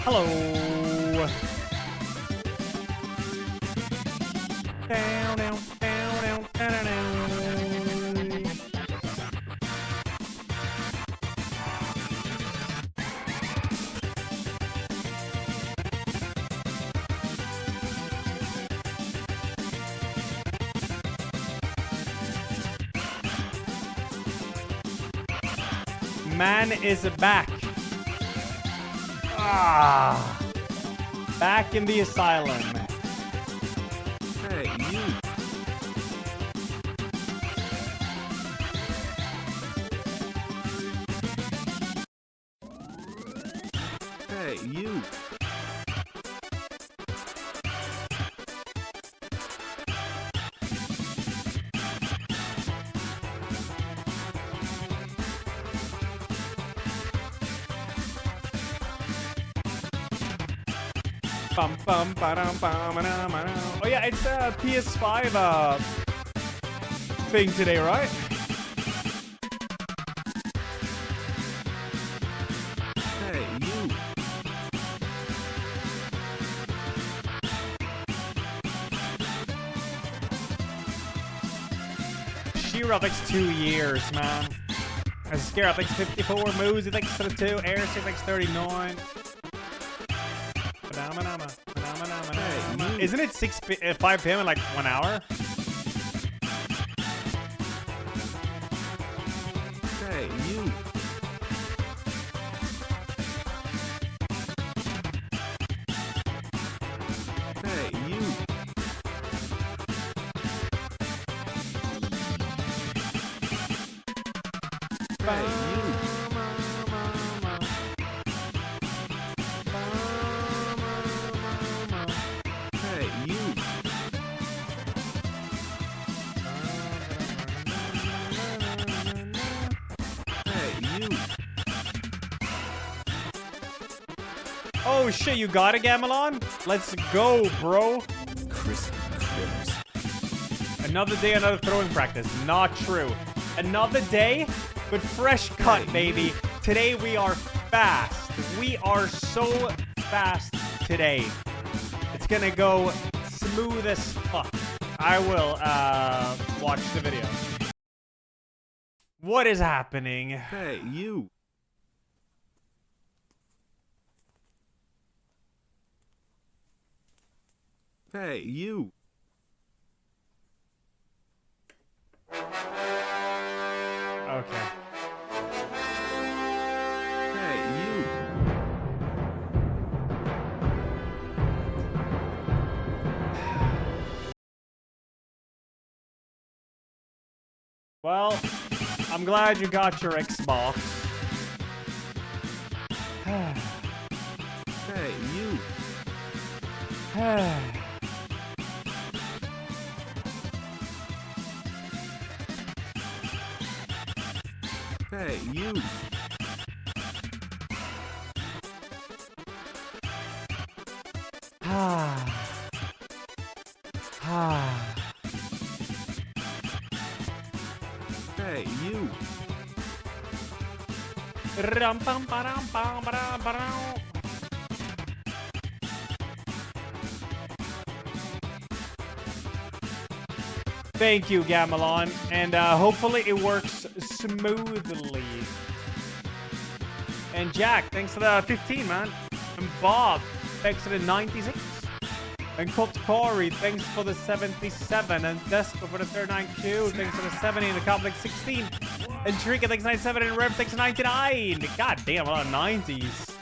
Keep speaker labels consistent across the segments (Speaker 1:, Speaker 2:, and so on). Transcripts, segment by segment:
Speaker 1: Hello. Down, down, down, down, down, down. Man is back. Ah, back in the asylum.
Speaker 2: Hey, you. Hey, you.
Speaker 1: Bum, bum, ba-dum, bum, ba-dum, ba-dum. Oh yeah, it's a PS5 thing today, right?
Speaker 2: Hey, you.
Speaker 1: Shira takes 2 years, man. Scarab takes 54 moves, it takes 32, Airship takes 39.
Speaker 2: Hey,
Speaker 1: isn't it 5 p.m. in like 1 hour?
Speaker 2: Hey, you. Hey, you. Hey, you. Hey, you. Hey, you.
Speaker 1: Oh shit, you got it, Gamelon? Let's go, bro.
Speaker 2: Crisp critters.
Speaker 1: Another day, another throwing practice. Not true. Another day, but fresh cut,
Speaker 2: Hey,
Speaker 1: baby. Today we are fast. We are so fast today. It's gonna go smooth as fuck. I will watch the video. What is happening?
Speaker 2: Hey, you. Hey, you.
Speaker 1: Okay.
Speaker 2: Hey, you.
Speaker 1: Well, I'm glad you got your Xbox.
Speaker 2: Hey, you. Hey, you. Hey, you.
Speaker 1: Ram, pam, param, pam, param, param. Thank you, Gamelon, and hopefully it works smoothly. And Jack, thanks for the 15, man. And Bob, thanks for the 96. And Colt Corey, thanks for the 77. And Despo for the 39Q, thanks for the 70. And the Complex 16. And Trika, thanks 97. And Rev, thanks 99. God damn, a lot of 90s.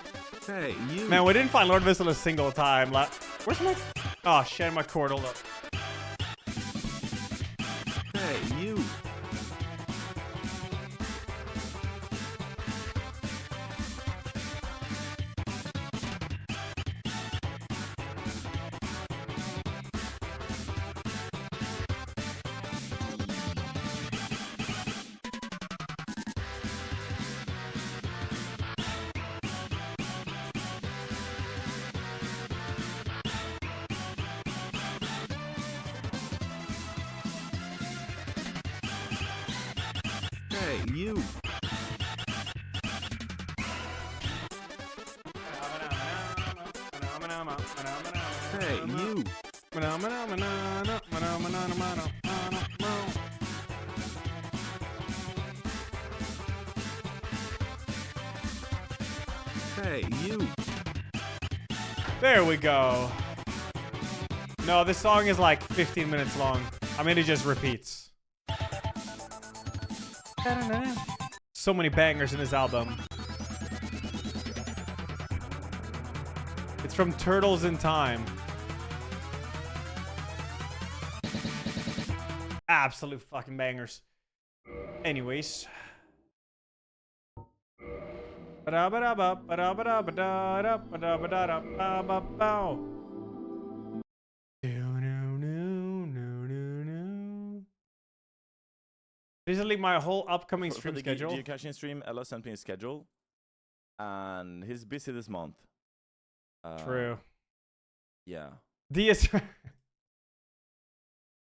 Speaker 2: Hey, you.
Speaker 1: Man, we didn't find Lord Vissel a single time. Where's my... Oh, shit, my cord, hold up.
Speaker 2: Hey, you. Hey, you. Hey, you. Hey, you.
Speaker 1: There we go. No, this song is like 15 minutes long. I mean, it just repeats. So many bangers in this album. It's from Turtles in Time. Absolute fucking bangers. Anyways. Basically, my whole upcoming stream
Speaker 3: for the
Speaker 1: schedule.
Speaker 3: geocaching stream, Ella sent me a schedule, and he's busy this month.
Speaker 1: True.
Speaker 3: Yeah.
Speaker 1: DS.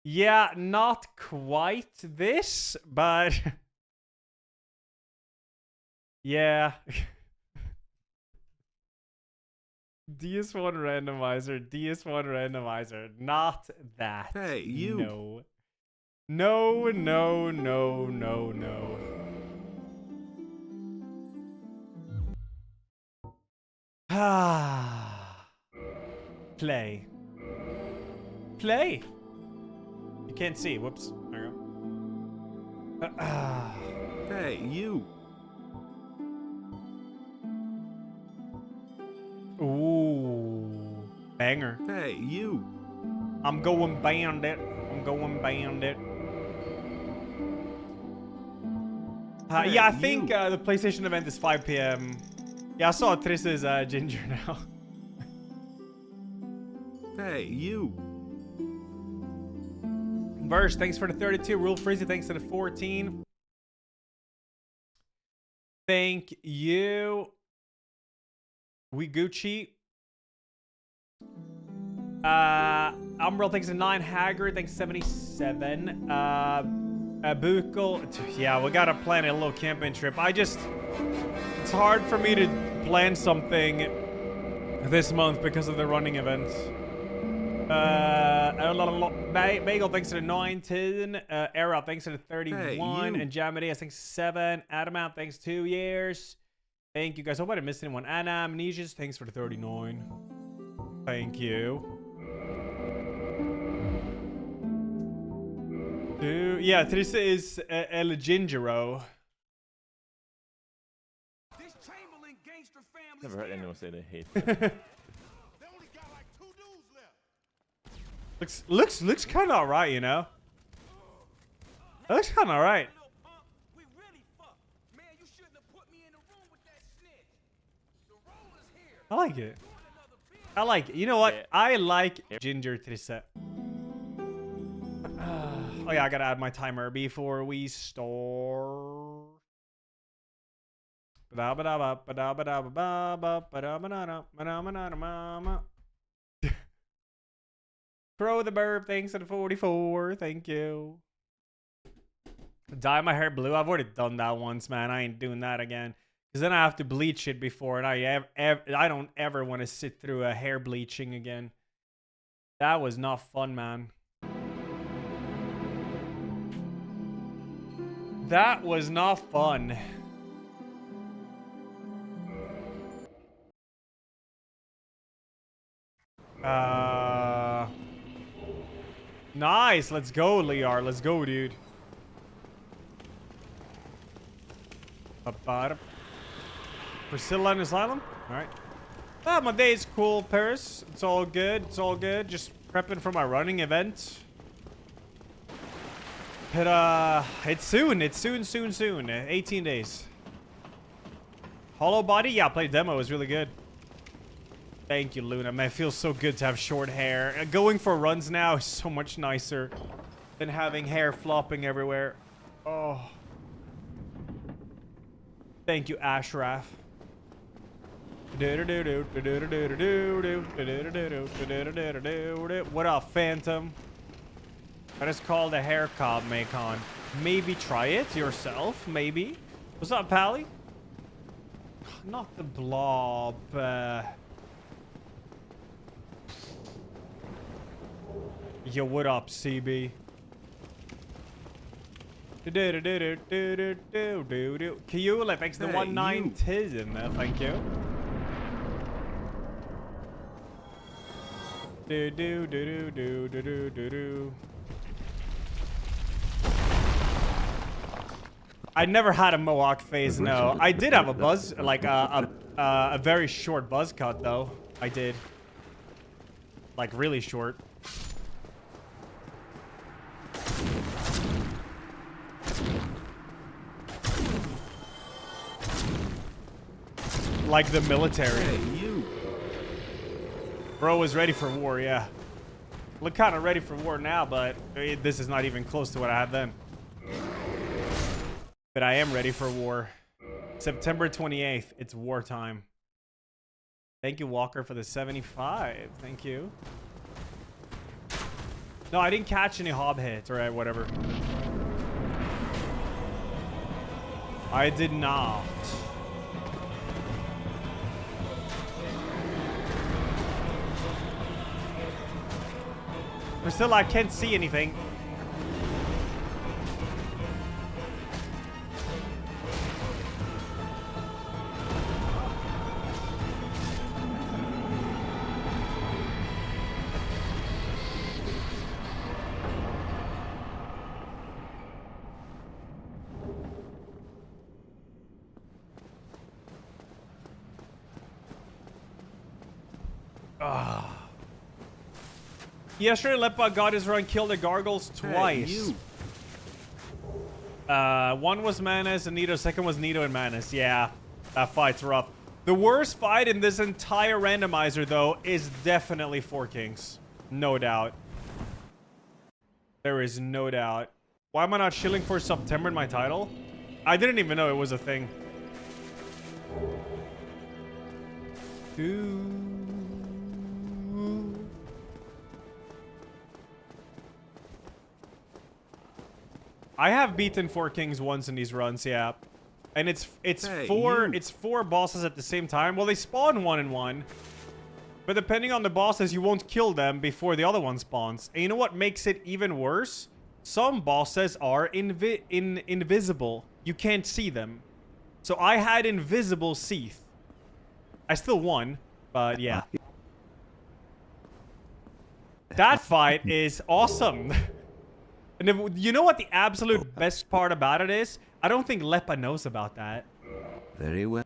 Speaker 1: Yeah, not quite this, but yeah. DS1 randomizer, not that.
Speaker 2: Hey, you.
Speaker 1: No. No, no, no, no, no. Ah. Play. Play. You can't see. Whoops. There we go.
Speaker 2: Hey, you.
Speaker 1: Ooh. Banger.
Speaker 2: Hey, you.
Speaker 1: I'm going bandit. I'm going bandit. Yeah, I think the PlayStation event is 5 p.m. Yeah, I saw Triss's ginger now.
Speaker 2: Hey, you.
Speaker 1: Verse, thanks for the 32. Rule Freezy, thanks to the 14. Thank you. We Gucci. Umbral, thanks to 9. Haggard, thanks 77. Bukel, yeah, we gotta plan a little camping trip. It's hard for me to plan something this month because of the running events. Bagel, thanks to the 19. Era, thanks to the 31.
Speaker 2: Hey,
Speaker 1: and Jamadeus, thanks to 7. Adamant, thanks 2 years. Thank you guys. Hope I didn't miss anyone. Amnesias, thanks for the 39. Thank you. Yeah, Teresa is Elajjaz.
Speaker 3: Never heard anyone say they hate that.
Speaker 1: Looks kind of alright, you know. Looks kind of alright. I like it. I like it. You know what?
Speaker 3: Yeah.
Speaker 1: I like Ginger Teresa. Oh yeah, I gotta add my timer before we start. Throw the burp, thanks to the 44. Thank you. Dye my hair blue. I've already done that once, man. I ain't doing that again. Because then I have to bleach it before, and I don't ever want to sit through a hair bleaching again. That was not fun, man. That was not fun. Nice. Let's go, Liar. Let's go, dude. Priscilla and Asylum? Alright. Well, my day is cool, Paris. It's all good. It's all good. Just prepping for my running event. But, it's soon. It's soon. 18 days. Hollow Body? Yeah, I played demo. It was really good. Thank you, Luna. Man, it feels so good to have short hair. Going for runs now is so much nicer than having hair flopping everywhere. Oh. Thank you, Ashraf. What up, Phantom? That is called a hair cob, Macon. Maybe try it yourself, maybe. What's up, Pally? Not the blob. Yo, what up, CB? Kiyula, thanks to
Speaker 2: Hey,
Speaker 1: 190 in there, thank you. I never had a Mohawk phase, no. I did have a buzz, like a very short buzz cut, though. I did. Like, really short. Like the military.
Speaker 2: Hey, you.
Speaker 1: Bro was ready for war, yeah. Look kind of ready for war now, but this is not even close to what I had then. But I am ready for war. September 28th, it's wartime. Thank you, Walker, for the 75. Thank you. No, I didn't catch any hob hits, or whatever. I did not. But still, I can't see anything. Yesterday, Lepa got his run, killed the gargoyles twice.
Speaker 2: Hey, you.
Speaker 1: One was Manus and Nito. Second was Nito and Manus. Yeah, that fight's rough. The worst fight in this entire randomizer, though, is definitely Four Kings. No doubt. There is no doubt. Why am I not shilling for September in my title? I didn't even know it was a thing. I have beaten Four Kings once in these runs, yeah. And it's
Speaker 2: Hey,
Speaker 1: four bosses at the same time. Well, they spawn one and one. But depending on the bosses, you won't kill them before the other one spawns. And you know what makes it even worse? Some bosses are invisible. You can't see them. So I had invisible Seath. I still won, but yeah. That fight is awesome. And if, you know what the absolute best part about it is? I don't think Lepa knows about that.
Speaker 2: Very well.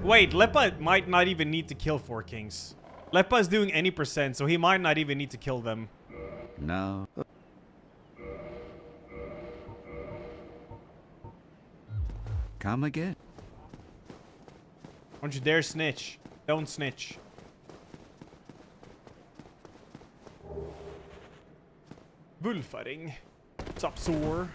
Speaker 1: Wait, Lepa might not even need to kill Four Kings. Lepa is doing any percent, so he might not even need to kill them.
Speaker 2: No. Come again.
Speaker 1: Don't you dare snitch. Don't snitch. Wolfaring. What's up, Sore?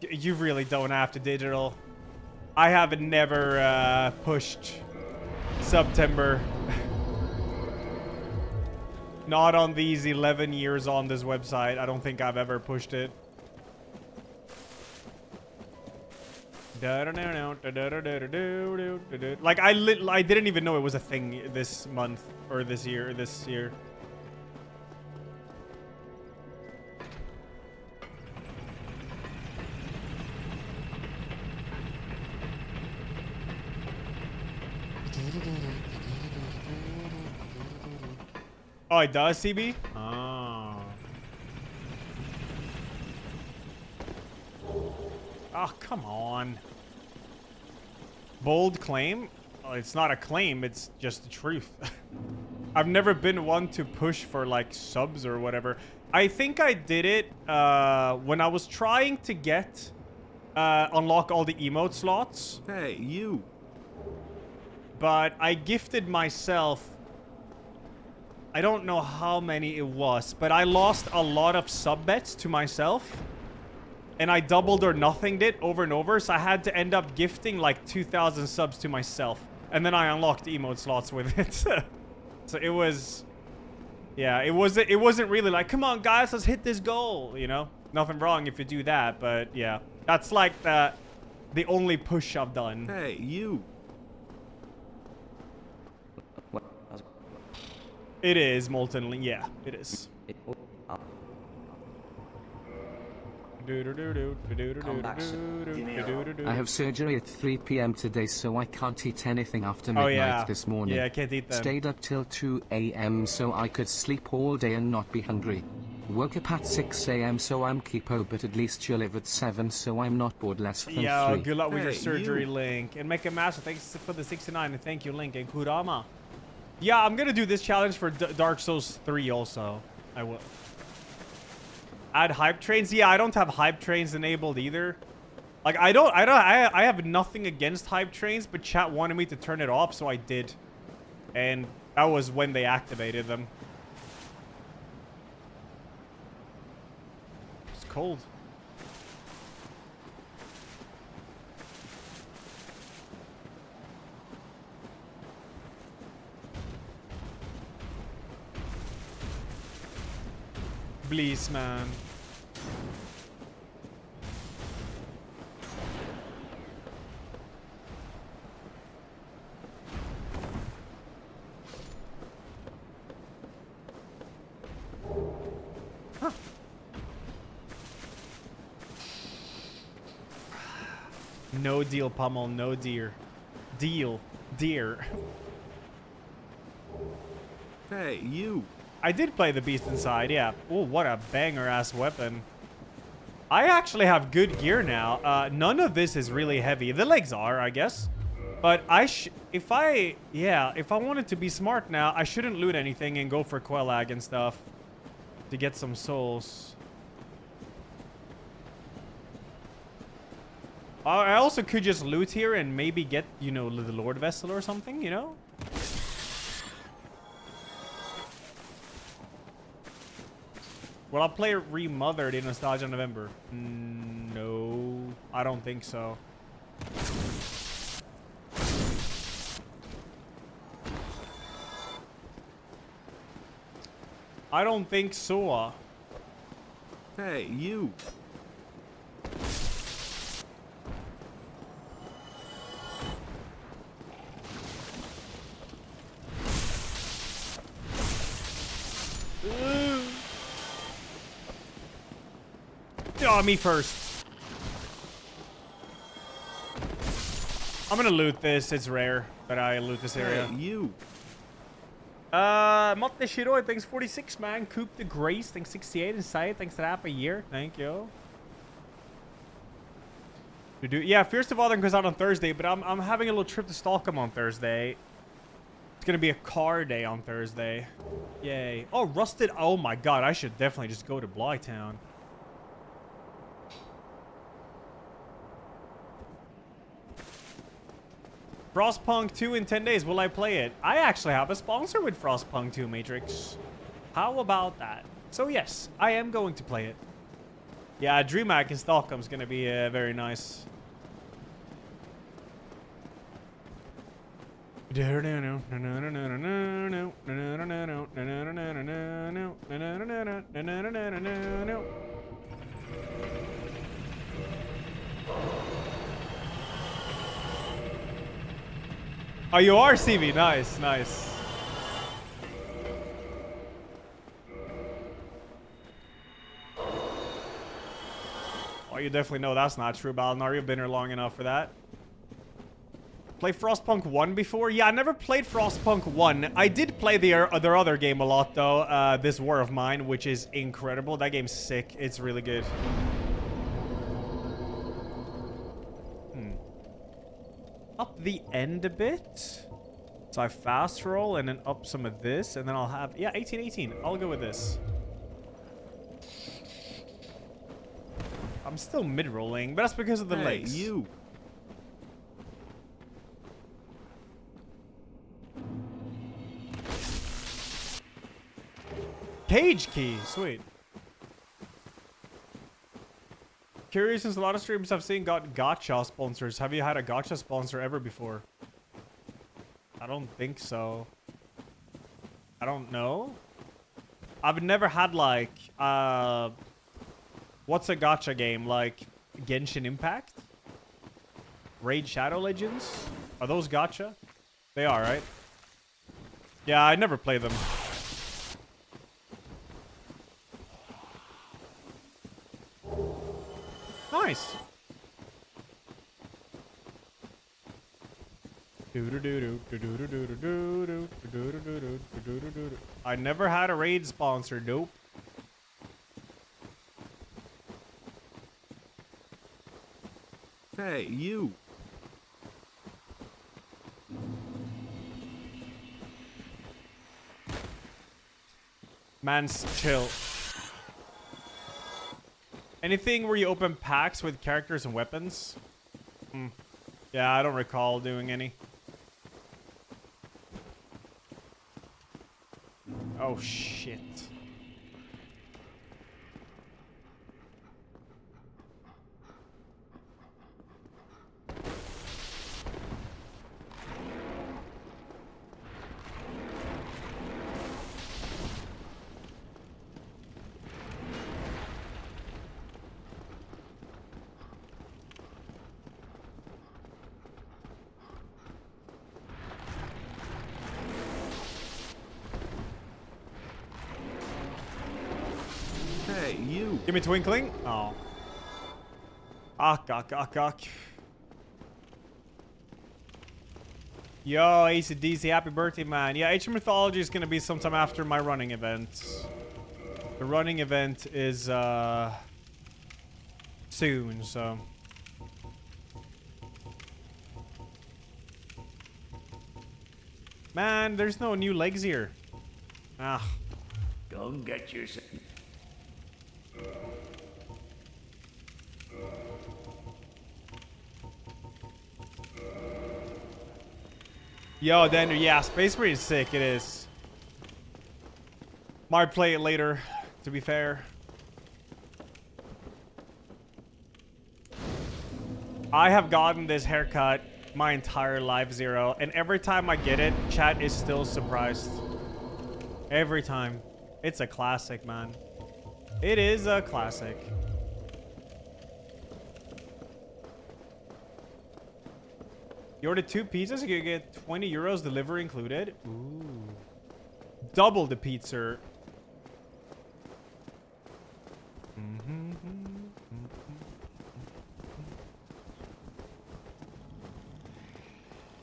Speaker 1: You really don't have to digital. I have never pushed September. Not on these 11 years on this website. I don't think I've ever pushed it. Like I didn't even know it was a thing this month or this year. Oh, it does, CB? Oh. Oh, come on. Bold claim? Oh, it's not a claim, it's just the truth. I've never been one to push for like subs or whatever. I think I did it when I was trying to get unlock all the emote slots.
Speaker 2: Hey, you.
Speaker 1: But I gifted myself, I don't know how many it was, but I lost a lot of sub bets to myself. And I doubled or nothinged it over and over, so I had to end up gifting like 2,000 subs to myself. And then I unlocked emote slots with it. So it was... Yeah, it wasn't really like, come on guys, let's hit this goal, you know? Nothing wrong if you do that, but yeah. That's like the The only push I've done.
Speaker 2: Hey, you.
Speaker 1: It is Molten Link. Yeah, it is.
Speaker 4: I have surgery at 3 p.m. today, so I can't eat anything after midnight this morning.
Speaker 1: Yeah, I can't eat them.
Speaker 4: Stayed up till 2 a.m. so I could sleep all day and not be hungry. Woke up at 6 a.m. so I'm keepo, but at least you live at 7 so I'm not bored less than 3.
Speaker 1: Yeah, good luck with your
Speaker 2: Hey,
Speaker 1: surgery,
Speaker 2: you.
Speaker 1: Link. And make a master. Thanks for the 69, and thank you, Link. And Kurama. Yeah, I'm gonna do this challenge for Dark Souls 3 also. I will. Add hype trains. Yeah, I don't have hype trains enabled either. Like I have nothing against hype trains, but chat wanted me to turn it off, so I did. And that was when they activated them. It's cold. Please, man. Huh. No deal, Pummel. No deer. Deal. Deer.
Speaker 2: Hey, you.
Speaker 1: I did play the Beast Inside, yeah. Oh, what a banger-ass weapon. I actually have good gear now. None of this is really heavy. The legs are, I guess. But if I wanted to be smart now, I shouldn't loot anything and go for Quellag and stuff to get some souls. I also could just loot here and maybe get, you know, the Lord Vessel or something, you know? Will I play Remothered in Nostalgia November? No, I don't think so. I don't think so.
Speaker 2: Hey, you.
Speaker 1: Oh, me first. I'm gonna loot this. It's rare that I loot this area.
Speaker 2: Hey, you.
Speaker 1: Motte Shiroi, thanks 46, man. Coop the Grace, thanks 68. And Syed, thanks to half a year. Thank you. Yeah, Fierce of Autumn goes out on Thursday, but I'm having a little trip to Stockholm on Thursday. It's gonna be a car day on Thursday. Yay. Oh, Rusted. Oh my god, I should definitely just go to Blytown. Frostpunk 2 in 10 days. Will I play it? I actually have a sponsor with Frostpunk 2, Matrix. How about that? So yes, I am going to play it. Yeah, DreamHack in Stockholm is going to be very nice. Oh, you are CV. Nice, nice. Oh, you definitely know that's not true, Balnar. You've been here long enough for that. Play Frostpunk 1 before? Yeah, I never played Frostpunk 1. I did play their other game a lot, though. This War of Mine, which is incredible. That game's sick. It's really good. Up the end a bit. So I fast roll and then up some of this. And then I'll have... Yeah, 18. I'll go with this. I'm still mid-rolling, but that's because of the
Speaker 2: Hey,
Speaker 1: legs.
Speaker 2: you.
Speaker 1: Cage key. Sweet. Curious, since a lot of streamers I've seen got gacha sponsors. Have you had a gacha sponsor ever before? I don't think so. I don't know. I've never had like what's a gacha game? Like Genshin Impact? Raid Shadow Legends? Are those gacha? They are, right? Yeah, I never play them. Nice. I never had a raid sponsor, nope.
Speaker 2: Hey, you.
Speaker 1: Man's chill. Anything where you open packs with characters and weapons? Yeah, I don't recall doing any. Oh, shit.
Speaker 2: Hey, you.
Speaker 1: Give me twinkling. Oh. Gawk. Yo, AC/DC, happy birthday, man. Yeah, Ancient Mythology is going to be sometime after my running event. The running event is, soon, so. Man, there's no new legs here. Ah.
Speaker 5: Go get yourself.
Speaker 1: Yo, Daniel, yeah, Space Marine is sick, it is. Might play it later, to be fair. I have gotten this haircut my entire life, Zero, and every time I get it, chat is still surprised. Every time. It's a classic, man. It is a classic. You order 2 pizzas, you get 20 euros delivery included. Ooh. Double the pizza.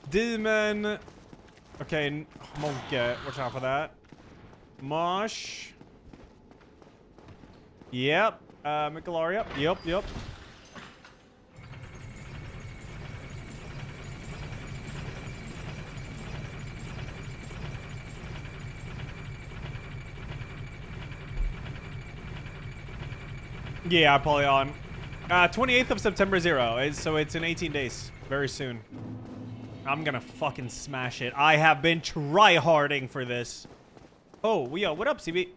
Speaker 1: Demon. Okay, Monke. Watch out for that. Mosh. Yep. Michelaria. Yep. Yeah, Apollyon. 28th of September 0. So it's in 18 days. Very soon. I'm gonna fucking smash it. I have been try-harding for this. Oh, yo, what up, CB?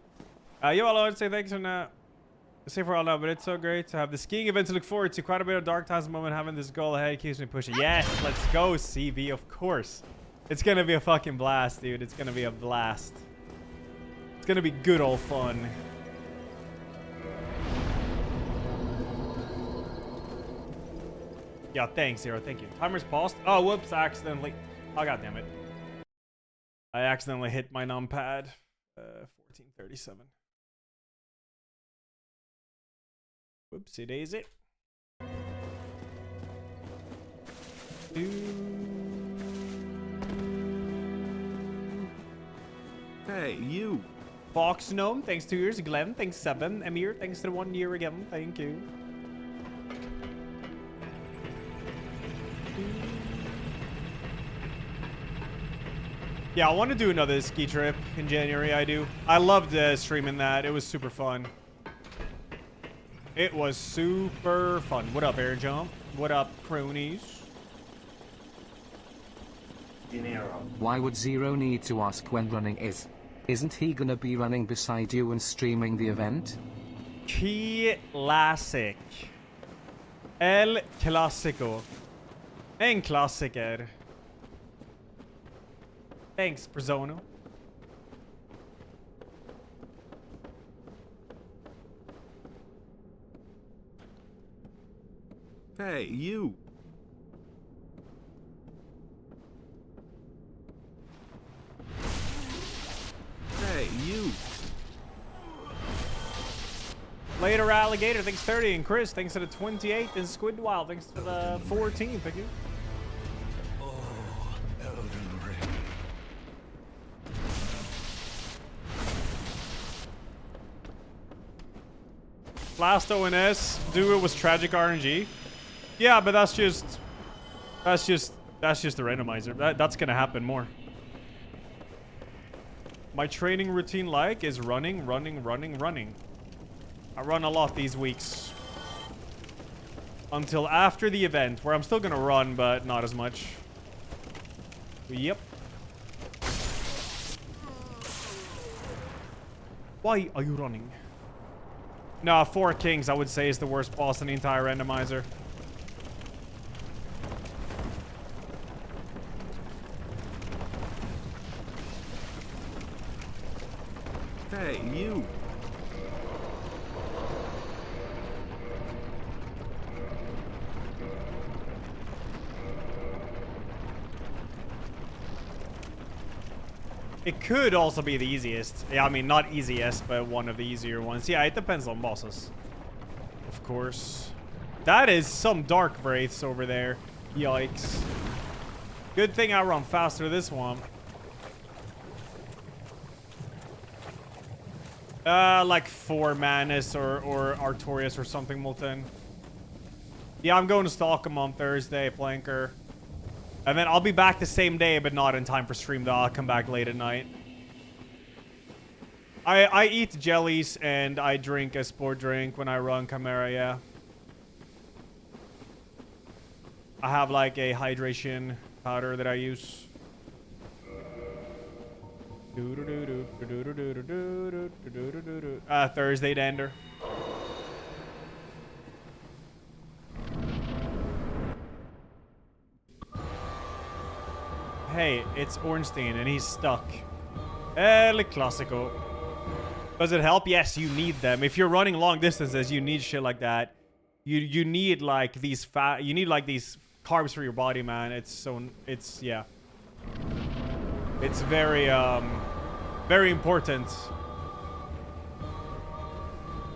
Speaker 1: Yo, I want to say thanks for now. Say for all now, but it's so great to have the skiing event to look forward to. Quite a bit of dark times at the moment. Having this goal ahead keeps me pushing. Yes, let's go, CB, of course. It's gonna be a fucking blast, dude. It's gonna be a blast. It's gonna be good old fun. Yeah, thanks, Zero. Thank you. Timer's paused. Oh, whoops. I accidentally... Oh, God damn it. I accidentally hit my numpad. 1437. Whoopsie daisy.
Speaker 2: Hey, you.
Speaker 1: Fox Gnome, thanks 2 years. Glenn, thanks 7. Emir, thanks to 1 year again. Thank you. Yeah, I want to do another ski trip in January. I do. I loved streaming that. It was super fun. It was super fun. What up, Air Jump? What up, cronies?
Speaker 5: Dinero.
Speaker 4: Why would Zero need to ask when running is? Isn't he gonna be running beside you and streaming the event?
Speaker 1: Classic. El Clásico. En klassiker. Thanks, Brizono.
Speaker 2: Hey, you.
Speaker 1: Later, Alligator, thanks 30. And Chris, thanks to the 28. And Squidwild, thanks to the 14. Thank you. Last ONS duo was tragic RNG. Yeah, but that's just the randomizer. That's gonna happen more. My training routine is running. I run a lot these weeks. Until after the event, where I'm still gonna run, but not as much. Yep. Why are you running? No, 4 Kings, I would say, is the worst boss in the entire randomizer.
Speaker 2: Hey, you.
Speaker 1: It could also be the easiest. Yeah, I mean, not easiest, but one of the easier ones. Yeah, it depends on bosses. Of course. That is some dark wraiths over there. Yikes. Good thing I run faster this one. Like 4 Manus or Artorias or something, Molten. Yeah, I'm going to Stockholm on Thursday, Flanker. And then I'll be back the same day, but not in time for stream, though. I'll come back late at night. I eat jellies and I drink a sport drink when I run Chimera, yeah. I have like a hydration powder that I use. Thursday, Dander. Hey, it's Ornstein and he's stuck. El Clasico. Does it help? Yes, you need them. If you're running long distances, you need shit like that. You need like these these carbs for your body, man. It's yeah. It's very very important.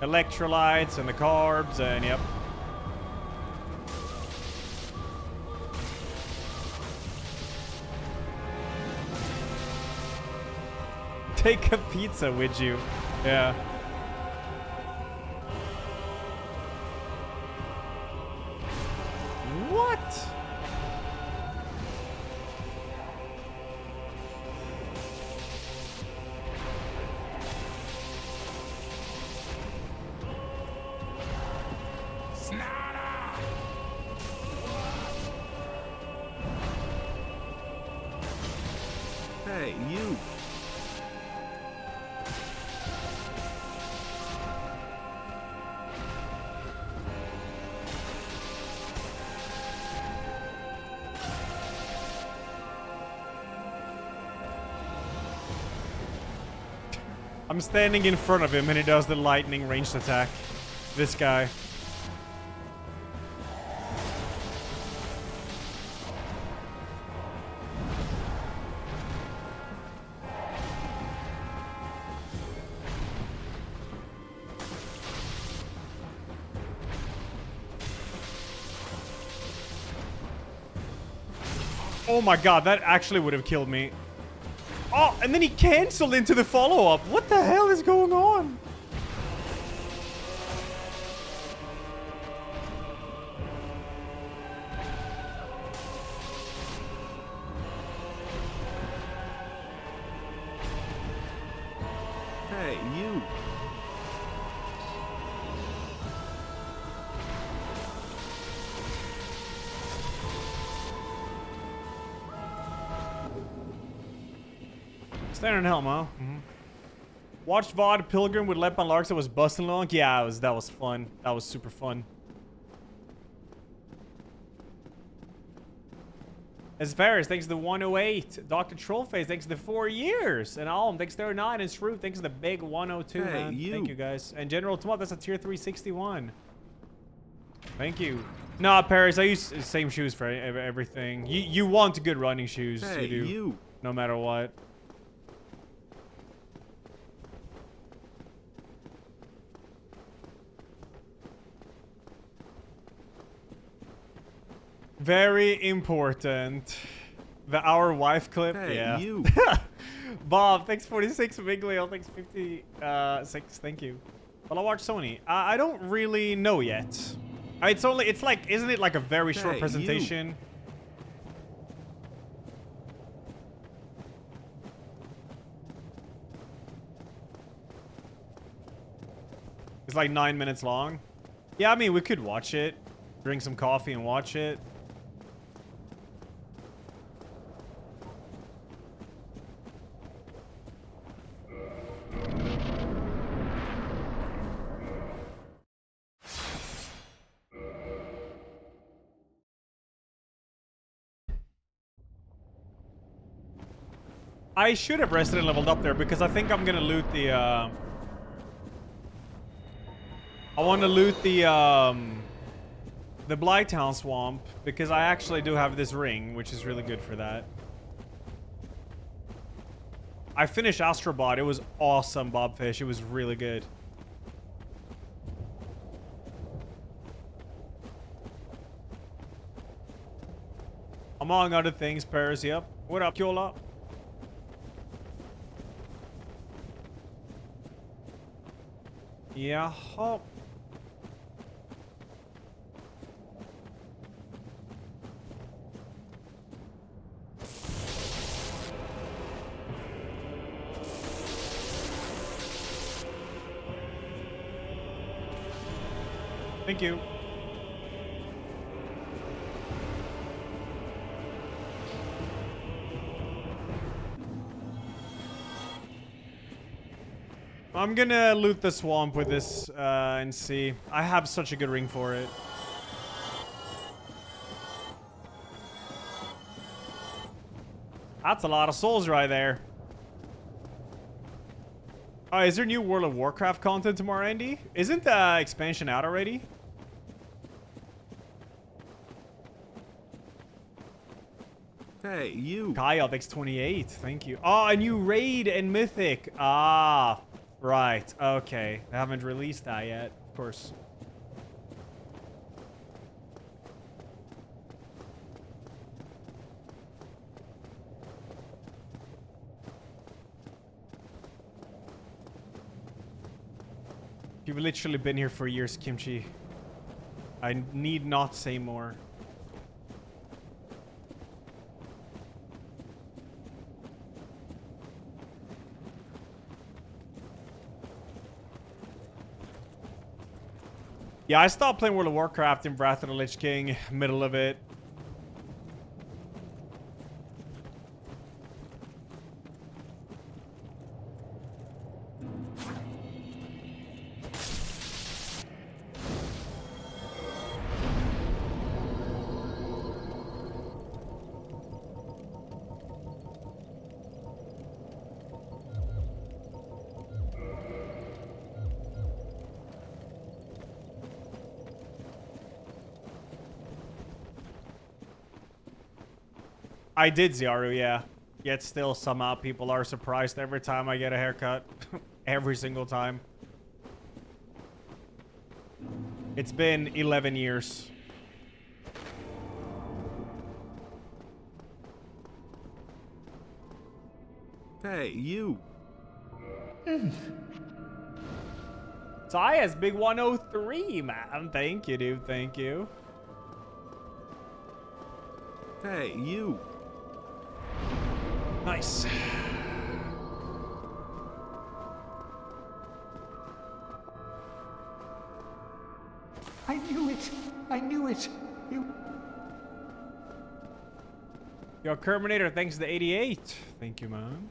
Speaker 1: Electrolytes and the carbs and yep. Take a pizza with you. Yeah. What?
Speaker 2: Hey, you.
Speaker 1: I'm standing in front of him and he does the lightning ranged attack. This guy. Oh my god, that actually would have killed me. Oh, and then he canceled into the follow-up. What the hell is going on?
Speaker 2: Hey, you.
Speaker 1: Standard helm, huh? Watched VOD Pilgrim with Lepan Larks that was busting along. Yeah, that was fun. That was super fun. As Ferris, thanks to the 108. Dr. Trollface, thanks to the 4 years. And Alm, thanks to 39. And Shrew, thanks to the big 102,
Speaker 2: hey,
Speaker 1: man.
Speaker 2: You.
Speaker 1: Thank you, guys. And General Tomat, that's a tier 361. Thank you. Nah, Paris, I use the same shoes for everything. You want good running shoes.
Speaker 2: Hey,
Speaker 1: you do.
Speaker 2: you.
Speaker 1: No matter what. Very important. The Our Wife clip.
Speaker 2: Hey,
Speaker 1: yeah.
Speaker 2: you.
Speaker 1: Bob, thanks 46. Miglio, thanks 56. Thank you. Well, I watch Sony. I don't really know yet. It's like, isn't it like a very short
Speaker 2: Hey,
Speaker 1: presentation? It's like 9 minutes long. Yeah, I mean, we could watch it. Drink some coffee and watch it. I should have rested and leveled up there because I think I'm gonna loot the, I want to loot the Blighttown Swamp because I actually do have this ring, which is really good for that. I finished Astrobot. It was awesome, Bobfish. It was really good. Among other things, Paris, yep. What up, Kyola? Yeah, hop. Thank you. I'm gonna loot the swamp with this and see. I have such a good ring for it. That's a lot of souls right there. Oh, is there new World of Warcraft content tomorrow, Andy? Isn't the expansion out already?
Speaker 2: Hey, you.
Speaker 1: Kyle, thanks 28. Thank you. Oh, a new raid and mythic. Ah, right. Okay. They haven't released that yet, of course. You've literally been here for years, Kimchi. I need not say more. Yeah, I stopped playing World of Warcraft in Wrath of the Lich King, middle of it. I did, Ziaru, yeah. Yet still, somehow people are surprised every time I get a haircut. Every single time. It's been 11 years.
Speaker 2: Hey, you.
Speaker 1: Saya's big 103, man. Thank you, dude. Thank you.
Speaker 2: Hey, you.
Speaker 1: Nice.
Speaker 6: I knew it. I knew it. You.
Speaker 1: Yo, Kerminator, thanks to the 88. Thank you, man.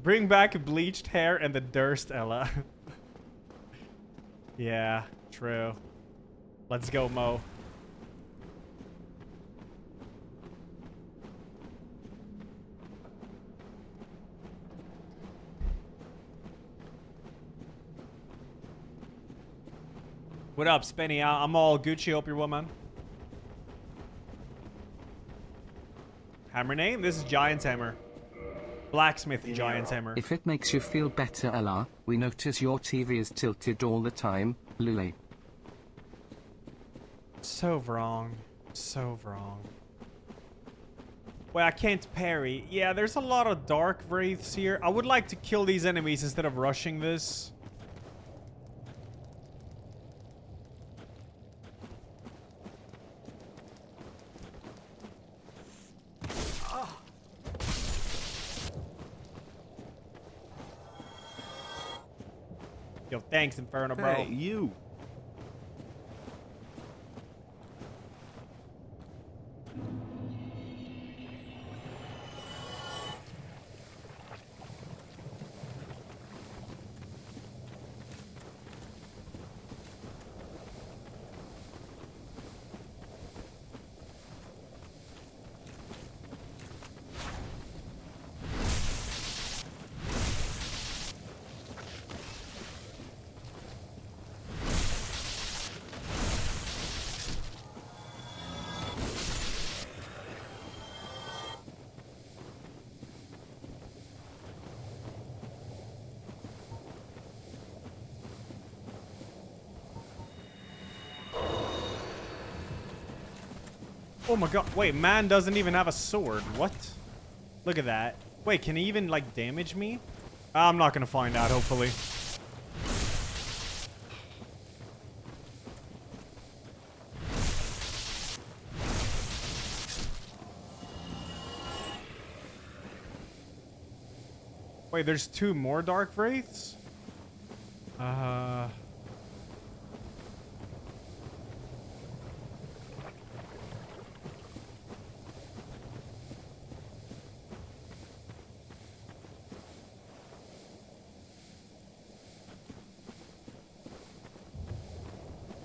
Speaker 1: Bring back bleached hair and the Durst, Ella. Yeah, true. Let's go, Mo. What up, Spenny? I'm all Gucci. Hope you're well, man. Hammer name? This is Giant's Hammer. Blacksmith Giant's Hammer.
Speaker 4: If it makes you feel better, Ella, we notice your TV is tilted all the time, Lule.
Speaker 1: So wrong. So wrong. Wait, I can't parry. Yeah, there's a lot of dark wraiths here. I would like to kill these enemies instead of rushing this. Yo, thanks, Inferno, bro.
Speaker 2: Hey, you.
Speaker 1: Oh my god. Wait, man doesn't even have a sword. What? Look at that. Wait, can he even, like, damage me? I'm not gonna find out, hopefully. Wait, there's 2 more Dark Wraiths?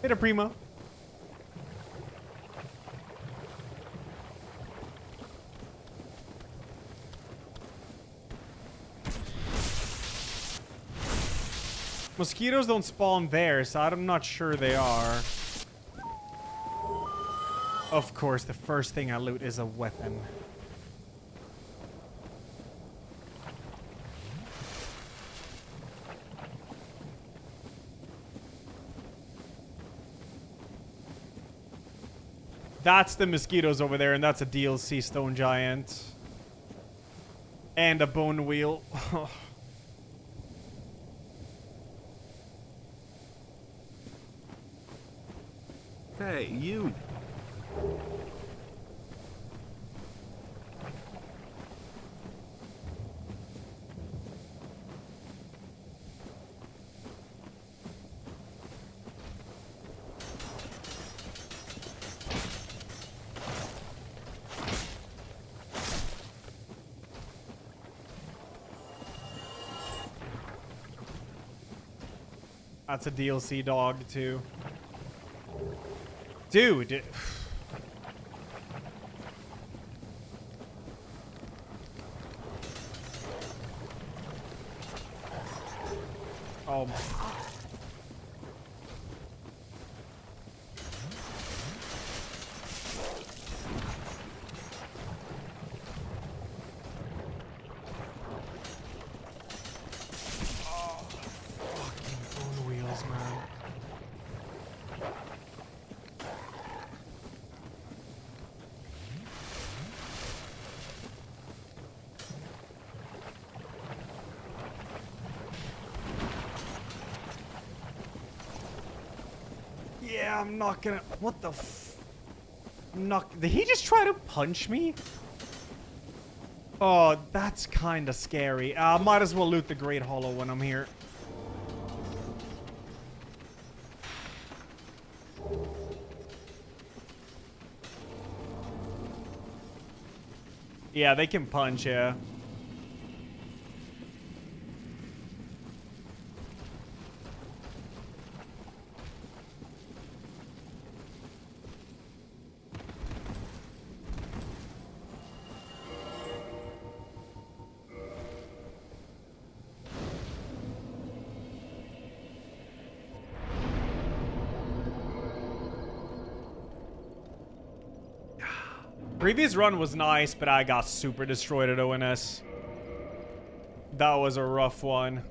Speaker 1: Hit a primo. Mosquitoes don't spawn there, so I'm not sure they are. Of course, the first thing I loot is a weapon. That's the mosquitoes over there, and that's a DLC stone giant. And a bone wheel.
Speaker 2: Hey, you.
Speaker 1: That's a DLC dog, too. Dude. Oh my. Yeah, I'm not gonna... What the f... I'm not... Did he just try to punch me? Oh, that's kind of scary. Might as well loot the Great Hollow when I'm here. Yeah, they can punch, yeah. Previous run was nice, but I got super destroyed at ONS. That was a rough one.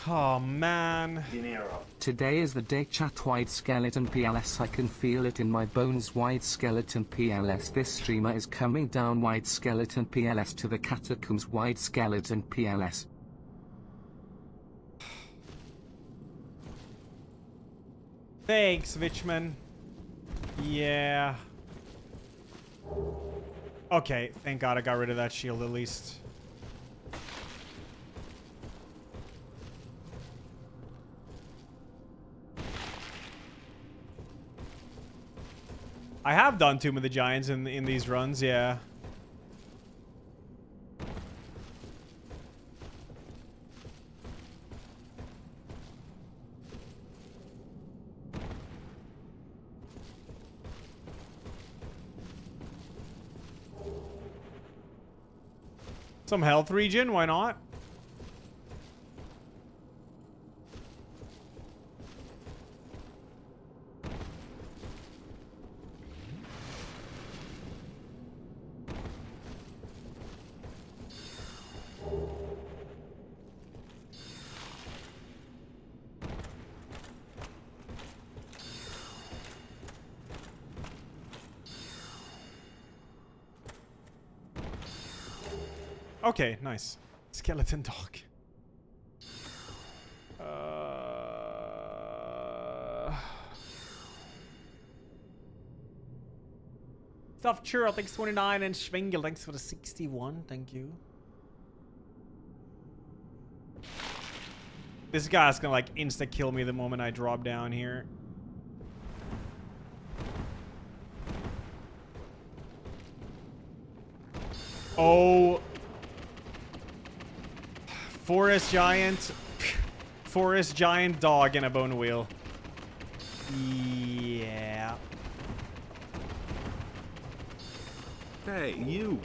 Speaker 1: Oh, man.
Speaker 5: Dinero.
Speaker 4: Today is the day, chat. White skeleton PLS, I can feel it in my bones. White skeleton PLS, this streamer is coming down. White skeleton PLS to the catacombs. White skeleton PLS.
Speaker 1: Thanks, Vichman. Yeah. Okay, thank God I got rid of that shield at least. I have done Tomb of the Giants in these runs, yeah. Some health regen, why not? Okay, nice. Skeleton dog. Stuff Churl, thanks 29, and Schwingel, thanks for the 61. Thank you. This guy's gonna like insta kill me the moment I drop down here. Oh. Forest giant. Forest giant dog in a bone wheel. Yeah.
Speaker 2: Hey, you.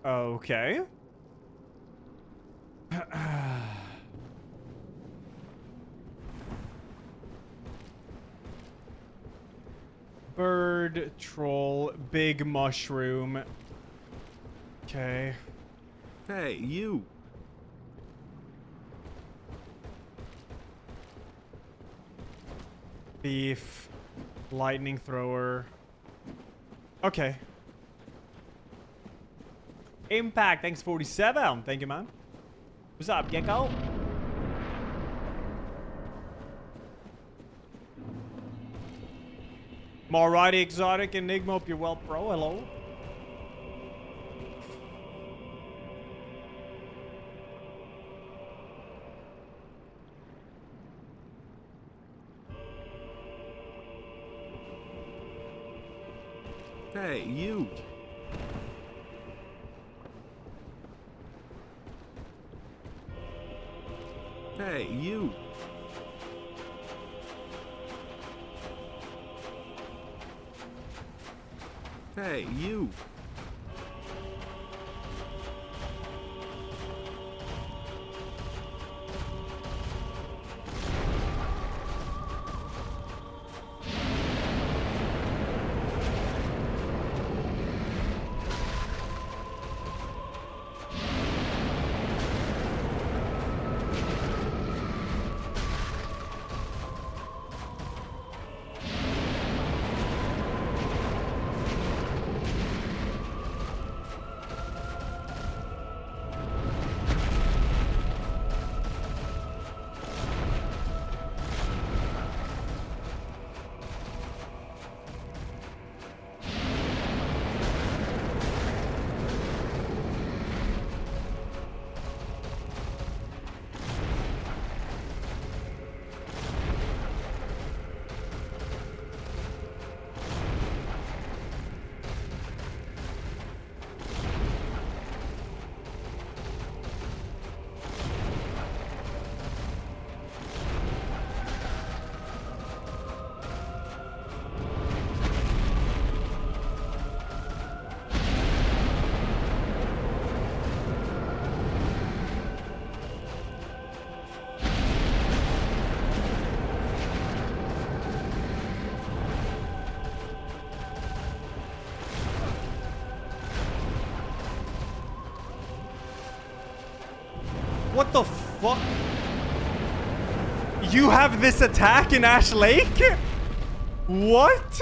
Speaker 1: Okay. Bird, troll, big mushroom. Okay.
Speaker 2: Hey, you.
Speaker 1: Thief, lightning thrower. Okay. Impact, thanks 47. Thank you, man. What's up, Gecko? Alrighty, Exotic Enigma, hope you're well, pro. Hello.
Speaker 2: Hey, you. Hey, you. Hey, you.
Speaker 1: What the fuck? You have this attack in Ash Lake? What?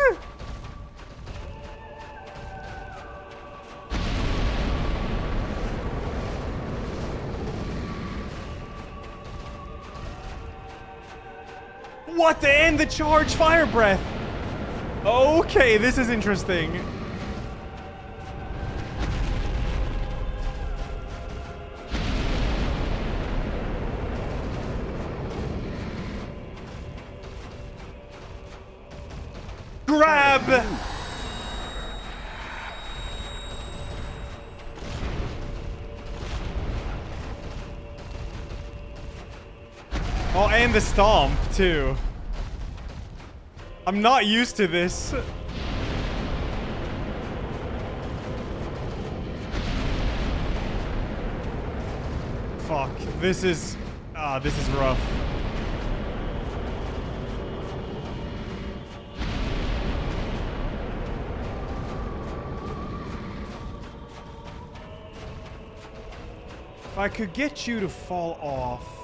Speaker 1: What? And the charge fire breath. Okay, this is interesting. Grab! Oh, and the stomp, too. I'm not used to this. Fuck. This is rough. If I could get you to fall off.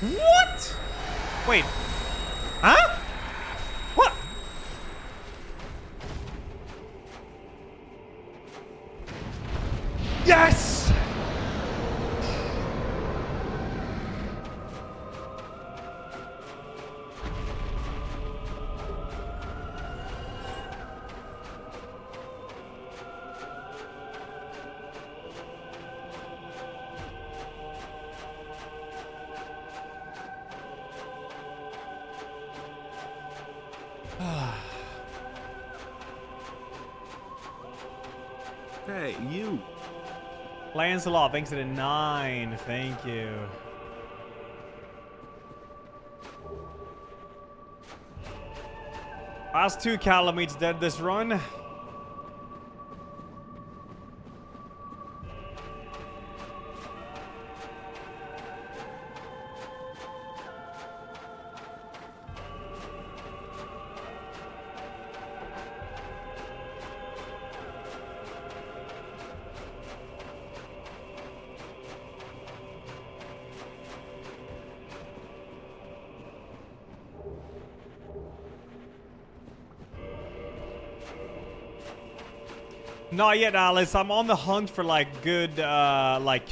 Speaker 1: What? Wait. Huh? What? Yes!
Speaker 2: Hey, you.
Speaker 1: Lancelot, thanks to the 9. Thank you. Last 2 Calamites dead this run. Not yet, Alice. I'm on the hunt for like good like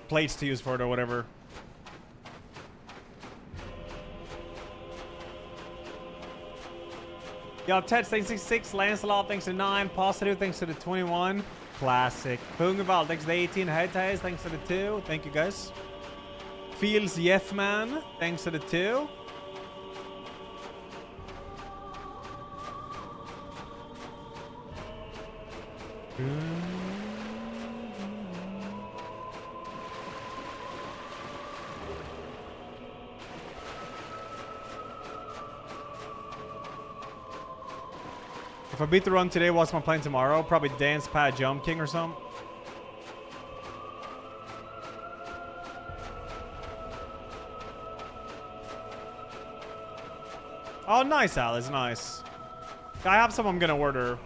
Speaker 1: plates to use for it or whatever. Yo, Ted, thanks to 6. Lancelot, thanks to 9. Positive, thanks to the 21. Classic. Pungaval, thanks to the 18. Headties, thanks to the 2. Thank you, guys. Feels Yefman, thanks to the 2. If I beat the run today, what's my plan tomorrow? Probably Dance Pad Jump King or something. Oh, nice, Alice. Nice. I have some I'm gonna order.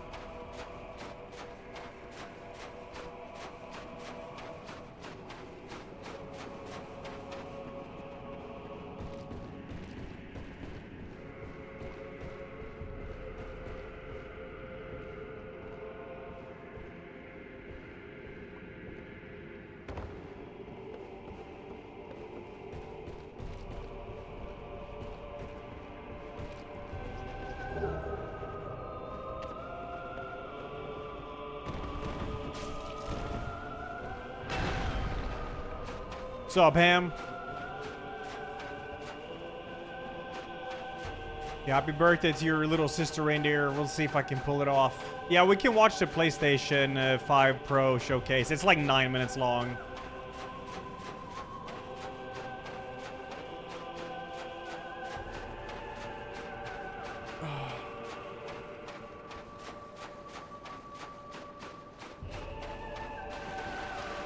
Speaker 1: What's up, Ham? Yeah, happy birthday to your little sister reindeer. We'll see if I can pull it off. Yeah, we can watch the PlayStation 5 Pro showcase. It's like 9 minutes long.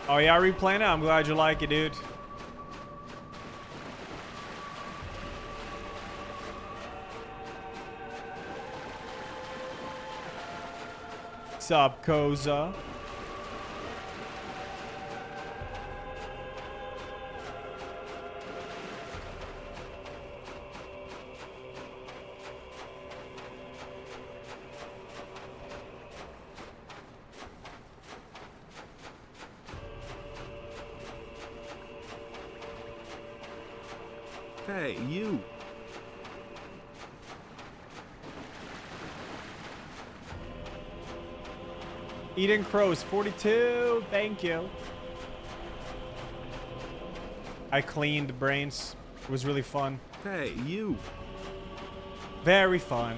Speaker 1: Oh yeah, replaying it? I'm glad you like it, dude. Sup, Koza?
Speaker 2: Hey, you.
Speaker 1: Eden Crows 42. Thank you. I cleaned brains. It was really fun.
Speaker 2: Hey, you.
Speaker 1: Very fun.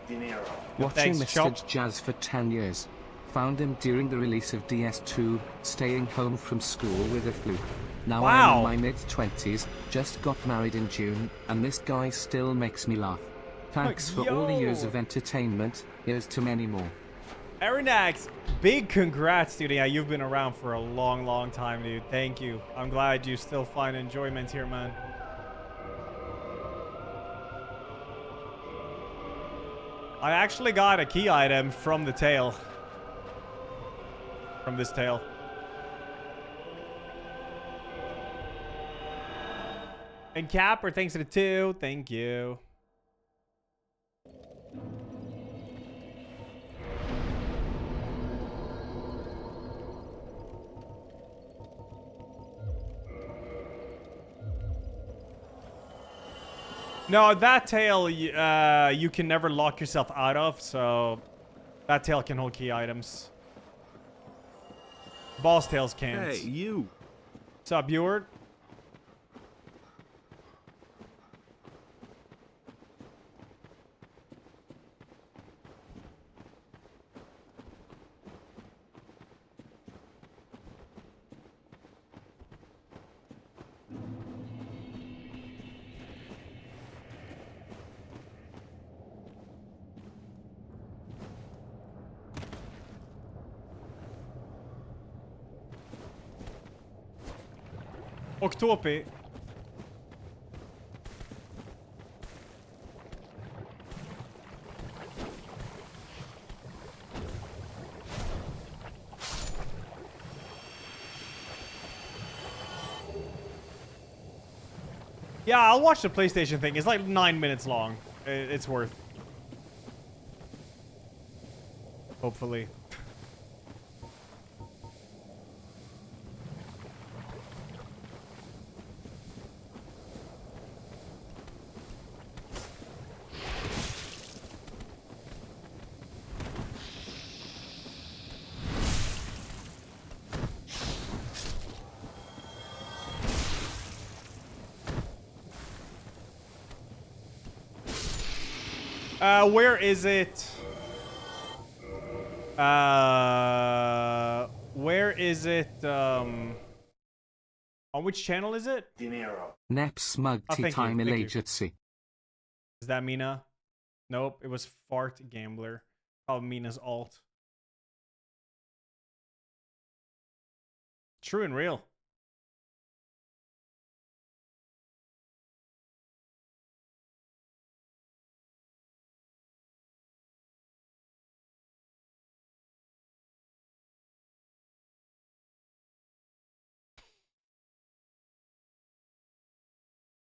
Speaker 5: Dinero.
Speaker 4: Watching
Speaker 1: Thanks,
Speaker 4: Mr.
Speaker 1: Chop.
Speaker 4: Jazz for 10 years. Found him during the release of DS2, staying home from school with a flu. Now
Speaker 1: Wow.
Speaker 4: I'm in my mid-20s, just got married in June, and this guy still makes me laugh. Thanks for all the years
Speaker 1: yo.
Speaker 4: of entertainment, here's to many more.
Speaker 1: Aeronax, big congrats, dude. Yeah, you've been around for a long, long time, dude. Thank you. I'm glad you still find enjoyment here, man. I actually got a key item from the tail. From this tail. And Capper, thanks to the 2. Thank you. No, that tail, you can never lock yourself out of, so that tail can hold key items. Boss tails can't.
Speaker 2: Hey, you.
Speaker 1: What's up, Bjord? Octopi. Yeah, I'll watch the PlayStation thing. It's like 9 minutes long. It's worth. Hopefully. Where is it? Where is it? On which channel is it?
Speaker 5: Dinero.
Speaker 4: Nep smug
Speaker 1: Oh,
Speaker 4: tea
Speaker 1: thank you,
Speaker 4: time
Speaker 1: thank you.
Speaker 4: Elajjaz.
Speaker 1: Is that Mina? Nope, it was Fart Gambler. Oh, Mina's alt. True and real.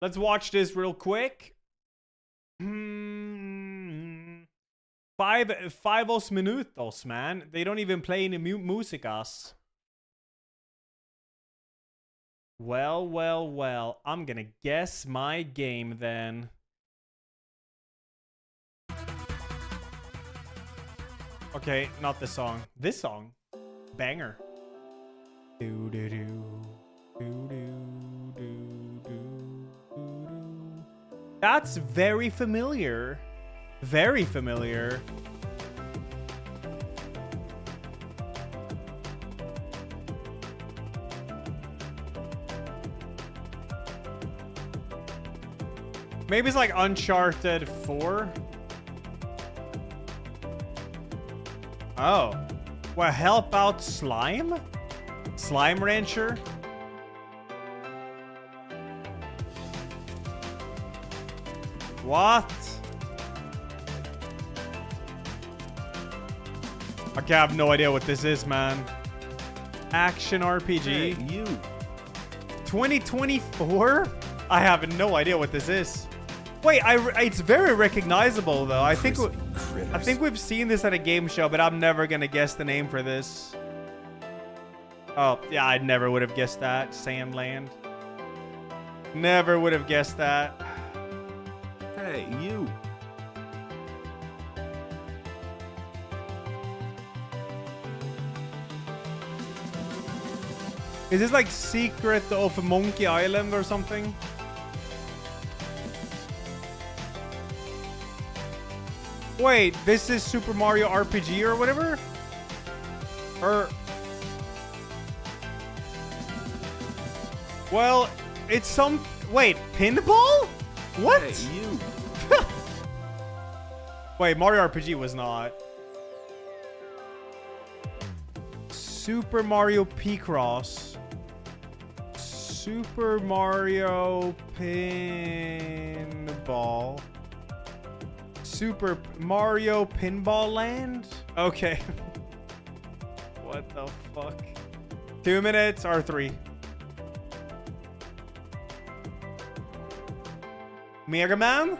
Speaker 1: Let's watch this real quick. 5 minutos, man. They don't even play any músicas. Well, well, well. I'm gonna guess my game then. Okay, not this song. This song. Banger. Do do do. Do do do do do. That's very familiar. Very familiar. Maybe it's like Uncharted 4. Oh. Well, help out Slime? Slime Rancher? What? Okay, I have no idea what this is, man. Action RPG.
Speaker 2: Hey, you.
Speaker 1: 2024? I have no idea what this is. Wait, it's very recognizable though. I think we've seen this at a game show, but I'm never gonna guess the name for this. Oh, yeah, I never would have guessed that. Sandland. Never would have guessed that.
Speaker 2: Hey, you.
Speaker 1: Is this like Secret of Monkey Island or something? Wait, this is Super Mario RPG or whatever? Or... Well, it's some... Wait, pinball? What?
Speaker 2: Hey, you.
Speaker 1: Wait, Mario RPG was not. Super Mario P-Cross. Super Mario Pinball. Super Mario Pinball Land? Okay. What the fuck? 2 minutes or 3? Mega Man?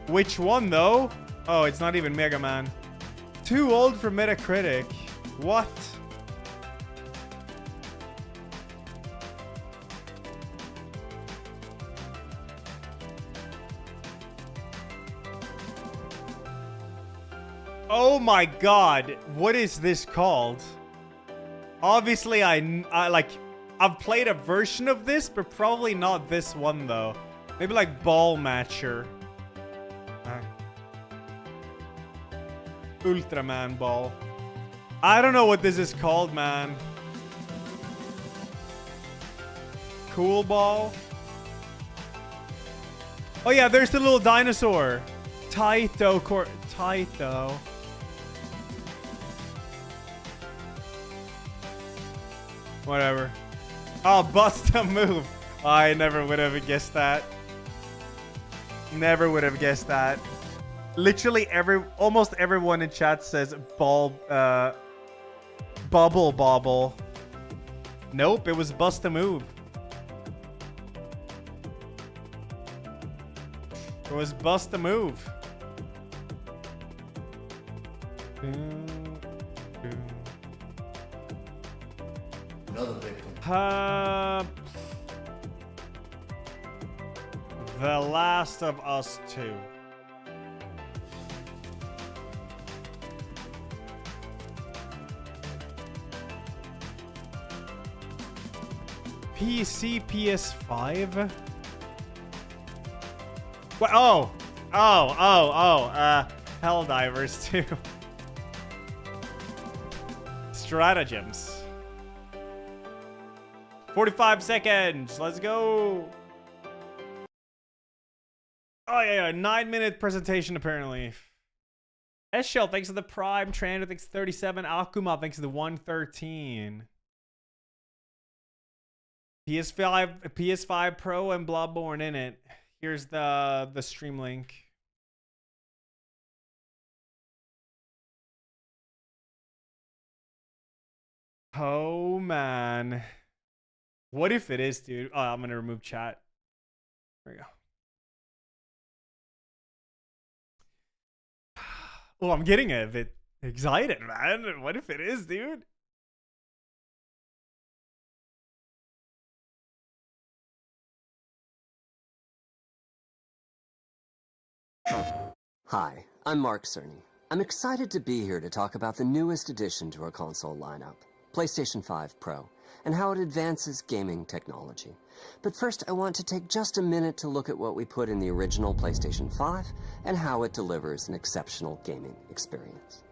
Speaker 1: Which one though? Oh, it's not even Mega Man. Too old for Metacritic. What? Oh my god, what is this called? Obviously, I've played a version of this, but probably not this one though. Maybe like Ball Matcher. Ultraman Ball. I don't know what this is called, man. Cool Ball. Oh yeah, there's the little dinosaur. Taito. Whatever. Oh, bust a move. I never would have guessed that. Never would have guessed that. Literally almost everyone in chat says bubble bobble. Nope, it was bust a move. It was bust a move.
Speaker 5: Another victim.
Speaker 1: The Last of Us 2. PC, PS5. What? Oh, Helldivers 2. Stratagems. 45 seconds. Let's go. Oh, yeah. 9-minute presentation, apparently. S-Shell, thanks to the Prime. Trander, thanks to 37. Akuma, thanks to the 113. PS5 Pro and Bloodborne in it. Here's the stream link. Oh, man. What if it is, dude? Oh, I'm gonna remove chat. There we go. Oh, I'm getting a bit excited, man. What if it is, dude?
Speaker 7: Hi, I'm Mark Cerny. I'm excited to be here to talk about the newest addition to our console lineup, PlayStation 5 Pro, and how it advances gaming technology. But first, I want to take just a minute to look at what we put in the original PlayStation 5 and how it delivers an exceptional gaming experience.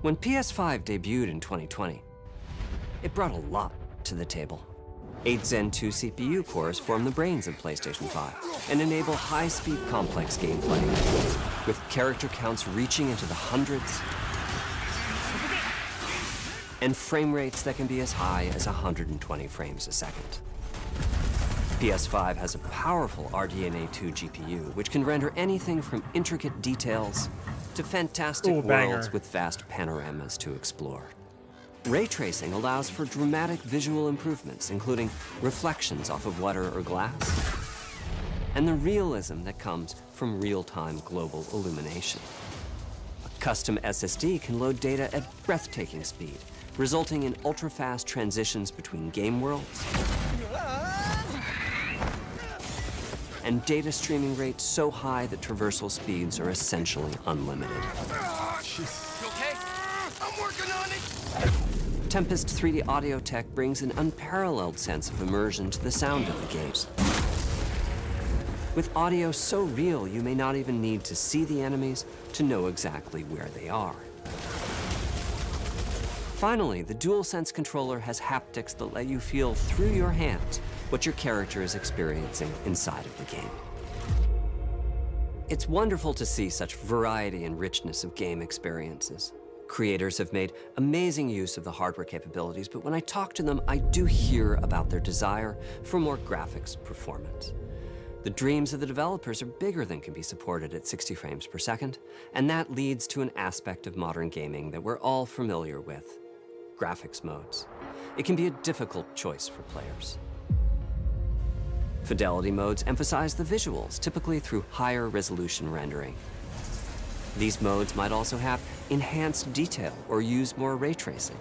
Speaker 7: When PS5 debuted in 2020, it brought a lot to the table. 8 Zen 2 CPU cores form the brains of PlayStation 5 and enable high-speed complex gameplay, with character counts reaching into the hundreds and frame rates that can be as high as 120 frames a second. PS5 has a powerful RDNA 2 GPU, which can render anything from intricate details to fantastic worlds with vast panoramas to explore. Ray tracing allows for dramatic visual improvements, including reflections off of water or glass, and the realism that comes from real-time global illumination. A custom SSD can load data at breathtaking speed, resulting in ultra-fast transitions between game worlds and data streaming rates so high that traversal speeds are essentially unlimited.
Speaker 8: You okay? I'm working on it!
Speaker 7: Tempest 3D audio tech brings an unparalleled sense of immersion to the sound of the games. With audio so real, you may not even need to see the enemies to know exactly where they are. Finally, the DualSense controller has haptics that let you feel through your hands what your character is experiencing inside of the game. It's wonderful to see such variety and richness of game experiences. Creators have made amazing use of the hardware capabilities, but when I talk to them, I do hear about their desire for more graphics performance. The dreams of the developers are bigger than can be supported at 60 frames per second, and that leads to an aspect of modern gaming that we're all familiar with: graphics modes. It can be a difficult choice for players. Fidelity modes emphasize the visuals, typically through higher resolution rendering. These modes might also have enhanced detail or use more ray tracing.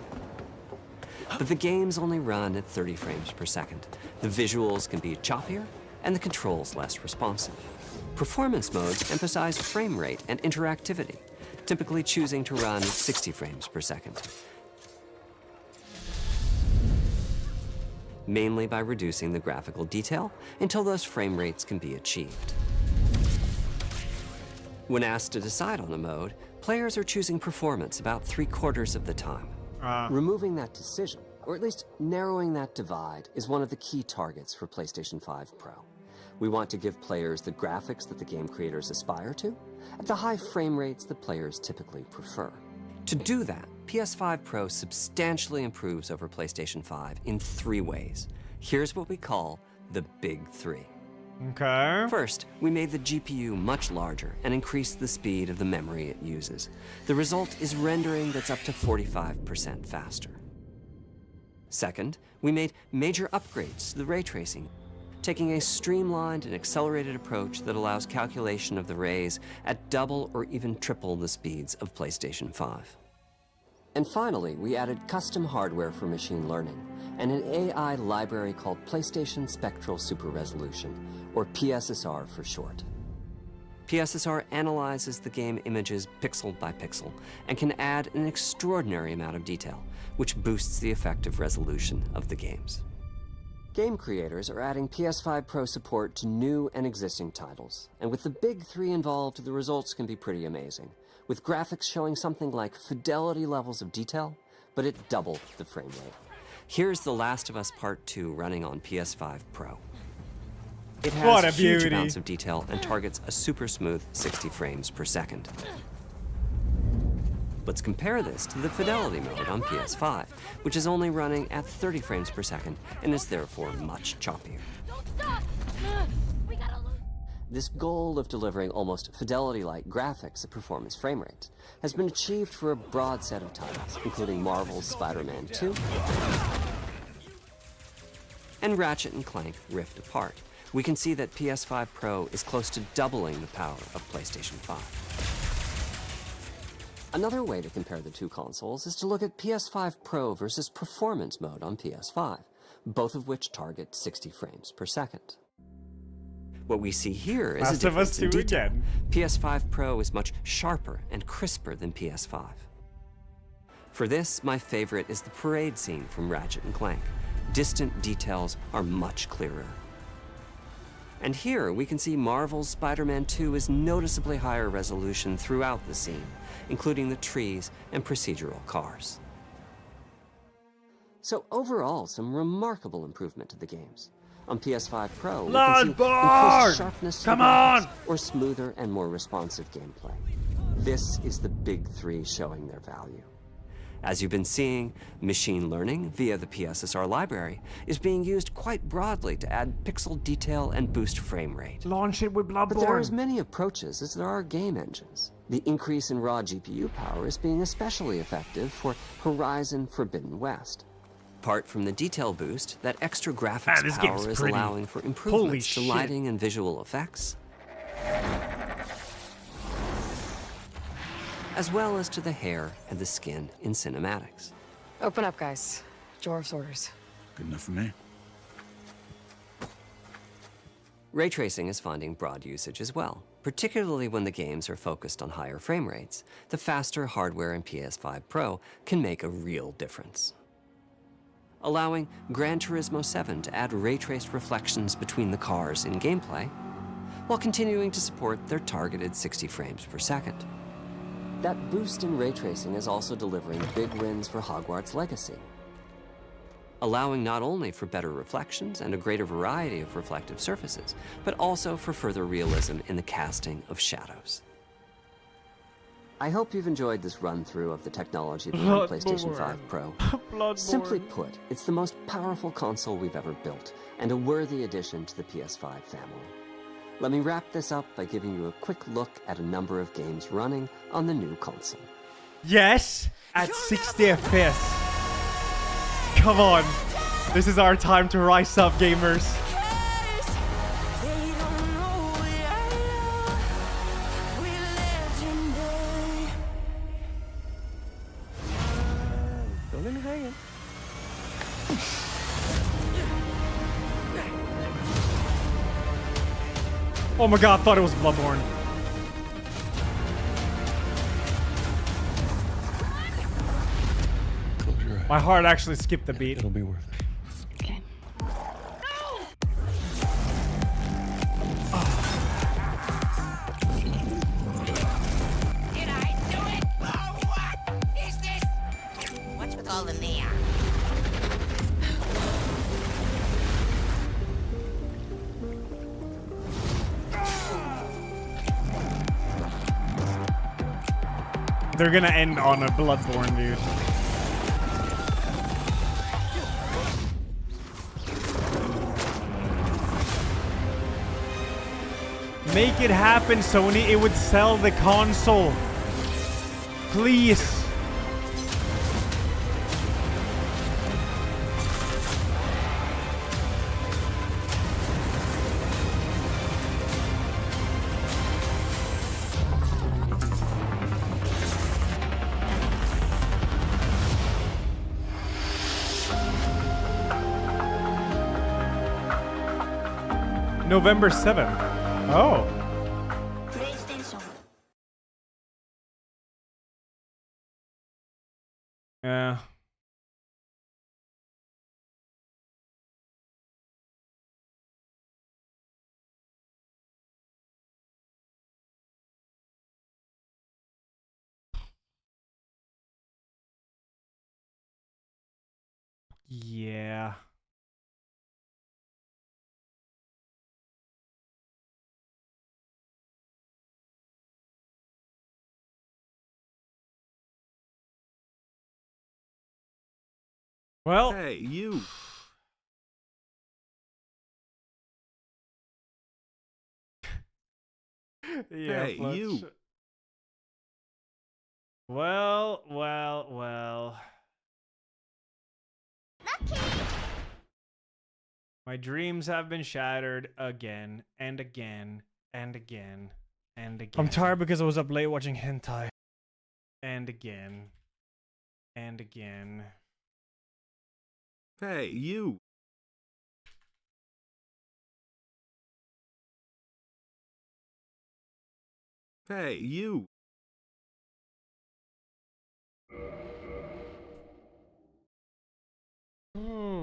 Speaker 7: But the games only run at 30 frames per second. The visuals can be choppier and the controls less responsive. Performance modes emphasize frame rate and interactivity, typically choosing to run at 60 frames per second, mainly by reducing the graphical detail until those frame rates can be achieved. When asked to decide on a mode, players are choosing performance about 3/4 of the time. Removing that decision, or at least narrowing that divide, is one of the key targets for PlayStation 5 Pro. We want to give players the graphics that the game creators aspire to, at the high frame rates that players typically prefer. To do that, PS5 Pro substantially improves over PlayStation 5 in 3 ways. Here's what we call the Big 3.
Speaker 1: Okay.
Speaker 7: First, we made the GPU much larger and increased the speed of the memory it uses. The result is rendering that's up to 45% faster. Second, we made major upgrades to the ray tracing, taking a streamlined and accelerated approach that allows calculation of the rays at double or even triple the speeds of PlayStation 5. And finally, we added custom hardware for machine learning and an AI library called PlayStation Spectral Super Resolution, or PSSR for short. PSSR analyzes the game images pixel by pixel and can add an extraordinary amount of detail, which boosts the effective resolution of the games. Game creators are adding PS5 Pro support to new and existing titles, and with the Big 3 involved, the results can be pretty amazing, with graphics showing something like fidelity levels of detail, but at double the frame rate. Here's The Last of Us Part 2 running on PS5 Pro. It has huge amounts of detail and targets a super smooth 60 frames per second. Let's compare this to the fidelity mode on PS5, which is only running at 30 frames per second and is therefore much choppier. This goal of delivering almost fidelity-like graphics at performance frame rates has been achieved for a broad set of titles, including Marvel's Spider-Man 2 and Ratchet & Clank Rift Apart. We can see that PS5 Pro is close to doubling the power of PlayStation 5. Another way to compare the two consoles is to look at PS5 Pro versus Performance mode on PS5, both of which target 60 frames per second. What we see here is a difference in detail. PS5 Pro is much sharper and crisper than PS5. For this, my favorite is the parade scene from Ratchet & Clank. Distant details are much clearer. And here we can see Marvel's Spider-Man 2 is noticeably higher resolution throughout the scene, including the trees and procedural cars. So overall, some remarkable improvement to the games. On PS5 Pro, we can see increased sharpness to the graphics, or smoother and more responsive gameplay. This is the big three showing their value. As you've been seeing, machine learning via the PSSR library is being used quite broadly to add pixel detail and boost frame rate.
Speaker 1: Launch it with Bloodborne.
Speaker 7: But there are as many approaches as there are game engines. The increase in raw GPU power is being especially effective for Horizon Forbidden West. Apart from the detail boost, that extra graphics power is allowing for improvements to lighting and visual effects, as well as to the hair and the skin in cinematics.
Speaker 9: Open up, guys. Jorv's orders.
Speaker 2: Good enough for me.
Speaker 7: Ray tracing is finding broad usage as well, particularly when the games are focused on higher frame rates. The faster hardware in PS5 Pro can make a real difference, allowing Gran Turismo 7 to add ray-traced reflections between the cars in gameplay, while continuing to support their targeted 60 frames per second. That boost in ray tracing is also delivering big wins for Hogwarts Legacy, allowing not only for better reflections and a greater variety of reflective surfaces, but also for further realism in the casting of shadows. I hope you've enjoyed this run-through of the technology behind PlayStation 5 Pro. Simply put, it's the most powerful console we've ever built, and a worthy addition to the PS5 family. Let me wrap this up by giving you a quick look at a number of games running on the new console.
Speaker 1: Yes, at 60 FPS. Come on, this is our time to rise up, gamers. Oh my god, I thought it was Bloodborne. My heart actually skipped a beat.
Speaker 2: It'll be worth it.
Speaker 9: Okay.
Speaker 10: Did I do it? Oh, what is this? What's with all the neon?
Speaker 1: They're gonna end on a Bloodborne, dude. Make it happen, Sony. It would sell the console. Please. November 7th. Oh. Yeah. Yeah. Well,
Speaker 2: Hey, you.
Speaker 1: Yeah,
Speaker 2: Hey,
Speaker 1: Fletch.
Speaker 2: you.
Speaker 1: Well, well, well. My dreams have been shattered again and again and again and again. I'm tired because I was up late watching hentai. And again. And again.
Speaker 2: Hey, you. Hey, you.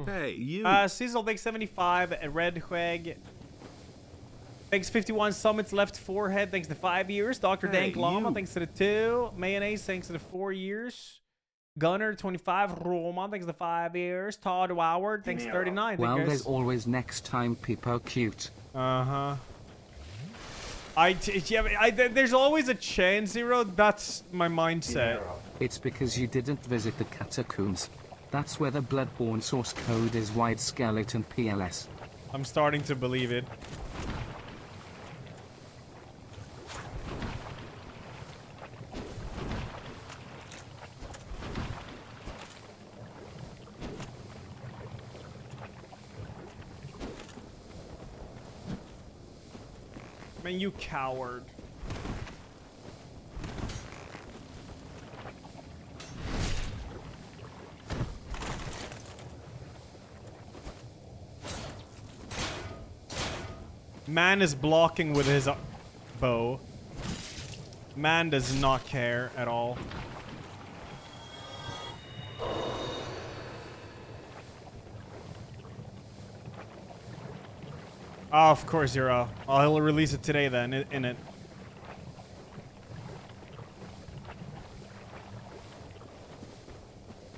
Speaker 2: Hey, you.
Speaker 1: Sizzle, thanks 75. Red Hweg. Thanks 51. Summits left forehead. Thanks to 5 years. Dr.
Speaker 2: Hey,
Speaker 1: Dank Llama.
Speaker 2: you.
Speaker 1: Thanks to the 2. Mayonnaise. Thanks to the 4 years. Gunner 25. Roma. Thanks to 5 years. Todd Woward. Thanks 39.
Speaker 4: Well,
Speaker 1: Thank
Speaker 4: there's always next time, people cute.
Speaker 1: Uh-huh. There's always a chance, Zero. That's my mindset.
Speaker 4: It's because you didn't visit the catacombs. That's where the Bloodborne source code is White Skeleton PLS.
Speaker 1: I'm starting to believe it. Man, you coward. Man is blocking with his bow. Man does not care at all. Oh, of course, Zero. Oh, he'll release it today then, in it.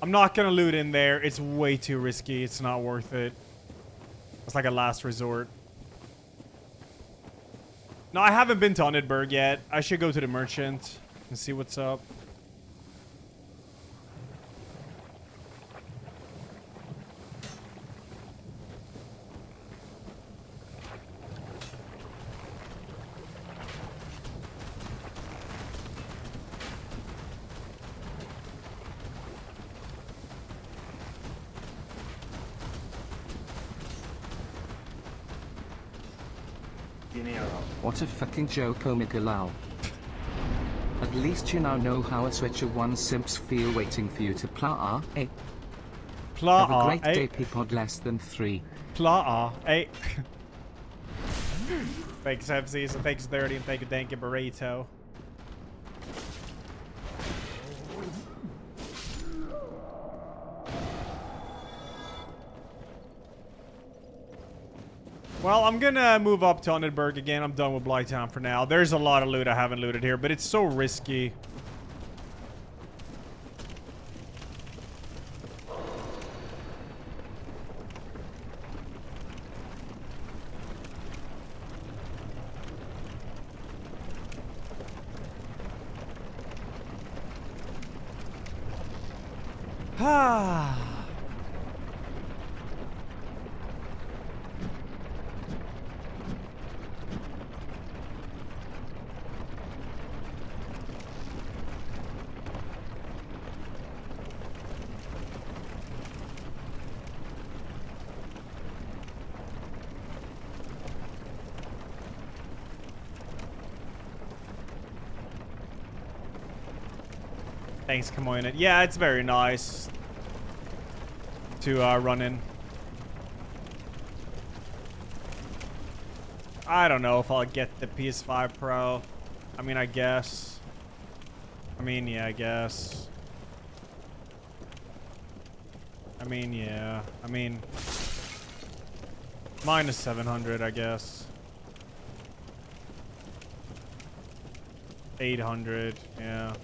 Speaker 1: I'm not gonna loot in there. It's way too risky. It's not worth it. It's like a last resort. No, I haven't been to Unedberg yet. I should go to the merchant and see what's up.
Speaker 4: What a fucking joke, Omikalau. At least you now know how a Switcher 1 simps feel waiting for you to pla eh? Have a great day, people less than 3.
Speaker 1: Pla eh? Thanks, MC, so thanks 30, and thank you, Dank Burrito. Well, I'm gonna move up to Unedberg again. I'm done with Blighttown for now. There's a lot of loot I haven't looted here, but it's so risky. Ah. Thanks, Kamoynet. Yeah, it's very nice to run in. I don't know if I'll get the PS5 Pro. I mean, I guess. I mean, yeah, I guess. I mean, yeah. I mean, minus 700, I guess. 800, yeah.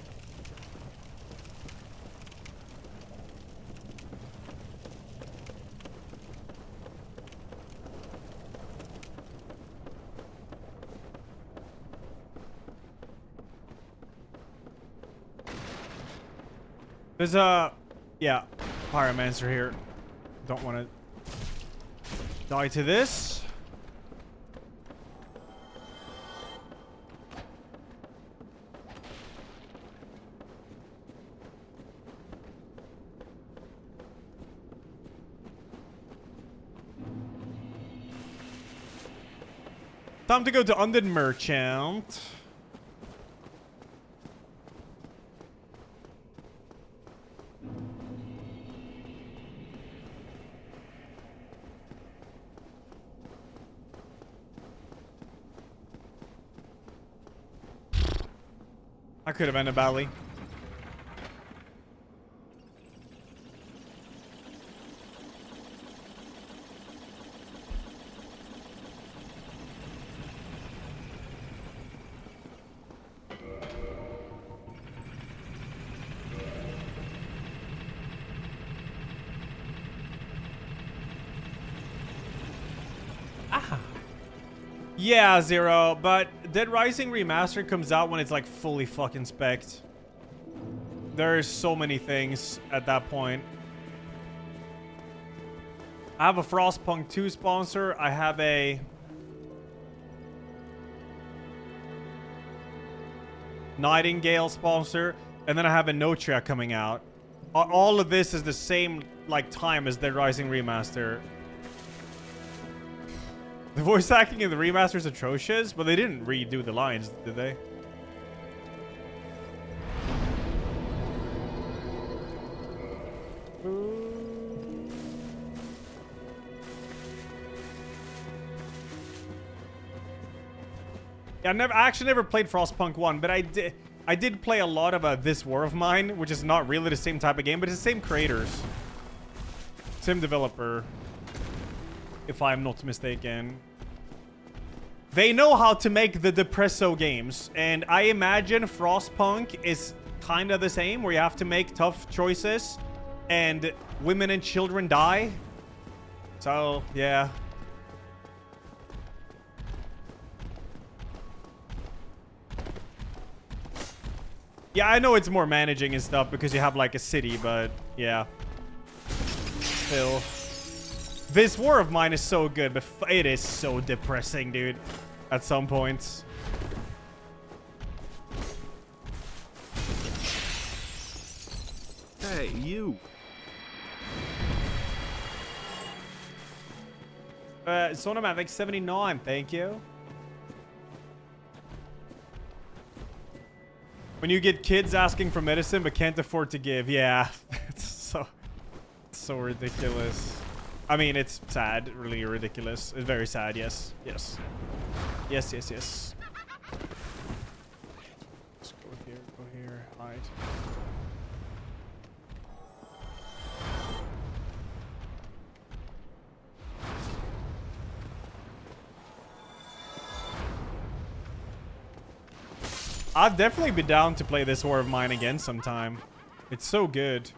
Speaker 1: There's a, yeah, Pyromancer here. Don't want to die to this. Time to go to Undead Merchant. I could have ended badly. Yeah, Zero, but Dead Rising Remastered comes out when it's like fully fucking spec'd. There's so many things at that point. I have a Frostpunk 2 sponsor. I have a Nightingale sponsor, and then I have a Notria coming out. All of this is the same like time as Dead Rising Remaster. The voice acting in the remaster is atrocious, but they didn't redo the lines, did they? Yeah, I actually never played Frostpunk 1, but I did play a lot of This War of Mine, which is not really the same type of game, but it's the same creators. Same developer. If I'm not mistaken. They know how to make the Depresso games, and I imagine Frostpunk is kind of the same, where you have to make tough choices, and women and children die. So, yeah. Yeah, I know it's more managing and stuff because you have like a city, but yeah. Still. This War of Mine is so good, but it is so depressing, dude. At some points.
Speaker 2: Hey, you.
Speaker 1: Sonomatic 79, thank you. When you get kids asking for medicine but can't afford to give, yeah. It's so ridiculous. I mean, it's sad, really ridiculous. It's very sad, yes. Yes. Yes, yes, yes. Let's go here, hide. I'd definitely be down to play this War of Mine again sometime. It's so good.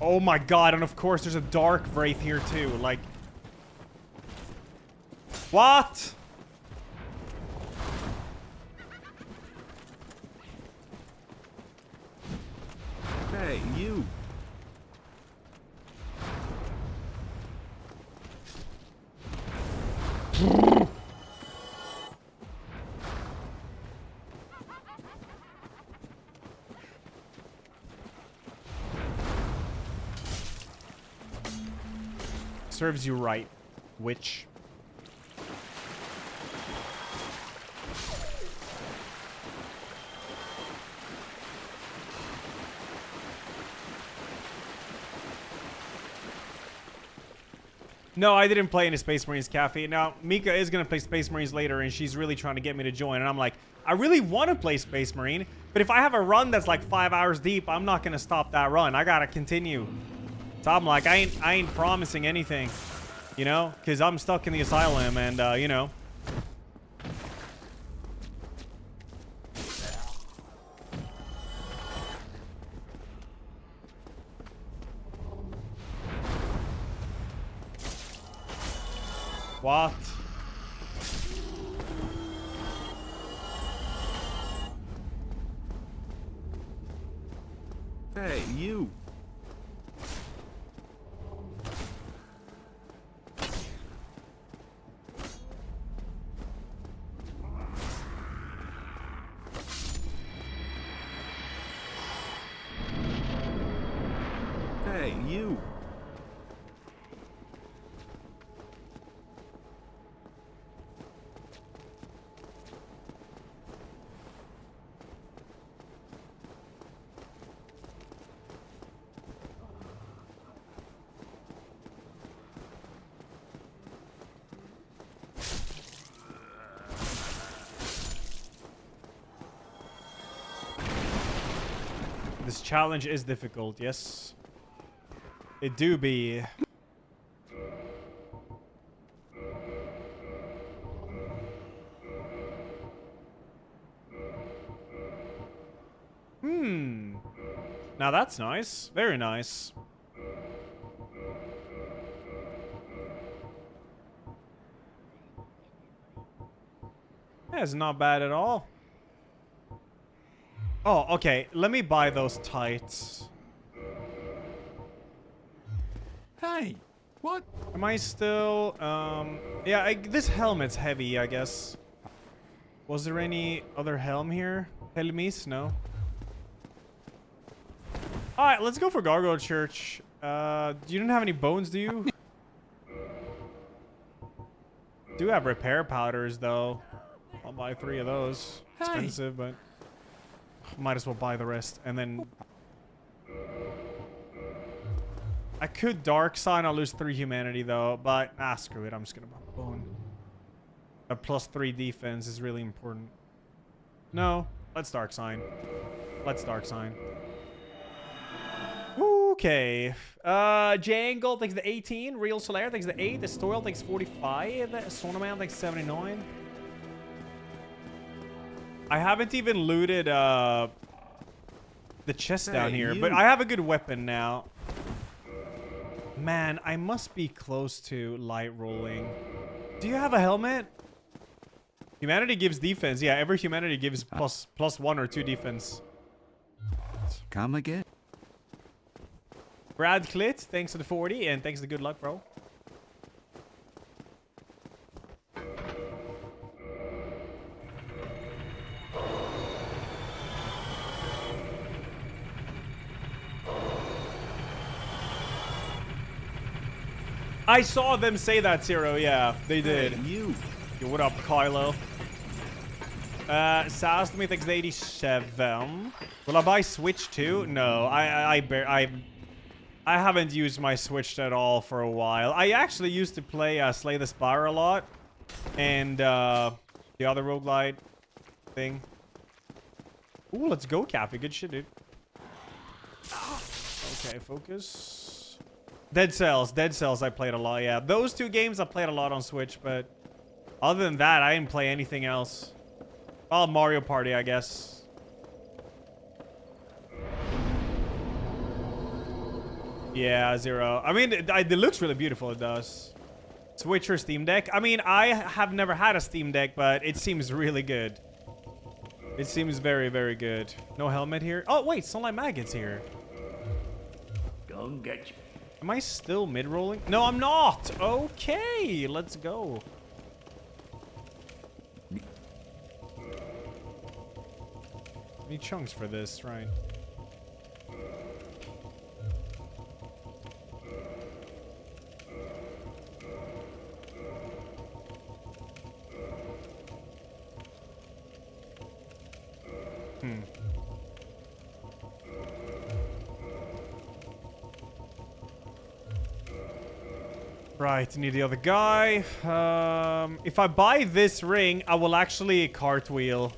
Speaker 1: Oh my god, and of course there's a Dark Wraith here too, like... What?
Speaker 2: Hey, you.
Speaker 1: Serves you right, witch. No, I didn't play in a Space Marines cafe. Now, Mika is going to play Space Marines later, and she's really trying to get me to join. And I'm like, I really want to play Space Marine, but if I have a run that's like 5 hours deep, I'm not going to stop that run. I got to continue. So I'm like, I ain't promising anything, you know, because I'm stuck in the asylum and, you know. What?
Speaker 2: Hey, you. Hey, you.
Speaker 1: This challenge is difficult, yes. It do be. Now that's nice. Very nice. Yeah, it's not bad at all. Oh, okay. Let me buy those tights.
Speaker 2: Hey, what?
Speaker 1: Am I still, yeah, this helmet's heavy, I guess. Was there any other helm here? Helmis? No. Alright, let's go for Gargoyle Church. You don't have any bones, do you? Do have repair powders, though. I'll buy 3 of those. Expensive, but... might as well buy the rest, and then... I could Dark Sign, I'll lose 3 humanity though, but screw it, I'm just gonna bone. A +3 defense is really important. No, let's Dark Sign. Let's Dark Sign. Okay. Jangle takes the 18, Real Solaire takes the 8, Estoil takes 45, Sonoman takes 79. I haven't even looted the chest down here, but I have a good weapon now. Man, I must be close to light rolling. Do you have a helmet? Humanity gives defense. Yeah, every humanity gives plus 1 or 2 defense.
Speaker 2: Come again?
Speaker 1: Brad Clit, thanks for the 40, and thanks for the good luck, bro. I saw them say that, Zero. Yeah, they did.
Speaker 2: Hey, you.
Speaker 1: Yo, what up, Kylo? Saz to me thinks the 87. Will I buy Switch too? No, I haven't used my Switch at all for a while. I actually used to play Slay the Spire a lot, and the other roguelite thing. Ooh, let's go, Cappy. Good shit, dude. Okay, focus. Dead Cells I played a lot, yeah. Those 2 games I played a lot on Switch, but other than that, I didn't play anything else. Well, Mario Party, I guess. Yeah, Zero. I mean, it looks really beautiful, it does. Switch or Steam Deck? I mean, I have never had a Steam Deck, but it seems really good. It seems very, very good. No helmet here? Oh, wait, Sunlight Maggot's here.
Speaker 5: Go and get you.
Speaker 1: Am I still mid-rolling? No, I'm not! Okay, let's go. Need chunks for this, right? Right, need the other guy. If I buy this ring, I will actually cartwheel.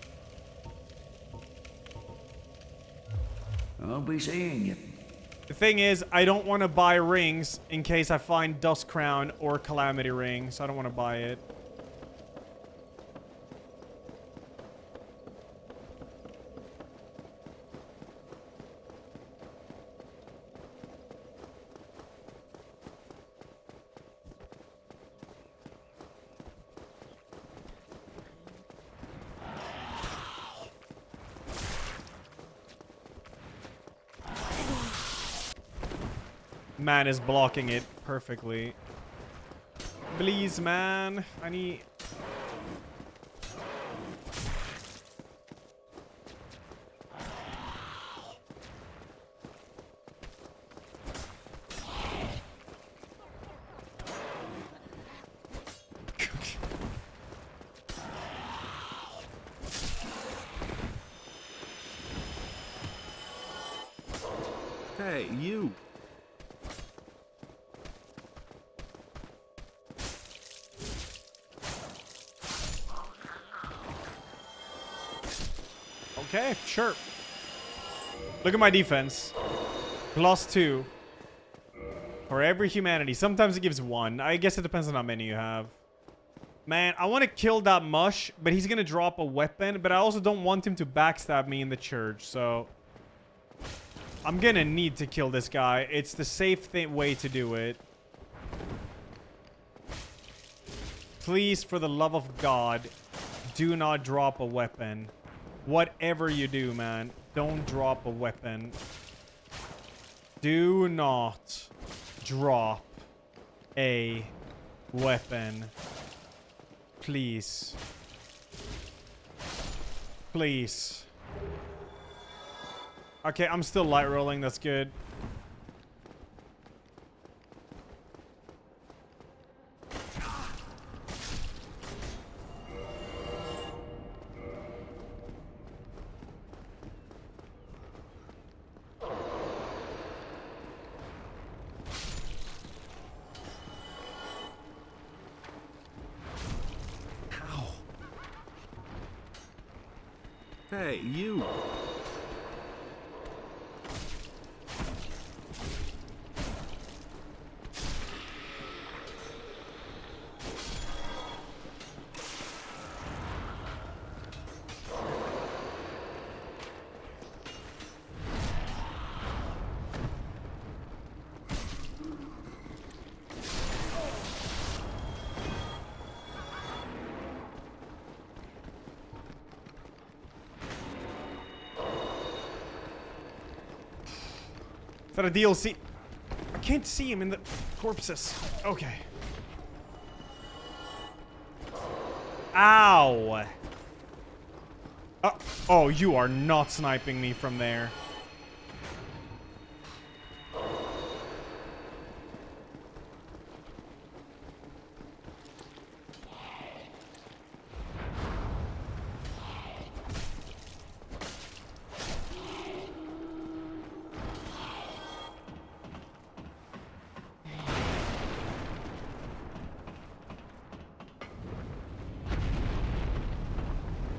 Speaker 5: I'll be seeing you.
Speaker 1: The thing is, I don't want to buy rings in case I find Dust Crown or Calamity Ring, so I don't want to buy it. Man is blocking it perfectly. Please, man. I need...
Speaker 2: Hey, you.
Speaker 1: Okay, sure. Look at my defense. +2. For every humanity. Sometimes it gives 1. I guess it depends on how many you have. Man, I want to kill that mush, but he's going to drop a weapon. But I also don't want him to backstab me in the church, so... I'm going to need to kill this guy. It's the safe way to do it. Please, for the love of God, do not drop a weapon. Whatever you do, man, don't drop a weapon. Do not drop a weapon. Please. Please. Okay, I'm still light rolling. That's good.
Speaker 2: Hey, you.
Speaker 1: Is that a DLC? I can't see him in the corpses. Okay. Ow. Oh, you are not sniping me from there.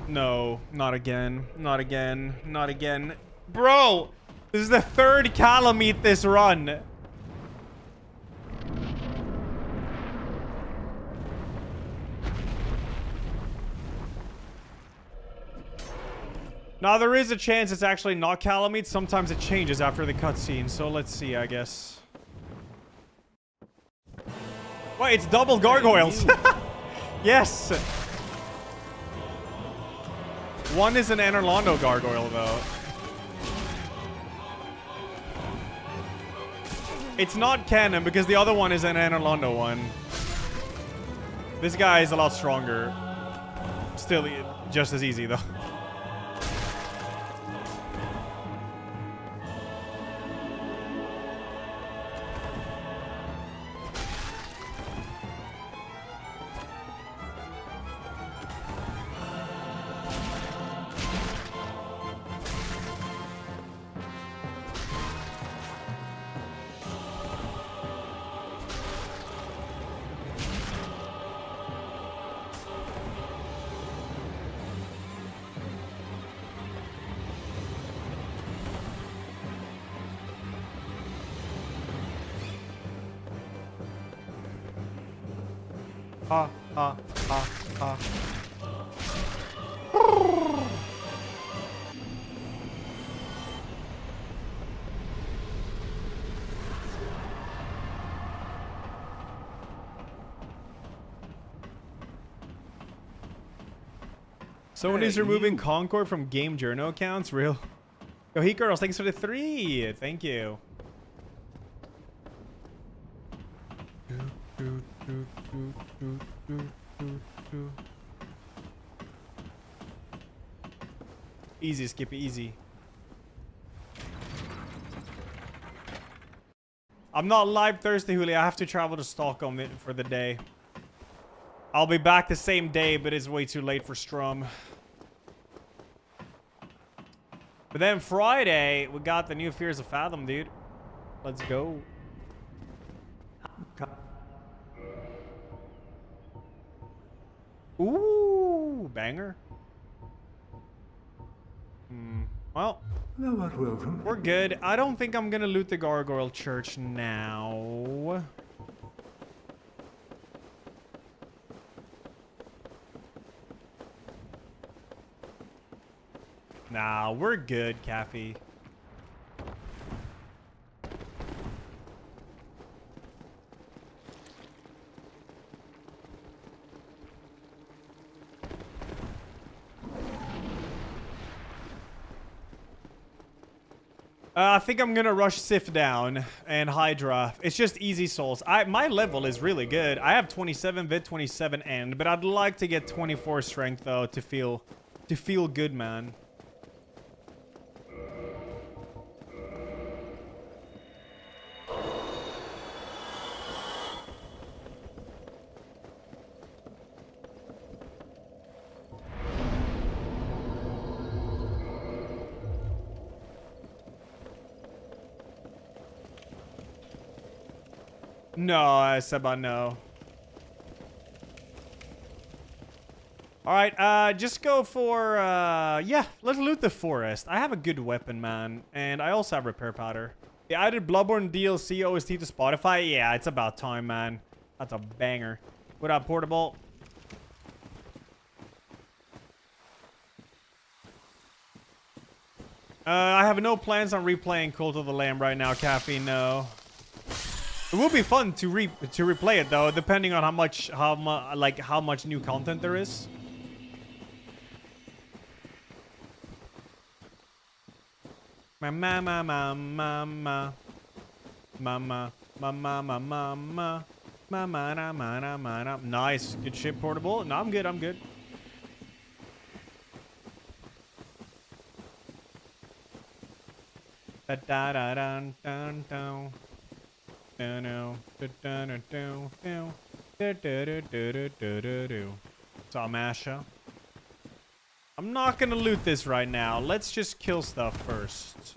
Speaker 1: No, not again. Not again. Not again. Bro! This is the third Calamite this run. Now, there is a chance it's actually not Calamite. Sometimes it changes after the cutscene. So let's see, I guess. Wait, it's double gargoyles. Yes! One is an Anorlando gargoyle, though. It's not canon because the other one is an Anorlando one. This guy is a lot stronger. Still just as easy, though. Ha, ha, ha, ha. Someone is removing Concord from Game Journal accounts? Real? Yo, Heat Girls, thanks for the 3. Thank you. Easy, Skippy, easy. I'm not live Thursday, Julie. I have to travel to Stockholm for the day. I'll be back the same day, but it's way too late for Strum. But then Friday, we got the new Fears of Fathom, dude. Let's go. Ooh, banger. Well, we're good. I don't think I'm gonna loot the Gargoyle Church now. Nah, we're good, Caffey. I think I'm gonna rush Sif down and Hydra. It's just easy souls. My level is really good. I have 27 Vit, 27 End, but I'd like to get 24 strength though to feel good, man. No, Seba, no. Alright, just go for, yeah, let's loot the forest. I have a good weapon, man. And I also have repair powder. Yeah, I did Bloodborne DLC OST to Spotify. Yeah, it's about time, man. That's a banger. What up, Portable? I have no plans on replaying Cult of the Lamb right now, Caffeine, no. It will be fun to replay it though, depending on how much new content there is. Nice, good shit, Portable. No, I'm good. I'm good. Samasha. I'm not gonna loot this right now. Let's just kill stuff first.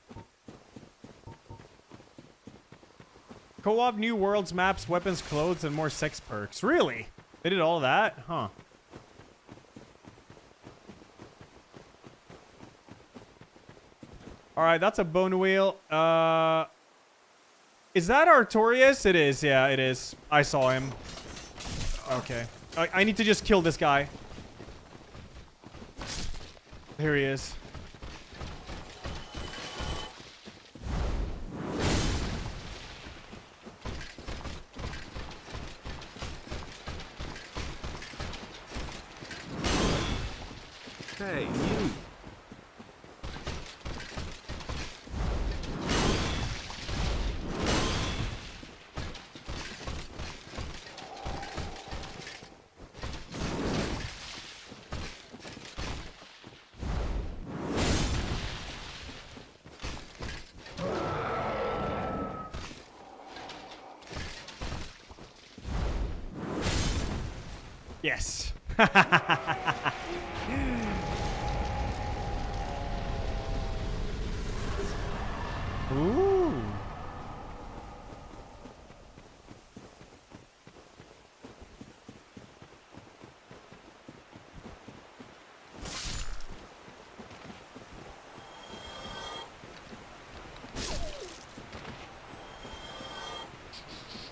Speaker 1: Co-op, new worlds, maps, weapons, clothes, and more sex perks. Really? They did all that? Huh. Alright, that's a bone wheel. Is that Artorias? It is, yeah, it is. I saw him. Okay. I need to just kill this guy. Here he is.
Speaker 2: Hey, you.
Speaker 1: Yes. Ooh.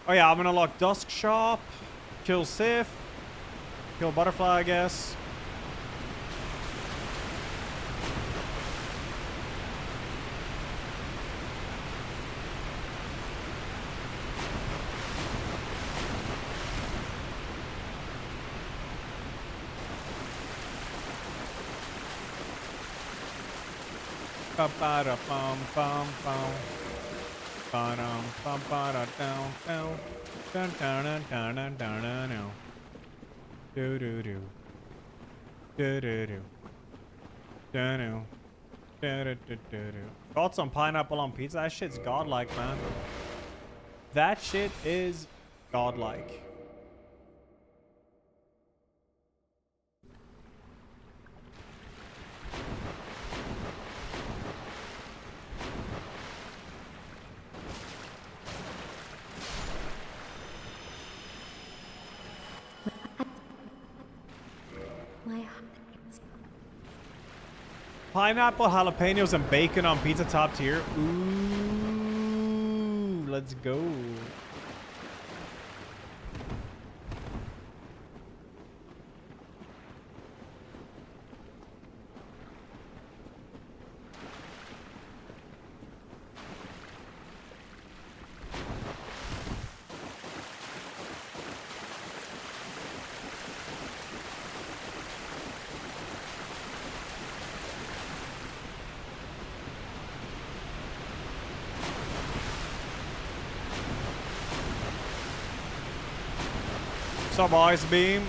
Speaker 1: Oh yeah, I'm gonna lock Dusk Shop, kill Sif, kill Butterfly, I guess. Ba-ba-da-bum-bum-bum. Ba-dum-bum-ba-da-down-down. Dun-dun-dun-dun-dun-dun-dun. Do-do-do. Do-do-do. Do-do. Do-do-do-do-do. Got some pineapple on pizza. That shit's godlike, man. That shit is godlike. Pineapple, jalapenos, and bacon on pizza, top tier. Ooh, let's go. What's up, Ice Beam?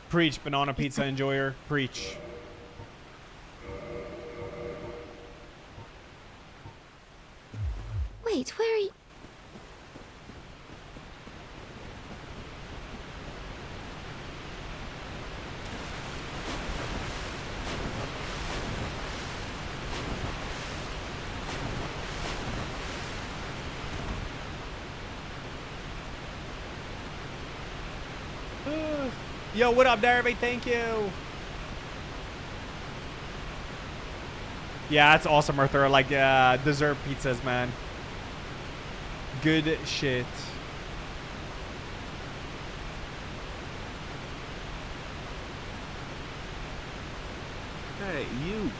Speaker 1: Preach, banana pizza enjoyer. Preach.
Speaker 11: Wait, where are you?
Speaker 1: Yo, what up, Derby? Thank you. Yeah, that's awesome, Arthur. Like, dessert pizzas, man. Good shit.
Speaker 2: Hey, you.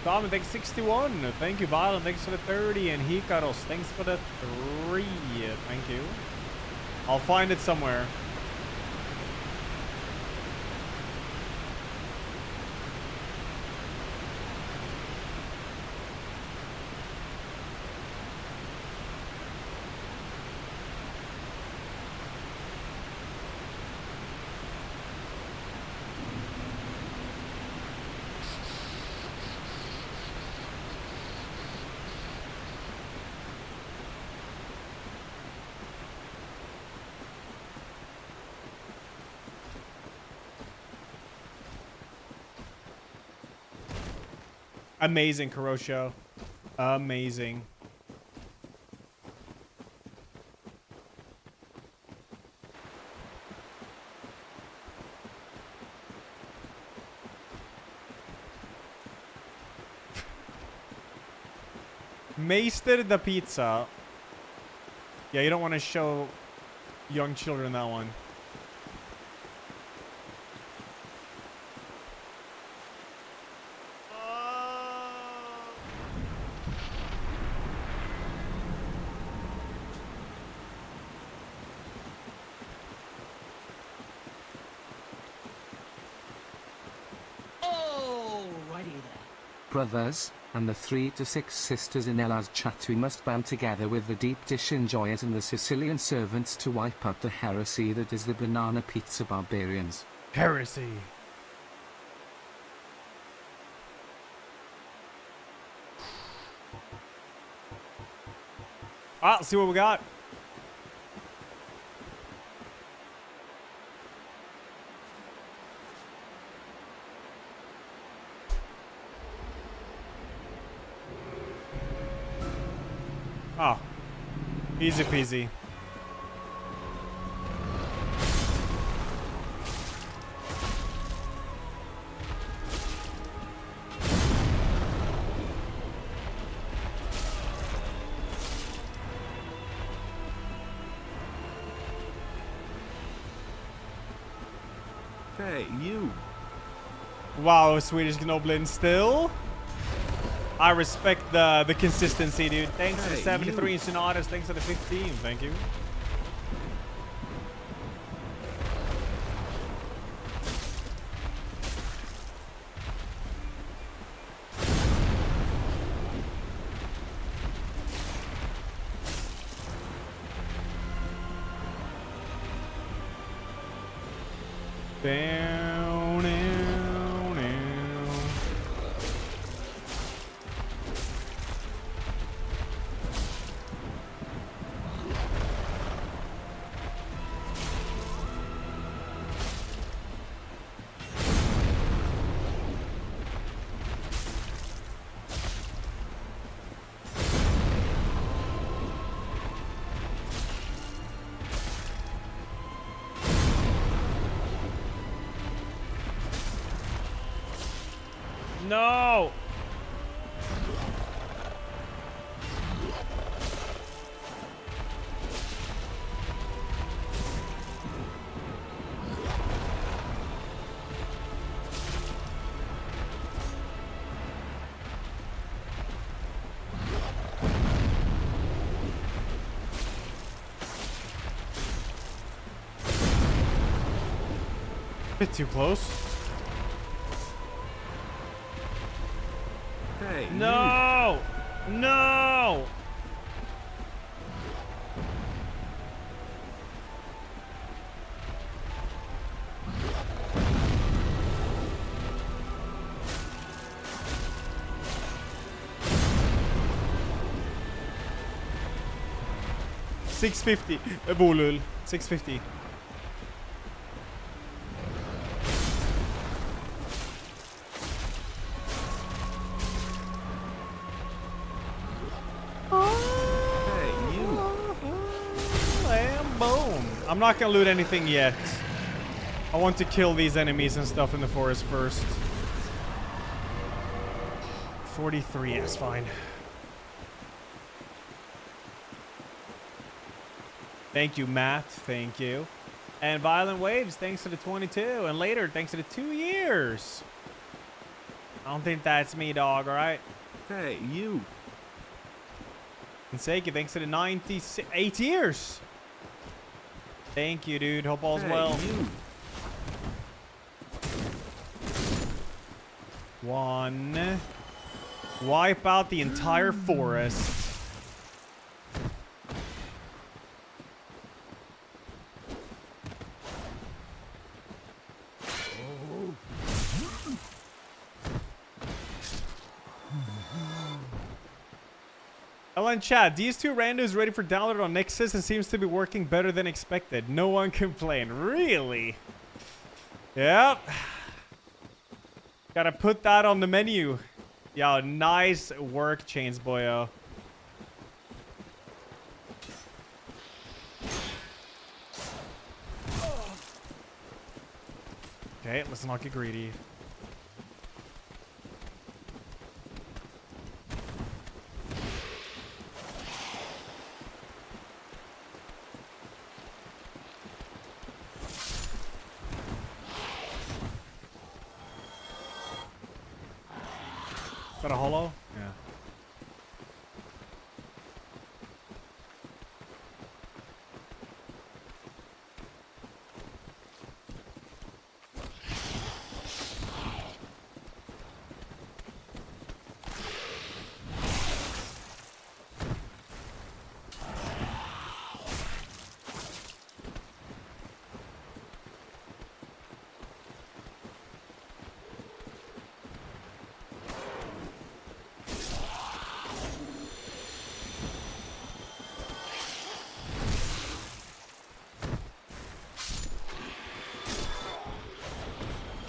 Speaker 1: Common, thanks 61. Thank you, Violent. Thanks for the 30. And Hikaros, thanks for the 3. Thank you. I'll find it somewhere. Amazing, Kurosho. Amazing. Mastered the pizza. Yeah, you don't want to show young children that one.
Speaker 4: Brothers, and the 3 to 6 sisters in Elajjaz chat, we must band together with the deep dish enjoyers and the Sicilian servants to wipe out the heresy that is the banana pizza barbarians.
Speaker 1: Heresy. Ah, let's see what we got. Oh, easy peasy.
Speaker 2: Hey, you.
Speaker 1: Wow, Swedish Gnoblin still. I respect the consistency, dude. Thanks for the 73 and Sonatas. Thanks for the 15. Thank you. Down, down, down. No! Bit too close.
Speaker 2: Hey,
Speaker 1: No! No! $650. Volul. $650. I'm not gonna loot anything yet. I want to kill these enemies and stuff in the forest first. 43, yes, fine. Thank you, Matt. Thank you. And Violent Waves, thanks to the 22. And later, thanks to the 2 years. I don't think that's me, dog, alright?
Speaker 2: Hey, you.
Speaker 1: And Seiki, thanks to the 8 years. Thank you, dude. Hope all's well.
Speaker 2: You.
Speaker 1: 1. Wipe out the entire forest. Ellen chat, DS2 Rando is ready for download on Nexus and seems to be working better than expected. No one complained. Really? Yep. Gotta put that on the menu. Yo, nice work, Chains Boyo. Okay, let's not get greedy. Got a holo? Yeah.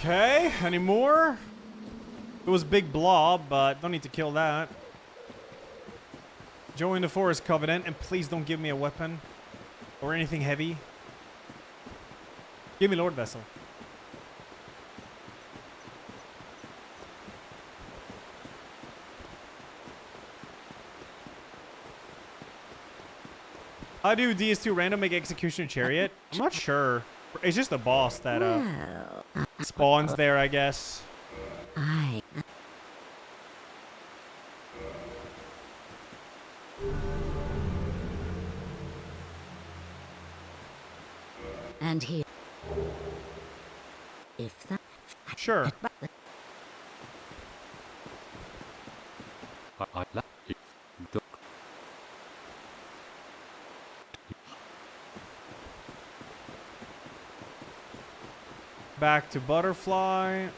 Speaker 1: Okay, any more? It was big blob, but don't need to kill that. Join the Forest Covenant, and please don't give me a weapon or anything heavy. Give me Lord Vessel. How do DS2 random make execution chariot? I'm not sure. It's just a boss that spawns there, I guess.
Speaker 10: And here. If that.
Speaker 1: Sure. Back to Butterfly.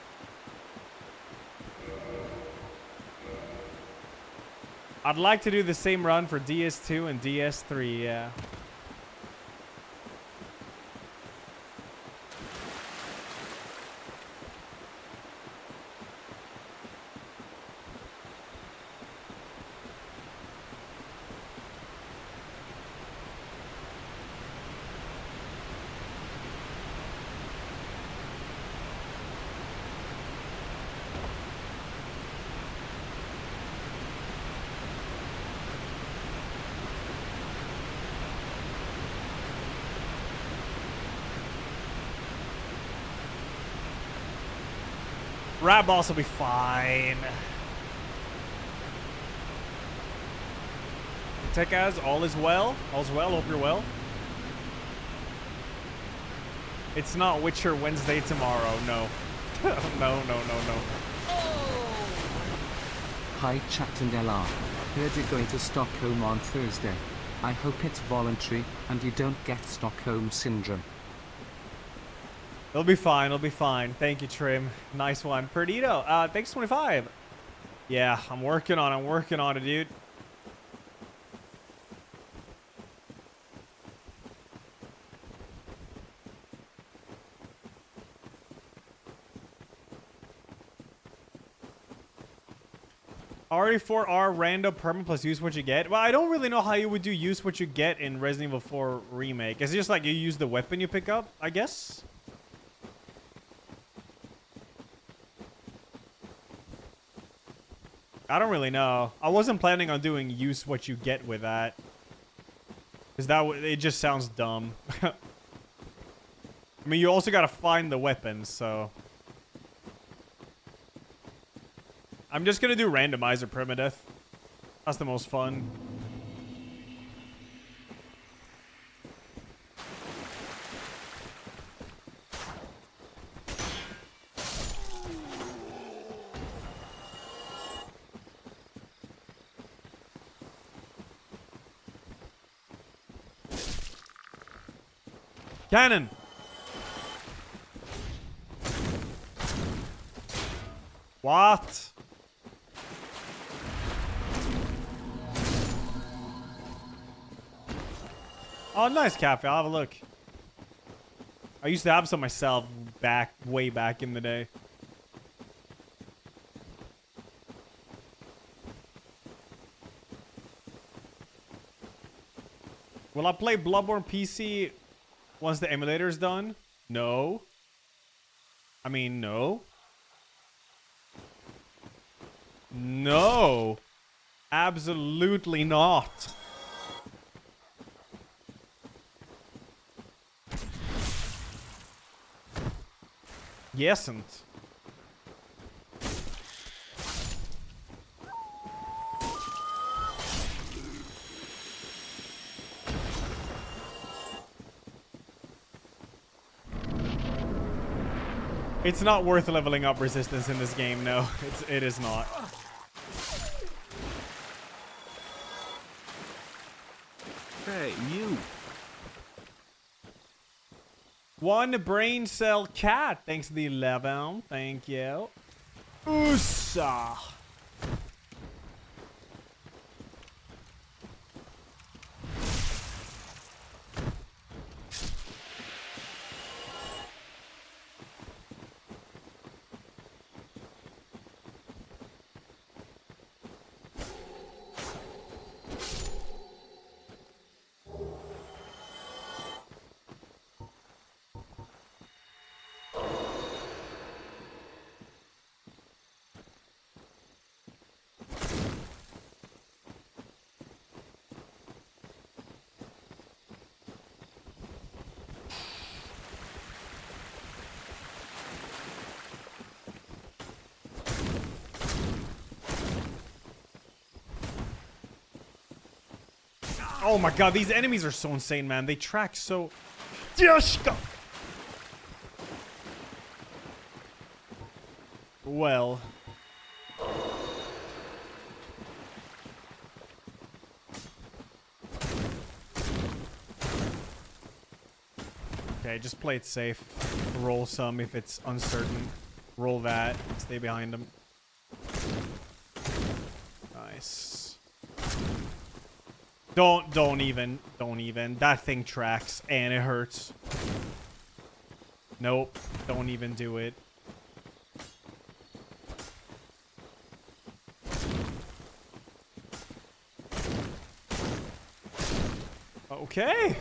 Speaker 1: I'd like to do the same run for DS2 and DS3, yeah. Rat boss will be fine. Elajjaz, all is well. All's well. Hope you're well. It's not Witcher Wednesday tomorrow. No. No.
Speaker 4: Hi chat and LR. Heard you're going to Stockholm on Thursday. I hope it's voluntary and you don't get Stockholm syndrome.
Speaker 1: It'll be fine. It'll be fine. Thank you, Trim. Nice one. Perdido, thanks 25. Yeah, I'm working on it, dude. RE4R random perma plus use what you get. Well, I don't really know how you would do use what you get in Resident Evil 4 Remake. Is it just like you use the weapon you pick up, I guess? I don't really know. I wasn't planning on doing use what you get with that. Because it just sounds dumb. I mean, you also gotta find the weapons, so... I'm just gonna do Randomizer Permadeath. That's the most fun. Cannon! What? Oh, nice cafe. I'll have a look. I used to have some myself way back in the day. Will I play Bloodborne PC once the emulator is done? No. I mean, no. No. Absolutely not. Yesn't. It's not worth leveling up resistance in this game, no. It is not.
Speaker 2: Hey, you.
Speaker 1: One brain cell cat. Thanks to the 11. Thank you. Oosa. Oh my god, these enemies are so insane, man. They track so... Just go. Well. Okay, just play it safe. Roll some if it's uncertain. Roll that. Stay behind them. Nice. Don't even. That thing tracks and it hurts. Nope. Don't even do it. Okay.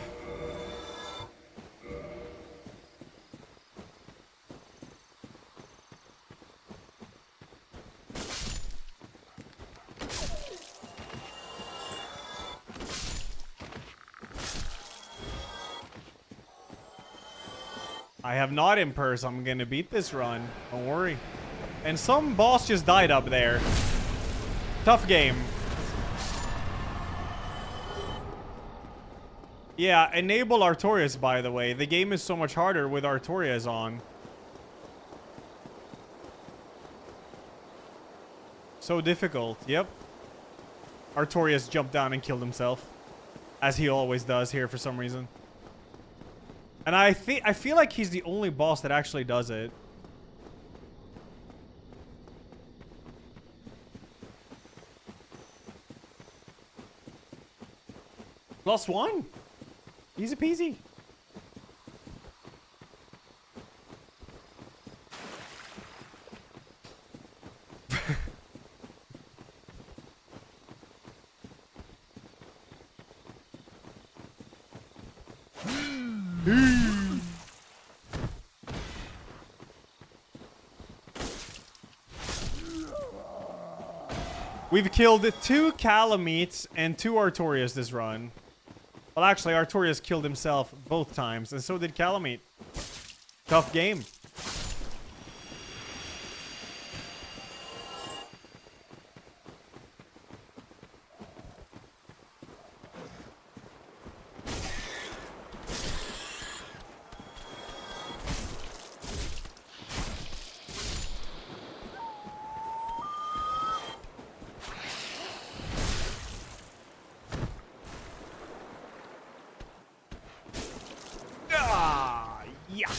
Speaker 1: I have not in purse. I'm gonna beat this run. Don't worry. And some boss just died up there. Tough game. Yeah, enable Artorias, by the way. The game is so much harder with Artorias on. So difficult. Yep. Artorias jumped down and killed himself. As he always does here for some reason. And I feel like he's the only boss that actually does it. +1. Easy peasy. We've killed 2 Calamites and 2 Artorias this run. Well, actually, Artorias killed himself both times, and so did Calamite. Tough game. Yeah.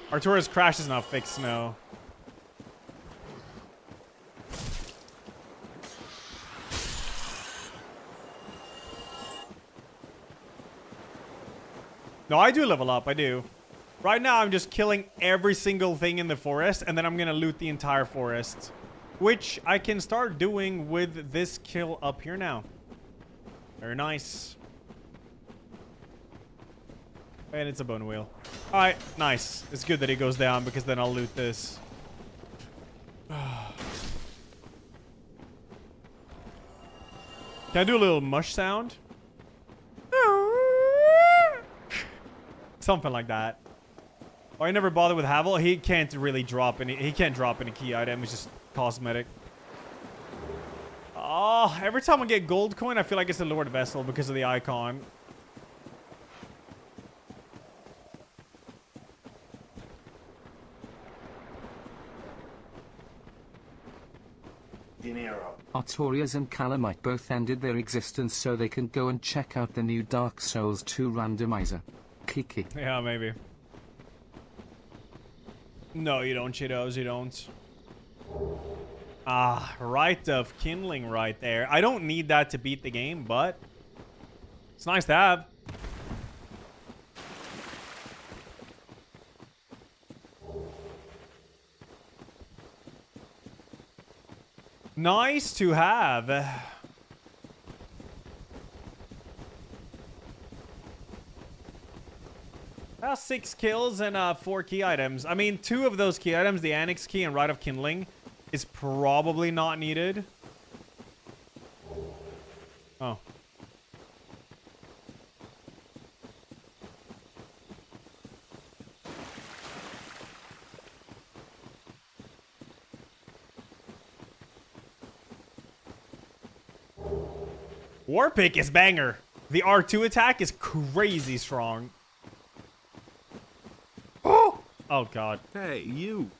Speaker 1: Artorias crash is not fixed, no. No, I do level up, I do. Right now, I'm just killing every single thing in the forest, and then I'm gonna loot the entire forest. Which I can start doing with this kill up here now. Very nice. And it's a bone wheel. Alright, nice. It's good that he goes down because then I'll loot this. Can I do a little mush sound? Something like that. Oh, I never bothered with Havel. He can't really drop any. He can't drop any key item. It's just cosmetic. Oh, every time I get gold coin, I feel like it's a Lord Vessel because of the icon.
Speaker 4: Artorias and Calamite both ended their existence so they can go and check out the new Dark Souls 2 randomizer. Kiki.
Speaker 1: Yeah, maybe. No, you don't, Cheetos, you don't. Ah, Rite of Kindling right there. I don't need that to beat the game, but it's nice to have. Nice to have. That's 6 kills and 4 key items. I mean, 2 of those key items, the Annex Key and Rite of Kindling, is probably not needed. Oh. Warpick is banger. The R2 attack is crazy strong. Oh! Oh, God.
Speaker 2: Hey, you.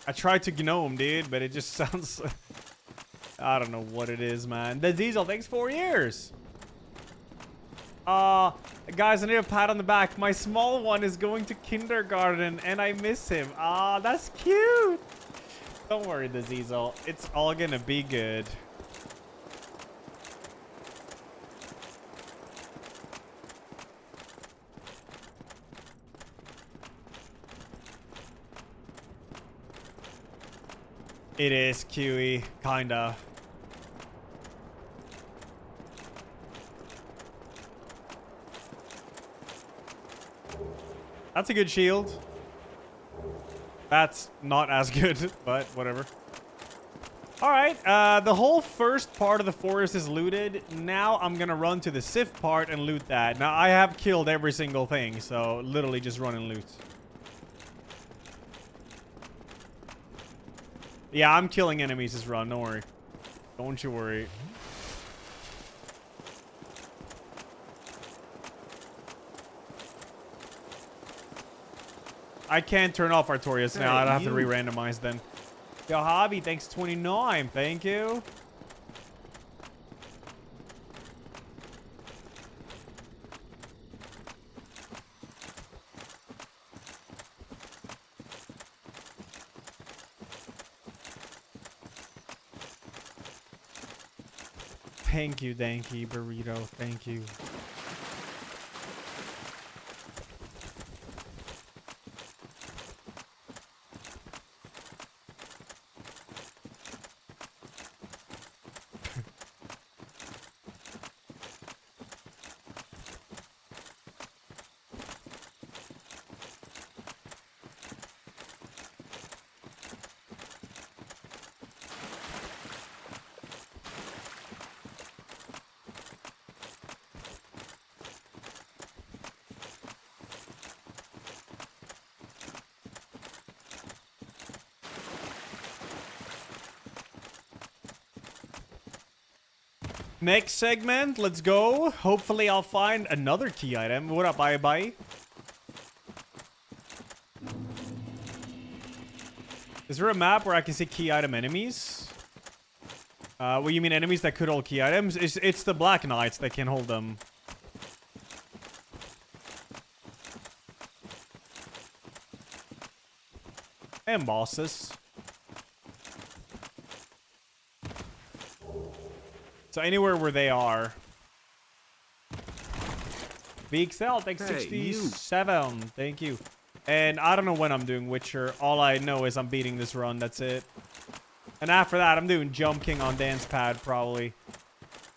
Speaker 1: I tried to gnome, dude, but it just sounds... I don't know what it is, man. The Diesel, thanks 4 years. Guys, I need a pat on the back. My small one is going to kindergarten, and I miss him. That's cute. Don't worry, the Diesel. It's all gonna be good. It is QE, kinda. That's a good shield. That's not as good, but whatever. Alright, the whole first part of the forest is looted. Now I'm gonna run to the Sif part and loot that. Now I have killed every single thing, so literally just run and loot. Yeah, I'm killing enemies this run, don't worry. Don't you worry. I can't turn off Artorias now. I'd have to re-randomize then. Yo, Hobby, thanks 29. Thank you. Thank you, Danky Burrito. Thank you. Next segment, let's go. Hopefully I'll find another key item. What up, bye-bye? Is there a map where I can see key item enemies? What you mean enemies that could hold key items? It's the Black Knights that can hold them. And bosses. So anywhere where they are. VXL, thanks 67. Thank you. And I don't know when I'm doing Witcher. All I know is I'm beating this run. That's it. And after that, I'm doing Jump King on Dance Pad, probably.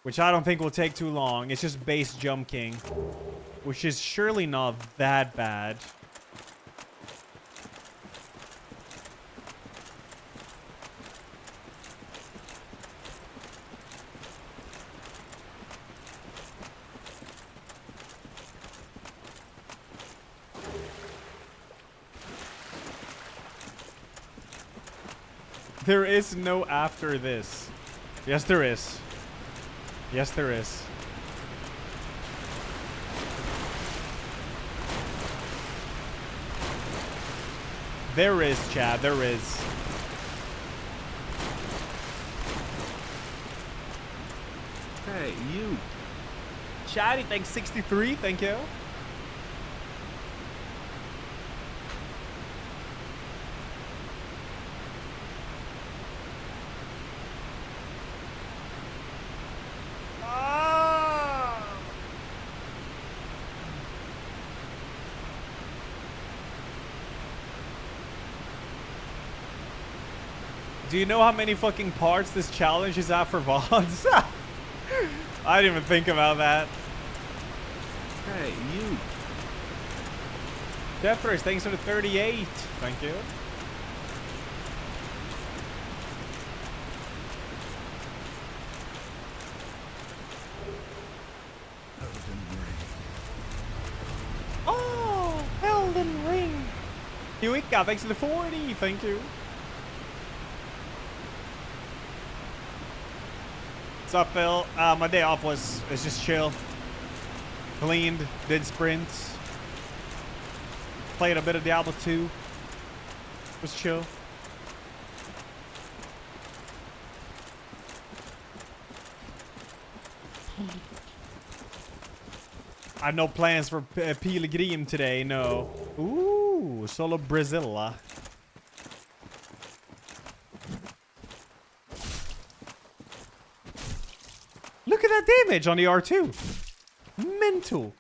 Speaker 1: Which I don't think will take too long. It's just base Jump King. Which is surely not that bad. There is no after this. Yes, there is. Yes, there is. There is, Chad. There is.
Speaker 2: Hey, you.
Speaker 1: Chatty, thanks 63. Thank you. Do you know how many fucking parts this challenge is at for VODs? I didn't even think about that.
Speaker 2: Hey, you.
Speaker 1: Deathrace, thanks for the 38. Thank you. Oh, Elden Ring. Eureka, thanks for the 40. Thank you. What's up, Phil? My day off was just chill. Cleaned, did sprints. Played a bit of Diablo 2. Was chill. I have no plans for Pilgrim today, no. Ooh, solo Brazilla. Look at that damage on the R2. Mental.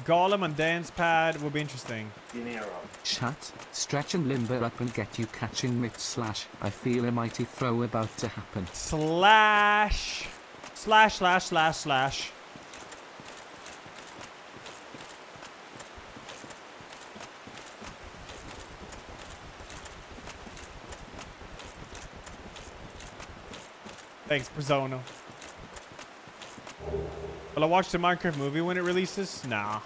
Speaker 1: Golem and Dance Pad will be interesting.
Speaker 4: Chat, stretch and limber up and get you catching mitt / I feel a mighty throw about to happen.
Speaker 1: Slash. Slash, slash, slash, slash. Thanks, Persona. Will I watch the Minecraft movie when it releases? Nah.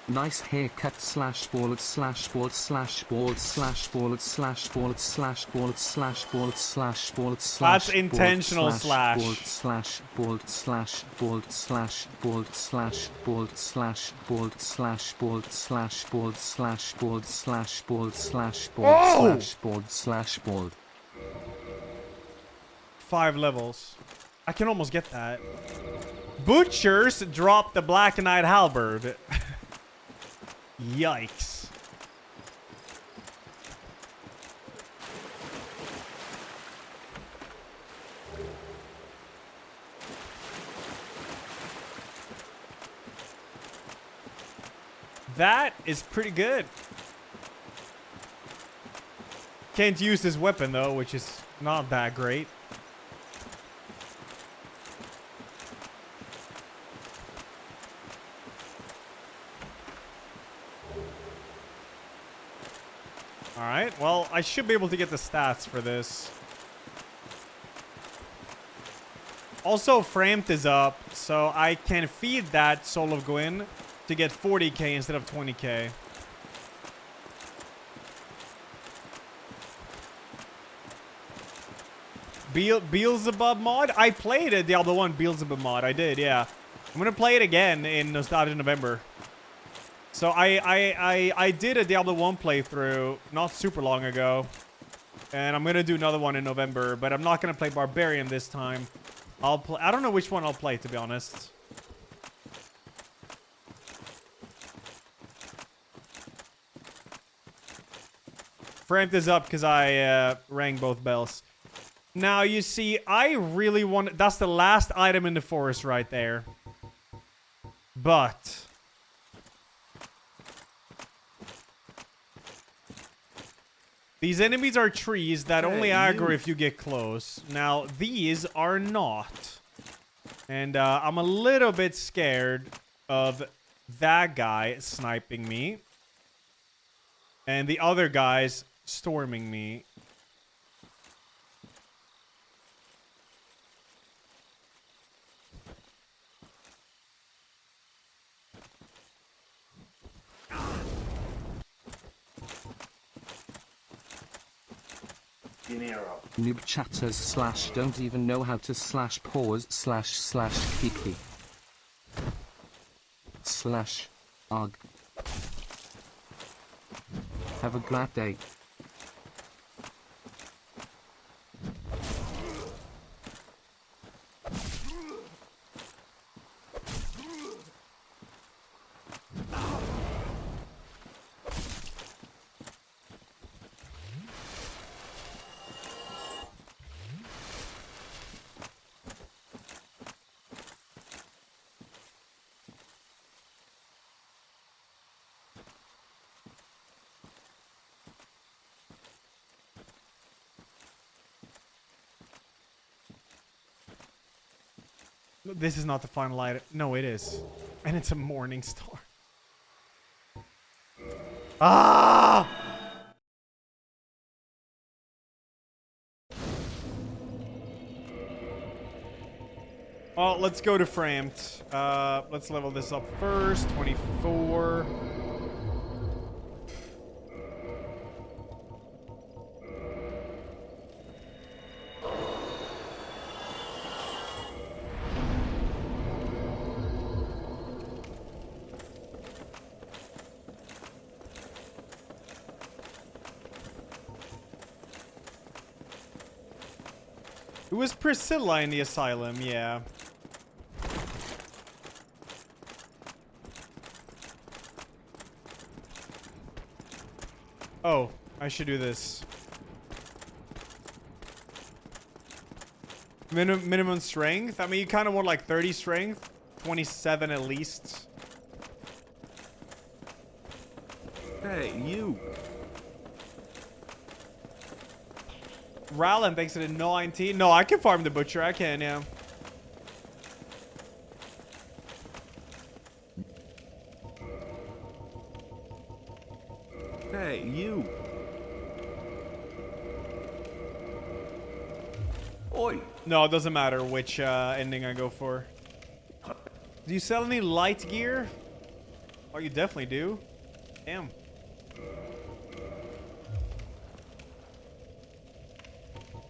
Speaker 4: Nice haircut slash bald slash bald slash bald slash bald slash bald slash bald slash bald slash bald slash.
Speaker 1: That's intentional slash.
Speaker 4: Bald slash bald slash bald slash bald slash bald slash bald slash bald slash bald slash bald slash bald slash bald slash bald slash bald.
Speaker 1: 5 levels. I can almost get that. Butchers drop the Black Knight halberd. Yikes. That is pretty good. Can't use this weapon though, which is not that great. Alright, well, I should be able to get the stats for this. Also, Framed is up, so I can feed that Soul of Gwyn to get 40k instead of 20k. Beelzebub mod? I played a Diablo 1 Beelzebub mod. I did, yeah. I'm gonna play it again in Nostalgia November. So I did a Diablo 1 playthrough not super long ago. And I'm gonna do another one in November, but I'm not gonna play Barbarian this time. I don't know which one I'll play, to be honest. Framed is up because I rang both bells. Now, you see, I really want... That's the last item in the forest right there. But... these enemies are trees that only aggro if you get close. Now, these are not. And I'm a little bit scared of that guy sniping me. And the other guys storming me.
Speaker 4: Noob chatters slash don't even know how to slash pause slash kiki slash arg. Have a glad day.
Speaker 1: This is not the final item. No, it is. And it's a morning star. Ah! Well, let's go to Framed. Let's level this up first. 24. It was Priscilla in the asylum, yeah. Oh, I should do this. Minimum strength? I mean, you kind of want like 30 strength. 27 at least.
Speaker 2: Hey, you.
Speaker 1: Rallen thanks to the 19. No, I can farm the butcher. I can, yeah.
Speaker 2: Hey, you.
Speaker 5: Oi.
Speaker 1: No, it doesn't matter which ending I go for. Do you sell any light gear? Oh, you definitely do. Damn.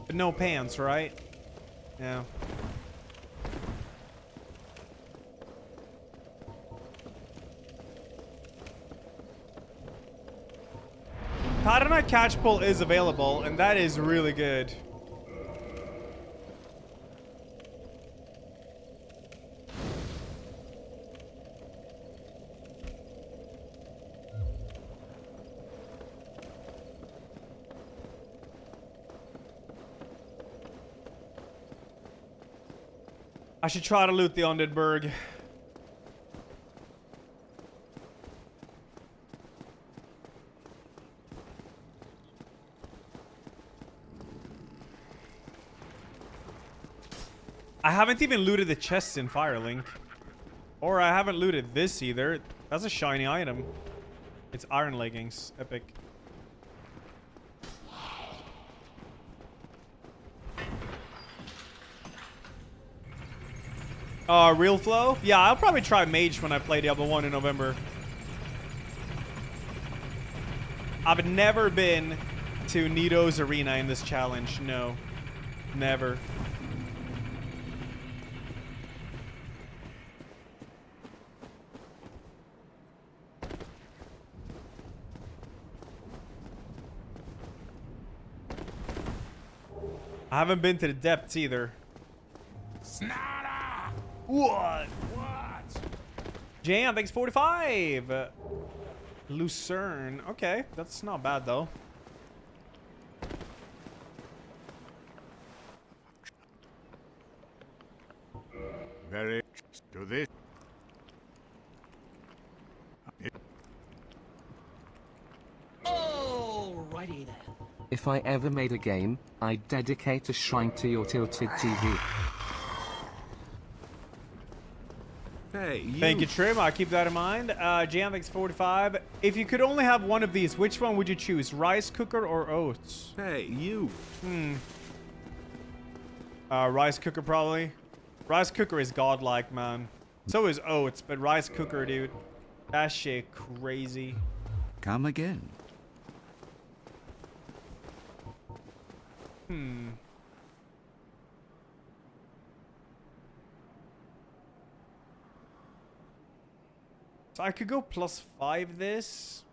Speaker 1: But no pants, right? Yeah. Patternite catch pull is available, and that is really good. I should try to loot the Undead Berg. I haven't even looted the chests in Firelink. Or I haven't looted this either. That's a shiny item. It's iron leggings. Epic. Real flow? Yeah, I'll probably try Mage when I play Diablo 1 in November. I've never been to Nito's Arena in this challenge. No. Never. I haven't been to the depths either.
Speaker 8: Snada!
Speaker 1: What?
Speaker 8: What?
Speaker 1: Jam, thanks 45. Lucerne. Okay, that's not bad though.
Speaker 8: Very. Do this.
Speaker 10: Alrighty then.
Speaker 4: If I ever made a game, I'd dedicate a shrine to your tilted TV.
Speaker 2: Hey, you.
Speaker 1: Thank you, Trim. I'll keep that in mind. Jam, thanks 45. If you could only have one of these, which one would you choose? Rice cooker or oats?
Speaker 2: Hey, you.
Speaker 1: Rice cooker probably. Rice cooker is godlike, man. So is oats, but rice cooker, dude. That shit crazy.
Speaker 5: Come again. So I could go +5 this.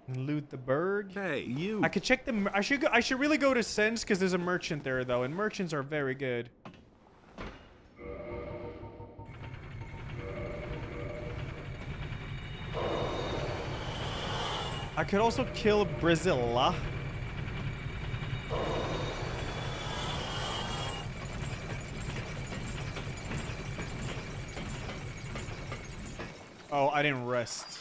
Speaker 5: And loot the Berg.
Speaker 2: Hey, you.
Speaker 1: I could check the... I should really go to Sense because there's a merchant there though, and merchants are very good. I could also kill Brazilla. Oh, I didn't rest.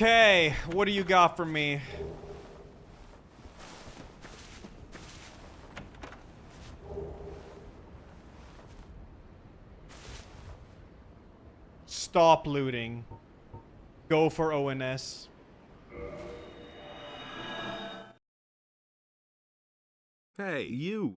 Speaker 1: Okay, what do you got for me? Stop looting. Go for ONS.
Speaker 2: Hey, you.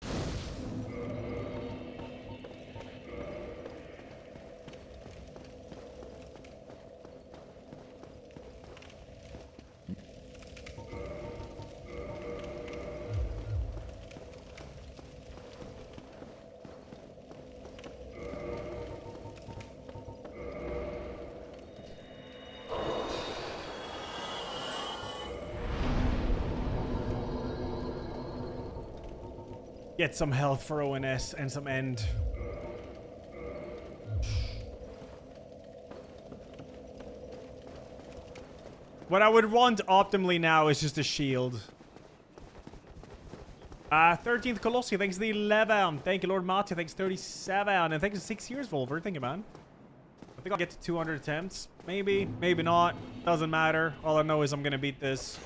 Speaker 1: Get some health for ONS and some end. What I would want optimally now is just a shield. 13th Colossi, thanks to the 11. Thank you, Lord Matthew, thanks 37. And thanks to 6 years, Volver. Thank you, man. I think I'll get to 200 attempts. Maybe, maybe not. Doesn't matter. All I know is I'm gonna beat this.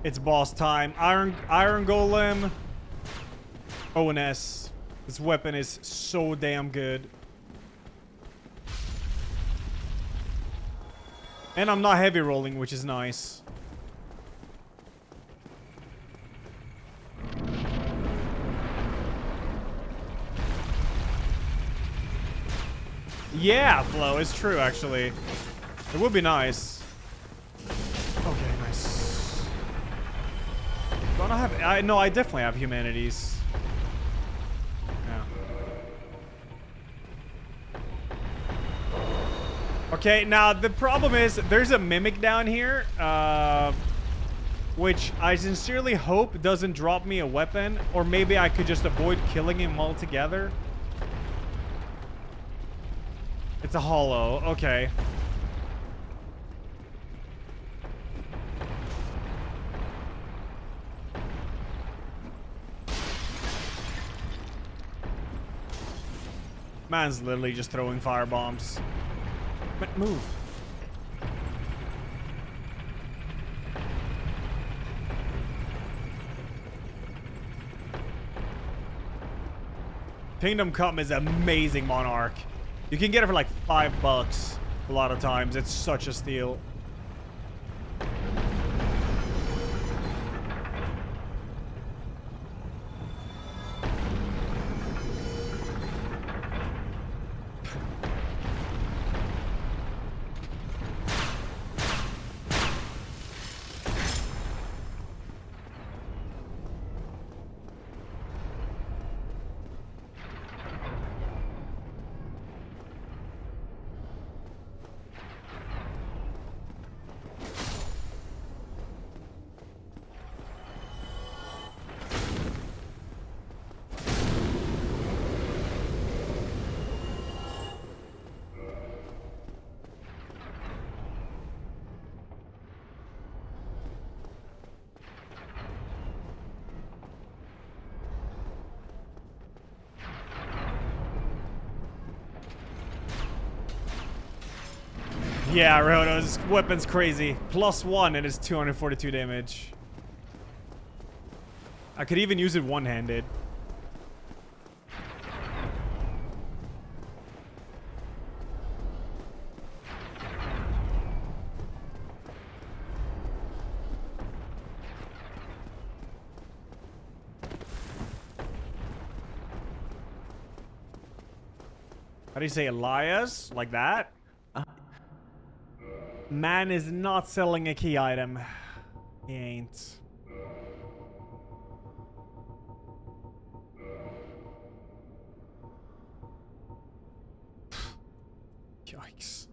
Speaker 1: It's boss time. Iron Golem. ONS. This weapon is so damn good. And I'm not heavy rolling, which is nice. Yeah, Flo, it's true, actually. It would be nice. Okay, nice. Don't I have... no, I definitely have humanities. Yeah. Okay, now the problem is there's a mimic down here, which I sincerely hope doesn't drop me a weapon, or maybe I could just avoid killing him altogether. It's a hollow. Okay. Man's literally just throwing fire bombs. But move. Kingdom Come is amazing Monarch. You can get it for like $5 a lot of times. It's such a steal. Yeah, Roto's weapon's crazy. +1 and it's 242 damage. I could even use it one-handed. How do you say Elajjaz? Like that? Man is not selling a key item. He ain't. Yikes.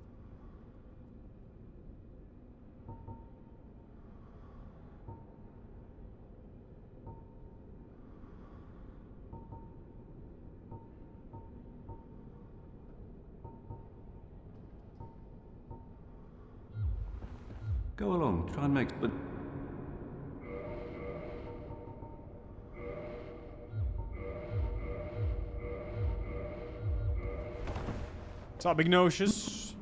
Speaker 5: Go along, try and make... But
Speaker 1: what's up, Ignatius?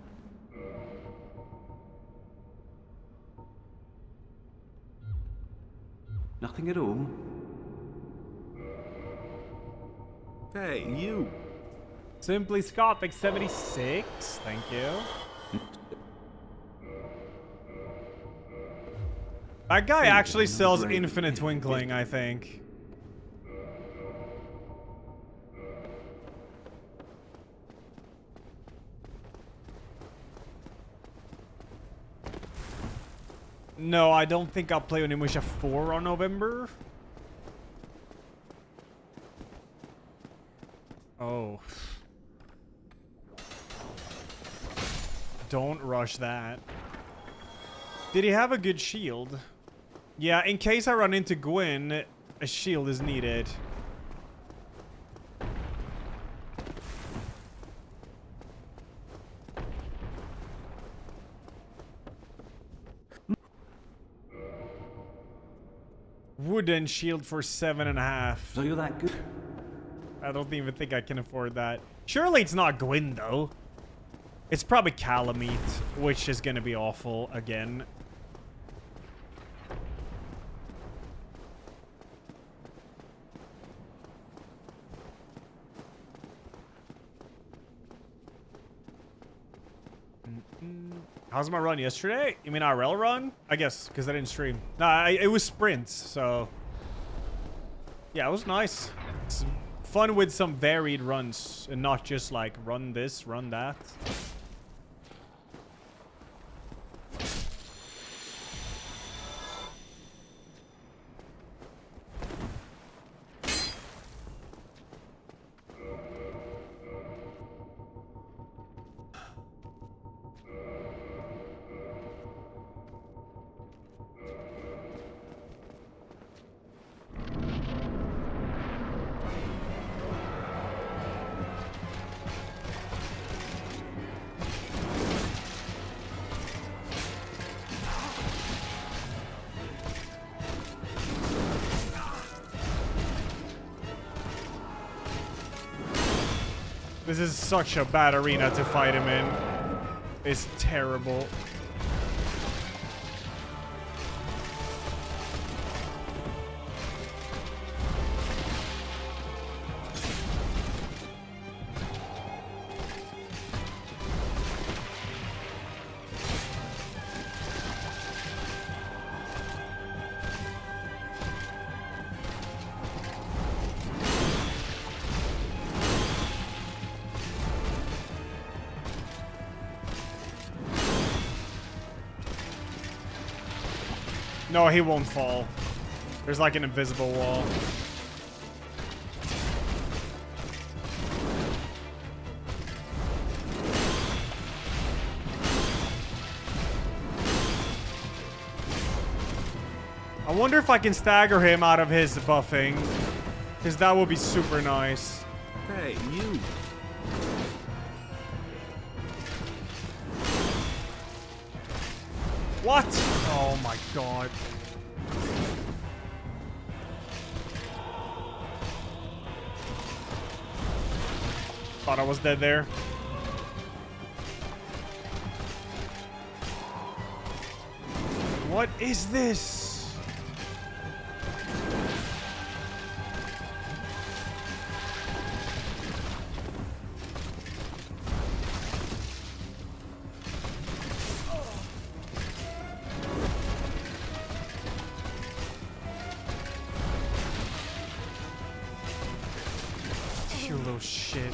Speaker 5: Nothing at all.
Speaker 2: Hey, you.
Speaker 1: Simply Scott, like 76. Thank you. That guy actually sells Infinite Twinkling, I think. No, I don't think I'll play Onimusha 4 on November. Oh. Don't rush that. Did he have a good shield? Yeah, in case I run into Gwyn, a shield is needed. Wooden shield for 7.5.
Speaker 5: So you're that good?
Speaker 1: I don't even think I can afford that. Surely it's not Gwyn, though. It's probably Calamite, which is gonna be awful again. How's my run yesterday? You mean RL run? I guess, because I didn't stream. Nah, it was sprints, so... Yeah, it was nice. It's fun with some varied runs, and not just like, run this, run that. This is such a bad arena to fight him in. It's terrible. No, he won't fall. There's like an invisible wall. I wonder if I can stagger him out of his buffing, because that would be super nice.
Speaker 2: Hey, you.
Speaker 1: What? Oh my god. Thought I was dead there. What is this? You little shit.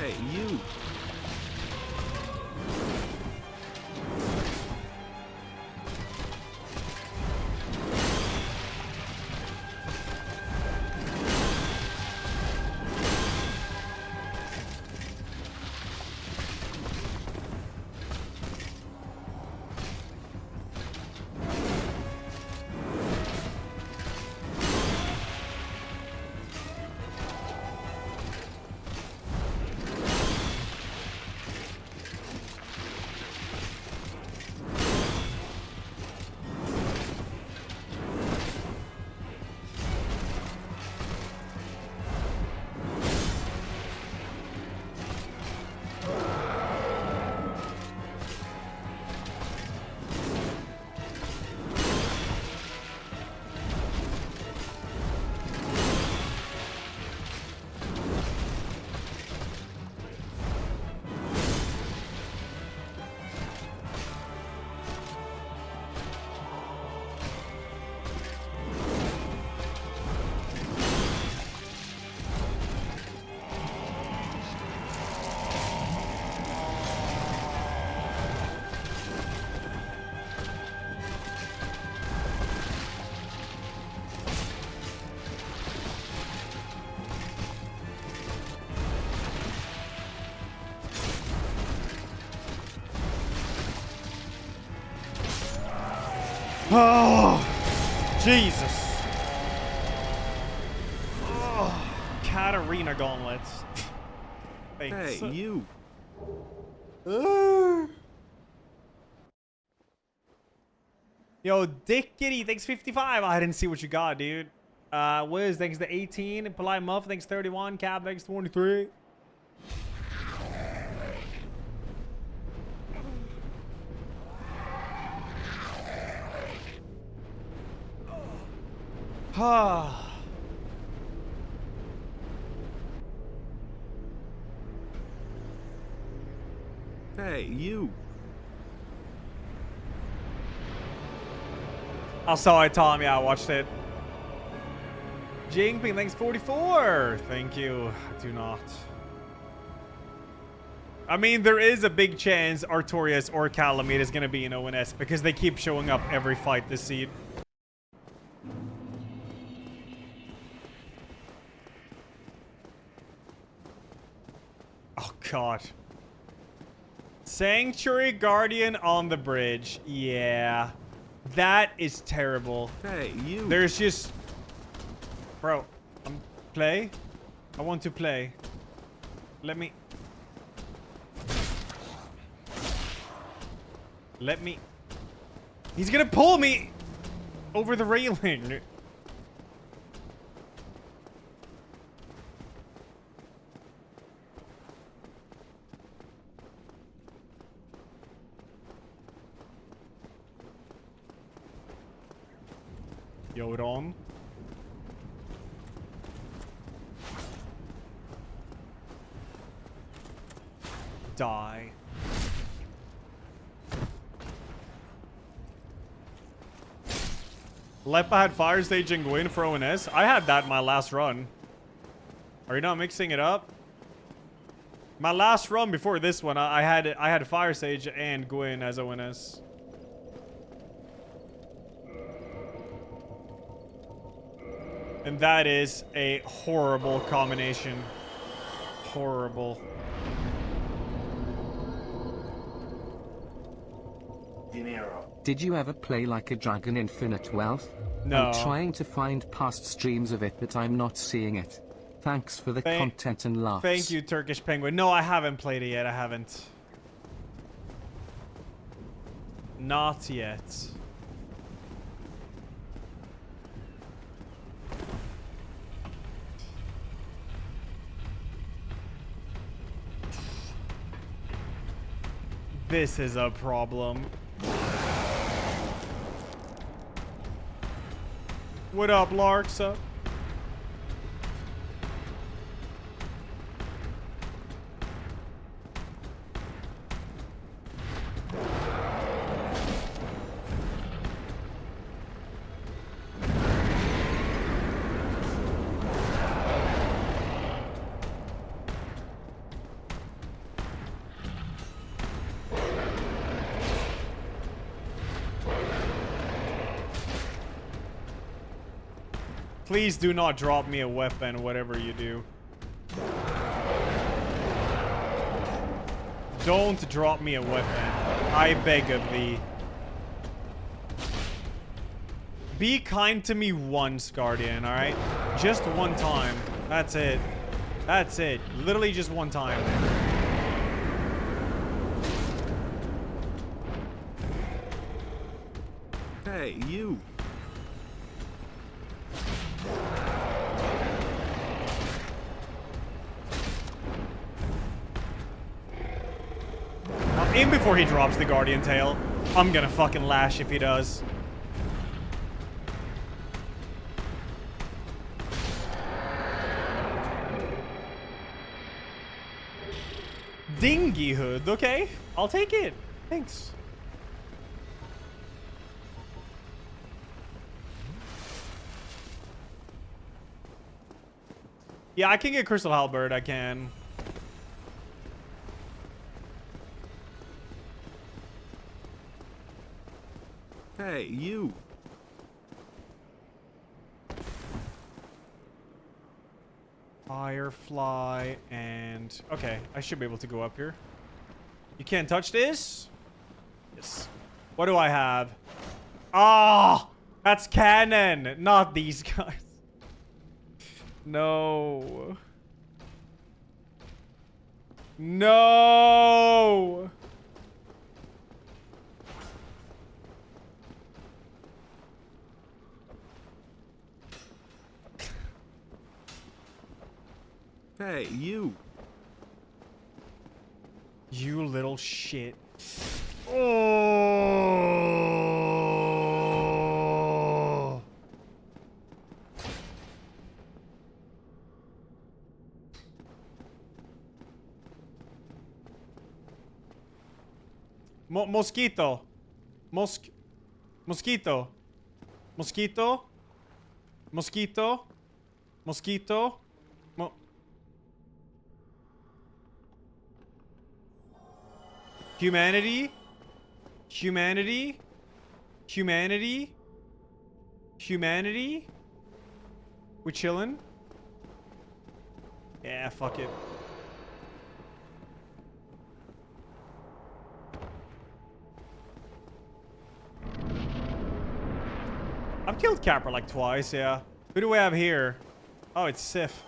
Speaker 2: Hey, you.
Speaker 1: Oh, Jesus. Oh, Katarina gauntlets. Thanks.
Speaker 2: Hey, you.
Speaker 1: Yo, Dick Kitty, thanks 55. I didn't see what you got, dude. Wiz, thanks to 18. Polite Muff, thanks 31. Cab, thanks 23.
Speaker 2: Hey, you.
Speaker 1: I saw it, Tom. Yeah, I watched it. Jingping, thanks 44. Thank you. I do not. I mean, there is a big chance Artorias or Calamite is going to be in ONS because they keep showing up every fight this seed. Oh, God. Sanctuary Guardian on the bridge. Yeah. That is terrible.
Speaker 2: Hey, you.
Speaker 1: There's just... Bro, play? I want to play. Let me... He's gonna pull me over the railing. Yoron. Die. Lepa had Fire Stage and Gwyn for ONS. I had that in my last run. Are you not mixing it up? My last run before this one, I had Fire Sage and Gwyn as ONS. And that is a horrible combination. Horrible.
Speaker 4: Did you ever play Like a Dragon Infinite Wealth?
Speaker 1: No.
Speaker 4: I'm trying to find past streams of it, but I'm not seeing it. Thanks for the content and laughs.
Speaker 1: Thank you, Turkish Penguin. No, I haven't played it yet. I haven't. Not yet. This is a problem. What up, Larksa? Please do not drop me a weapon, whatever you do. Don't drop me a weapon. I beg of thee. Be kind to me once, Guardian, alright? Just one time. That's it. That's it. Literally just one time.
Speaker 2: Hey, you.
Speaker 1: I'm in before he drops the Guardian tail. I'm gonna fucking lash if he does. Dinghy hood, okay. I'll take it. Thanks. Yeah, I can get Crystal Halberd, I can.
Speaker 2: Hey, you.
Speaker 1: Firefly and... Okay, I should be able to go up here. You can't touch this? Yes. What do I have? Ah! That's canon! Not these guys. No. No!
Speaker 2: Hey, you.
Speaker 1: You little shit. Oh. Mosquito. Mosquito. Mosquito. Mosquito. Mosquito. Humanity. Humanity. Humanity. Humanity. We chillin'? Yeah, fuck it. I've killed Capra like twice, yeah. Who do we have here? Oh, it's Sif.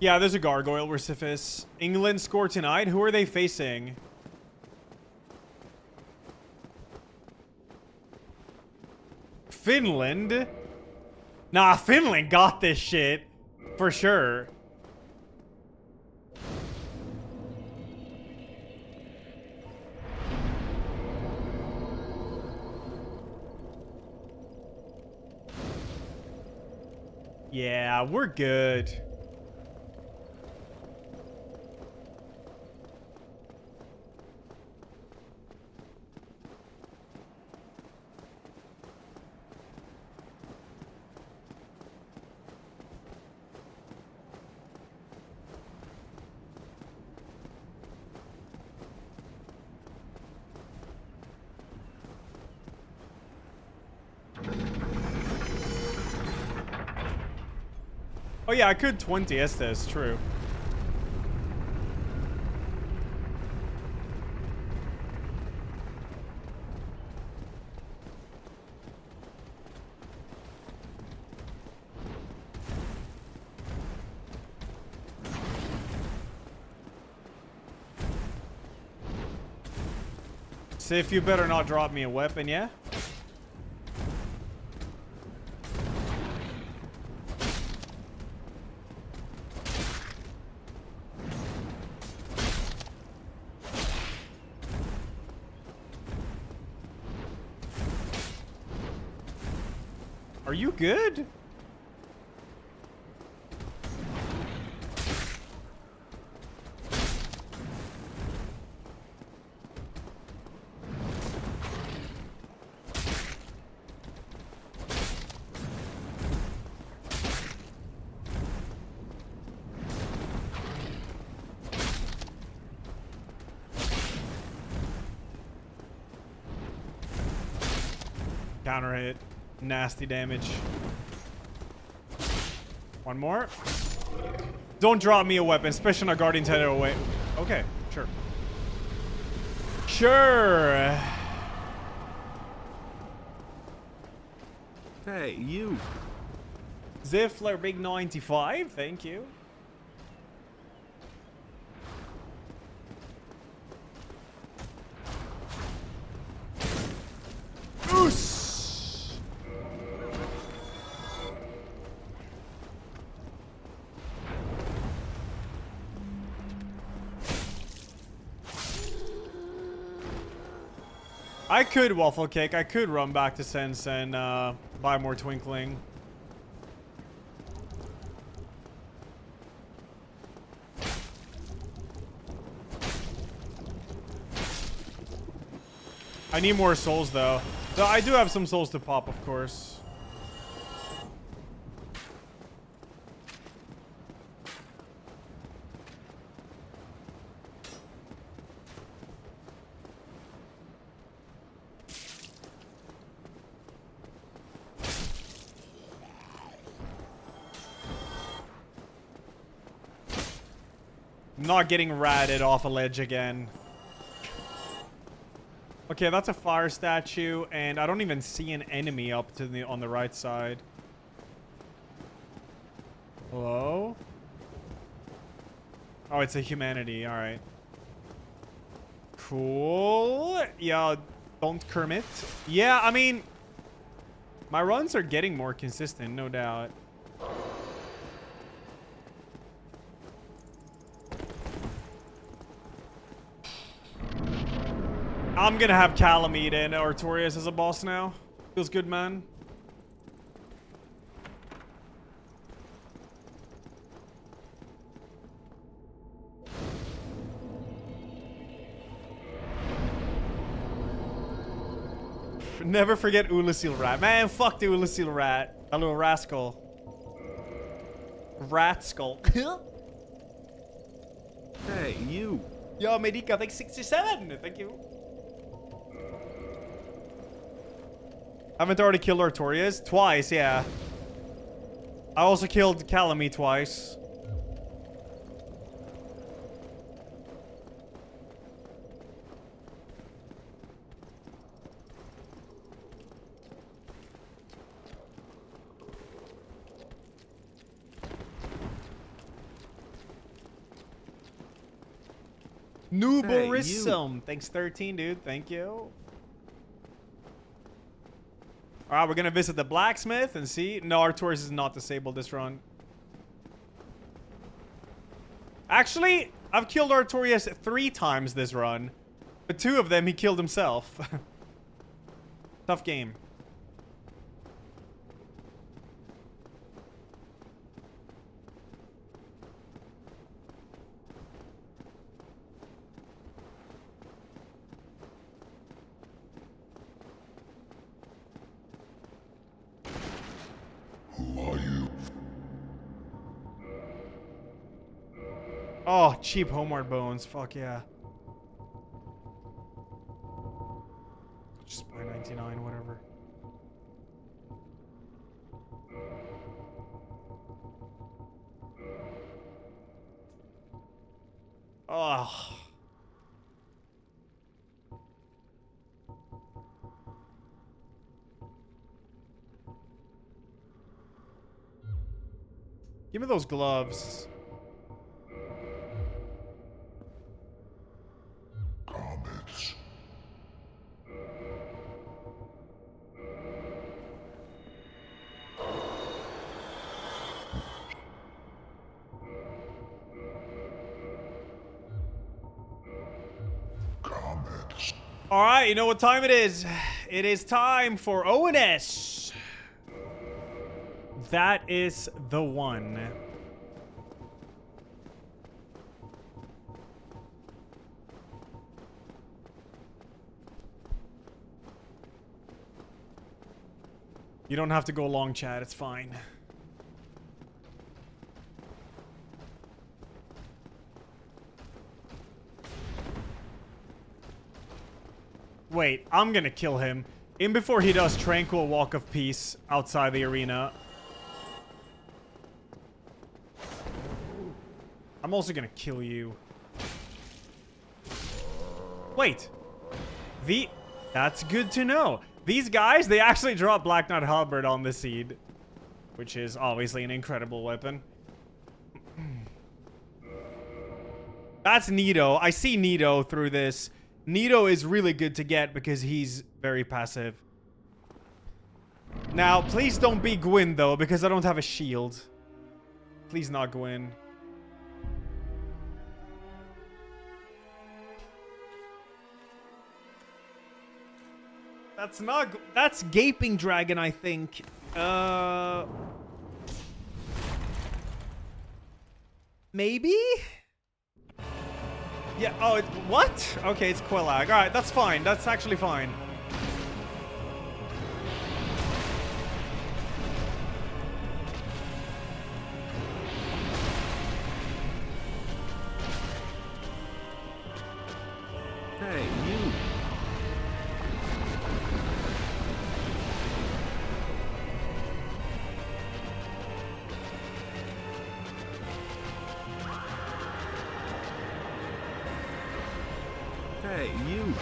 Speaker 1: Yeah, there's a gargoyle where Sif is. England score tonight. Who are they facing? Finland? Nah, Finland got this shit. For sure. Yeah, we're good. Oh yeah, I could 20 Estes, true. Sif, you better not drop me a weapon, yeah? Are you good? Counter hit. Nasty damage. One more. Don't drop me a weapon, especially on a Guardian's head away. Okay, sure. Sure.
Speaker 2: Hey, you.
Speaker 1: Ziffler Big 95, thank you. Oos! I could waffle cake. I could run back to Sense and buy more twinkling. I need more souls though. So I do have some souls to pop, of course. Not getting ratted off a ledge again. Okay, that's a fire statue, and I don't even see an enemy up to the on the right side. Hello? Oh, it's a humanity. All right. Cool. Yeah, don't Kermit. Yeah, I mean, my runs are getting more consistent, no doubt. I'm gonna have Calamite and Artorias as a boss now. Feels good, man. Never forget Ulasil Rat. Man, fuck the Ulasil Rat. A little rascal. Rat skull.
Speaker 2: Hey, you.
Speaker 1: Yo, Medica, thanks 67. Thank you. Haven't already killed Artorias? Twice, yeah. I also killed Calamite twice. Nuborism. Thanks 13, dude. Thank you. Alright, we're gonna visit the blacksmith and see. No, Artorias is not disabled this run. Actually, I've killed Artorias 3 times this run. But 2 of them he killed himself. Tough game. Oh, cheap homeward bones. Fuck yeah. Just buy 99, whatever. Oh. Give me those gloves.
Speaker 8: Comments.
Speaker 1: All right, you know what time it is. It is time for ONS. That is the one. You don't have to go long, chat. It's fine. Wait, I'm gonna kill him. In before he does Tranquil Walk of Peace outside the arena. I'm also gonna kill you. Wait. That's good to know. These guys, they actually drop Black Knight Halberd on the seed. Which is obviously an incredible weapon. That's Nito. I see Nito through this. Nito is really good to get because he's very passive. Now, please don't be Gwyn, though, because I don't have a shield. Please not Gwyn. That's Gaping Dragon, I think. Maybe? Yeah, oh, what? Okay, it's Quillag. Alright, that's fine. That's actually fine.
Speaker 2: Hey, you. Hey, you.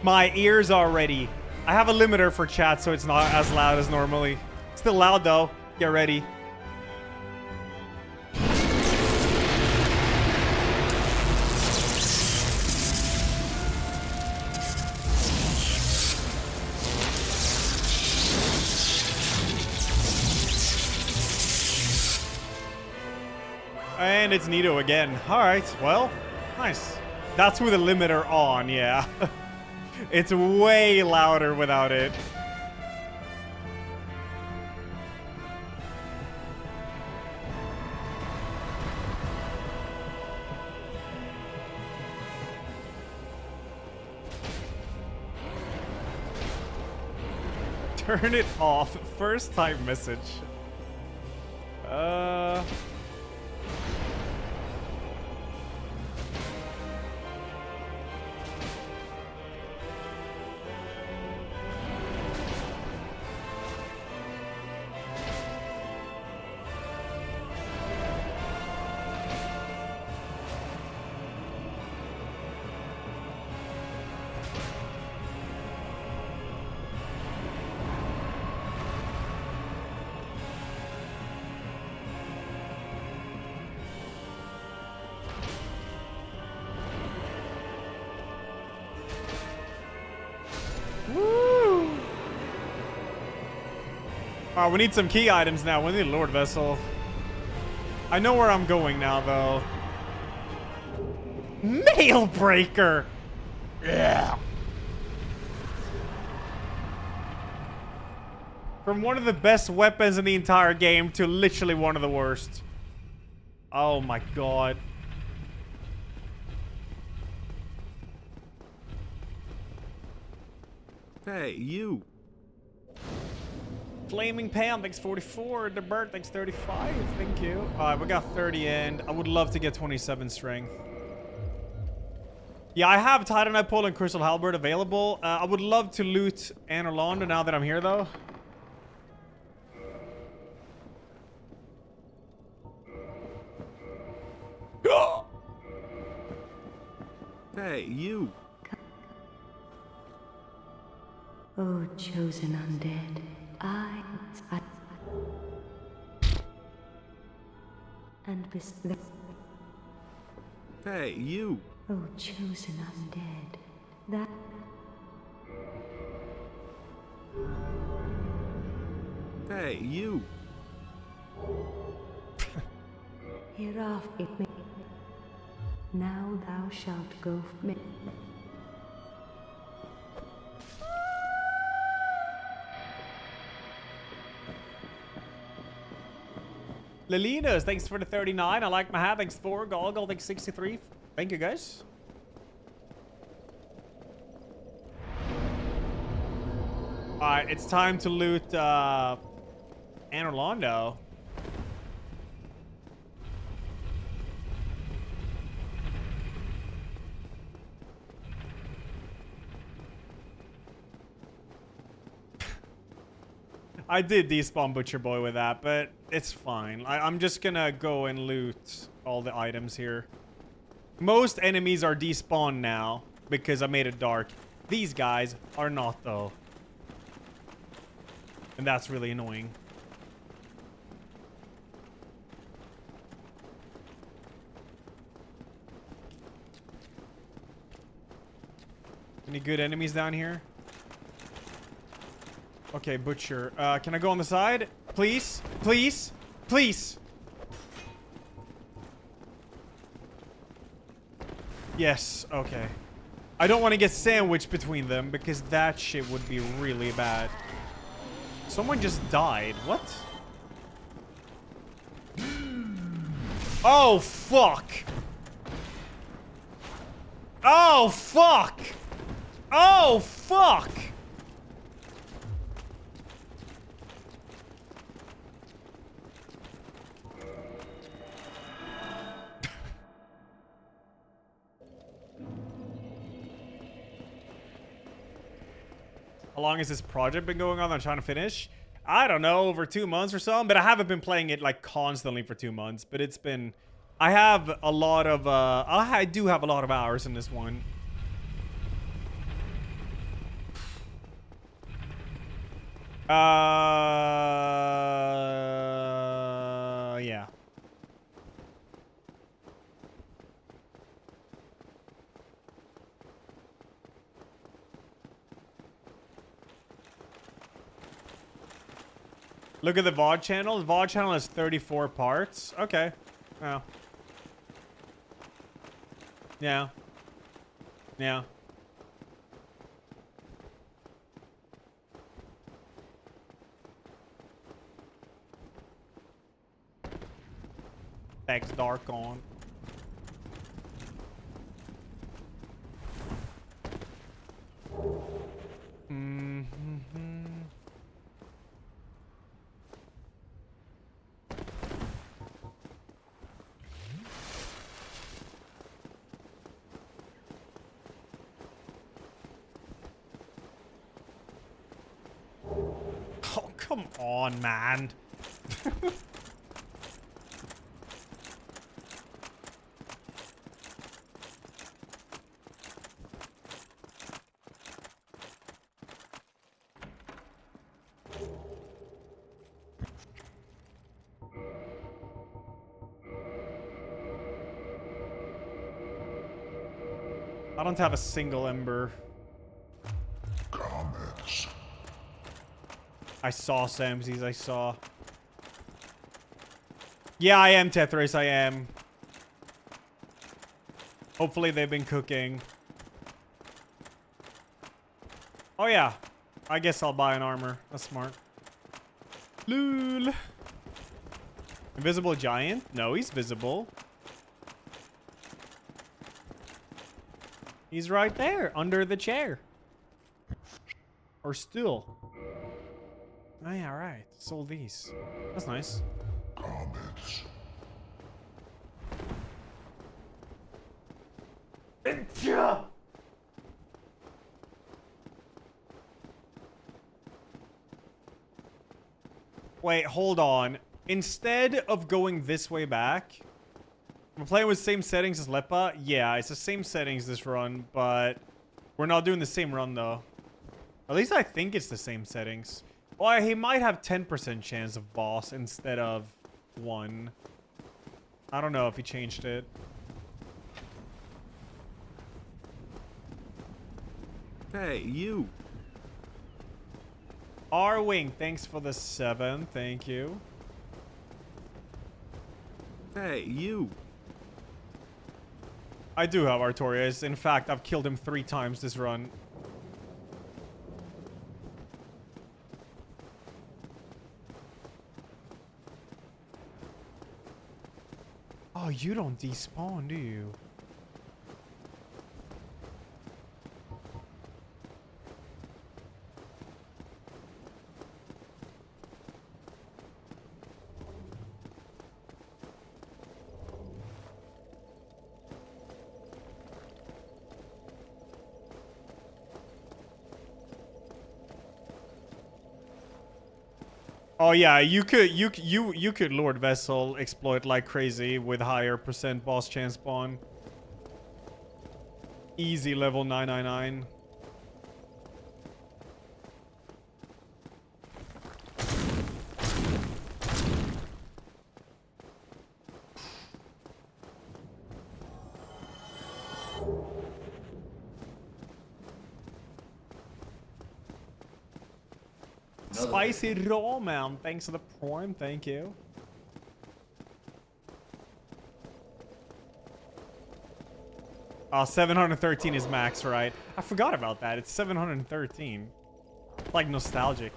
Speaker 1: My ears are ready. I have a limiter for chat, so it's not as loud as normally. Still loud, though. Get ready. And it's Nito again. Alright, well, nice. That's with the limiter on, yeah. It's way louder without it. Turn it off. First time message. Woo! Alright, we need some key items now. We need a Lord Vessel. I know where I'm going now, though. Mail Breaker! Yeah! From one of the best weapons in the entire game to literally one of the worst. Oh my god.
Speaker 2: Hey, you.
Speaker 1: Flaming Pam, thanks 44. The Bird, thanks 35. Thank you. Alright, we got 30 and I would love to get 27 strength. Yeah, I have Titanite Pole and Crystal Halberd available. I would love to loot Anor Londo now that I'm here, though.
Speaker 2: Hey, you.
Speaker 11: Oh, chosen undead, I and
Speaker 2: Hey, you.
Speaker 11: Oh, chosen undead. That.
Speaker 2: Hey, you.
Speaker 11: Hereof it may. Now thou shalt go.
Speaker 1: Lilinas, thanks for the 39. I like my hat. Thanks for Goggle. Thanks 63. Thank you, guys. Alright, it's time to loot Anor Londo. I did despawn Butcher Boy with that, but it's fine. I'm just gonna go and loot all the items here. Most enemies are despawned now because I made it dark. These guys are not, though. And that's really annoying. Any good enemies down here? Okay, Butcher. Can I go on the side? Please? Please? Please? Yes, okay. I don't want to get sandwiched between them because that shit would be really bad. Someone just died. What? Oh, fuck. Oh, fuck. Oh, fuck. How long has this project been going on? I'm trying to finish. I don't know, over 2 months or something. But I haven't been playing it like constantly for 2 months. But it's been. I have a lot of. I do have a lot of hours in this one. Yeah. Look at the VOD channel. The VOD channel has 34 parts. Okay. Well. Yeah. Yeah. Thanks, Dark on. Oh, come on, man. I don't have a single ember.
Speaker 8: Comments.
Speaker 1: I saw Samsies, I saw. Yeah, I am, Tetris, I am. Hopefully they've been cooking. Oh yeah. I guess I'll buy an armor. That's smart. Lul. Invisible giant? No, he's visible. He's right there, under the chair. Or stool. Oh yeah, right. Sold these. That's nice.
Speaker 8: Comments.
Speaker 1: Wait, hold on. Instead of going this way back, I'm playing with the same settings as Lepa. Yeah, it's the same settings this run, but we're not doing the same run though. At least I think it's the same settings. Well, he might have 10% chance of boss instead of 1. I don't know if he changed it.
Speaker 2: Hey, you.
Speaker 1: R-Wing, thanks for the 7. Thank you.
Speaker 2: Hey, you.
Speaker 1: I do have Artorias. In fact, I've killed him 3 times this run. Oh, you don't despawn, do you? Oh yeah, you could Lord Vessel exploit like crazy with higher % boss chance spawn. Easy level 999. Spicy raw man, thanks for the prime, thank you. Oh, 713 is max, right? I forgot about that. It's 713. Like nostalgic.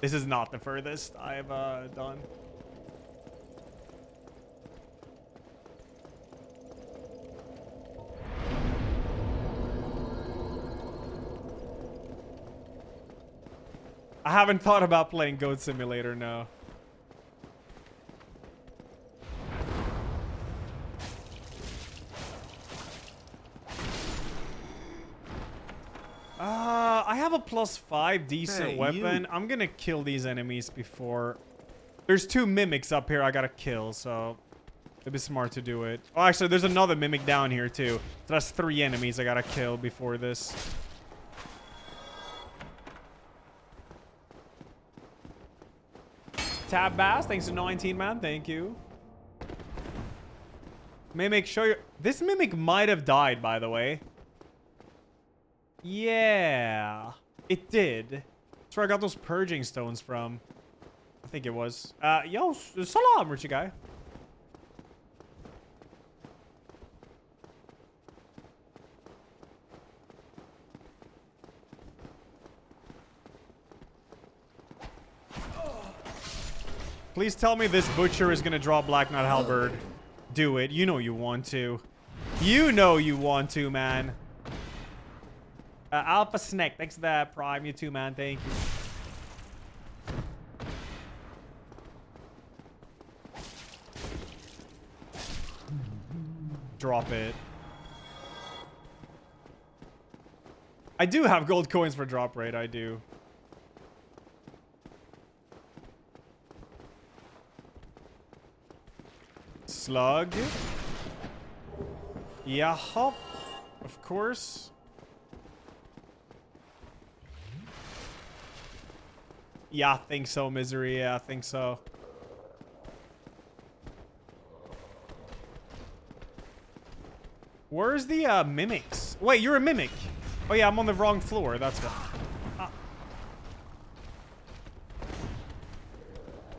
Speaker 1: This is not the furthest I've done. I haven't thought about playing Goat Simulator, no. I have a +5 decent weapon. I'm gonna kill these enemies before... There's 2 mimics up here I gotta kill, so... It'd be smart to do it. Oh, actually, there's another mimic down here, too. So that's 3 enemies I gotta kill before this. Tab Bass, thanks to 19, man. Thank you. Mimic, show your... This mimic might have died, by the way. Yeah. It did. That's where I got those purging stones from. I think it was. Yo, salam, Richie guy. Please tell me this butcher is gonna draw Black Knight Halberd. Do it. You know you want to. You know you want to, man. Alpha Snake, thanks for that prime. You too, man. Thank you. Drop it. I do have gold coins for drop rate. I do. Slug. Yeah, hop. Of course. Yeah, I think so, Misery. Yeah, I think so. Where's the mimics? Wait, you're a mimic. Oh yeah, I'm on the wrong floor. That's what.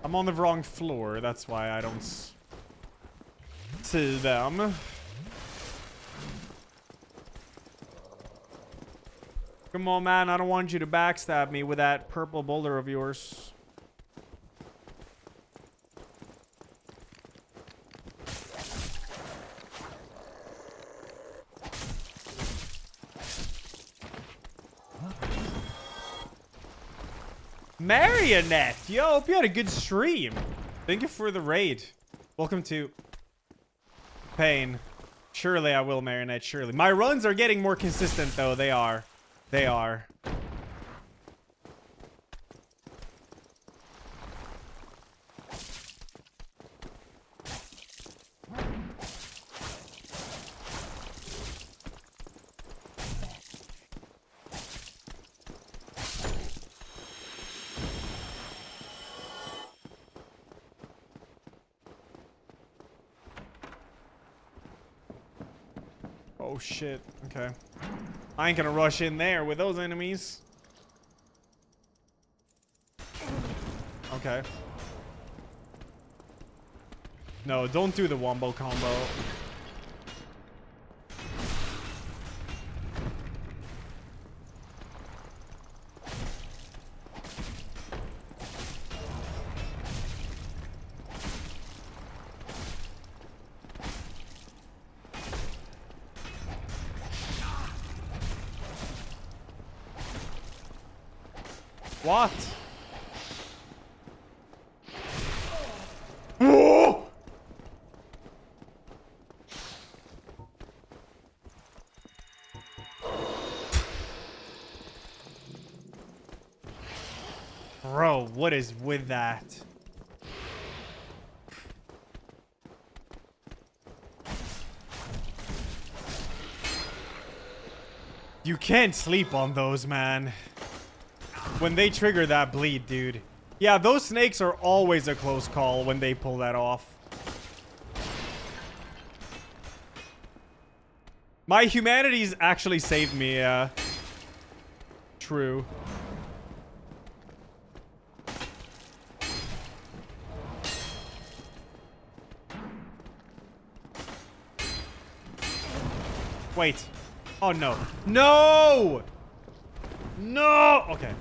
Speaker 1: I'm on the wrong floor. That's why I don't see them. Come on, man. I don't want you to backstab me with that purple boulder of yours. Marionette! Yo, hope you had a good stream. Thank you for the raid. Welcome to Pain. Surely I will, Marionette. Surely. My runs are getting more consistent, though. They are. They are. Oh shit. Okay. I ain't gonna rush in there with those enemies. Okay. No, don't do the wombo combo. What? Whoa! Bro, what is with that? You can't sleep on those, man. When they trigger that bleed, dude. Yeah, those snakes are always a close call when they pull that off. My humanities actually saved me, True. Wait. Oh, no. No! No! Okay.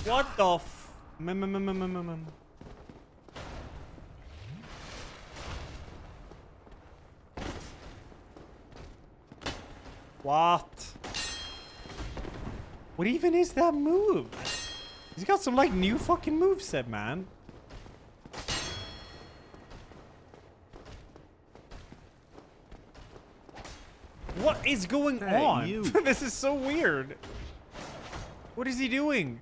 Speaker 1: What the f... What? What even is that move? He's got some, like, new fucking moveset, man. What is going on?
Speaker 2: You.
Speaker 1: This is so weird. What is he doing?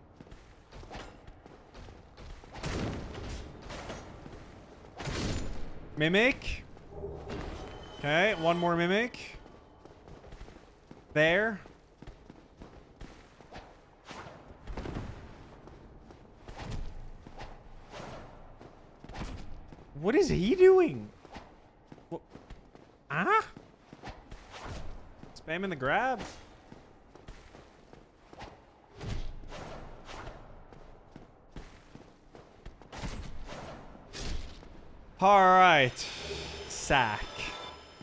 Speaker 1: Mimic. Okay, one more mimic. There. What is he doing? What? Ah? Spamming the grab? Alright. Sack.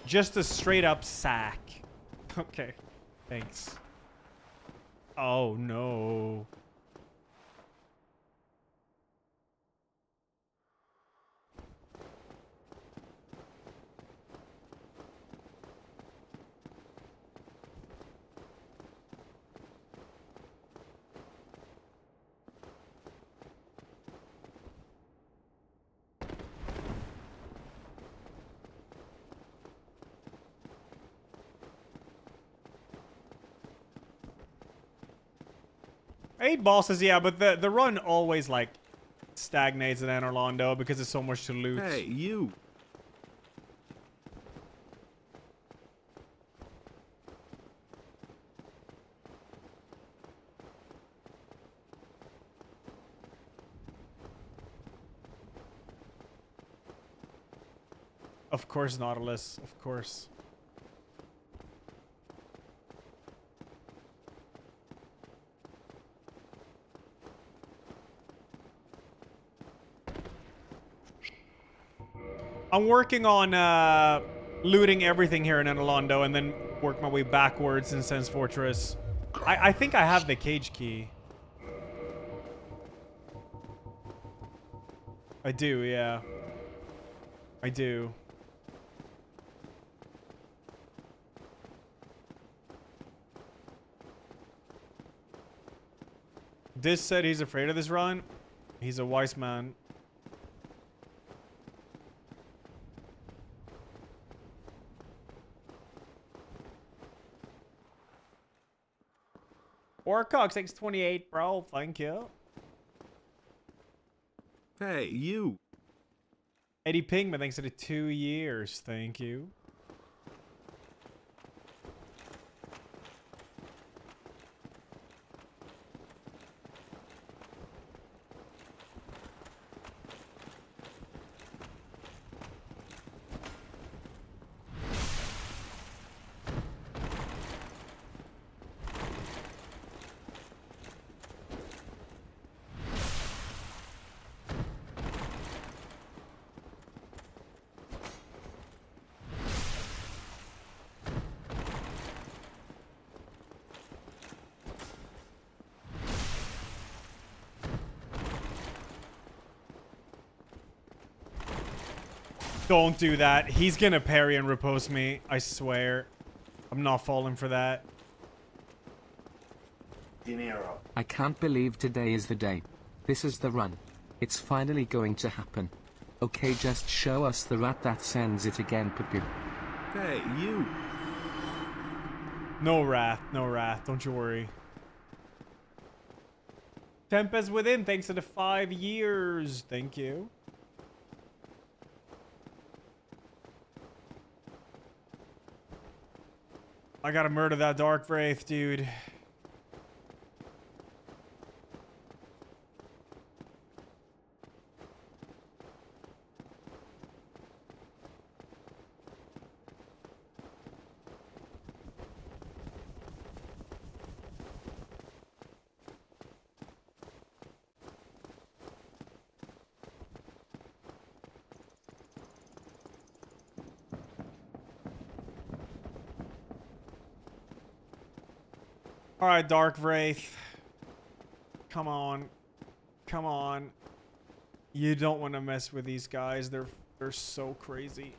Speaker 1: Just a straight up sack. Okay. Thanks. Oh no. Eight bosses, yeah, but the run always, like, stagnates at Orlando because there's so much to loot.
Speaker 2: Hey, you.
Speaker 1: Of course, Nautilus. Of course. I'm working on looting everything here in Orlando and then work my way backwards in Sense Fortress. I think I have the cage key. I do, yeah. I do. This said he's afraid of this run. He's a wise man. Orcox X28, bro. Thank you.
Speaker 2: Hey, you.
Speaker 1: Eddie Pingman, thanks for the 2 years. Thank you. Don't do that. He's gonna parry and riposte me. I swear. I'm not falling for that.
Speaker 4: I can't believe today is the day. This is the run. It's finally going to happen. Okay, just show us the rat that sends it again, Papu.
Speaker 2: Hey, you.
Speaker 1: No wrath. No wrath. Don't you worry. Tempest Within, thanks for the 5 years. Thank you. I gotta murder that Dark Wraith, dude. Alright, Dark Wraith. Come on. Come on. You don't want to mess with these guys. They're so crazy.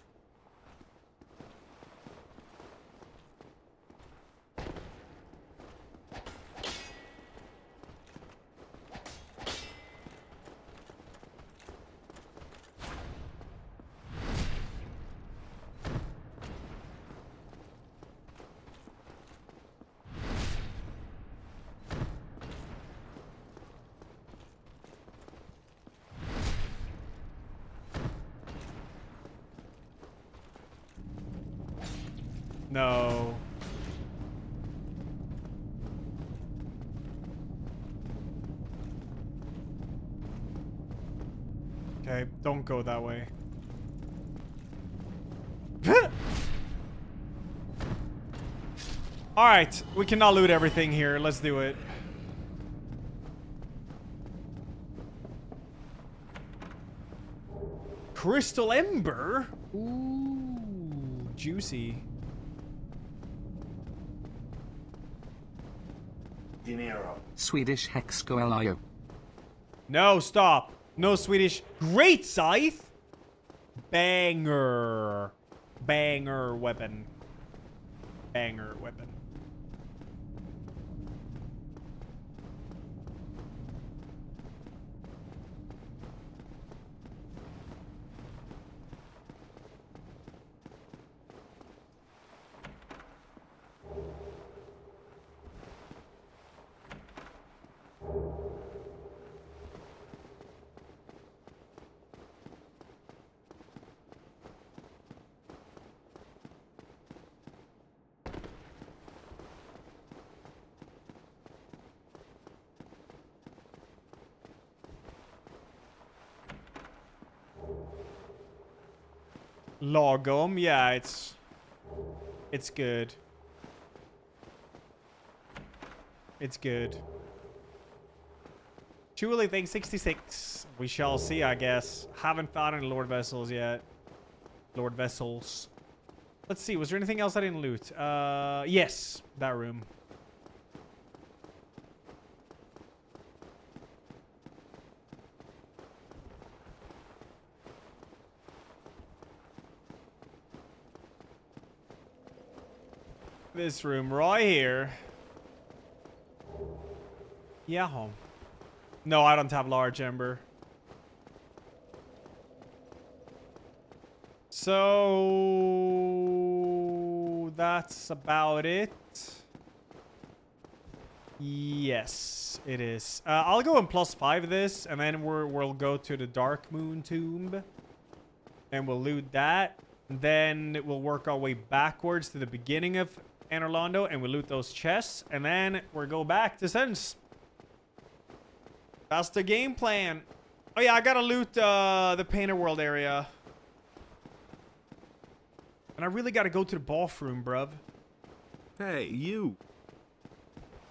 Speaker 1: No. Okay, don't go that way. Alright, we cannot loot everything here. Let's do it. Crystal Ember? Ooh, juicy.
Speaker 4: Swedish Hexcoelio.
Speaker 1: No, stop. No Swedish. Great Scythe. Banger. Banger weapon. Banger weapon. Lagom, yeah, it's good. It's good. Julie, thanks 66. We shall see, I guess. Haven't found any Lord Vessels yet. Lord Vessels. Let's see, was there anything else I didn't loot? Yes, that room. This room right here. Yeah, home. No, I don't have large ember. So that's about it. Yes, it is. I'll go in +5 this, and then we'll go to the Dark Moon Tomb, and we'll loot that. Then we'll work our way backwards to the beginning of Anor Londo, and we'll loot those chests, and then we'll go back to Sens. That's the game plan. Oh yeah, I gotta loot the Painter World area. And I really gotta go to the bathroom, bruv.
Speaker 2: Hey, you.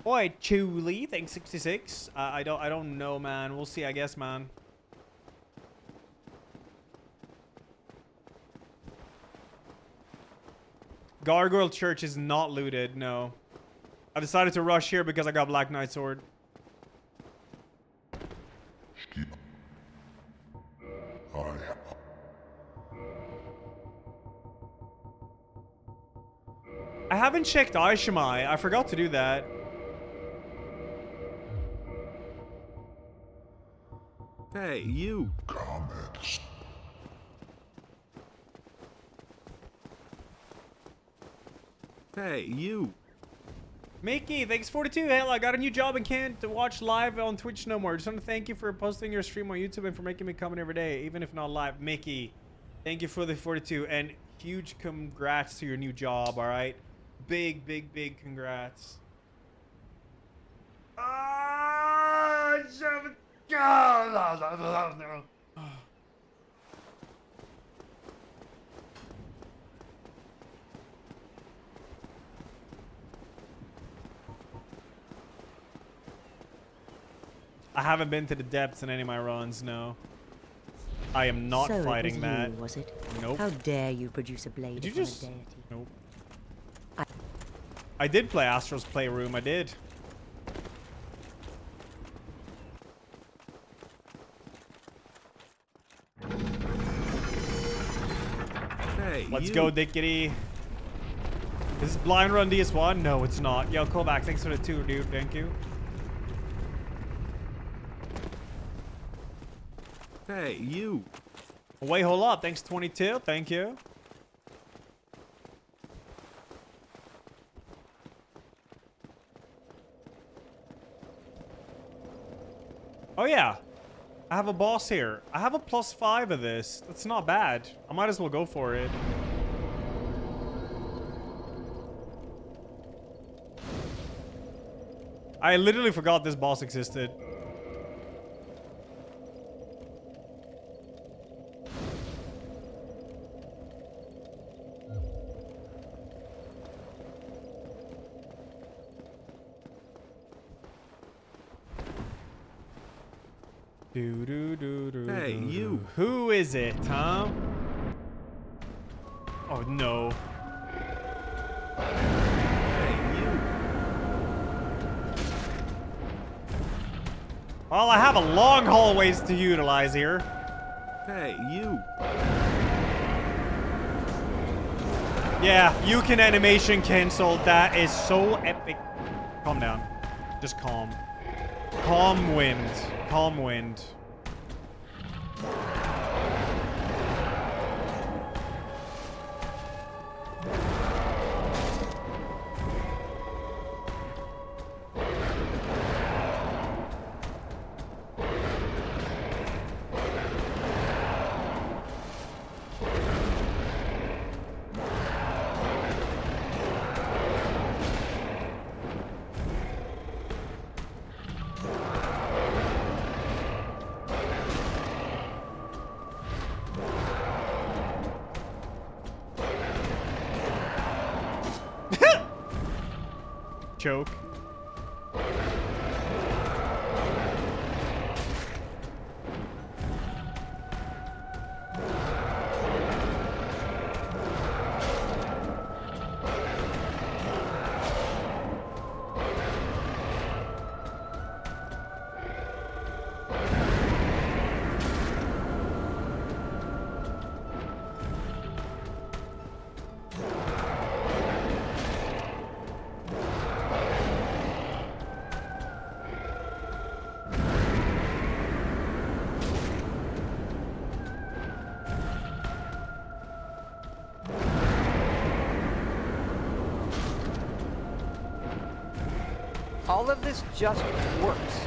Speaker 1: Oi, Chuli, thanks 66. I don't know, man. We'll see, I guess, man. Gargoyle Church is not looted, no. I decided to rush here because I got Black Knight Sword. I haven't checked Aishimai. I forgot to do that.
Speaker 2: Hey, you.
Speaker 8: Comments.
Speaker 2: Hey, you.
Speaker 1: Mickey, thanks 42. Hell, I got a new job and can't watch live on Twitch no more. Just want to thank you for posting your stream on YouTube and for making me comment every day, even if not live. Mickey, thank you for the 42 and huge congrats to your new job, all right? Big, big, big congrats. I haven't been to the depths in any of my runs, no. I am not fighting
Speaker 11: it was
Speaker 1: that.
Speaker 11: you, was it?
Speaker 1: Nope.
Speaker 11: How dare you produce a blade
Speaker 1: Did you
Speaker 11: upon
Speaker 1: just...
Speaker 11: a deity?
Speaker 1: Nope. I did play Astro's Playroom, I did.
Speaker 2: Hey,
Speaker 1: Let's
Speaker 2: you.
Speaker 1: go, Dickety. Is this Blind Run DS1? No, it's not. Yo, call back. Thanks for the 2, dude. Thank you.
Speaker 2: Hey, you.
Speaker 1: Wait, hold up. Thanks, 22. Thank you. Oh, yeah. I have a boss here. I have a +5 of this. That's not bad. I might as well go for it. I literally forgot this boss existed.
Speaker 2: Hey, you.
Speaker 1: Who is it, huh? Oh, no.
Speaker 2: Hey, you.
Speaker 1: Well, I have a long hallways to utilize here.
Speaker 2: Hey, you.
Speaker 1: Yeah, you can animation cancel. That is so epic. Calm down. Just calm. Calm wind. Calm wind. Choke.
Speaker 12: all of this just works.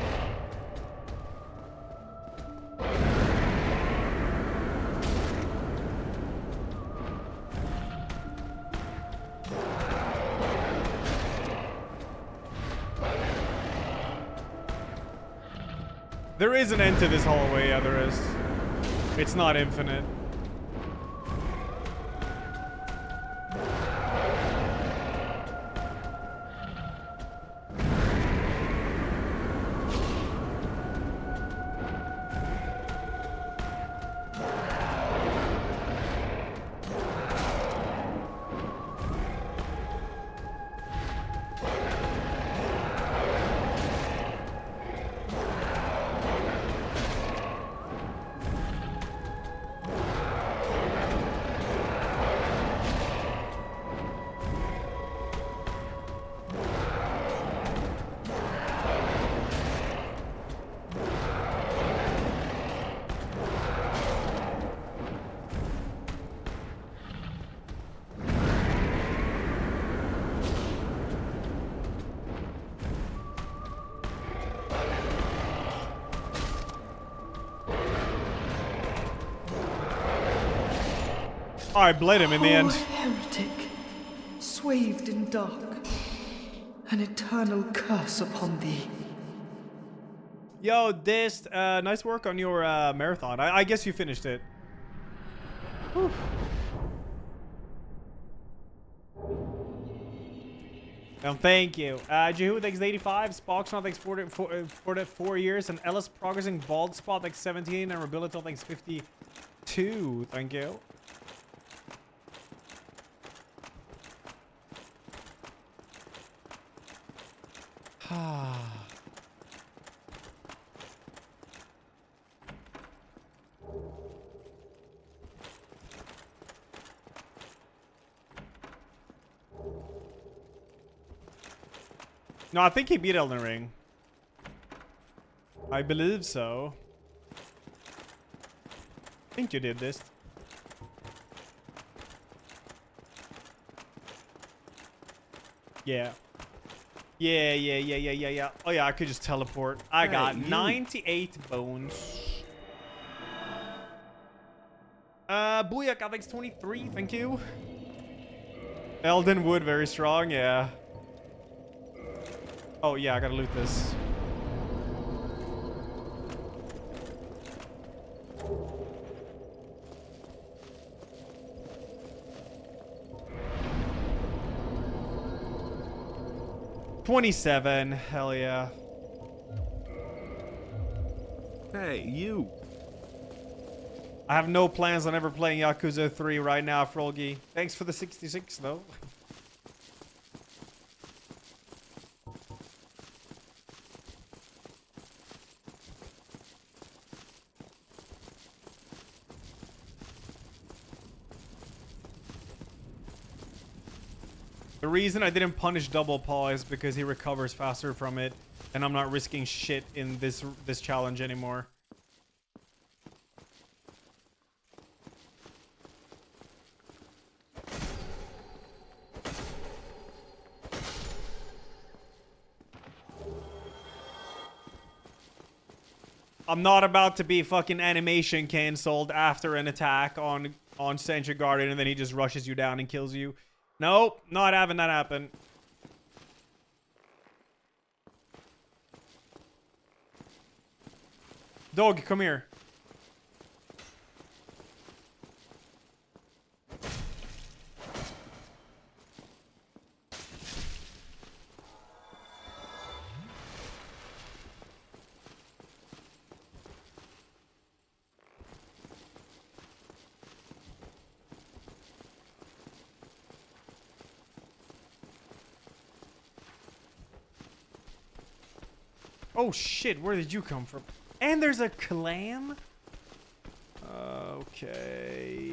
Speaker 1: There is an end to this hallway, yeah, there is. It's not infinite. I bled him in the end.
Speaker 6: Heretic, swathed in dark, an eternal curse upon thee.
Speaker 1: Yo, Dist, nice work on your marathon. I guess you finished it. Whew. Thank you. Jehu thanks 85, Spoxon thanks 4 years, and Ellis progressing bald spot thanks 17, and Rebilito thanks 52. Thank you. No, I think he beat Elden Ring. I believe so. I think you did this. Yeah. Yeah. Oh yeah, I could just teleport. I got 98 bones. Booyaka, thanks 23, thank you. Elden Wood, very strong, yeah. Oh yeah, I gotta loot this. $27, hell yeah.
Speaker 2: Hey, you.
Speaker 1: I have no plans on ever playing Yakuza 3 right now, Frolgy. Thanks for the 66, though. The reason I didn't punish Double Paw is because he recovers faster from it, and I'm not risking shit in this challenge anymore. I'm not about to be fucking animation cancelled after an attack on Sentry Guardian, and then he just rushes you down and kills you. Nope, not having that happen. Dog, come here. Oh shit, where did you come from? And there's a clam? Okay.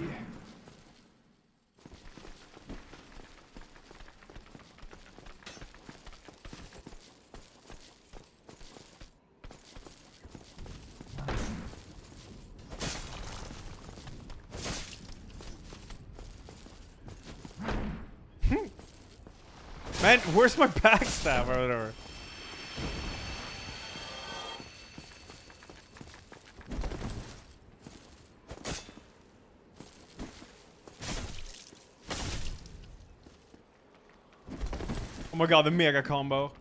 Speaker 1: Man, where's my backstab or whatever? Oh my god, the mega combo.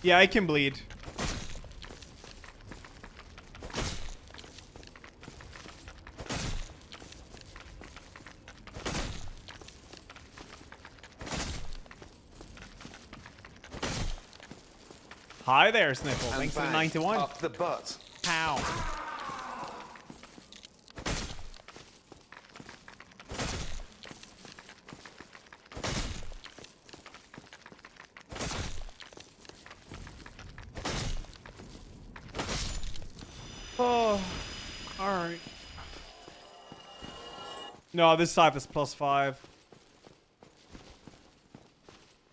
Speaker 1: Yeah, I can bleed. Hi there, Sniffle. Thanks for the 91.
Speaker 2: Up the butt.
Speaker 1: Ow. Oh, alright. No, this scythe is +5.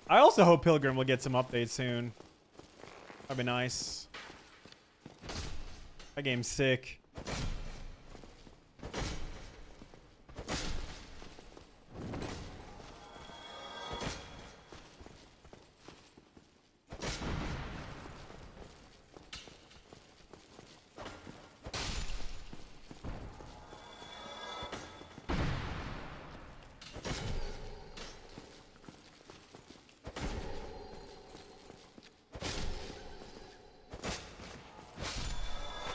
Speaker 1: I also hope Pilgrim will get some updates soon. That'd be nice. That game's sick.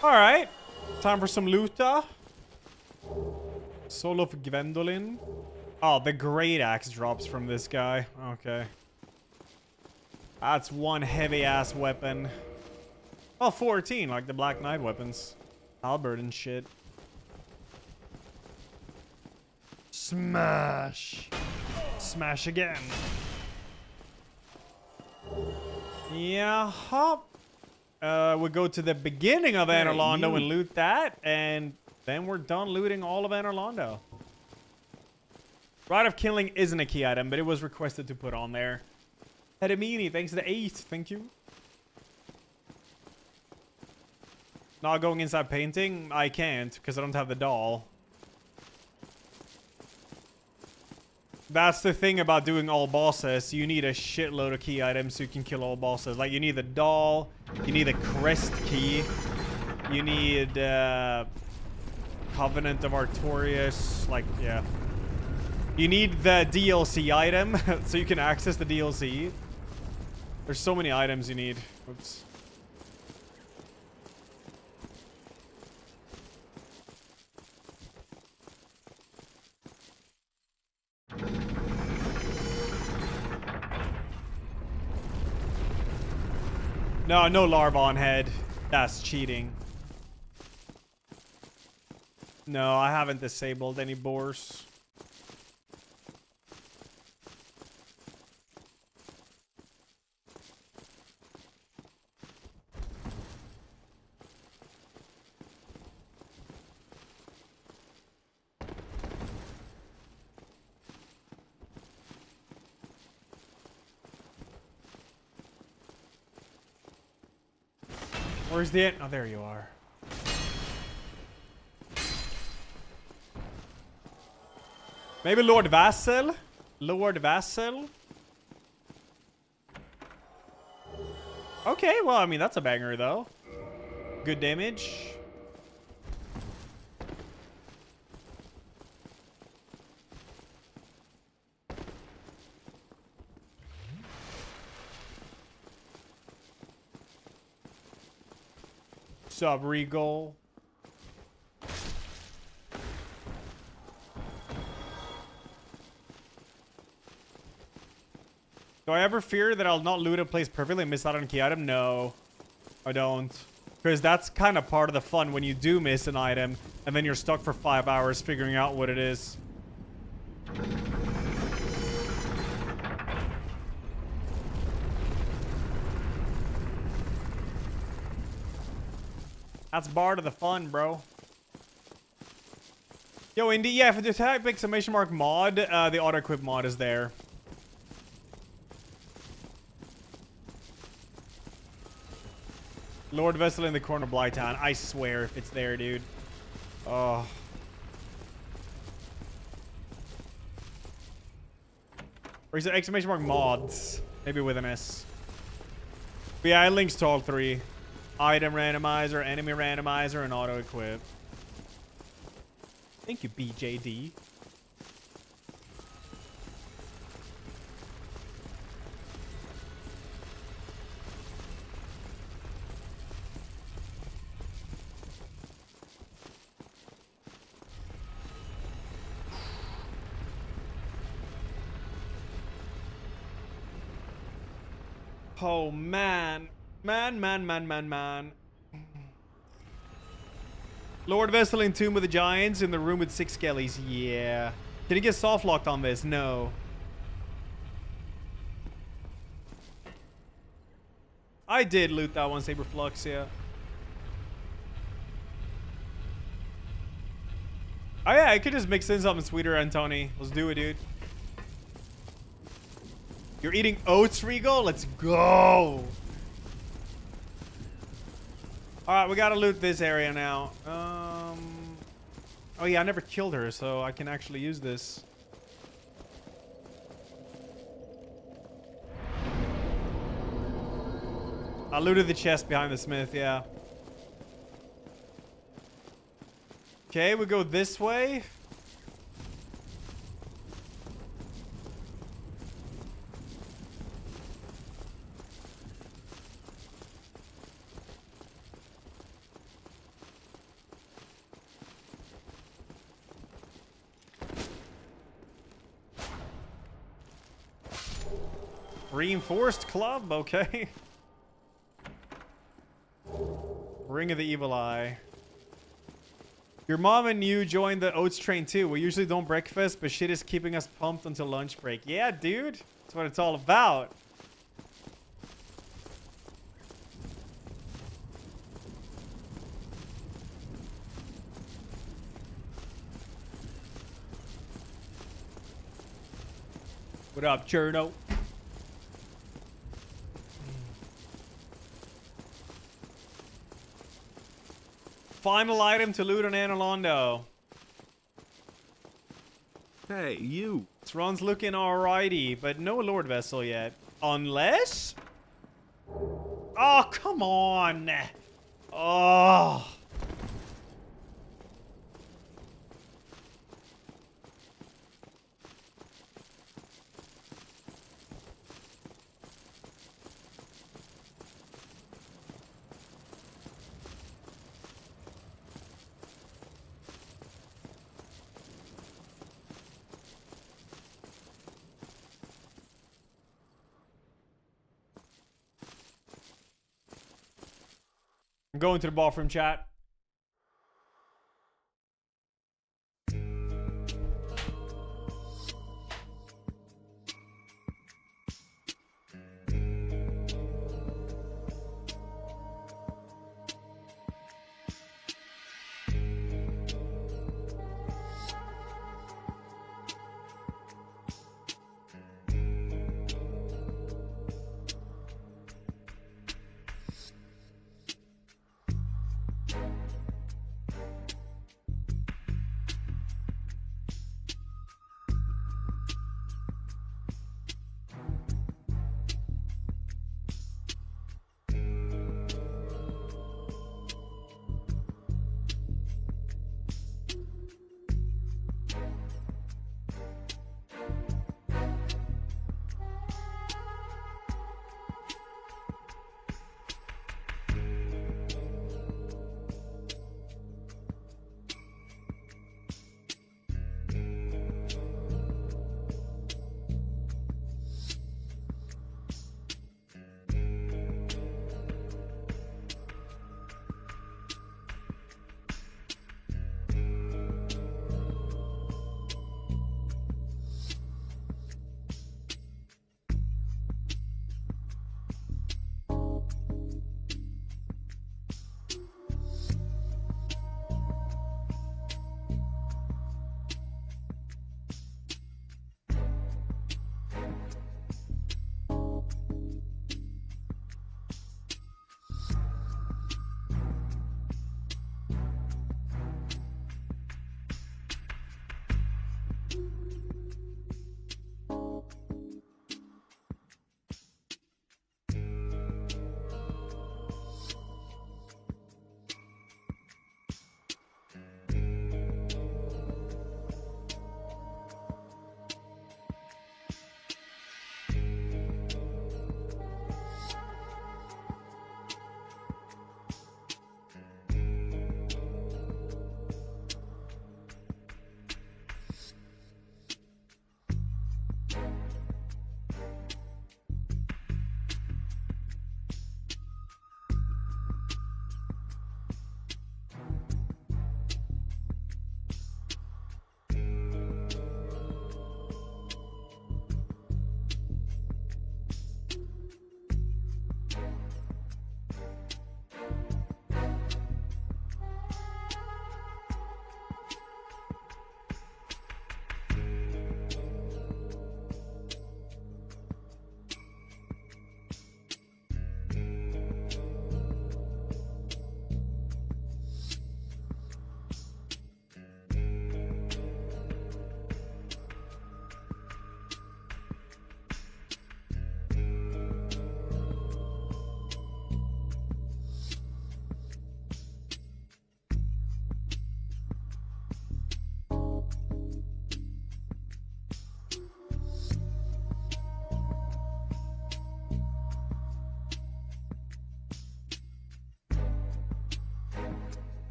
Speaker 1: Alright. Time for some loota. Soul of Gwendolyn. Oh, the great axe drops from this guy. Okay. That's one heavy-ass weapon. Oh, 14, like the Black Knight weapons. Halberd and shit. Smash. Smash again. Yeah, hop. We'll go to the beginning of Anor Londo and loot that, and then we're done looting all of Anor Londo. Rite of Killing isn't a key item, but it was requested to put on there. Hedamini, thanks to the 8th. Thank you. Not going inside painting? I can't, because I don't have the doll. That's the thing about doing all bosses. You need a shitload of key items so you can kill all bosses. Like, you need the doll. You need a crest key. You need Covenant of Artorias. Like, yeah. You need the DLC item so you can access the DLC. There's so many items you need. Oops. No, no larva on head. That's cheating. No, I haven't disabled any boars. Where's the end? Oh, there you are. Maybe Lord Vassal? Lord Vassal? Okay, well, I mean, that's a banger, though. Good damage. Sub Regal. Do I ever fear that I'll not loot a place perfectly and miss out on a key item? No, I don't. Because that's kind of part of the fun when you do miss an item and then you're stuck for 5 hours figuring out what it is. That's part of the fun, bro. Yo, Indy, yeah, if you type exclamation mark mod, the auto-equip mod is there. Lord Vessel in the corner of Blytown. I swear if it's there, dude. Oh. Or is it exclamation mark mods? Maybe with an S. But yeah, it links to all three. Item randomizer, enemy randomizer, and auto equip. Thank you, BJD. Oh, man. Man. Lord Vessel in Tomb of the Giants in the room with 6 skellies. Yeah. Did he get soft locked on this? No. I did loot that one, Saber Flux, yeah. Oh, yeah, I could just mix in something sweeter, Antony. Let's do it, dude. You're eating oats, Regal? Let's go. All right, we got to loot this area now. Oh, yeah, I never killed her, so I can actually use this. I looted the chest behind the smith, yeah. Okay, we go this way. Reinforced club, okay. Ring of the Evil Eye. Your mom and you joined the oats train too. We usually don't breakfast, but shit is keeping us pumped until lunch break. Yeah, dude. That's what it's all about. What up, Cherno? Final item to loot on Analondo.
Speaker 2: Hey, you.
Speaker 1: This run's looking alrighty, but no Lord Vessel yet. Unless? Oh, come on. Oh. I'm going to the bathroom, chat.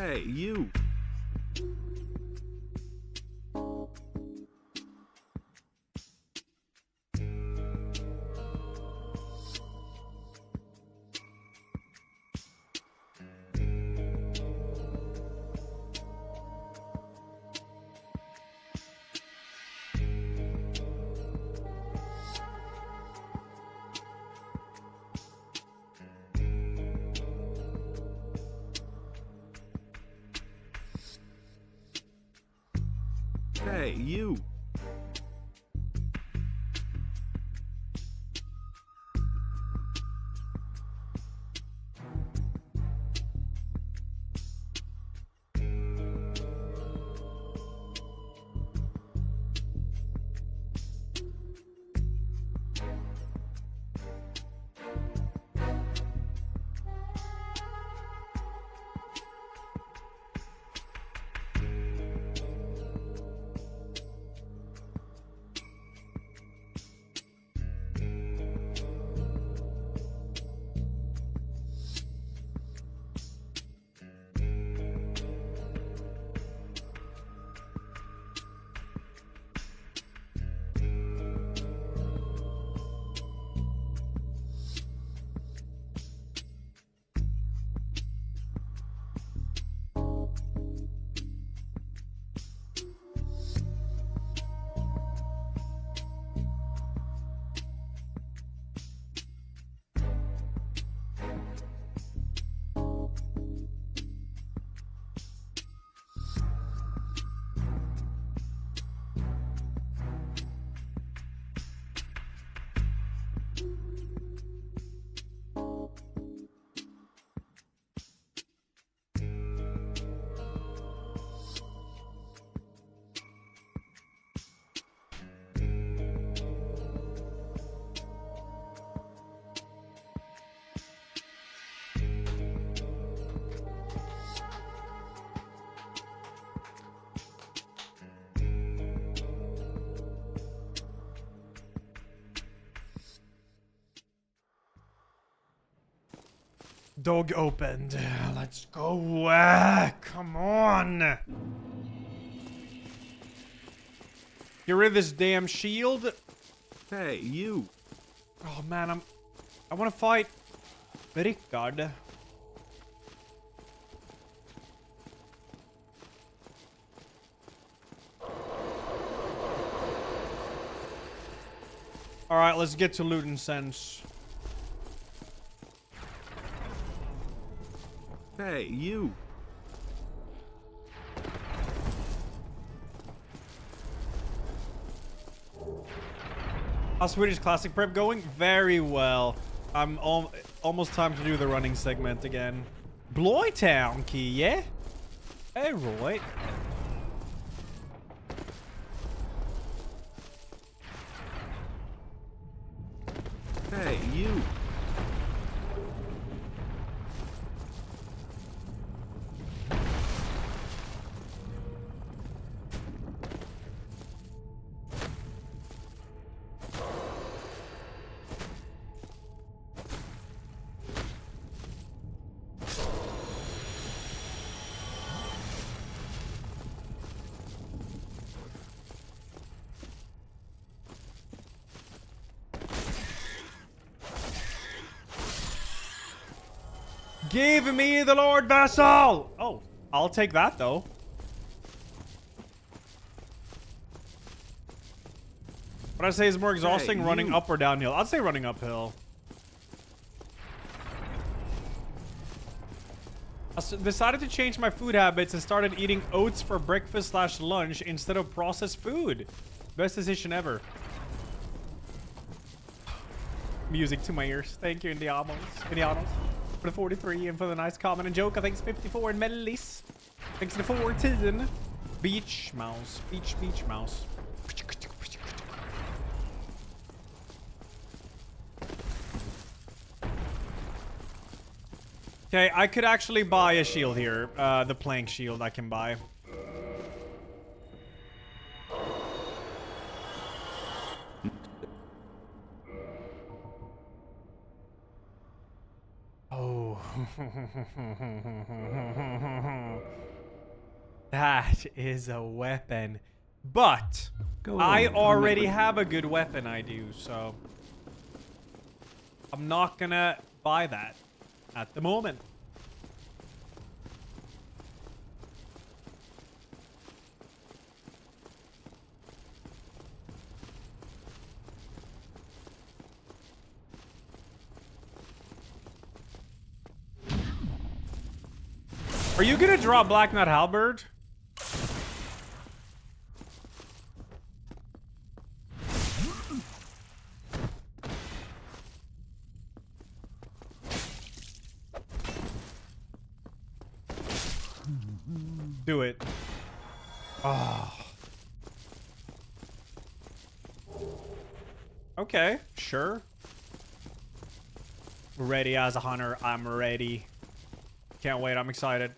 Speaker 2: Hey, you. Hey, you.
Speaker 1: Dog opened. Let's go. Come on. Get rid of this damn shield.
Speaker 2: Hey, you.
Speaker 1: Oh man, I want to fight Rickard. All right, let's get to loot and sense.
Speaker 2: Hey, you.
Speaker 1: How's Swedish Classic Prep going? Very well. I'm almost time to do the running segment again. Bloytown key, yeah? Hey, right.
Speaker 2: Hey, you.
Speaker 1: Give me the Lord Vassal! Oh, I'll take that though. What I say is more exhausting,
Speaker 2: Hey,
Speaker 1: running
Speaker 2: you.
Speaker 1: up or downhill? I'd say running uphill. I decided to change my food habits and started eating oats for breakfast/lunch instead of processed food. Best decision ever. Music to my ears. Thank you, Indianos. For the 43 and for the nice comment and joke. I think it's 54 and Melis. Thanks to the 14. Beach mouse. Beach mouse. Okay, I could actually buy a shield here. The plank shield I can buy. Oh. Ooh. That is a weapon. But I already have a good weapon, I do, so I'm not gonna buy that at the moment. Are you gonna draw Black Knight Halberd? Do it. Oh. Okay, sure. Ready as a hunter. I'm ready. Can't wait. I'm excited.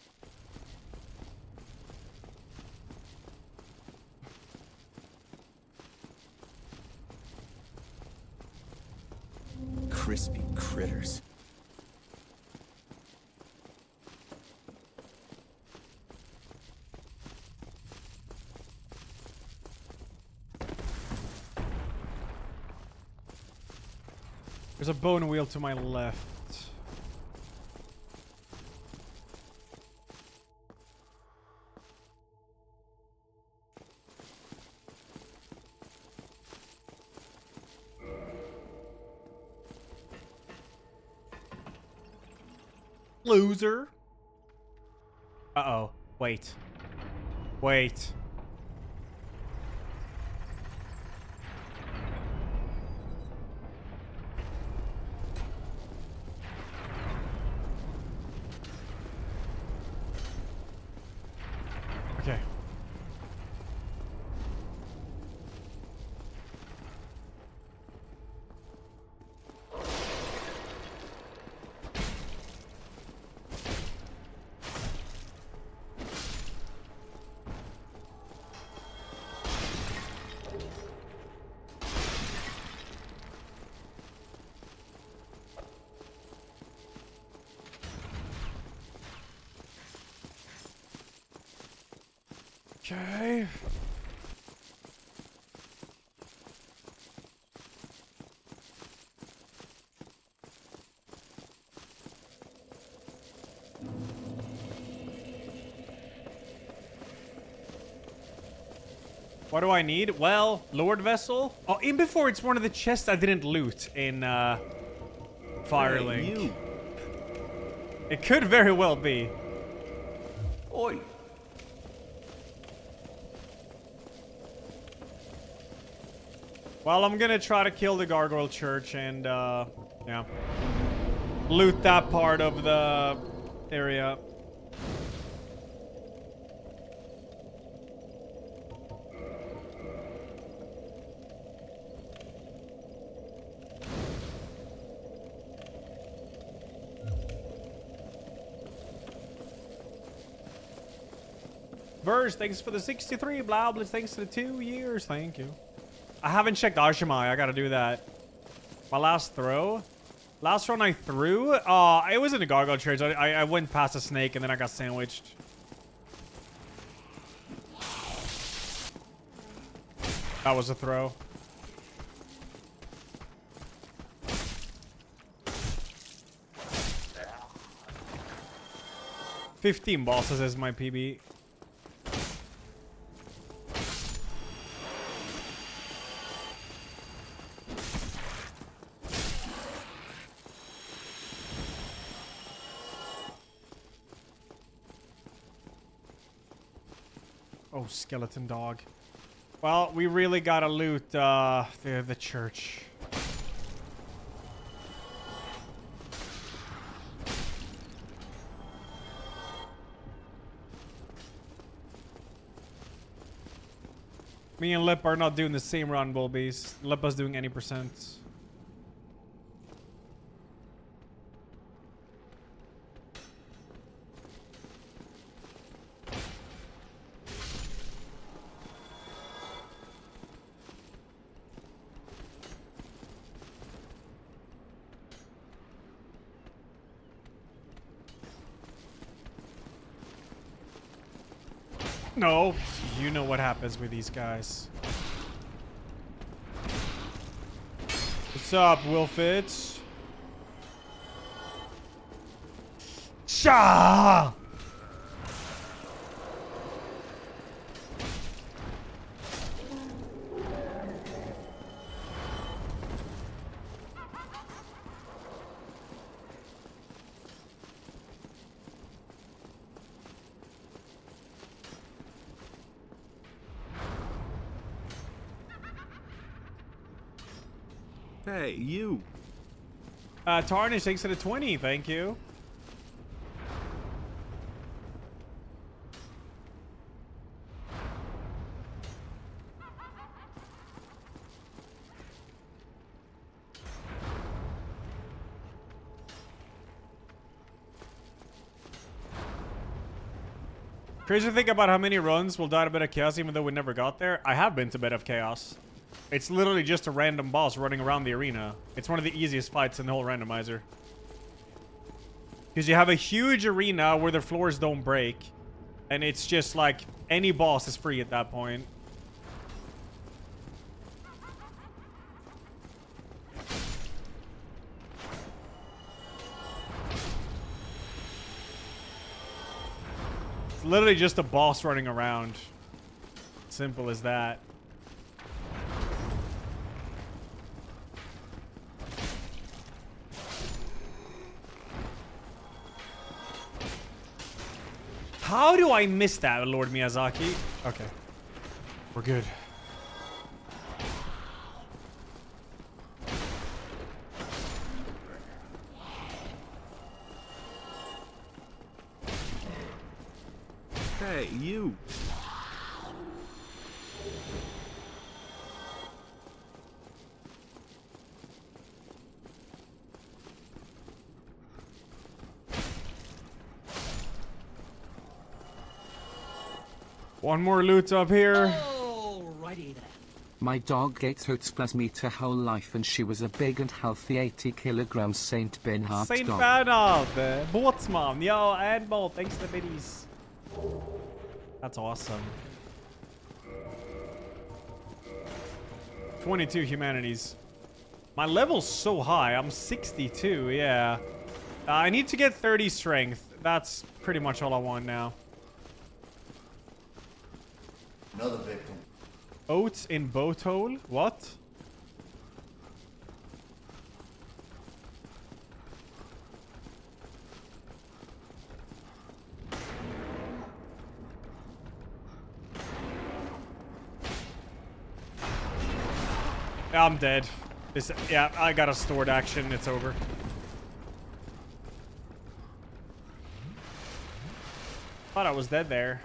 Speaker 13: Crispy critters.
Speaker 1: There's a bone wheel to my left. Loser. Uh-oh. Wait. Wait. Okay. Okay. What do I need? Well, Lord Vessel. Oh, in before it's one of the chests I didn't loot in Firelink.
Speaker 2: Hey, you.
Speaker 1: It could very well be.
Speaker 5: Oi.
Speaker 1: Well, I'm gonna try to kill the Gargoyle Church and, yeah. Loot that part of the area. Verge, thanks for the 63. Blabblitz, thanks for the 2 years. Thank you. I haven't checked Ashimai. I gotta do that. My last throw. Last run I threw. It was in the Gargoyle Church. I went past a snake and then I got sandwiched. That was a throw. $15 bosses is my PB. Oh, skeleton dog. Well, we really gotta loot the church. Me and Lip are not doing the same run, Bulbies. Lip is doing any percent. No, you know what happens with these guys. What's up, Wilfitz? Sha!
Speaker 2: Hey, you.
Speaker 1: Tarnish, thanks to the 20. Thank you. Crazy to think about how many runs will die to Bed of Chaos even though we never got there. I have been to Bed of Chaos. It's literally just a random boss running around the arena. It's one of the easiest fights in the whole randomizer. Because you have a huge arena where the floors don't break. And it's just like any boss is free at that point. It's literally just a boss running around. Simple as that. How do I miss that, Lord Miyazaki? Okay. We're good.
Speaker 2: Hey, you.
Speaker 1: One more loot up here.
Speaker 10: Alrighty then.
Speaker 4: My dog ate oats plus meat her whole life and she was a big and healthy 80 kilograms Saint Bernard
Speaker 1: Saint
Speaker 4: dog.
Speaker 1: Bernard, Botsman, yo, and Bolt, thanks to the biddies. That's awesome. 22 humanities. My level's so high, I'm 62, yeah. I need to get 30 strength. That's pretty much all I want now.
Speaker 5: Another victim.
Speaker 1: Oats in boat hole? What? I'm dead. Yeah, I got a stored action. It's over. Thought I was dead there.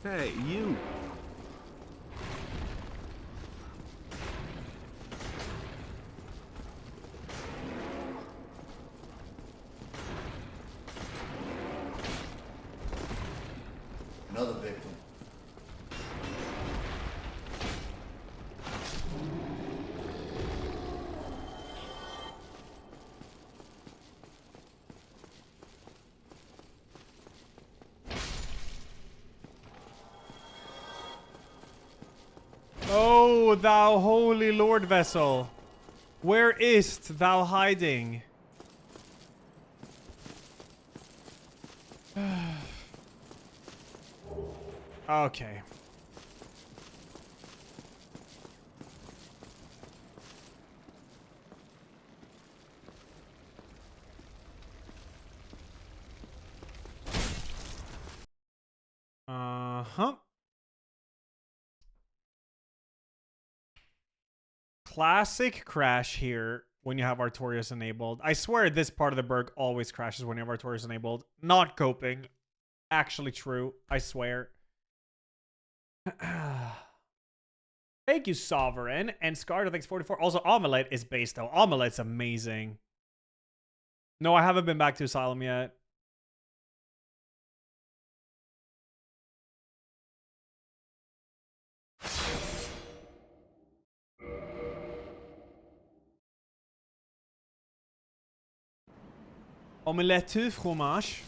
Speaker 2: Hey, you.
Speaker 5: Another victim.
Speaker 1: Oh, thou holy Lord vessel, where is't thou hiding? Okay. Uh-huh. Classic crash here when you have Artorias enabled. I swear this part of the berg always crashes when you have Artorias enabled. Not coping. Actually true. I swear. Thank you, Sovereign. And Scarter, thanks 44. Also, Omelette is based, though. Omelette's amazing. No, I haven't been back to Asylum yet. Omelette fromage.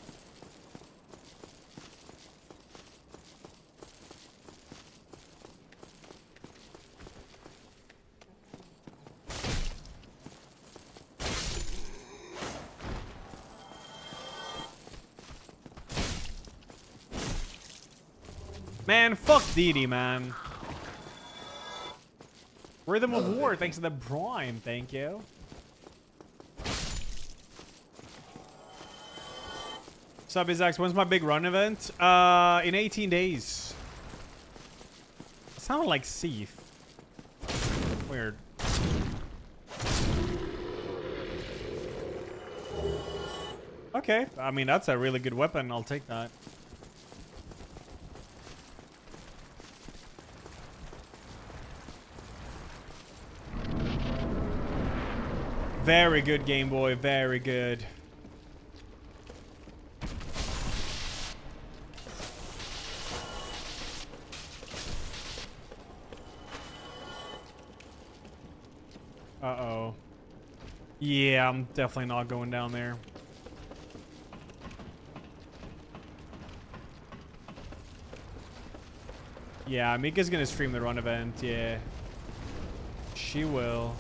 Speaker 1: Man, fuck Didi, man. Rhythm of War, thanks to the Prime, thank you. Sup, Isax, when's my big run event? In 18 days. It sounded like Seath. Weird. Okay, I mean, that's a really good weapon. I'll take that. Very good, Game Boy. Very good. Uh-oh. Yeah, I'm definitely not going down there. Yeah, Mika's gonna stream the run event. Yeah. She will.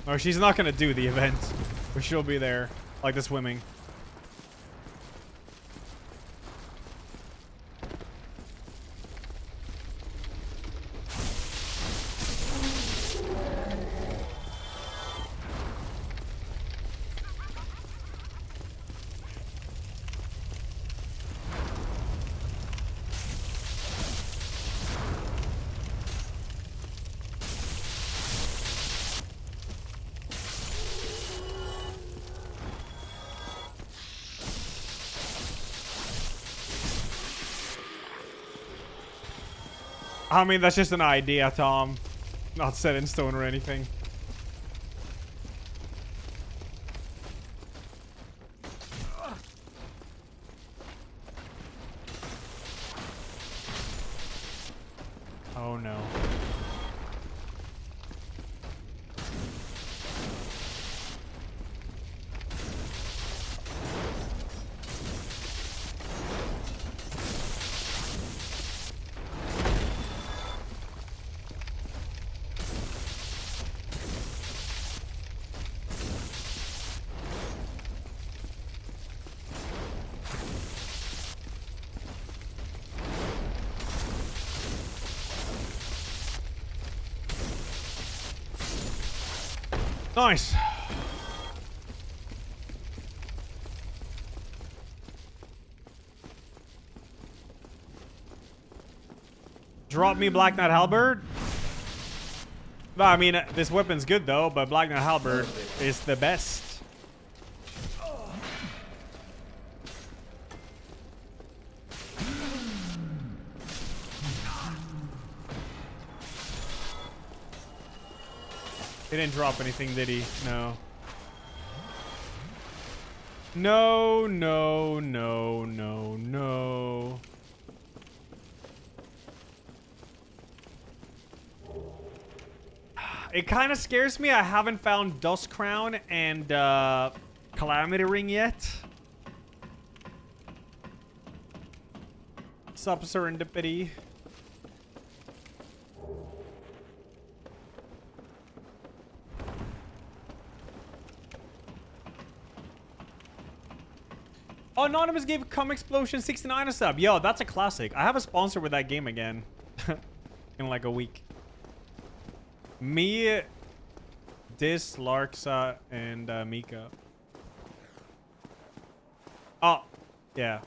Speaker 1: Oh, she's not gonna do the event, but she'll be there, like the swimming. I mean, that's just an idea, Tom. Not set in stone or anything. Oh, no. Nice. Drop me Black Knight Halberd. Well, I mean, this weapon's good though, but Black Knight Halberd is the best. He didn't drop anything, did he? No. No, no, no, no, no. It kind of scares me. I haven't found Dust Crown and Calamity Ring yet. Sup, Serendipity. Oh, Anonymous gave Come Explosion 69 a sub. Yo, that's a classic. I have a sponsor with that game again. In like a week. Me, Dis, Larksa, and Mika. Yeah.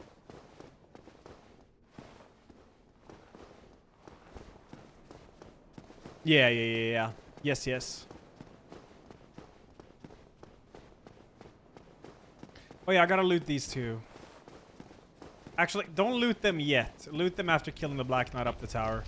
Speaker 1: Yeah. Yes. Oh yeah, I gotta loot these two. Actually, don't loot them yet. Loot them after killing the Black Knight up the tower.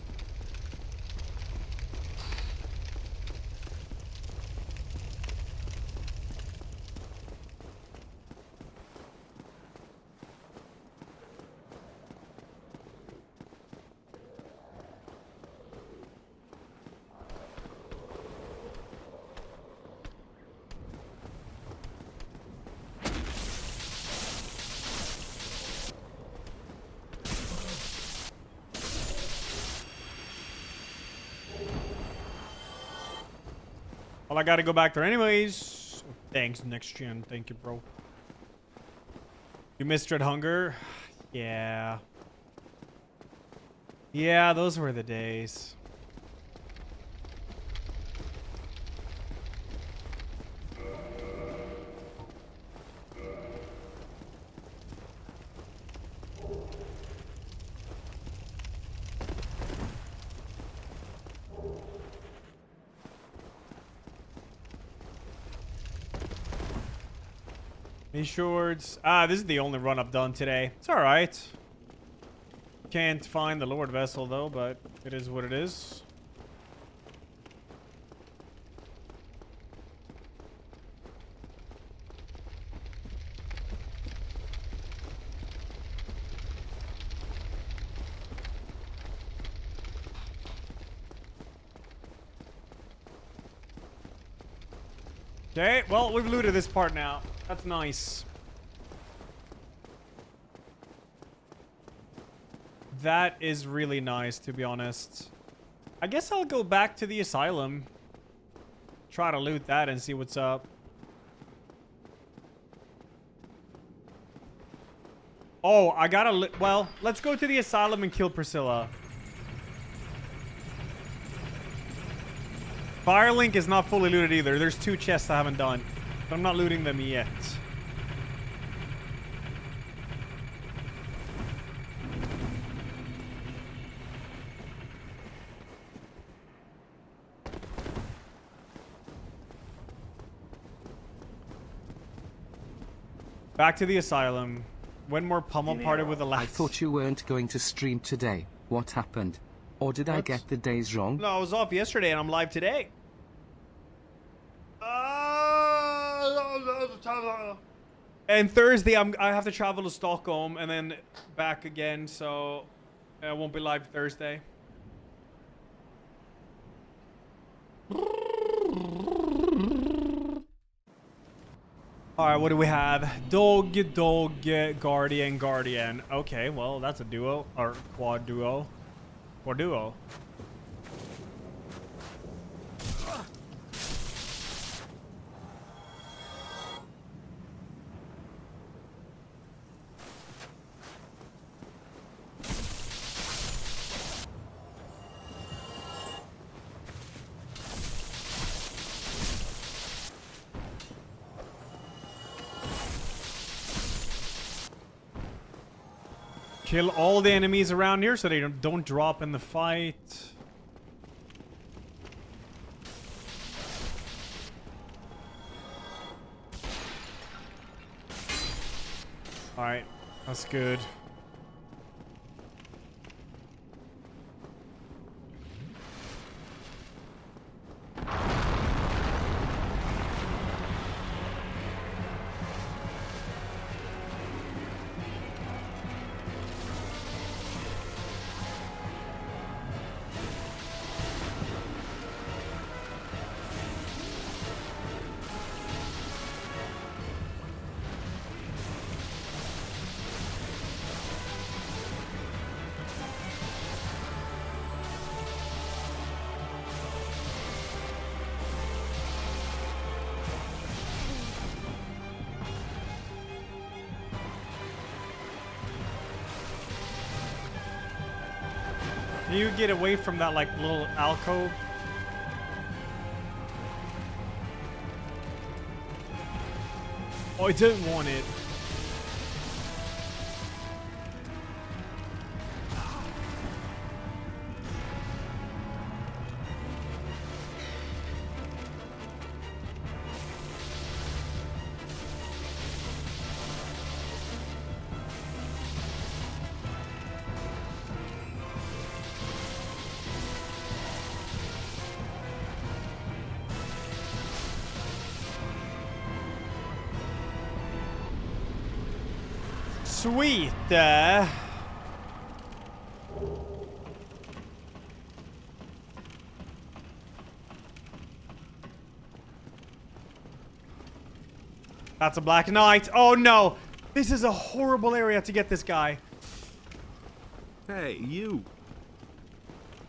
Speaker 1: Well, I gotta go back there anyways. Thanks, next gen. Thank you, bro. You missed Dread Hunger? Yeah. Yeah, those were the days. Shorts. This is the only run I've done today. It's alright. Can't find the Lord Vessel though, but it is what it is. Okay, well, we've looted this part now. That's nice. That is really nice, to be honest. I guess I'll go back to the asylum. Try to loot that and see what's up. Oh, I gotta... Well, let's go to the asylum and kill Priscilla. Firelink is not fully looted either. There's 2 chests I haven't done. But I'm not looting them yet. Back to the asylum. When more pummel parted with Elajjaz.
Speaker 4: I thought you weren't going to stream today. What happened? Or did I get the days wrong?
Speaker 1: No, I was off yesterday and I'm live today. And Thursday, I have to travel to Stockholm and then back again, so I won't be live Thursday. Alright, what do we have? Dog, Guardian, Guardian. Okay, well, that's a duo, or quad duo. Or duo. Kill all the enemies around here so they don't drop in the fight. Alright, that's good. Can you get away from that, like, little alcove? Oh, I don't want it. Sweet. That's a Black Knight. Oh no! This is a horrible area to get this guy.
Speaker 2: Hey, you.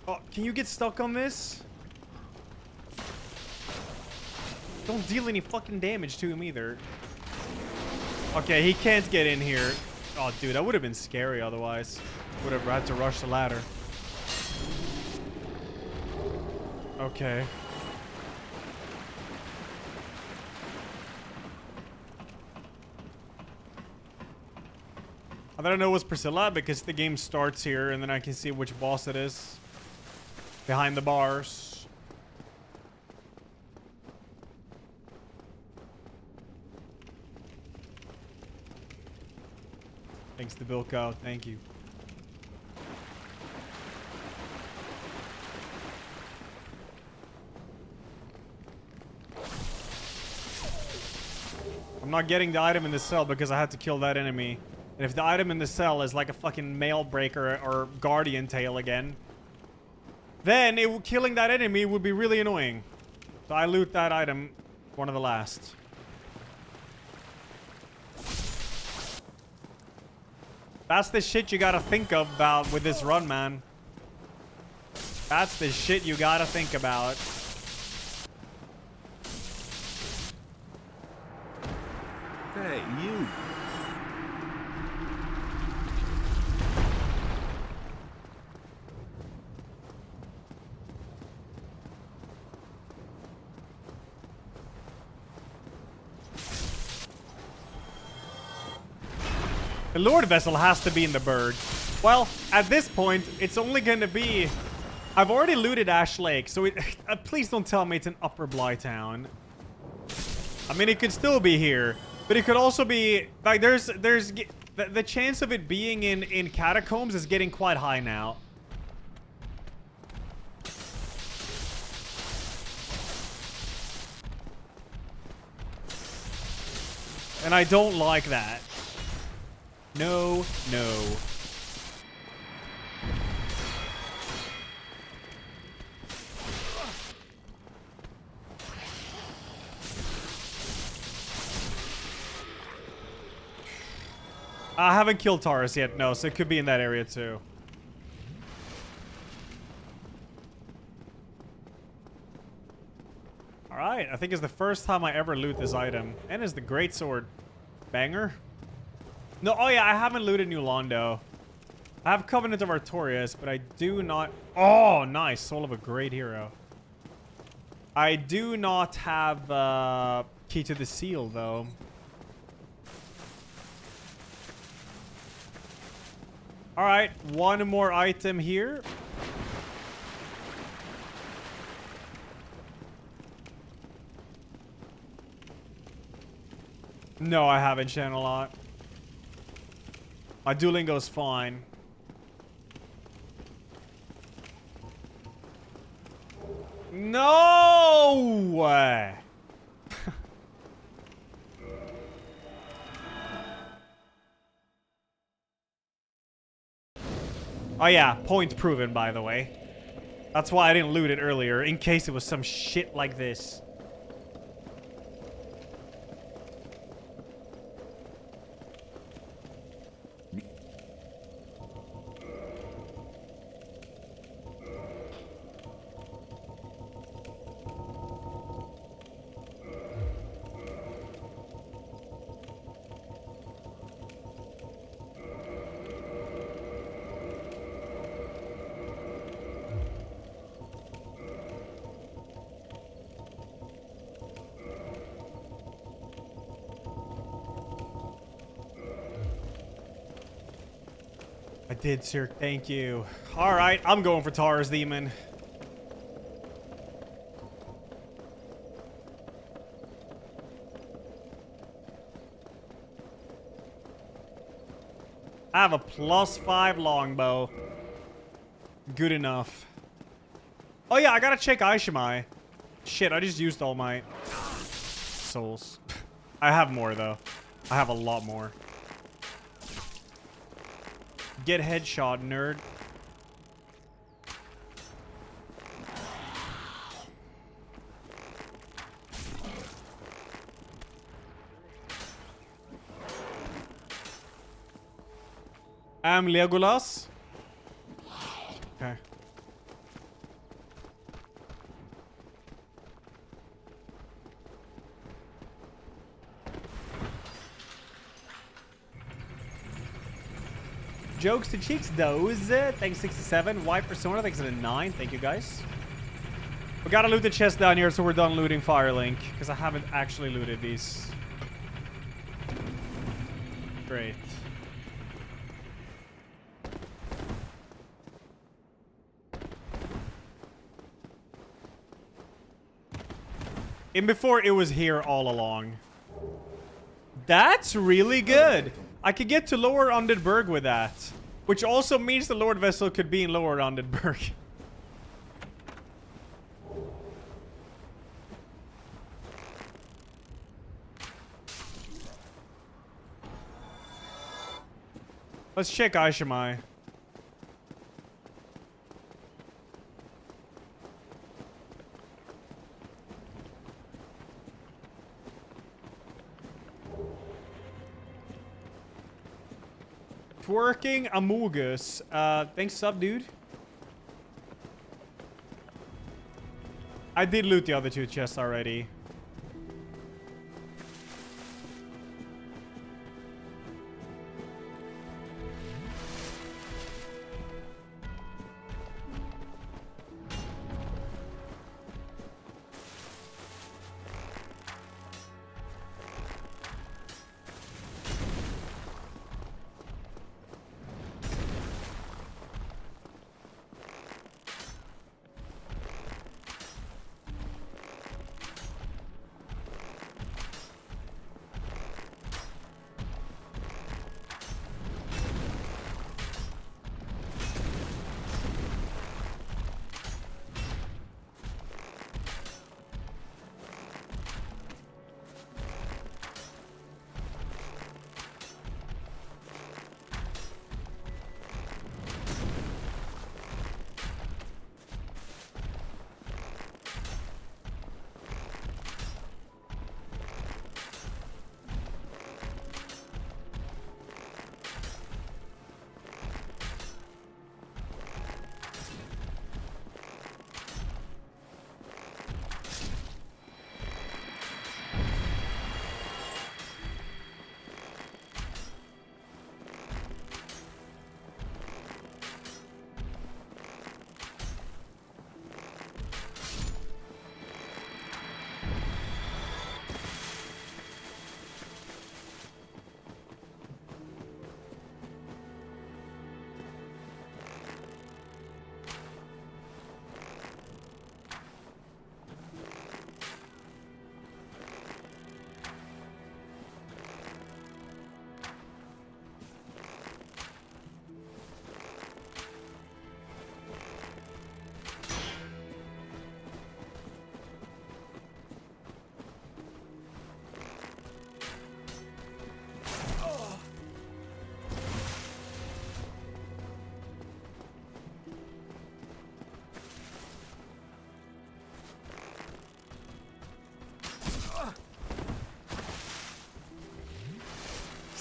Speaker 1: Oh, can you get stuck on this? Don't deal any fucking damage to him either. Okay, he can't get in here. Oh, dude, that would have been scary otherwise. Would have had to rush the ladder. Okay. I don't know what's Priscilla because the game starts here and then I can see which boss it is. Behind the bars. Thanks to Bilko. Thank you. I'm not getting the item in the cell because I had to kill that enemy. And if the item in the cell is like a fucking mail breaker or guardian tail again, then killing that enemy would be really annoying. So I loot that item, one of the last. That's the shit you gotta think about with this run, man. That's the shit you gotta think about.
Speaker 2: Hey, you.
Speaker 1: The Lord Vessel has to be in the bird. Well, at this point, it's only gonna be... I've already looted Ash Lake, so please don't tell me it's an Upper Blytown. I mean, it could still be here, but it could also be... Like, the chance of it being in Catacombs is getting quite high now. And I don't like that. No, no. I haven't killed Taurus yet, no, so it could be in that area too. Alright, I think it's the first time I ever loot this item. And it's the greatsword. Banger. No, oh yeah, I haven't looted New Londo. I have Covenant of Artorias, but I do not... Oh, nice. Soul of a Great Hero. I do not have Key to the Seal, though. Alright, one more item here. No, I haven't, Channelot. My Duolingo's fine. No! Oh yeah, point proven, by the way. That's why I didn't loot it earlier, in case it was some shit like this. I did, sir. Thank you. All right, I'm going for Taurus Demon. I have a +5 longbow. Good enough. Oh yeah, I gotta check Aishimai. Shit, I just used all my souls. I have more though. I have a lot more. Get headshot, nerd. I'm Legolas. Okay. Jokes to cheeks, those. Thanks 67. White Persona, thanks to the 9. Thank you guys. We gotta loot the chest down here so we're done looting Firelink. Because I haven't actually looted these. Great. And before it was here all along. That's really good. I could get to Lower Underberg with that. Which also means the Lord Vessel could be in Lower Underberg. Let's check Aishimai. Twerking Amogus. Thanks sub, dude. I did loot the other two chests already.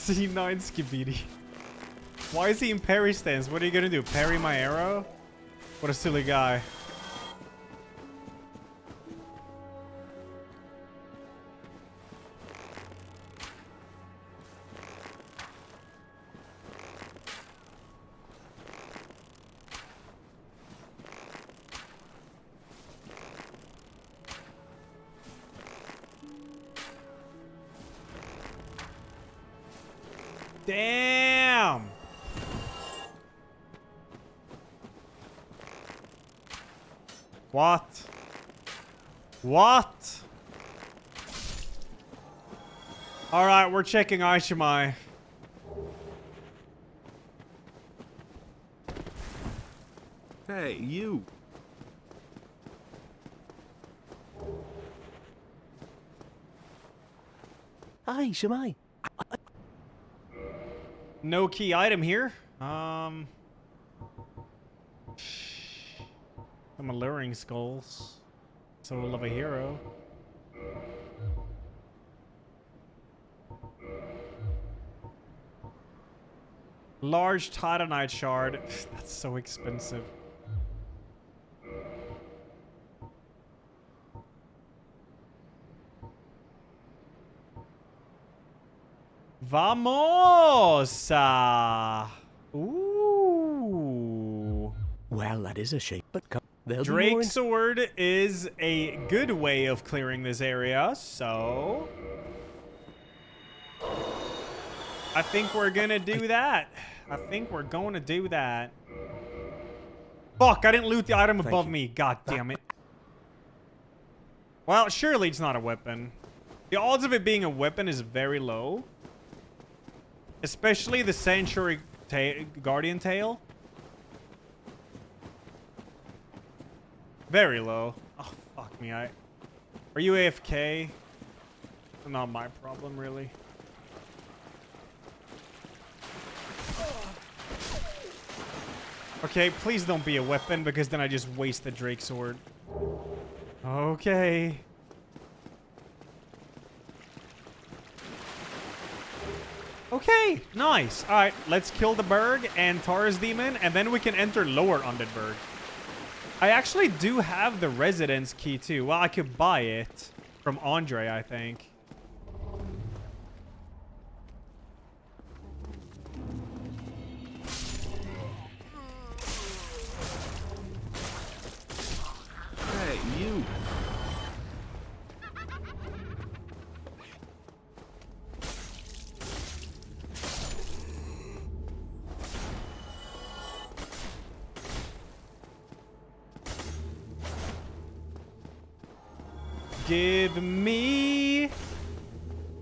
Speaker 1: C9 Skibidi. Why is he in parry stance? What are you gonna do? Parry my arrow? What a silly guy. Damn! What? What? Alright, we're checking Aishimai.
Speaker 2: Hey, you.
Speaker 3: Hi, Shemai.
Speaker 1: No key item here. Some alluring skulls. Soul of a hero. Large titanite shard. That's so expensive. Vamos! Ooh.
Speaker 12: Well, that is a shame, but
Speaker 1: Drake Sword is a good way of clearing this area, so I think we're gonna do that. I think we're gonna do that. Fuck, I didn't loot the item above me. God damn it. Well, surely it's not a weapon. The odds of it being a weapon is very low. Especially the Sanctuary Guardian Tail. Very low. Oh, fuck me. Are you AFK? Not my problem, really. Okay, please don't be a weapon, because then I just waste the Drake Sword. Okay. Okay, nice. All right, let's kill the Berg and Taurus Demon, and then we can enter Lower Undead Berg. I actually do have the Residence Key, too. Well, I could buy it from Andre, I think.
Speaker 2: Hey, you.
Speaker 1: Give me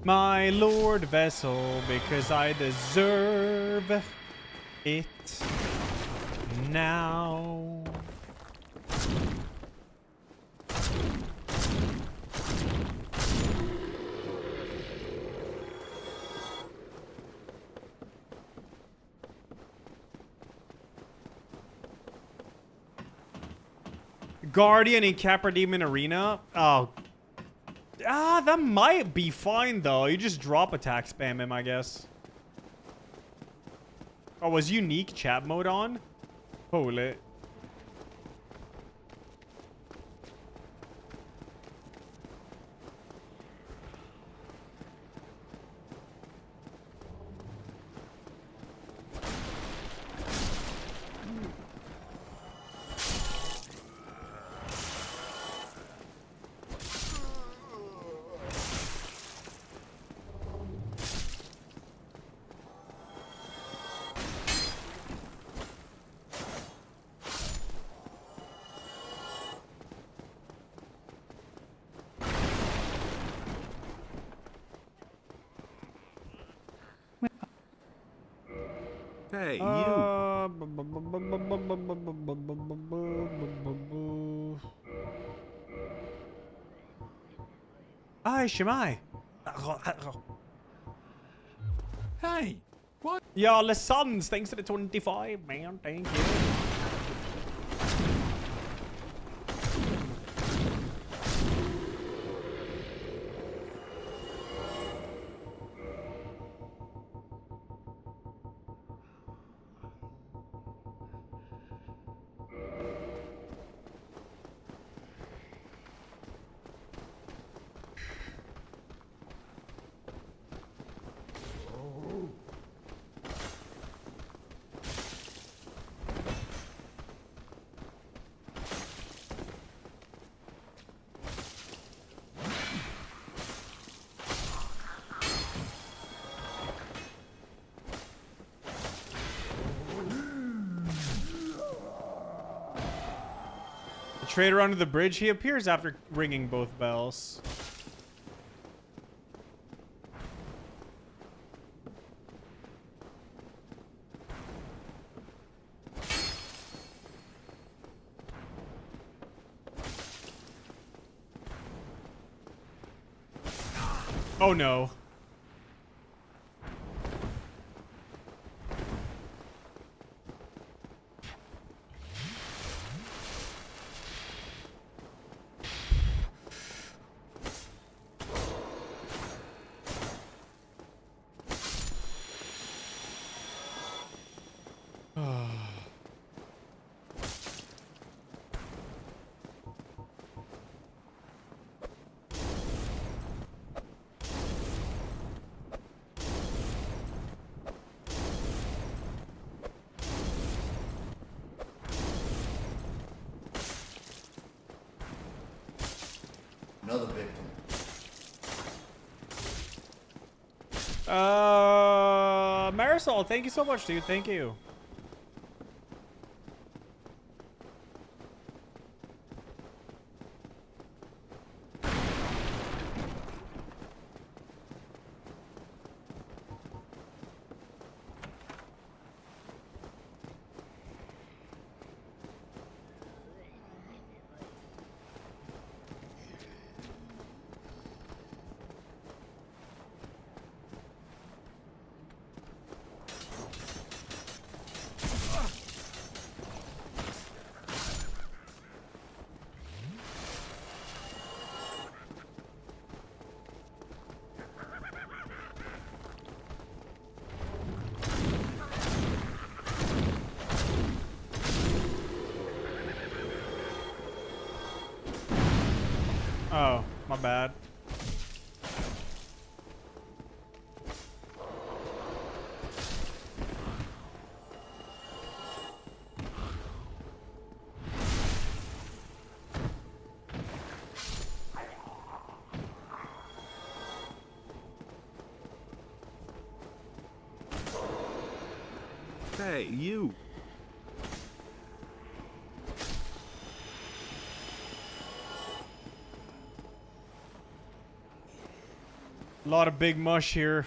Speaker 1: my Lord Vessel, because I deserve it now. Guardian in Capra Demon Arena? Oh. That might be fine, though. You just drop attack spam him, I guess. Oh, was unique chat mode on? Holy.
Speaker 2: Hey, you.
Speaker 1: Hi, Shemai.
Speaker 2: Hey, what?
Speaker 1: Yo, the Suns, thanks to the 25, man. Thank you. Trader under the bridge. He appears after ringing both bells. Oh no.
Speaker 5: Another victim.
Speaker 1: Marisol, thank you so much, dude. Thank you. Oh, my bad.
Speaker 2: Hey, you.
Speaker 1: A lot of big mush here.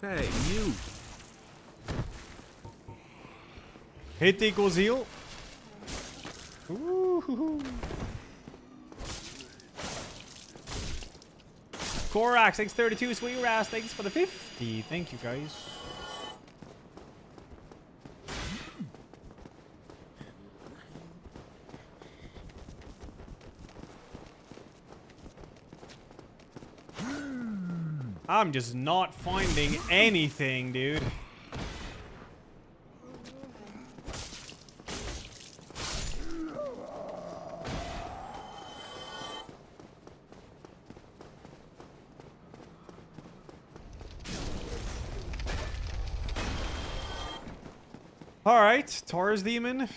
Speaker 2: Hey, you.
Speaker 1: Hit equals heal. Ooh. Korax, thanks 32. Sweet Ras, thanks for the 50. Thank you, guys. I'm just not finding anything, dude. All right, Taurus Demon.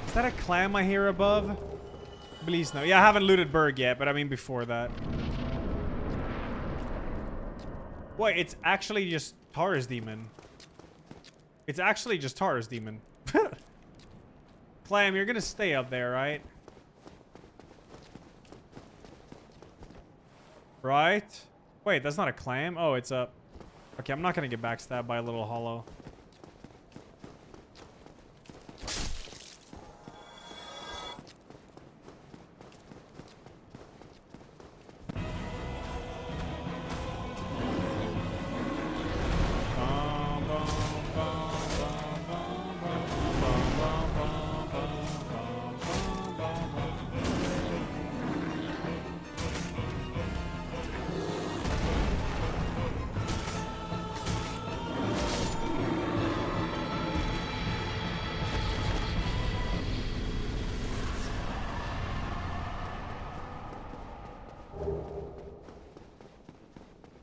Speaker 1: Is that a clam I hear above? Please no. Yeah, I haven't looted Berg yet, but I mean before that. Wait, it's actually just Taurus Demon. It's actually just Taurus Demon. Clam, you're gonna stay up there, right? Right? Wait, that's not a clam? Oh, it's up. Okay, I'm not gonna get backstabbed by a little hollow.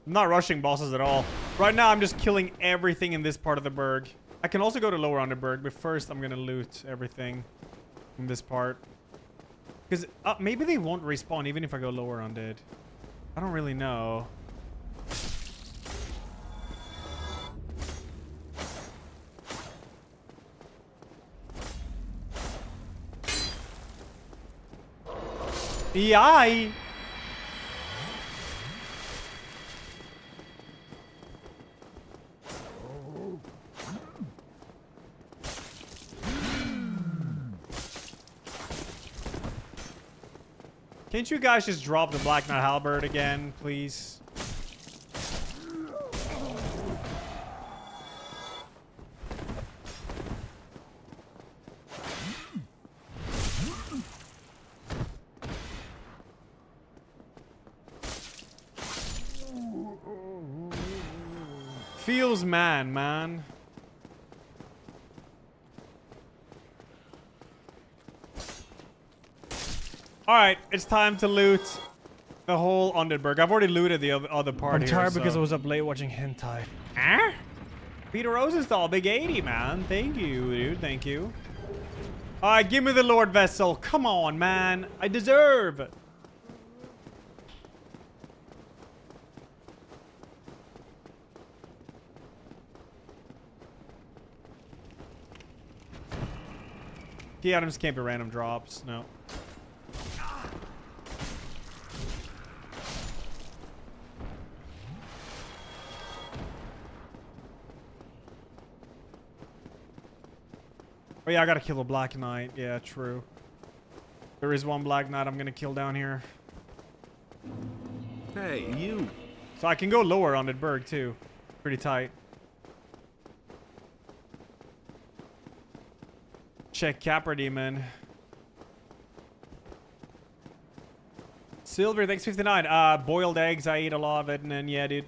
Speaker 1: I'm not rushing bosses at all. Right now, I'm just killing everything in this part of the burg. I can also go to lower Underberg, but first I'm gonna loot everything in this part. Because maybe they won't respawn even if I go lower Undead. I don't really know. Yai! Can't you guys just drop the Black Knight Halberd again, please? Feels man. Alright, it's time to loot the whole Underberg. I've already looted the other part
Speaker 13: I'm tired because I was up late watching hentai.
Speaker 1: Huh? Peter Rosenthal, big 80, man. Thank you, dude. Thank you. Alright, give me the Lord Vessel. Come on, man. I deserve. Key items can't be random drops. No. Oh yeah, I gotta kill a Black Knight. Yeah, true. There is one Black Knight I'm gonna kill down here.
Speaker 2: Hey, you.
Speaker 1: So I can go lower on the Berg too. Pretty tight. Check Capra Demon. Silver, thanks 59. Boiled eggs, I eat a lot of it, and then yeah, dude.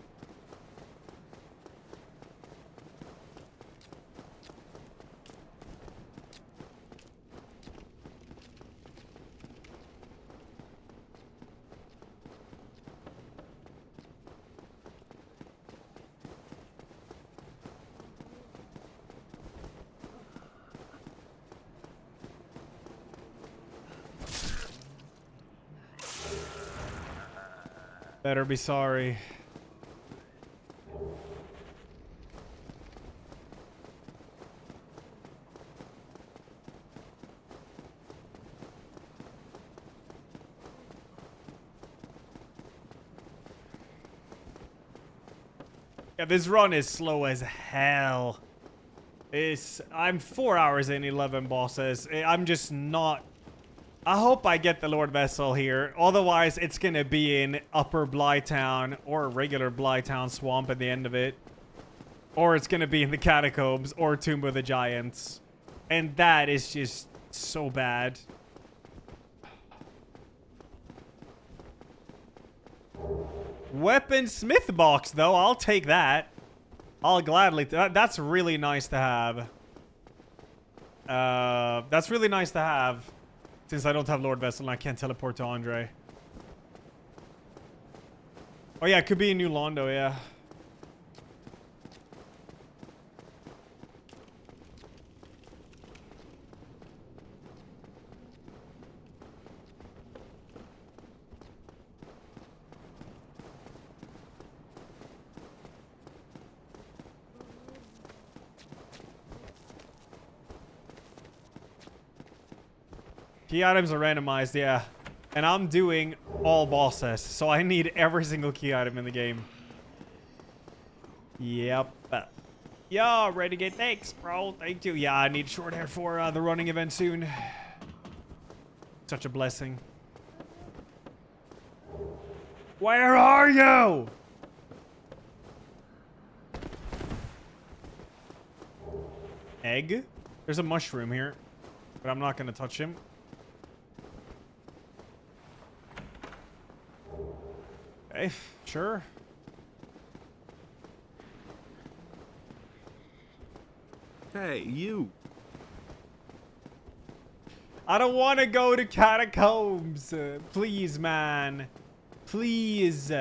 Speaker 1: Better be sorry. Yeah, this run is slow as hell. I'm 4 hours in 11 bosses. I'm just not... I hope I get the Lord Vessel here. Otherwise, it's gonna be in Upper Blytown or regular Blytown Swamp at the end of it. Or it's gonna be in the Catacombs or Tomb of the Giants. And that is just so bad. Weaponsmith box, though. I'll take that. I'll gladly... That's really nice to have. That's really nice to have. Since I don't have Lord Vessel and I can't teleport to Andre. Oh yeah, it could be in New Londo, yeah. Key items are randomized, yeah. And I'm doing all bosses, so I need every single key item in the game. Yep. Yeah, ready to get thanks, bro. Thank you. Yeah, I need short hair for the running event soon. Such a blessing. Where are you? Egg? There's a mushroom here, but I'm not going to touch him. Okay, sure.
Speaker 2: Hey, you.
Speaker 1: I don't want to go to Catacombs. Please, man. Please.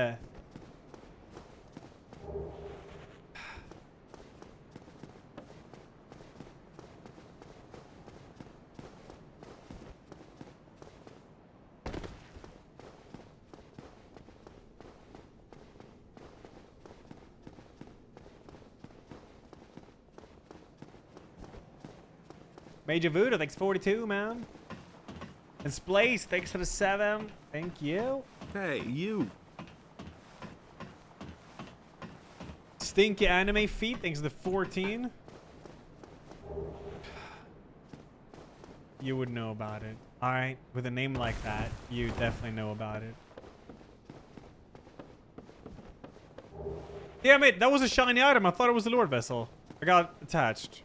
Speaker 1: Major Voodoo, thanks 42, man. And Splace, thanks for the 7. Thank you.
Speaker 2: Hey, you.
Speaker 1: Stinky Anime Feet, thanks for the 14. You would know about it. Alright, with a name like that, you definitely know about it. Damn it, that was a shiny item. I thought it was the Lord Vessel. I got attached.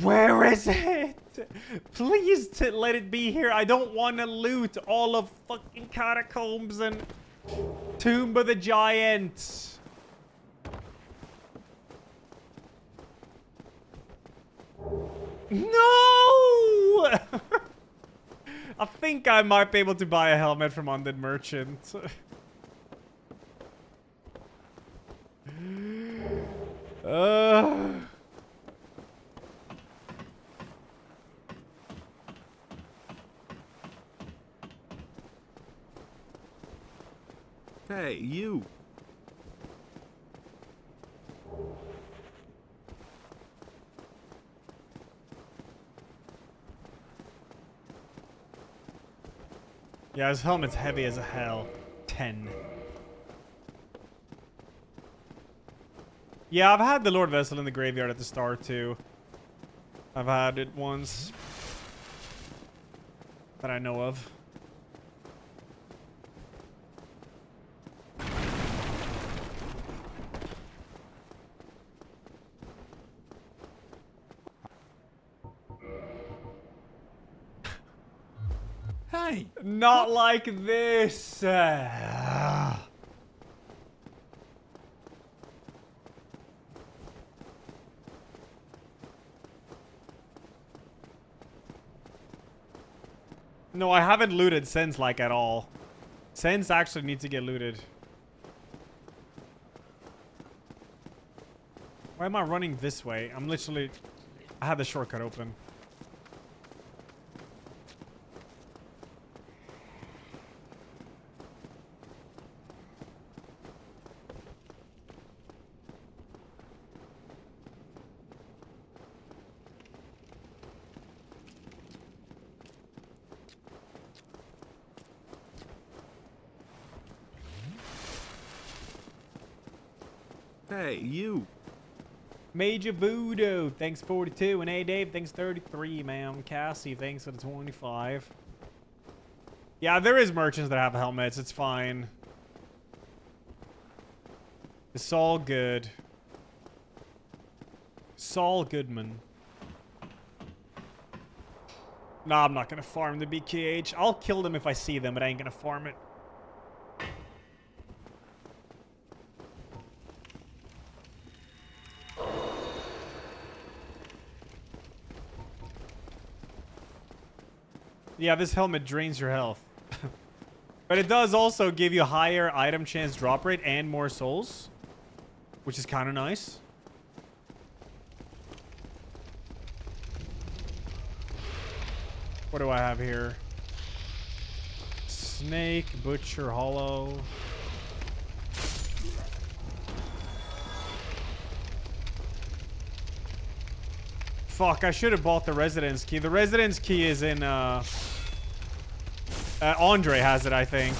Speaker 1: Where is it? Please let it be here. I don't want to loot all of fucking Catacombs and Tomb of the Giant. No! I think I might be able to buy a helmet from Undead Merchant.
Speaker 2: Hey, you.
Speaker 1: Yeah, his helmet's heavy as a hell. 10. Yeah, I've had the Lord Vessel in the graveyard at the start too. I've had it once. That I know of.
Speaker 2: Hey!
Speaker 1: Not like this! No, I haven't looted Sense like at all. Sense actually needs to get looted. Why am I running this way? I'm literally... I had the shortcut open.
Speaker 2: Hey, you.
Speaker 1: Major Voodoo, thanks 42. And A Dave, thanks 33, man. Cassie, thanks for the 25. Yeah, there is merchants that have helmets. It's fine. It's all good. Saul Goodman. Nah, I'm not gonna farm the BKH. I'll kill them if I see them, but I ain't gonna farm it. Yeah, this helmet drains your health. But it does also give you higher item chance drop rate and more souls, which is kind of nice. What do I have here? Snake, Butcher, Hollow. Fuck, I should have bought the Residence Key. The Residence Key is in, Andre has it, I think.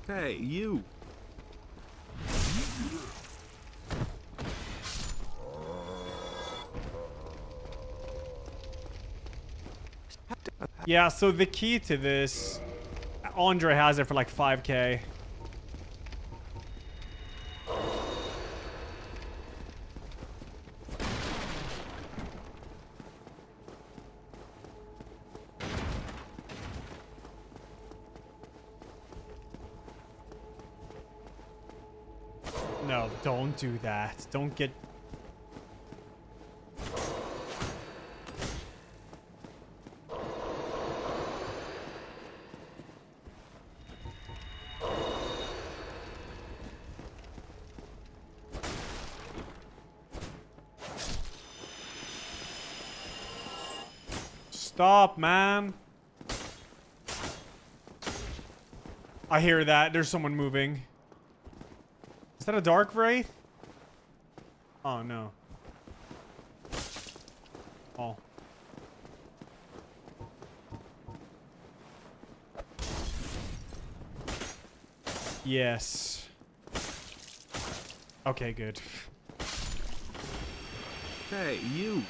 Speaker 2: Hey, you.
Speaker 1: Yeah, so the key to this, Andre has it for like 5K. No, don't do that. Don't get... Stop, man. I hear that. There's someone moving. Is that a dark wraith? Oh, no. Oh. Yes. Okay, good.
Speaker 2: Hey, you.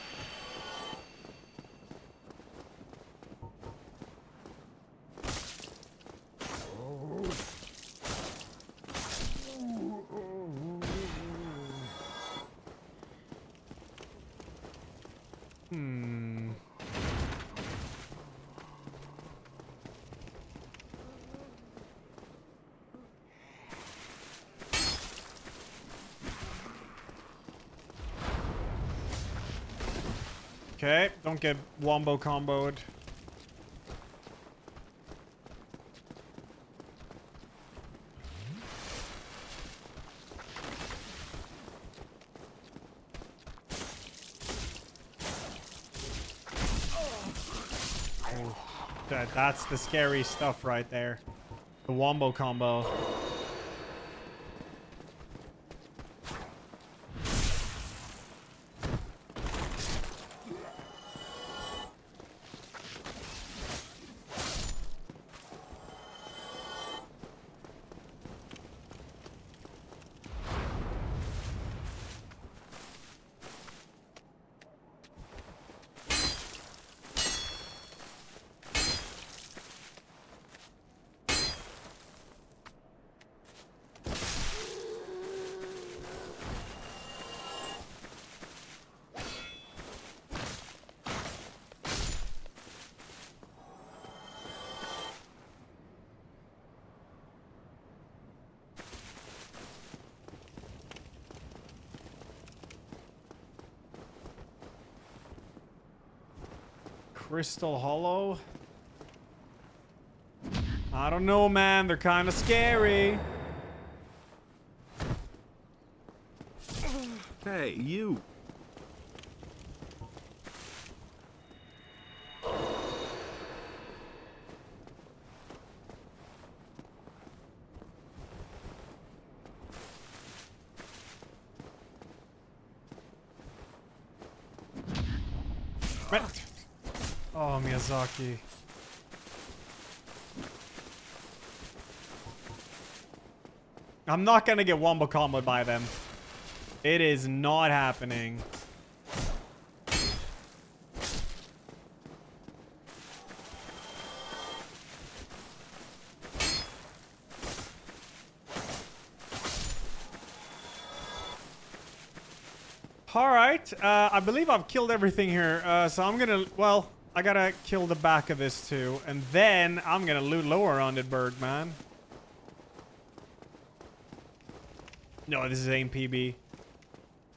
Speaker 1: Okay, don't get wombo comboed. That's the scary stuff right there. The wombo combo. Crystal Hollow? I don't know, man. They're kind of scary.
Speaker 2: Hey, you.
Speaker 1: Oh, Miyazaki. I'm not gonna get wombo comboed by them. It is not happening. Alright, I believe I've killed everything here, so I'm gonna, well, I gotta kill the back of this too, and then I'm gonna loot lower on it, bird, man. No, this ain't PB.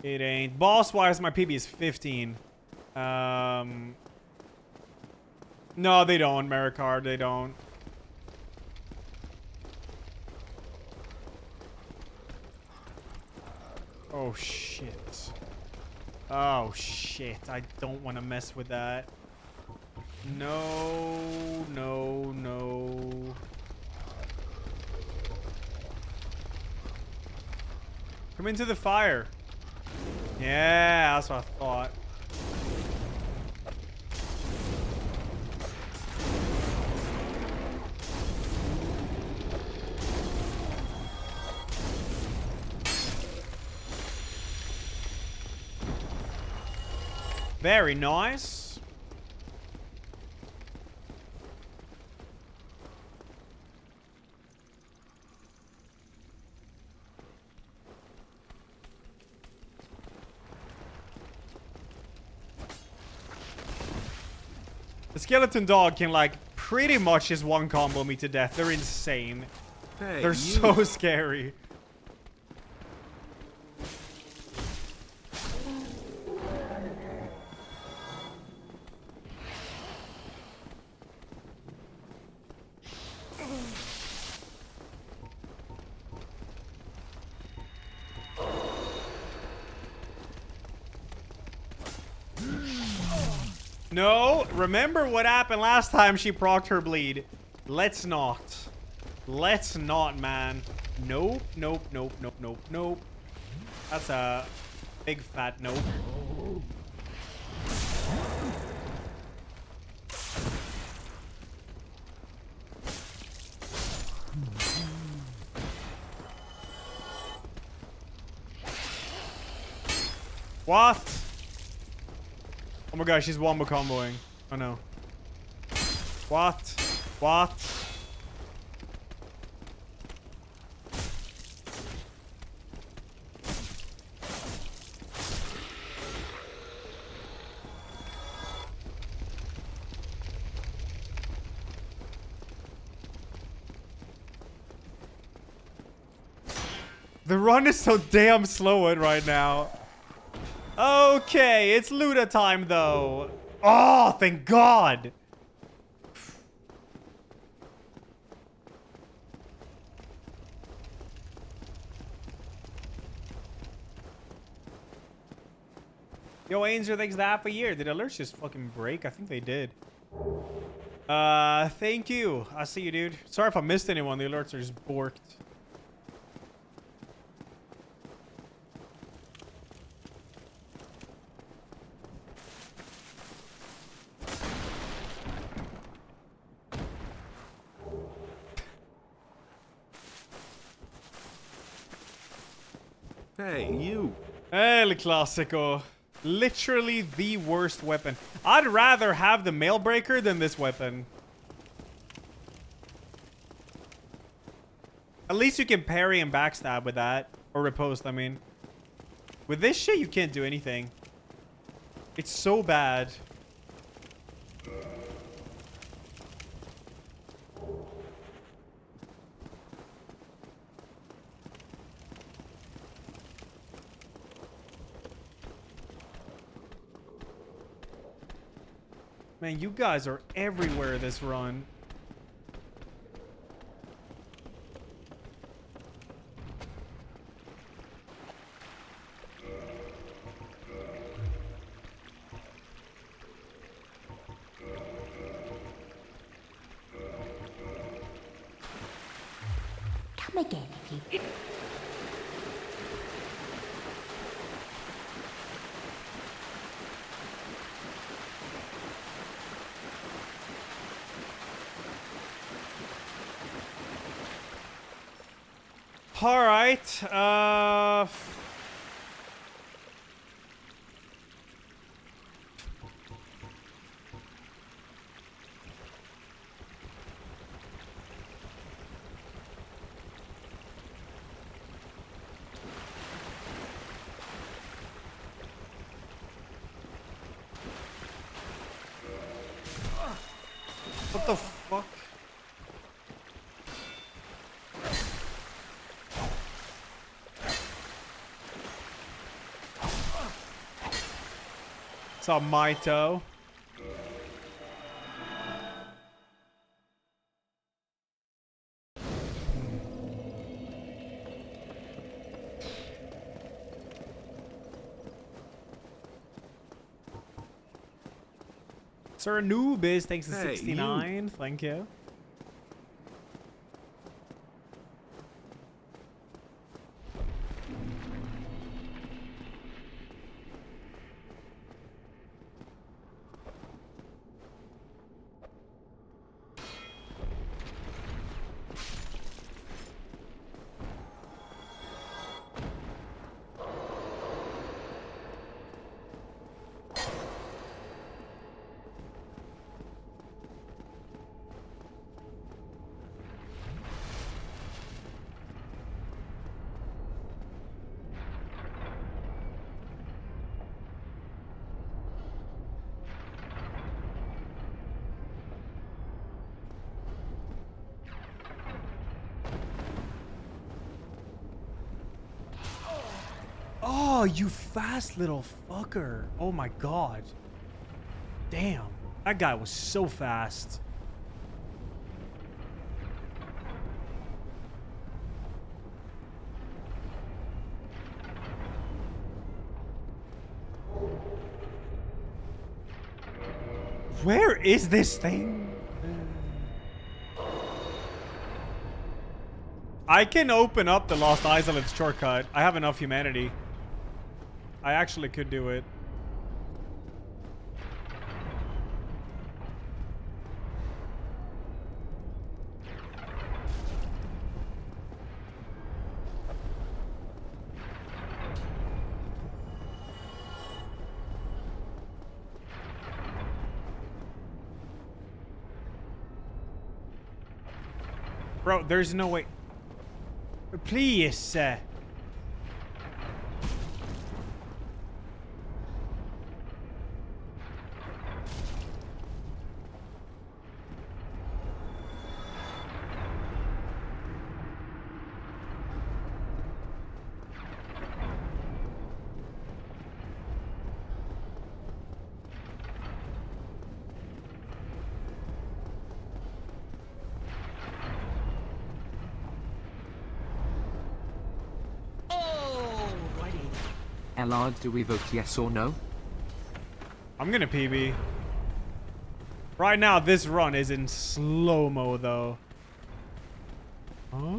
Speaker 1: It ain't. Boss-wise, my PB is 15. No, they don't, Maricard, they don't. Oh, shit. Oh, shit. I don't want to mess with that. No, no, no. Come into the fire. Yeah, that's what I thought. Very nice. The skeleton dog can, like, pretty much just one combo me to death. They're insane.
Speaker 2: Hey,
Speaker 1: they're so scary. No, remember what happened last time she procced her bleed. Let's not. Let's not, man. Nope, nope, nope, nope, nope, nope. That's a big fat nope. What? Oh my gosh, she's wombo comboing. Oh no. What? What? The run is so damn slow right now. Okay, it's Luda time though. Oh, thank God. Yo, Ainzer, thanks for half a year. Did alerts just fucking break? I think they did. Thank you. I see you, dude. Sorry if I missed anyone. The alerts are just borked.
Speaker 2: Hey, you.
Speaker 1: El Clasico. Literally the worst weapon. I'd rather have the mail breaker than this weapon. At least you can parry and backstab with that. Or riposte, I mean. With this shit, you can't do anything. It's so bad. Man, you guys are everywhere this run.
Speaker 11: Come again if you...
Speaker 1: All right. What the fuck? It's a Maito. Sir Anubis, thanks to 69. Thank you. Oh, you fast little fucker. Oh my God. Damn. That guy was so fast. Where is this thing? I can open up the Lost Islet shortcut. I have enough humanity. I actually could do it. Bro, there's no way. Please.
Speaker 4: Elajjaz, do we vote yes or no?
Speaker 1: I'm gonna PB. Right now, this run is in slow-mo, though. Huh?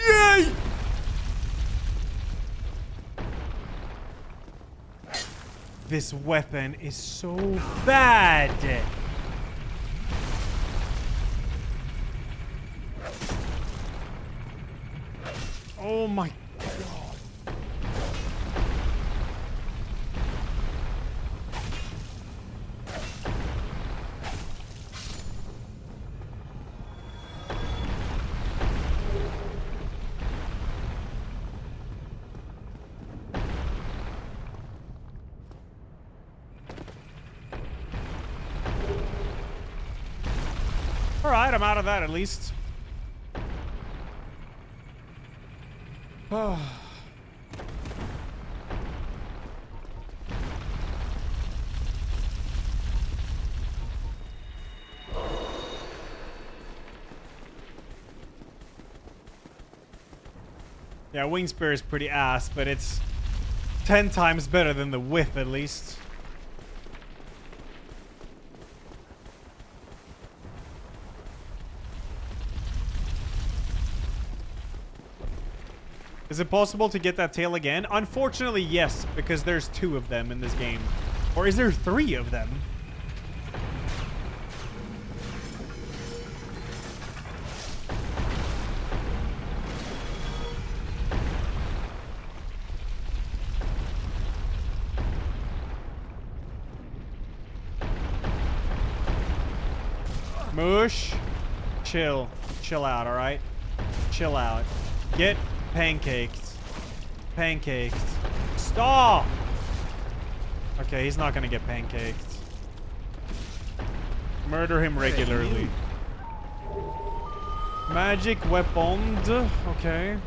Speaker 1: Yay! This weapon is so bad. Oh my god. All right, I'm out of that at least. Yeah, Wing Spear is pretty ass, but it's 10 times better than the Whip at least. Is it possible to get that tail again? Unfortunately, yes, because there's 2 of them in this game. Or is there 3 of them? Mush. Chill. Chill out, alright? Chill out. Get pancaked. Pancaked. Stop! Okay, he's not gonna get pancaked. Murder him regularly. Magic weapon. Okay.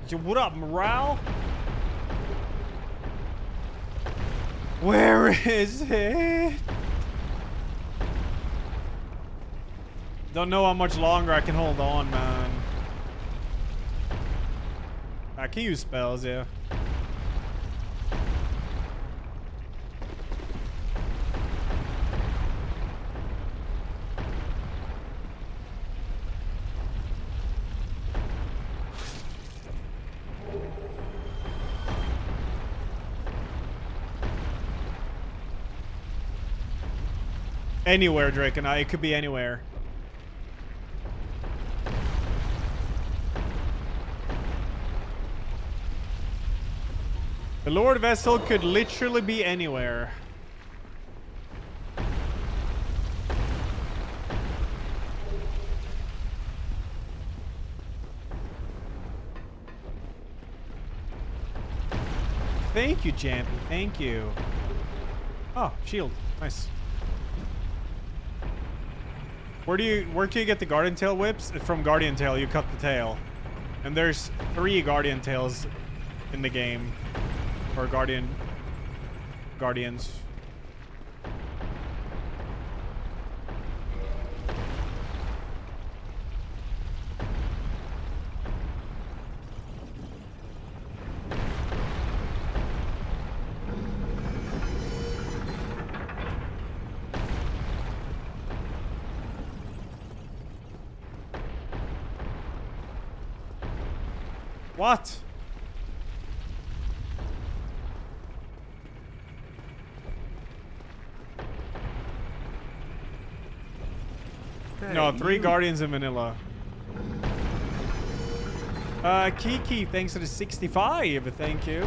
Speaker 1: Yo, what up, morale? Where is it? Don't know how much longer I can hold on, man. I can use spells, yeah. Anywhere, Drake and I. It could be anywhere. The Lord Vessel could literally be anywhere. Thank you, Jampy. Thank you. Oh, shield. Nice. Where can you get the Guardian Tail whips? From Guardian Tail, you cut the tail. And there's 3 Guardian Tails in the game. Or Guardians. What?
Speaker 2: Hey,
Speaker 1: No, 3
Speaker 2: you.
Speaker 1: Guardians in Manila. Kiki, thanks for the 65. Thank you.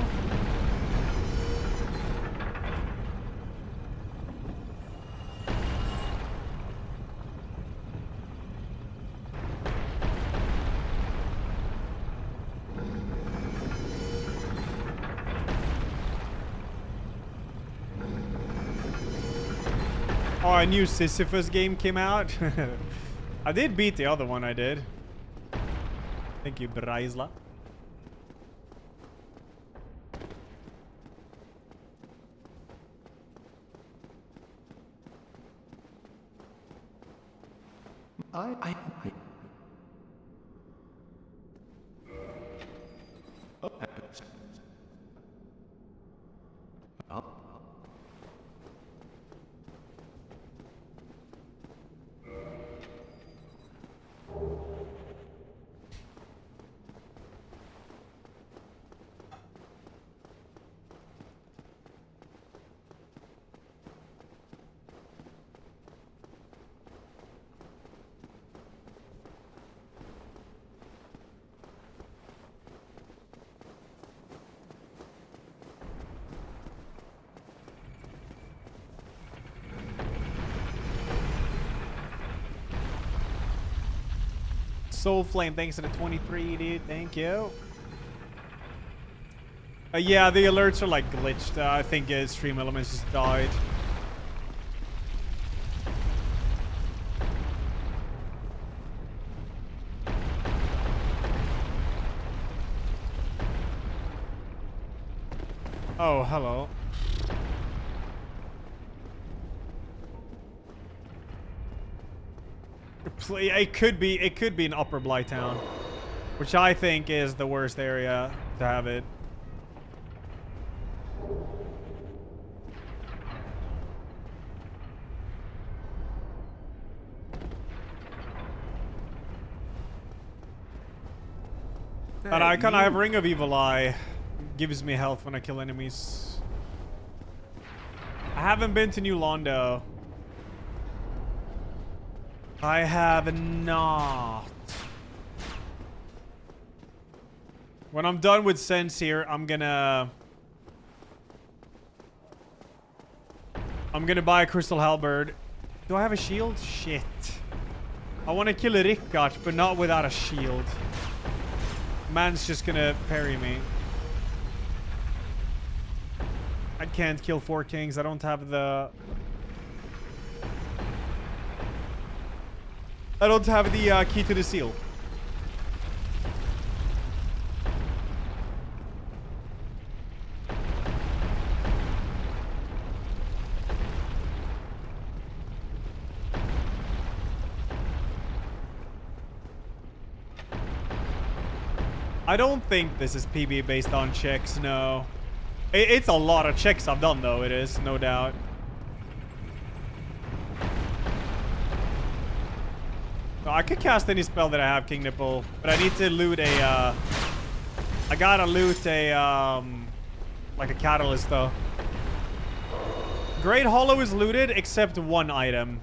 Speaker 1: Oh, a new Sisyphus game came out. I did beat the other one, I did. Thank you, Braisla.
Speaker 6: I
Speaker 1: Soul Flame, thanks to the 23, dude. Thank you. Yeah, the alerts are like glitched. I think Stream Elements just died. Oh, hello. It could be an Upper Blighttown, which I think is the worst area to have it. But I kind of have Ring of Evil Eye. Gives me health when I kill enemies. I haven't been to New Londo. I have not. When I'm done with Sense here, I'm gonna buy a Crystal Halberd. Do I have a shield? Shit. I want to kill a Rickard, but not without a shield. Man's just gonna parry me. I can't kill 4 kings. I don't have the... I don't have the key to the seal. I don't think this is PB based on checks, no. It's a lot of checks I've done, though, it is, no doubt. I could cast any spell that I have, King Nipple, but I need to loot a, I gotta loot a, like a catalyst, though. Great Hollow is looted, except 1 item.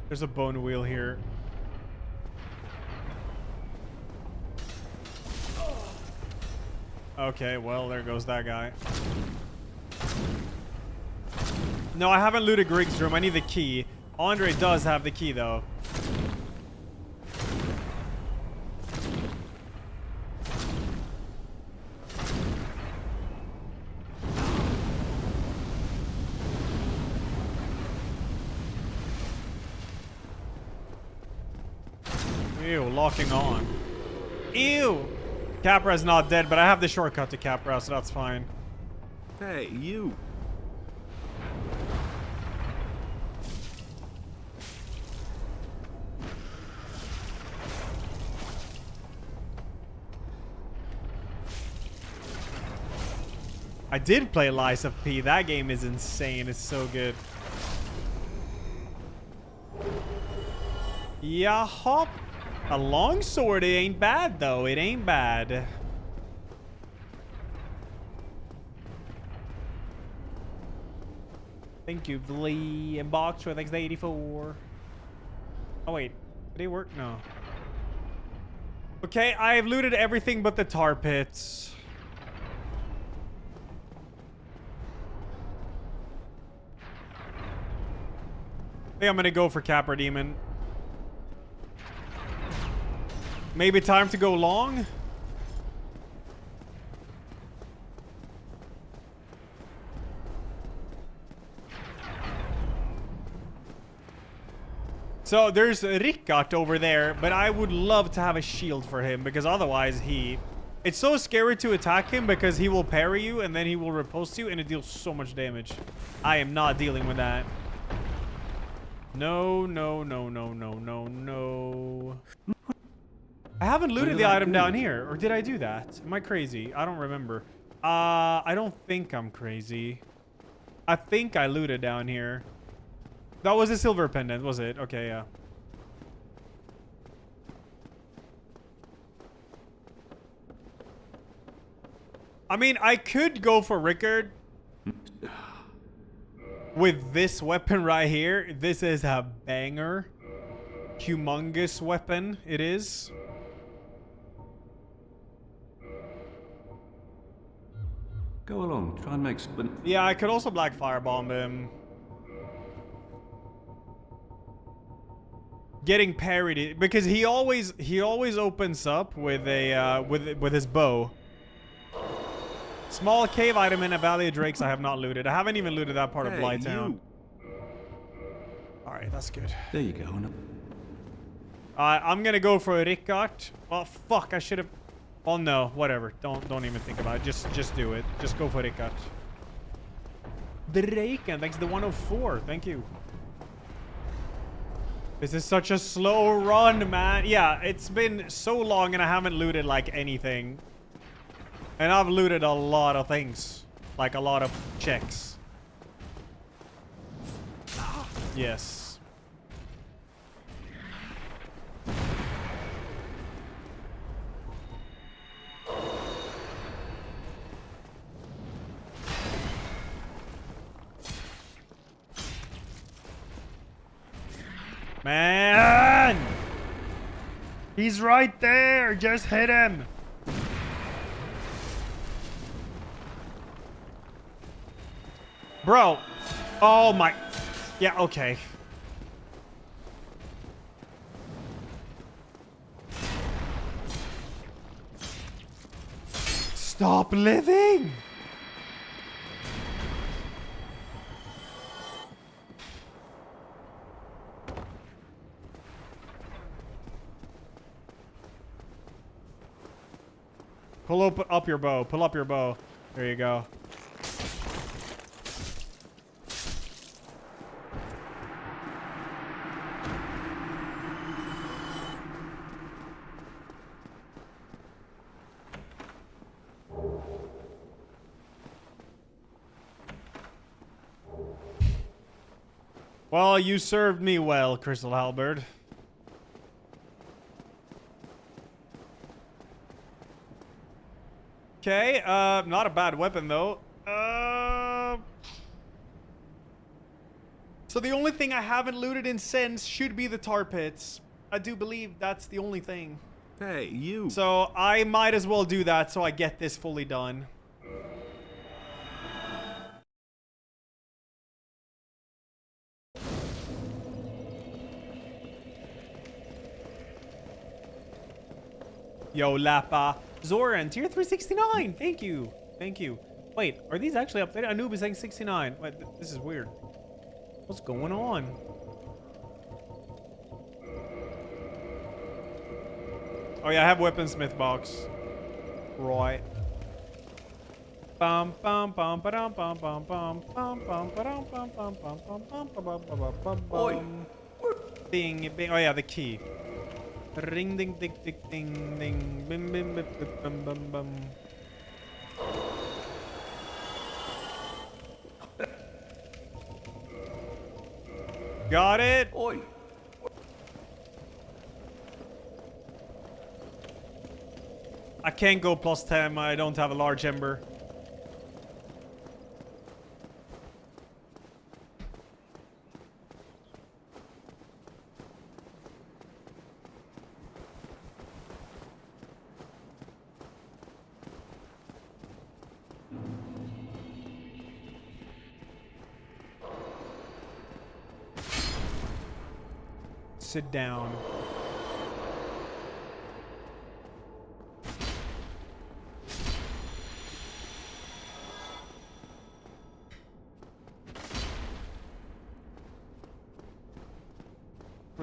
Speaker 1: There's a bone wheel here. Okay, well, there goes that guy. No, I haven't looted Grig's room. I need the key. Andre does have the key, though. Ew, locking on. Ew! Capra's not dead, but I have the shortcut to Capra, so that's fine.
Speaker 2: Hey, you.
Speaker 1: I did play Lies of P. That game is insane. It's so good. Yeah, hop. A longsword, it ain't bad though. It ain't bad. Thank you, Lee and Boxer. Thanks to 84. Oh wait, did it work? No. Okay, I have looted everything but the tar pits. I think I'm gonna go for Capra Demon. Maybe time to go long? So there's Rickard over there, but I would love to have a shield for him because otherwise it's so scary to attack him because he will parry you and then he will riposte you and it deals so much damage. I am not dealing with that. No, no, no, no, no, no, no. I haven't looted the item down here, or did I do that? Am I crazy? I don't remember. I don't think I'm crazy. I think I looted down here. That was a silver pendant, was it? Okay, yeah. I mean, I could go for Rickard with this weapon right here. This is a banger. Humongous weapon, it is.
Speaker 14: Go along, try and make something.
Speaker 1: Yeah, I could also black firebomb him. Getting parried because he always opens up with a with his bow. Small cave item in a Valley of Drakes I have not looted. I haven't even looted that part of Blighttown. All right, that's good.
Speaker 14: There you go.
Speaker 1: I'm gonna go for Rickard. Oh fuck, I should have. Oh no, whatever. Don't even think about it. Just do it. Just go for Rickard. Draken, thanks to the 104. Thank you. This is such a slow run, man. Yeah, it's been so long and I haven't looted like anything. And I've looted a lot of things. Like a lot of checks. Yes. Man! He's right there! Just hit him! Bro! Oh my... Yeah, okay. Stop living! Pull up your bow. Pull up your bow. There you go. Well, you served me well, Crystal Halberd. Okay, not a bad weapon though. So the only thing I haven't looted in since should be the tar pits. I do believe that's the only thing.
Speaker 2: Hey, you.
Speaker 1: So I might as well do that so I get this fully done. Yo, Lappa. Zoran, tier 369. Thank you. Thank you. Wait, are these actually updated? Anubis saying 69. Wait, this is weird. What's going on? Oh yeah, I have weaponsmith box. Right. Bum bum bum ba-dum bum bum bum bum bum ba-dum bum bum bum bum bum bum bum bum bum. Bing bing. Oh yeah, the key. Ring ding ding ding ding ding bim bim bim bim bim bim. Got it.
Speaker 14: Oi.
Speaker 1: I can't go plus 10. I don't have a large ember. Sit down.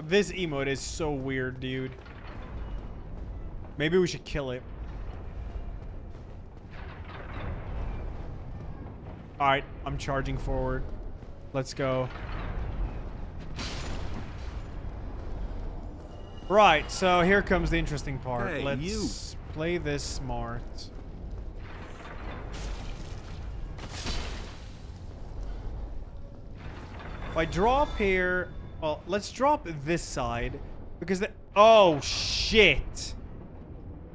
Speaker 1: This emote is so weird, dude. Maybe we should kill it. Alright, I'm charging forward. Let's go. Right, so here comes the interesting part.
Speaker 2: Hey,
Speaker 1: Let's play this smart. If I drop here... Well, let's drop this side. Because the... Oh, shit.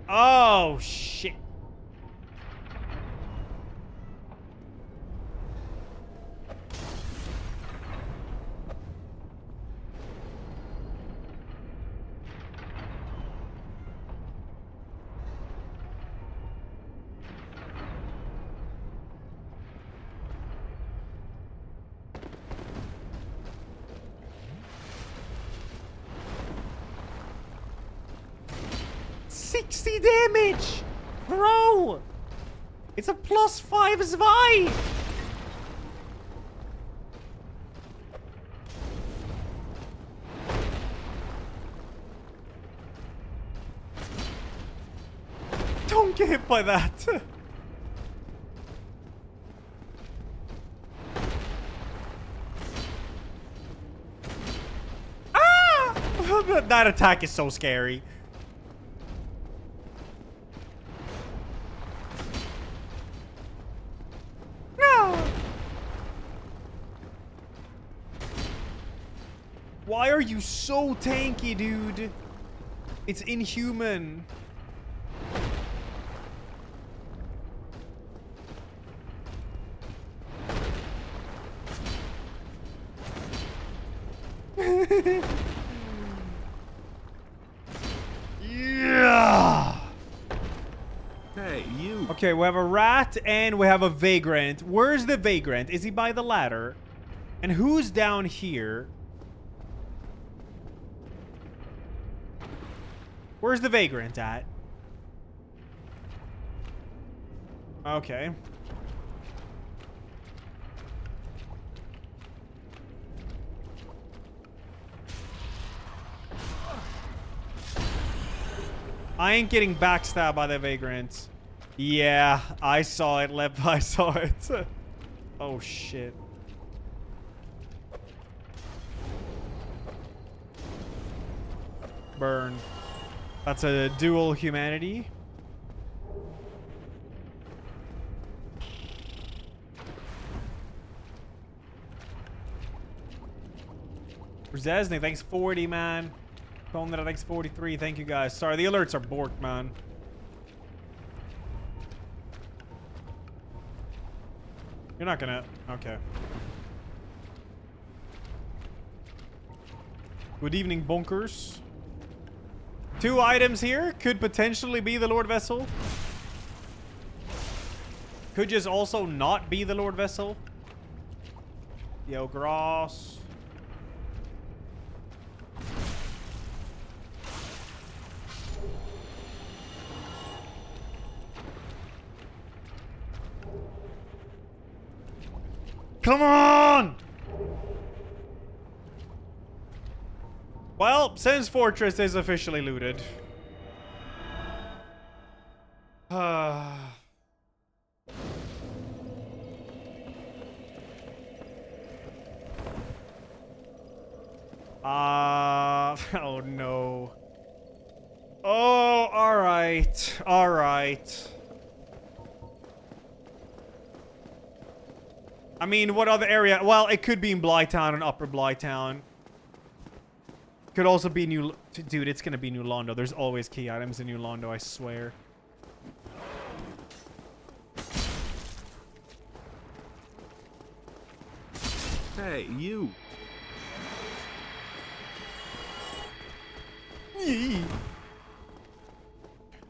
Speaker 1: Oh, shit. Damage, bro. It's a +5 Zwei. Don't get hit by that. Ah! That attack is so scary. Why are you so tanky, dude? It's inhuman. Yeah.
Speaker 2: Hey, you.
Speaker 1: Okay, we have a rat and we have a vagrant. Where's the vagrant? Is he by the ladder? And who's down here? Where's the vagrant at? Okay. I ain't getting backstabbed by the vagrant. Yeah, I saw it, Lep. I saw it. Oh, shit. Burn. That's a dual humanity. Rzezny, thanks 40, man. Conrad, thanks 43. Thank you, guys. Sorry, the alerts are borked, man. You're not gonna... Okay. Good evening, bunkers. 2 items here. Could potentially be the Lord Vessel. Could just also not be the Lord Vessel. Yo, grass. Come on! Well, Sen's Fortress is officially looted. Oh no. Oh, alright. Alright. I mean, what other area? Well, it could be in Blytown and Upper Blytown. Could also be New... Dude, it's gonna be New Londo. There's always key items in New Londo, I swear.
Speaker 2: Hey, you.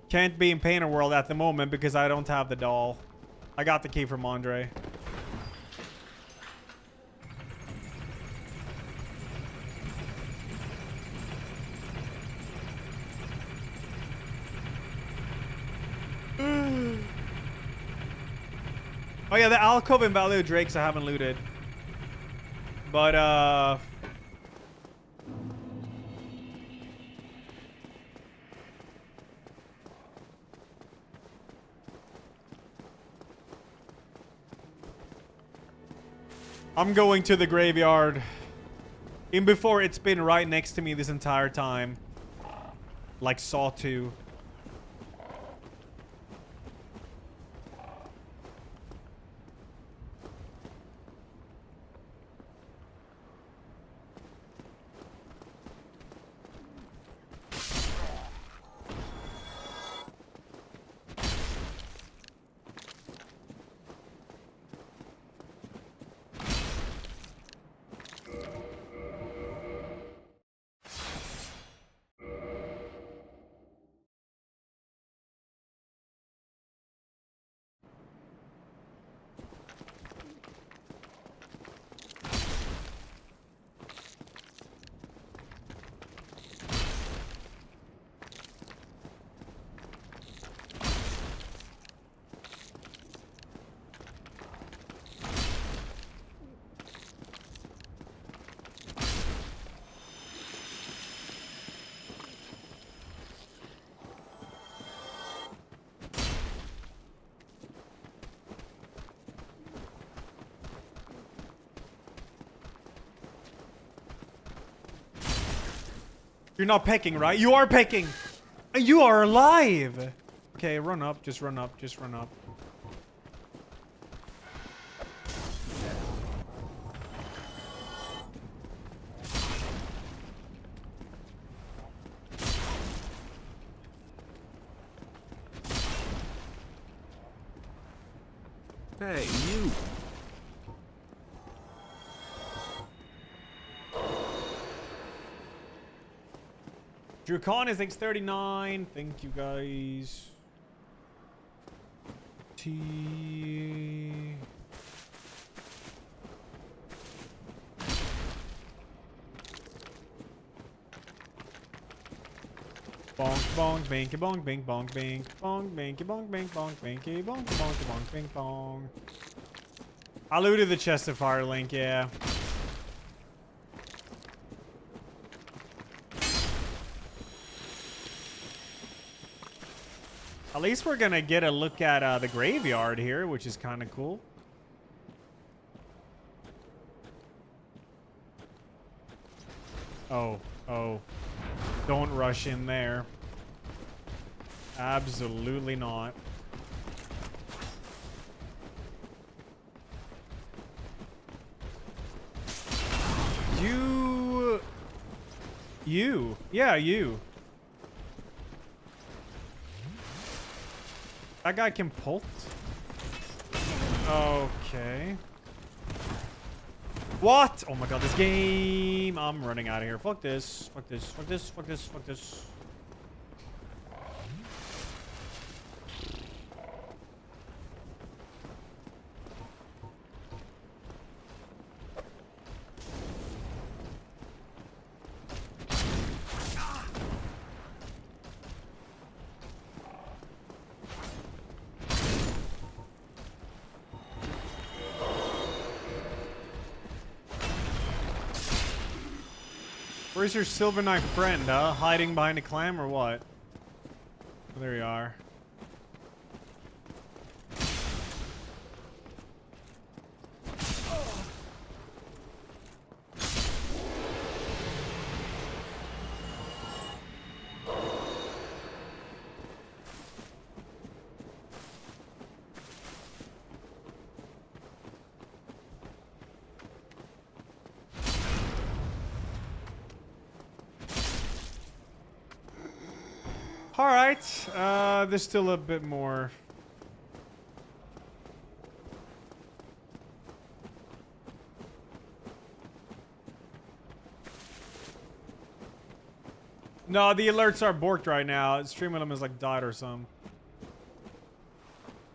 Speaker 1: Can't be in Painter World at the moment because I don't have the doll. I got the key from Andre. Oh yeah, the alcove and Valley of Drakes I haven't looted. But I'm going to the graveyard. Even before, it's been right next to me this entire time. Like Saw 2. You're not pecking, right? You are pecking! You are alive! Okay, run up. Just run up. Just run up.
Speaker 2: Hey, you.
Speaker 1: Dracon is X39. Thank you, guys. T. Bonk, bonk, binky, bonk, bink, bonk, bink, bonk, binky, bonk, bink, bonk, binky, bonk, bonk, bonk, bink, bonk. I looted the chest of Firelink, yeah. At least we're gonna get a look at the graveyard here, which is kind of cool. Oh, oh. Don't rush in there. Absolutely not. You. Yeah, you. That guy can pult? Okay. What? Oh my god, this game. I'm running out of here. Fuck this. Fuck this. Fuck this. Fuck this. Fuck this. Where's your silver knife friend, huh? Hiding behind a clam or what? Oh, there you are. Alright, there's still a bit more. No, the alerts are borked right now. Streaming is like died or something.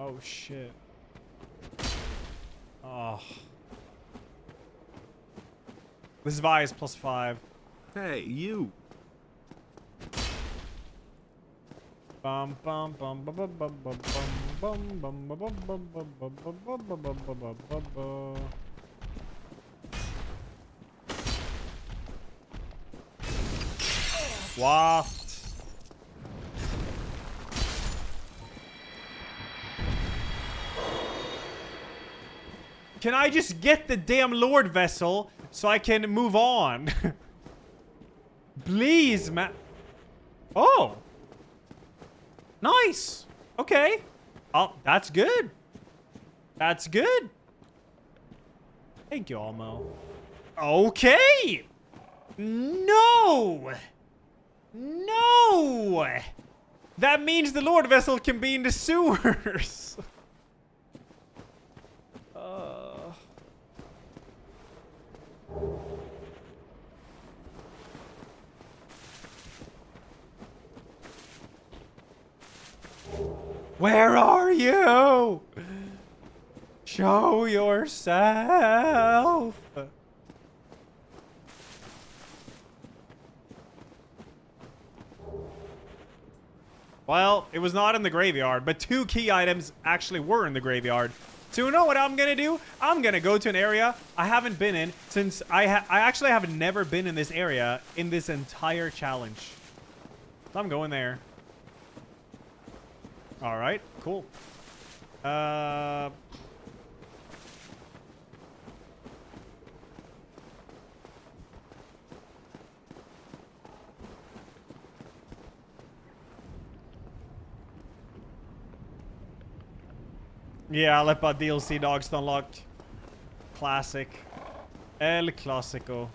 Speaker 1: Oh shit. Oh. This Vi is +5.
Speaker 2: Hey, you.
Speaker 1: Bum bum bum bum bum bum bum bum bum bum bum bum bum bum bum bum bum bum. Waft. Can I just get the damn Lord vessel so I can move on? Please, man. Oh. Nice. Okay. Oh, that's good. That's good. Thank you, Almo. Okay. No. No. That means the Lord vessel can be in the sewers. Where are you? Show yourself. Well, it was not in the graveyard, but 2 key items actually were in the graveyard. So you know what I'm gonna do? I'm gonna go to an area I haven't been in since I actually have never been in this area in this entire challenge. So I'm going there. All right, cool. Yeah, I left my DLC dogs unlocked. Classic. El Clasico.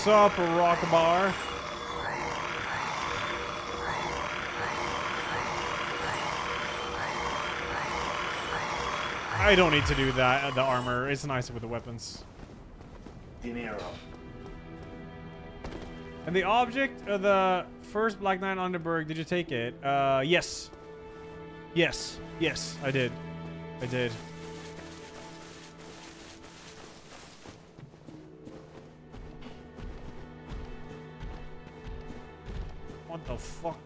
Speaker 1: Sup, rock bar. I don't need to do that. The armor is nicer with the weapons.
Speaker 5: Dinero.
Speaker 1: And the object of the first Black Knight Underberg, did you take it? Yes. Yes. Yes, I did. I did. What the fuck?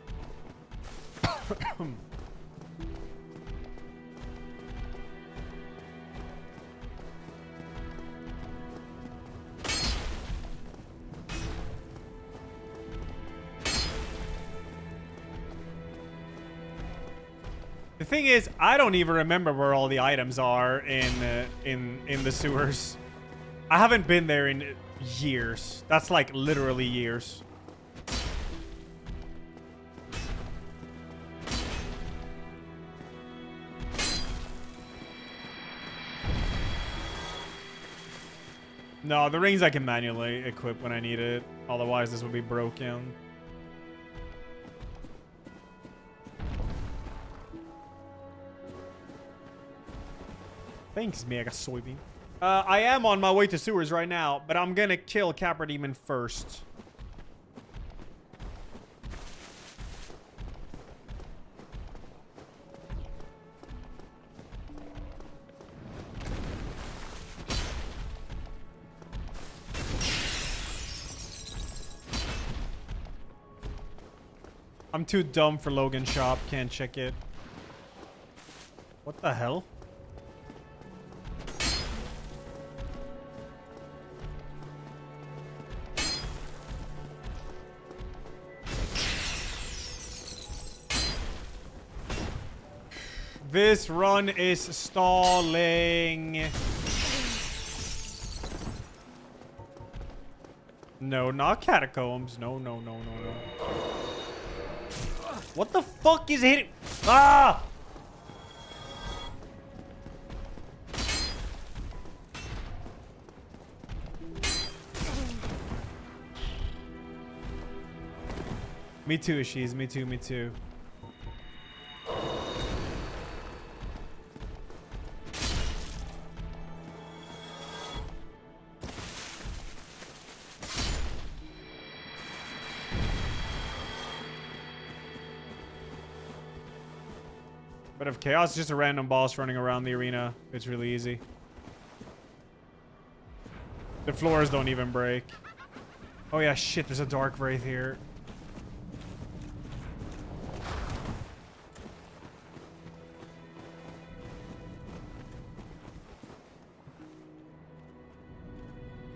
Speaker 1: The thing is, I don't even remember where all the items are in the sewers. I haven't been there in years. That's like literally years. No, the rings I can manually equip when I need it. Otherwise, this would be broken. Thanks, Mega Soybean. I am on my way to sewers right now, but I'm gonna kill Capra Demon first. I'm too dumb for Logan Shop. Can't check it. What the hell? This run is stalling. No, not catacombs. No, no, no, no, no. What the fuck is hitting? Ah! Me too, Ashiz. Me too, me too. But if chaos is just a random boss running around the arena, it's really easy. The floors don't even break. Oh yeah, shit, there's a dark wraith here.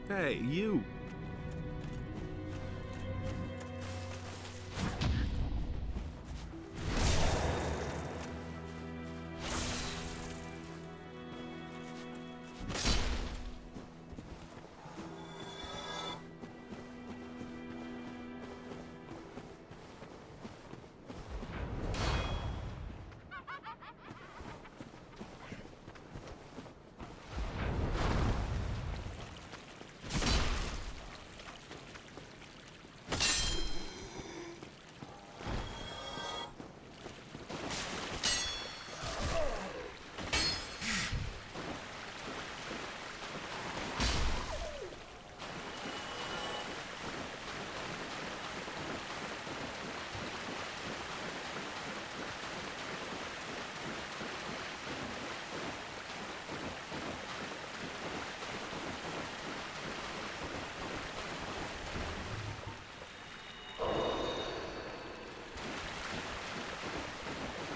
Speaker 2: Hey, you.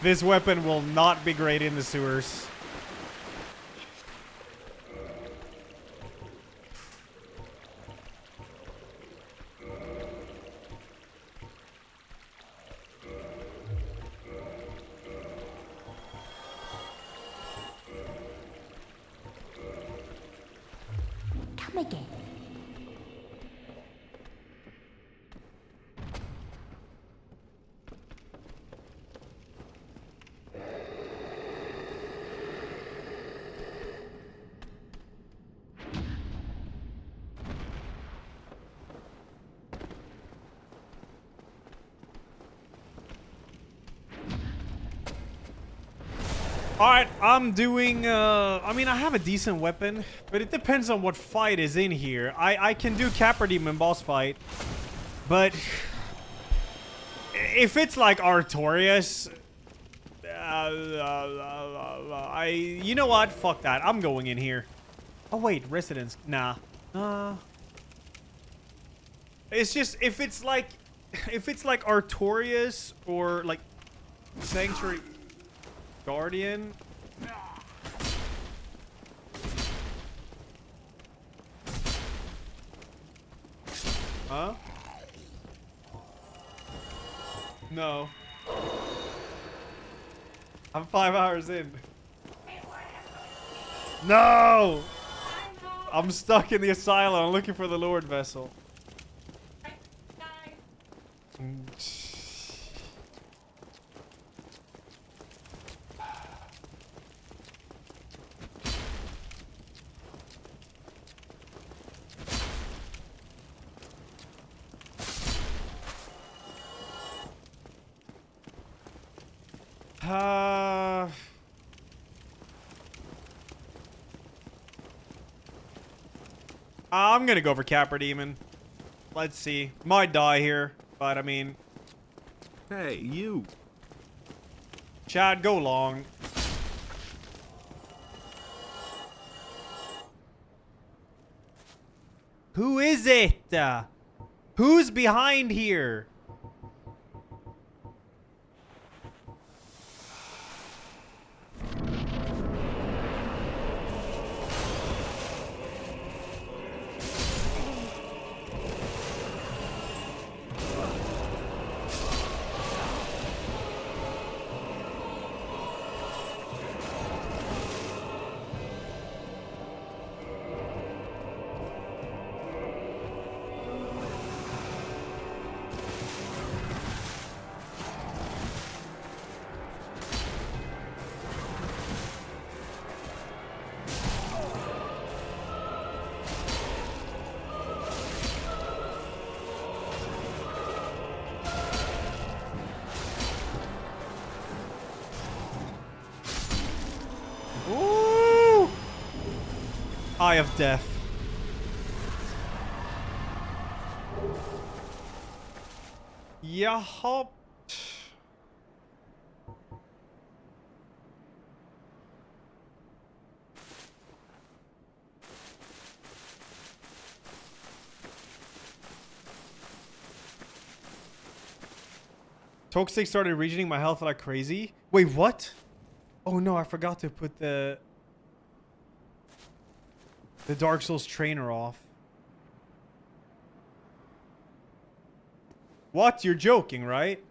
Speaker 2: This weapon will not be great in the sewers.
Speaker 11: Come again.
Speaker 1: Alright, I'm doing, I mean, I have a decent weapon, but it depends on what fight is in here. I can do Capra Demon boss fight, but if it's like Artorias, you know what? Fuck that. I'm going in here. Oh, wait, Residence. Nah. It's just, if it's like Artorias or like Sanctuary Guardian. Huh? No. I'm 5 hours in. No! I'm stuck in the asylum. I'm looking for the Lord vessel. I'm gonna go for Capra Demon. Let's see. Might die here, but I mean...
Speaker 2: Hey, you.
Speaker 1: Chad, go long. Who is it? Who's behind here?
Speaker 2: Eye of Death. Yeah, hop. Toxic started regening my health like crazy. Wait, what? Oh no, I forgot to put the Dark Souls trainer off. What? You're joking, right?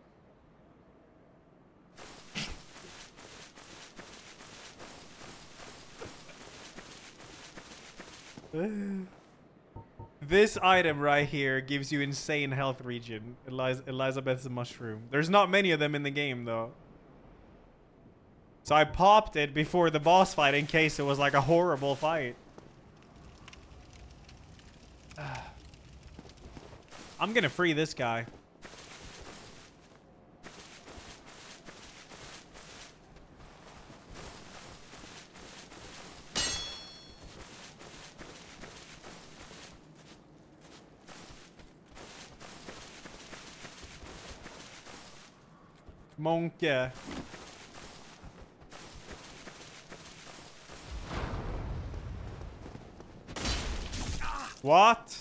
Speaker 2: This item right here gives you insane health regen. Elizabeth's mushroom. There's not many of them in the game, though. So I popped it before the boss fight in case it was like a horrible fight. I'm gonna free this guy. Monkey. What?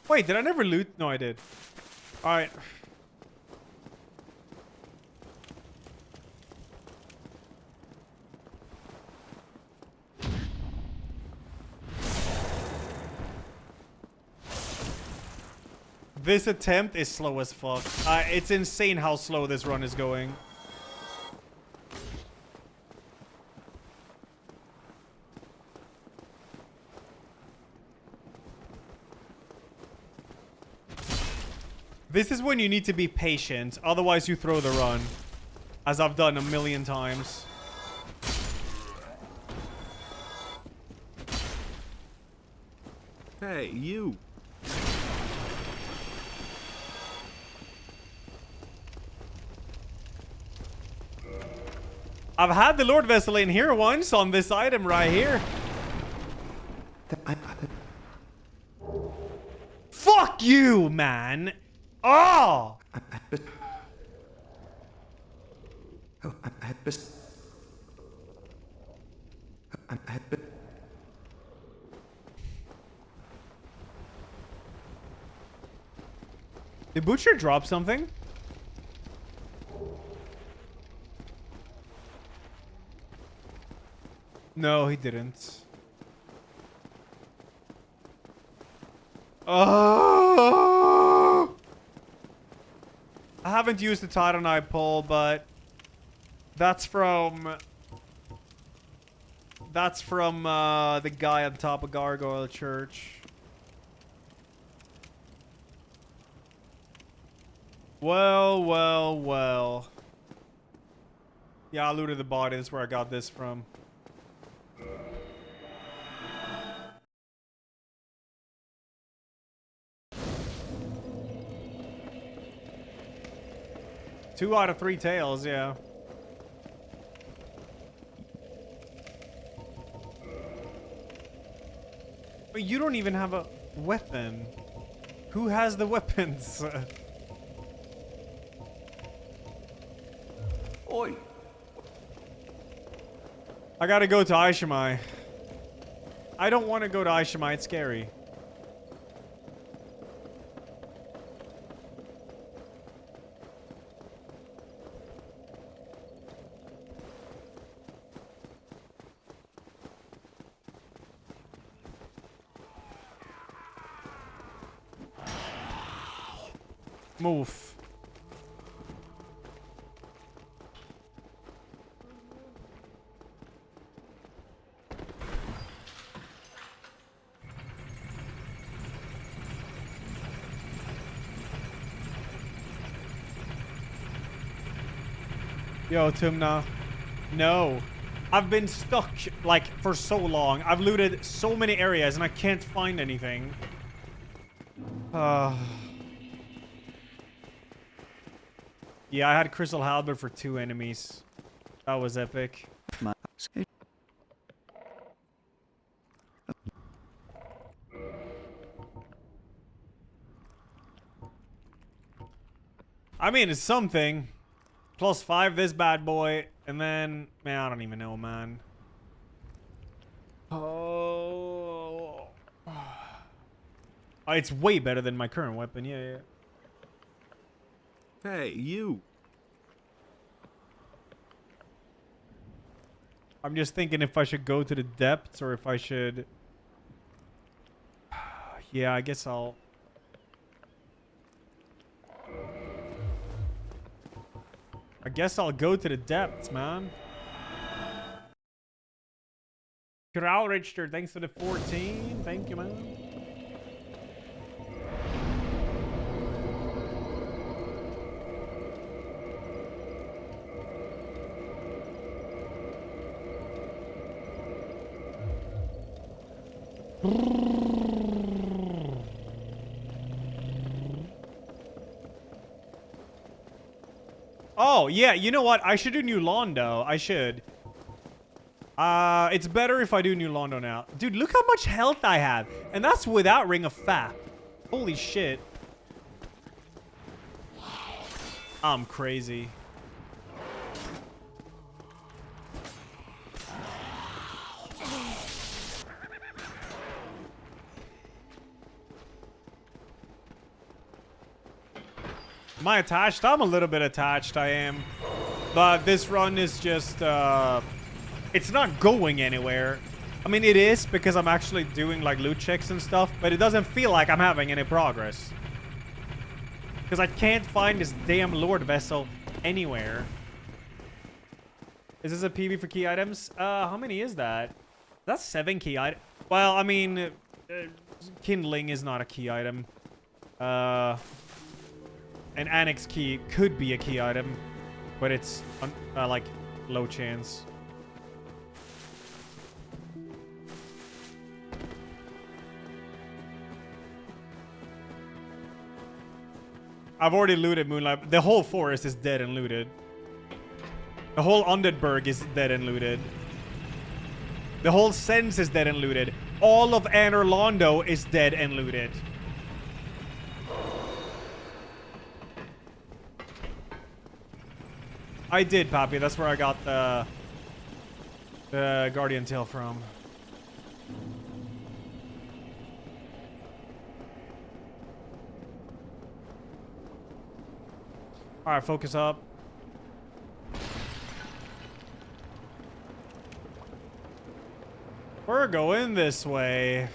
Speaker 2: Wait, did I never loot? No, I did. Alright. This attempt is slow as fuck. It's insane how slow this run is going. This is when you need to be patient, otherwise you throw the run. As I've done a million times.
Speaker 14: Hey, you.
Speaker 2: I've had the Lord Vessel in here once on this item right here. Fuck you, man! Oh! Did Butcher drop something? No, he didn't. Oh! I haven't used the Titanite pole, but that's from the guy on top of Gargoyle Church. Well, well, well. Yeah, I looted the body. That's where I got this from. Two out of 3 tails, yeah. But you don't even have a weapon. Who has the weapons?
Speaker 14: Oi.
Speaker 2: I gotta go to Aishimai. I don't want to go to Aishimai, it's scary. Move. Yo, Tumna. No. I've been stuck, like, for so long. I've looted so many areas and I can't find anything. Yeah, I had Crystal Halberd for 2 enemies. That was epic. I mean, it's something. +5 this bad boy. And then, man, I don't even know, man. Oh, it's way better than my current weapon. Yeah.
Speaker 14: Hey, you.
Speaker 2: I'm just thinking if I should go to the depths or if I should... Yeah, I guess I'll... go to the depths, man. Corral Richter, thanks for the 14. Thank you, man. Oh, yeah, you know what? I should do New Londo. I should. It's better if I do New Londo now. Dude, look how much health I have. And that's without Ring of Fat. Holy shit. I'm crazy. Am I attached? I'm a little bit attached, I am. But this run is just, it's not going anywhere. I mean, it is because I'm actually doing, like, loot checks and stuff, but it doesn't feel like I'm having any progress. Because I can't find this damn Lord Vessel anywhere. Is this a PB for key items? How many is that? That's 7 key items. Well, I mean, kindling is not a key item. An annex key could be a key item, but it's like low chance. I've already looted Moonlight. The whole forest is dead and looted. The whole Undeadburg is dead and looted. The whole Sense is dead and looted. All of Anor Londo is dead and looted. I did, Pappy. That's where I got the Guardian Tail from. Alright, focus up. We're going this way.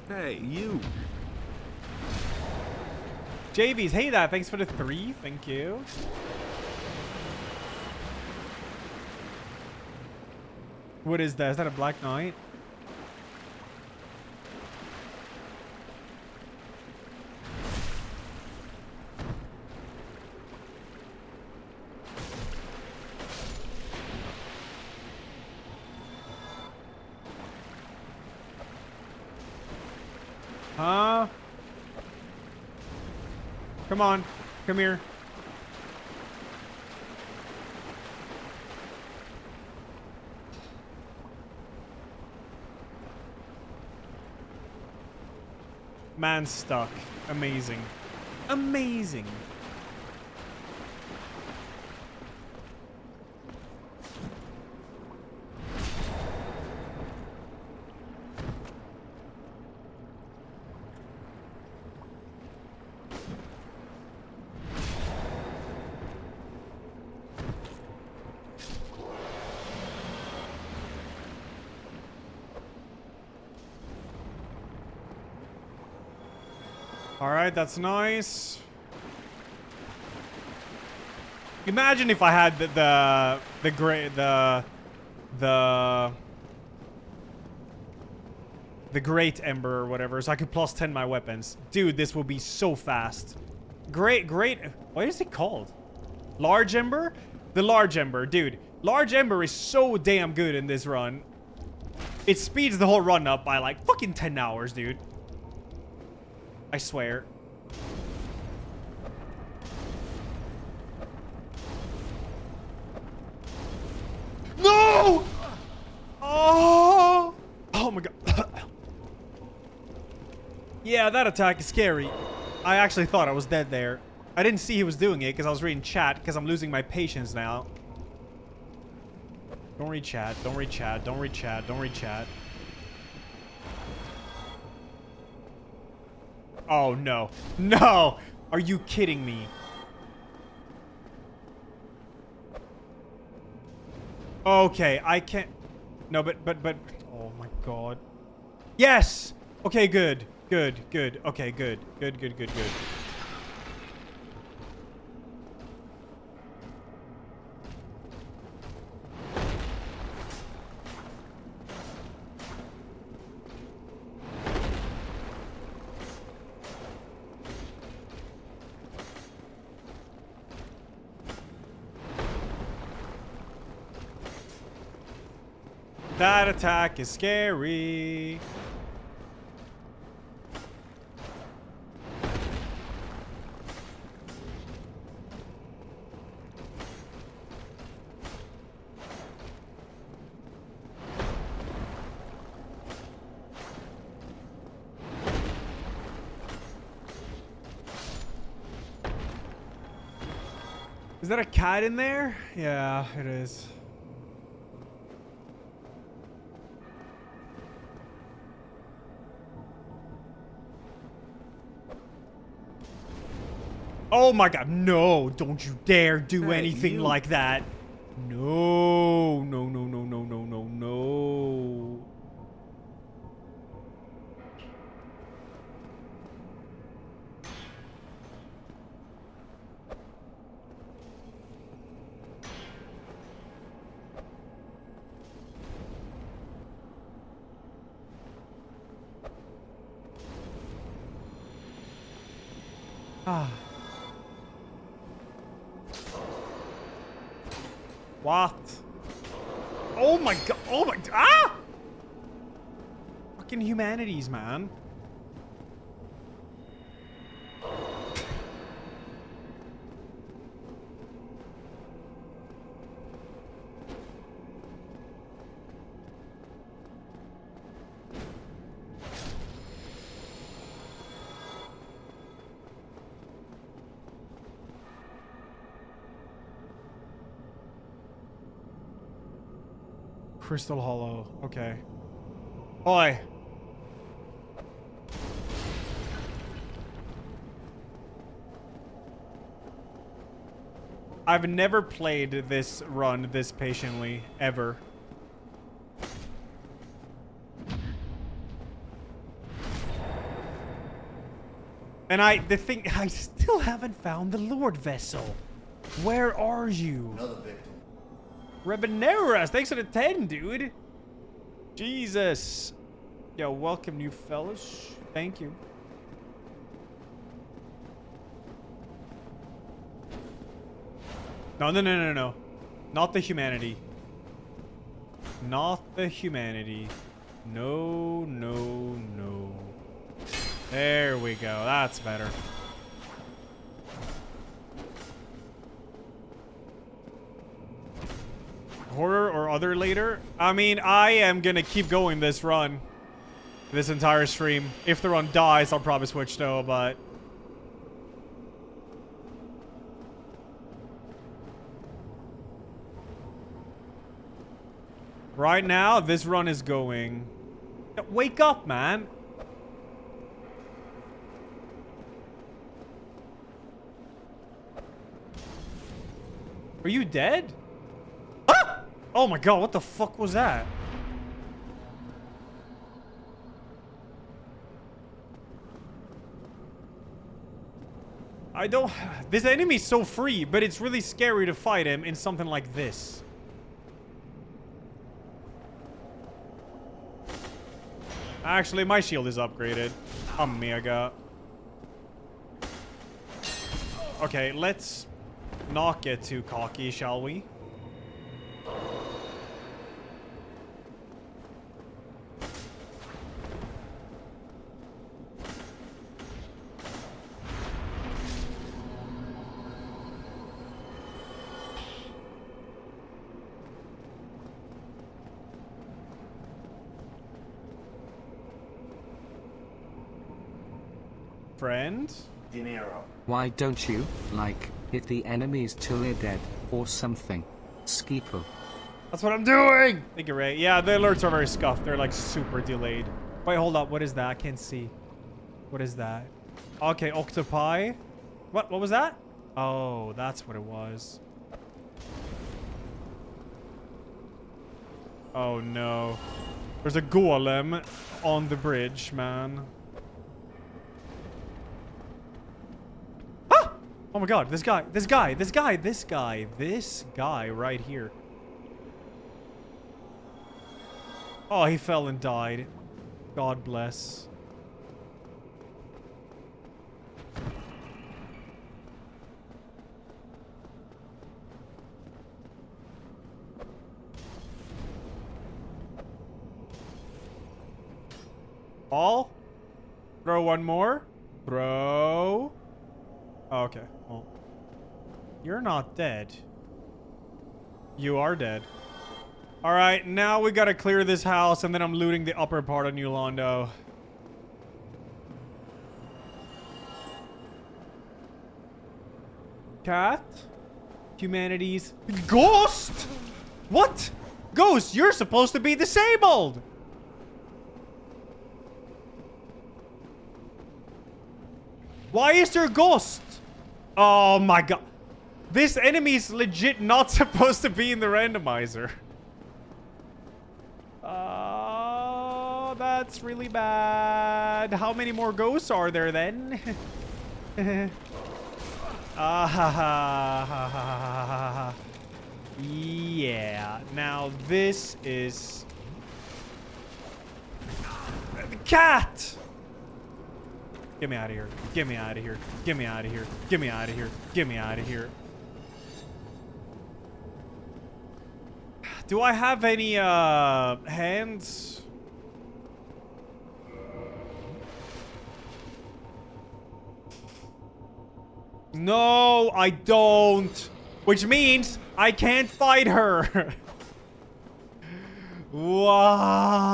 Speaker 14: Hey, you.
Speaker 2: JVs, hey there. Thanks for the 3. Thank you. What is that? Is that a Black Knight? Huh? Come on. Come here. Man's stuck. Amazing. Amazing. All right, that's nice. Imagine if I had the Great Ember or whatever, so I could plus 10 my weapons. Dude, this will be so fast. Great, what is it called? Large Ember? The Large Ember, dude. Large Ember is so damn good in this run. It speeds the whole run up by like fucking 10 hours, dude. I swear. No! Oh! Oh my god. Yeah, that attack is scary. I actually thought I was dead there. I didn't see he was doing it because I was reading chat because I'm losing my patience now. Don't read chat, don't read chat, don't read chat, don't read chat. Oh no. No! Are you kidding me? Okay, I can't. No, but. Oh my god. Yes! Okay, good. Good. Okay, good. Good. That attack is scary. Is that a cat in there? Yeah, it is. Oh my god, no, don't you dare do anything like that. No. Ah. What? Oh my god. Oh my. Ah! Fucking humanities, man. Crystal Hollow. Okay. Oi. I've never played this run this patiently, ever. And I still haven't found the Lord Vessel. Where are you?
Speaker 5: Another victim.
Speaker 2: Rebeneras, thanks for the 10, dude. Jesus. Yo, welcome, new fellas. Thank you. No. Not the humanity. Not the humanity. No. There we go. That's better. Horror or other later? I mean, I am gonna keep going this run. This entire stream. If the run dies, I'll probably switch though, but... right now, this run is going... wake up, man! Are you dead? Ah! Oh my god, what the fuck was that? I don't... This enemy's so free, but it's really scary to fight him in something like this. Actually, my shield is upgraded. Amiga. Okay, let's not get too cocky, shall we? Friend?
Speaker 5: Dinero.
Speaker 4: Why don't you, like, hit the enemies till they're dead, or something? Skeepo.
Speaker 2: That's what I'm doing! Thank you, Ray. Yeah, the alerts are very scuffed. They're like super delayed. Wait, hold up. What is that? I can't see. What is that? Okay, octopi. What was that? Oh, that's what it was. Oh no. There's a golem on the bridge, man. Ah! Oh my god, this guy right here. Oh, he fell and died. God bless. Ball? Throw one more. Throw. Oh, okay. Well, you're not dead. You are dead. Alright, now we gotta clear this house, and then I'm looting the upper part of New Londo. Cat? Humanities. Ghost? What? Ghost, you're supposed to be disabled! Why is there ghost? Oh my god. This enemy is legit not supposed to be in the randomizer. That's really bad. How many more ghosts are there then? Yeah. Now this is... The cat! Get me out of here. Get me out of here. Get me out of here. Get me out of here. Get me out of here. Do I have any, hands? No, I don't. Which means I can't fight her. Why?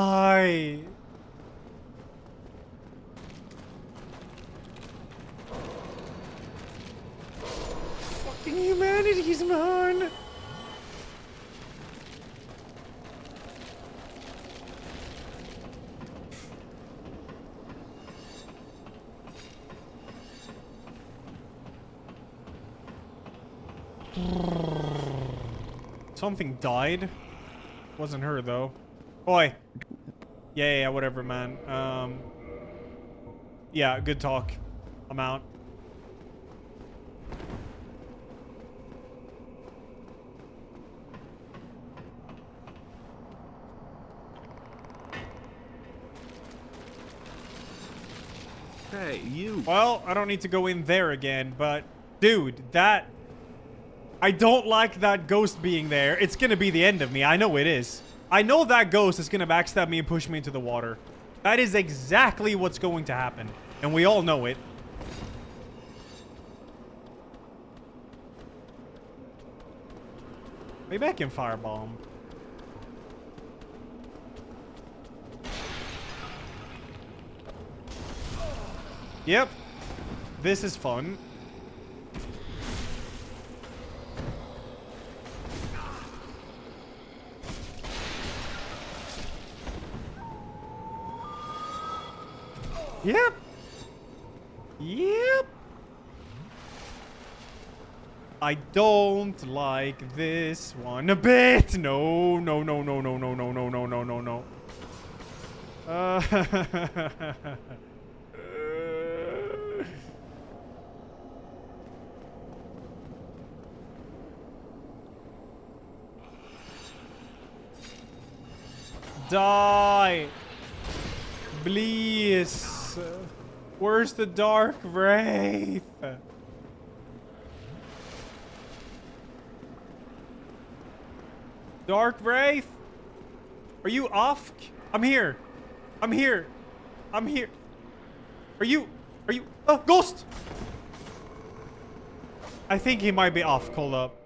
Speaker 2: Fucking humanities, man. Something died. Wasn't her though. Oi. Yeah, whatever, man. Yeah, good talk. I'm out.
Speaker 14: Hey, you.
Speaker 2: Well, I don't need to go in there again, but dude, that... I don't like that ghost being there. It's gonna be the end of me. I know it is. I know that ghost is gonna backstab me and push me into the water. That is exactly what's going to happen. And we all know it. Maybe I can firebomb. Yep. This is fun. Yep. Yep. I don't like this one a bit. No, no, no, no, no, no, no, no, no, no, no, no. Die. Please. Where's the Dark Wraith? Dark Wraith? Are you off? I'm here. I'm here. I'm here. Are you? Oh, Ghost! I think he might be off. Call up.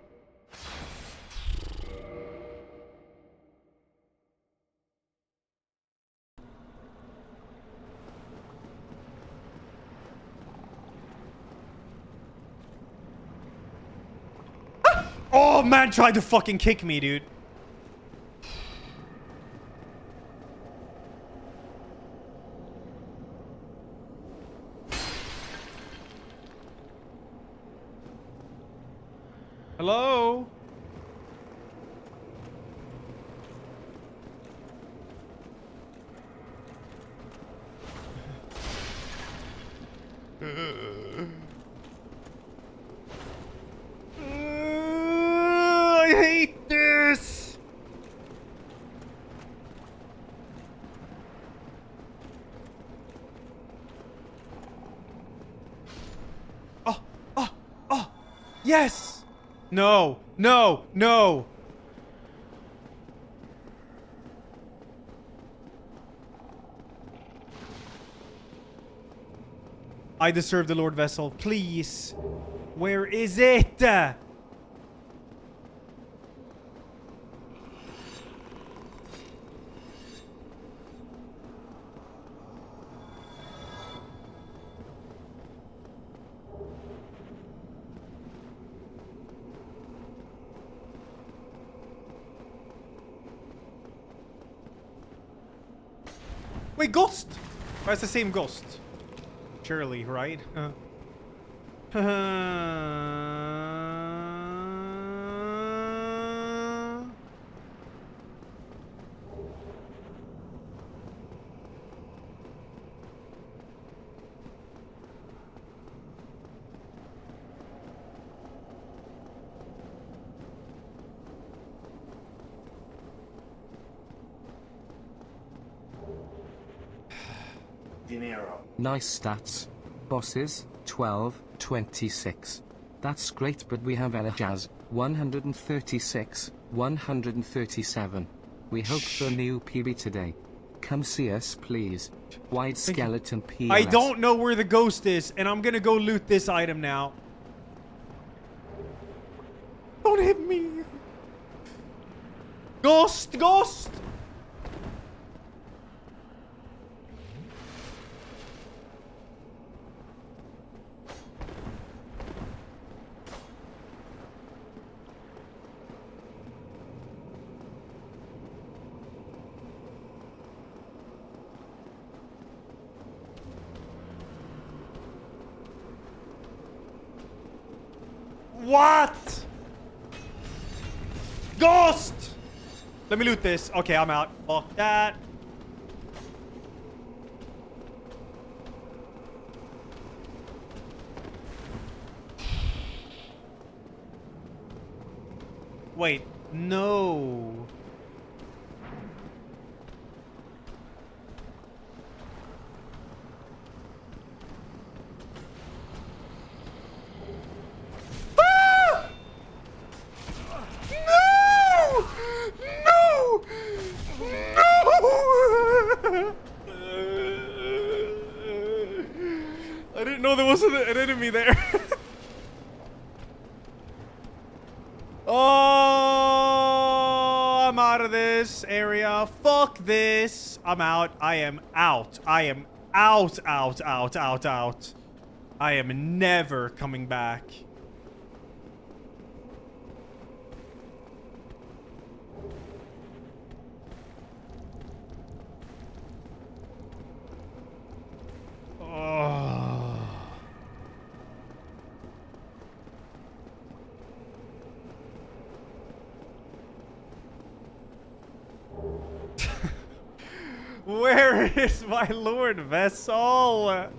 Speaker 2: Oh, man tried to fucking kick me, dude. Hello? I hate this. Oh, yes. No, no, no. I deserve the Lord Vessel, please. Where is it? Wait, Ghost! Oh, it's the same Ghost. Surely, right?
Speaker 5: Dinero.
Speaker 4: Nice stats. Bosses, 12, 26. That's great, but we have Elajjaz, 136, 137. We hope for new PB today. Come see us, please. White skeleton PLS.
Speaker 2: I don't know where the Ghost is, and I'm gonna go loot this item now. Don't hit me. Ghost! Ghost! What? Ghost! Let me loot this. Okay, I'm out. Fuck that. Wait, no. I didn't know there was an enemy there. Oh, I'm out of this area. Fuck this. I'm out. I am out. I am out, out, out, out, out. I am never coming back. Where is my Lord Vessel?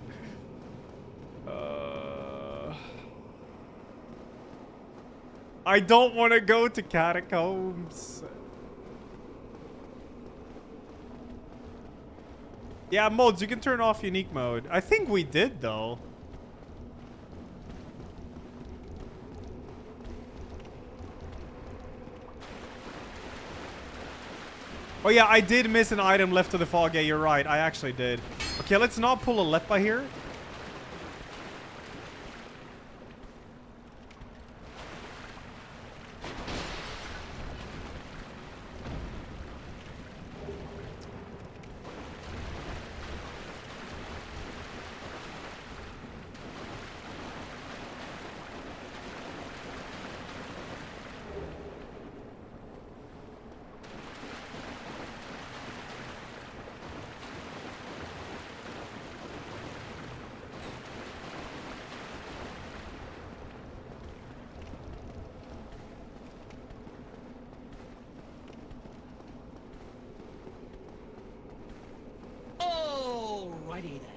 Speaker 2: I don't want to go to catacombs. Yeah, mods, you can turn off unique mode. I think we did, though. Oh yeah, I did miss an item left to the fog. Yeah, you're right. I actually did. Okay, let's not pull a Leppa here.
Speaker 6: Alrighty then.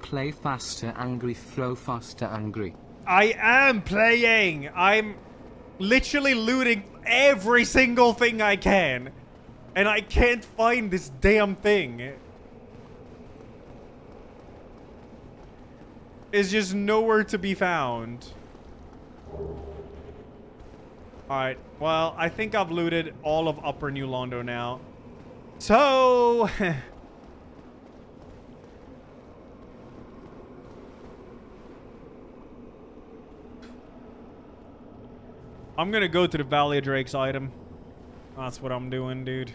Speaker 4: Play faster, angry, throw faster, angry.
Speaker 2: I am playing. I'm literally looting every single thing I can. And I can't find this damn thing. It's just nowhere to be found. Alright, well, I think I've looted all of Upper New Londo now. So... I'm gonna go to the Valley of Drakes item. That's what I'm doing, dude.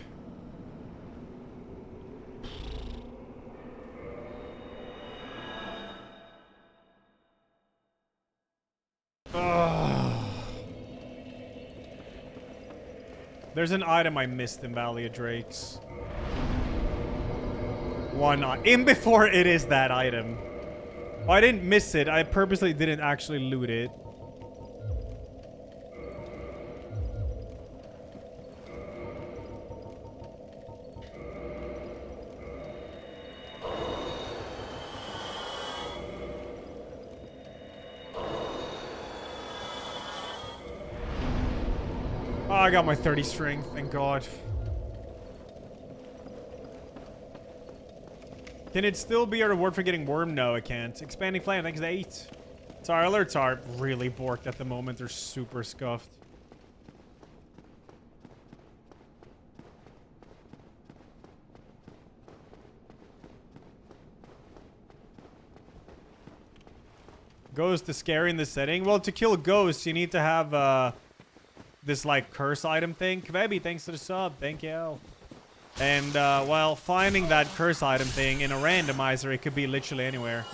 Speaker 2: Ugh. There's an item I missed in Valley of Drakes. One in before it is that item. Oh, I didn't miss it. I purposely didn't actually loot it. Oh, I got my 30 strength, thank God. Can it still be a reward for getting worm? No, it can't. Expanding flame, thanks to 8. Sorry, alerts are really borked at the moment. They're super scuffed. Ghost is scary in this setting. Well, to kill ghosts, you need to have this like curse item thing. Kvebi, thanks to the sub. Thank you. And well, finding that curse item thing in a randomizer, it could be literally anywhere.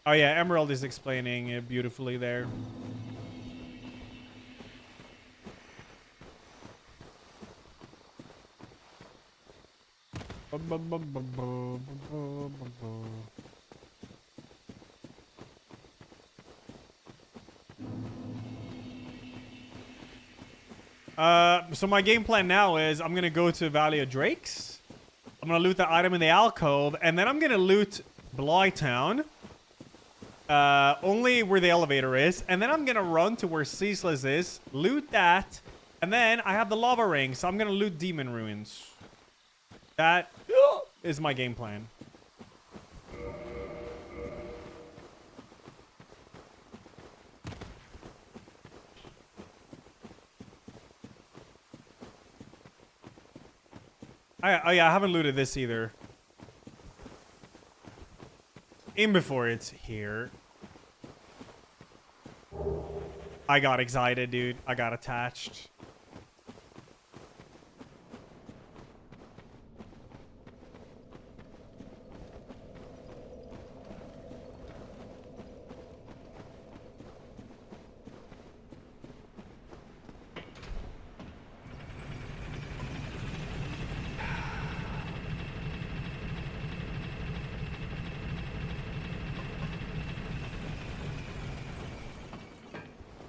Speaker 2: Oh yeah, Emerald is explaining it beautifully there. So my game plan now is I'm gonna go to Valley of Drakes. I'm gonna loot the item in the alcove, and then I'm gonna loot Blytown. Only where the elevator is, and then I'm gonna run to where Ceaseless is, loot that, and then I have the lava ring, so I'm gonna loot Demon Ruins. That is my game plan. Oh yeah, I haven't looted this either. In before it's here. I got excited, dude. I got attached.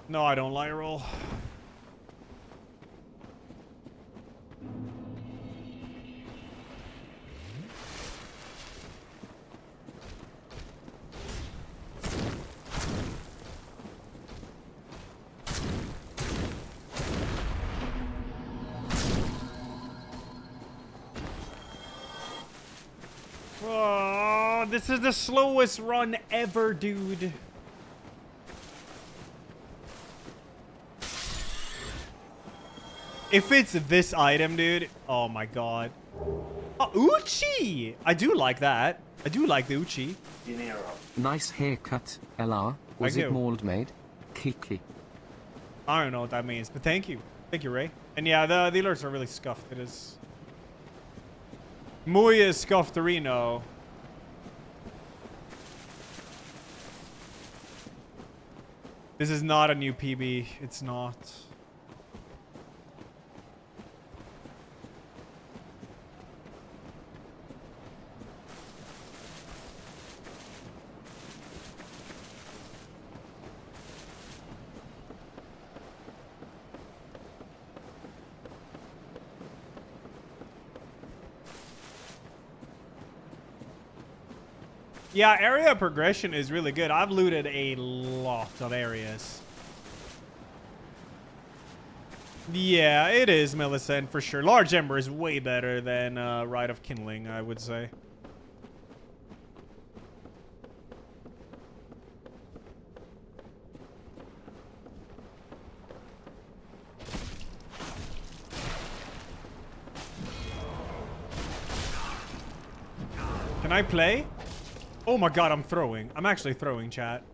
Speaker 2: No, I don't light roll. Oh.
Speaker 1: Oh, this is the slowest run ever, dude. If it's this item, dude. Oh my god. Oh, Uchi! I do like that. I do like the Uchi.
Speaker 5: Dinero.
Speaker 4: Nice haircut, Ella. Was
Speaker 1: Thank
Speaker 4: it
Speaker 1: you.
Speaker 4: mold made? Kiki.
Speaker 1: I don't know what that means, but thank you. Thank you, Ray. And yeah, the alerts are really scuffed. It is. Muy Scufferino. This is not a new PB. It's not. Yeah, area progression is really good. I've looted a lot of areas. Yeah, it is Millicent for sure. Large Ember is way better than Rite of Kindling, I would say. Can I play? Oh my god, I'm throwing. I'm actually throwing, chat.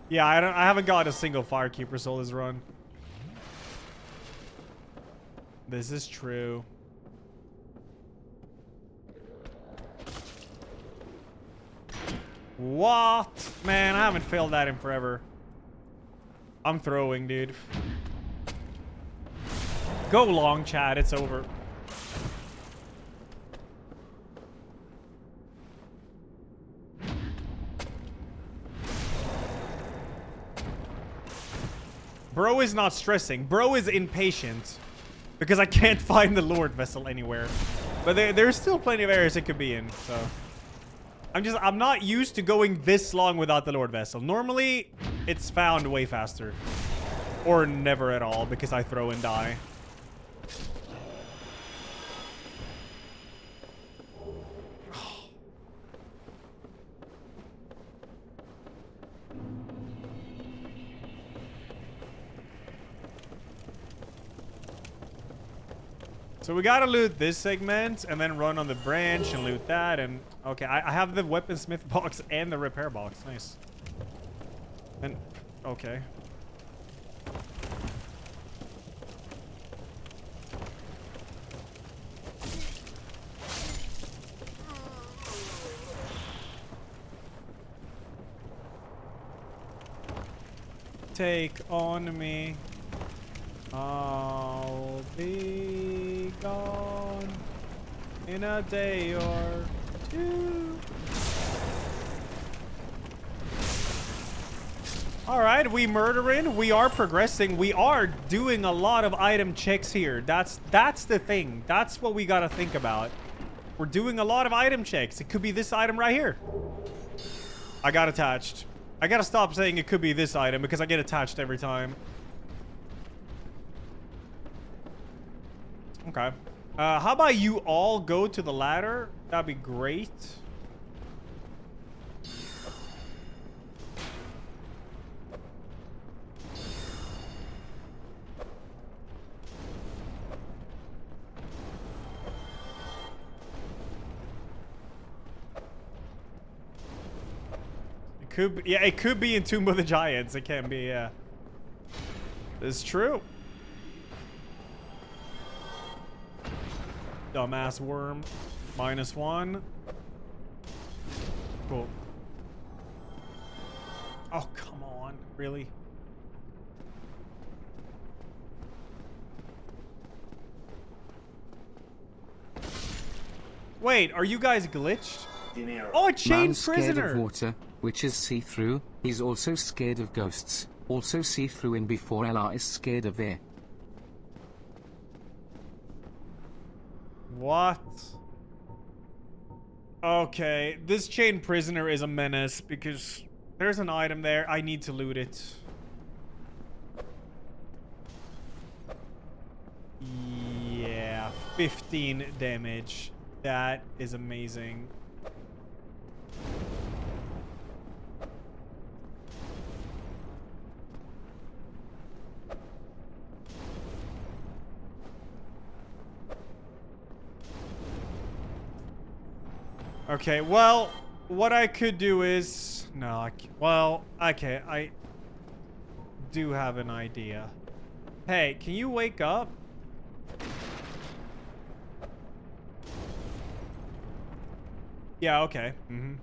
Speaker 1: Yeah, I haven't got a single Firekeeper soul this run. This is true. What? Man, I haven't failed that in forever. I'm throwing, dude. Go long, Chad. It's over. Bro is not stressing. Bro is impatient. Because I can't find the Lord Vessel anywhere. But there's still plenty of areas it could be in, so. I'm not used to going this long without the Lord Vessel. Normally, it's found way faster. Or never at all, because I throw and die. So we gotta loot this segment and then run on the branch and loot that. And okay, I have the weaponsmith box and the repair box. Nice. And okay. Take on me. I'll be gone in a day or two. All right, we murdering. We are progressing. We are doing a lot of item checks here. That's the thing. That's what we gotta think about. We're doing a lot of item checks. It could be this item right here. I got attached. I gotta stop saying it could be this item because I get attached every time. Okay. How about you all go to the ladder? That'd be great. It could be, yeah, it could be in Tomb of the Giants. It can be, yeah. It's true. Dumbass worm. -1. Cool. Oh, come on. Really? Wait, are you guys glitched? Oh, a chained
Speaker 4: Man's
Speaker 1: prisoner.
Speaker 4: scared of water, which is see-through. He's also scared of ghosts. Also see-through in before Ella is scared of air.
Speaker 2: What? Okay, this chain prisoner is a menace because there's an item there. I need to loot it. Yeah, 15 damage. That is amazing. Okay, well, what I could do is... No, well, okay, I do have an idea. Hey, can you wake up? Yeah, okay. Mm-hmm.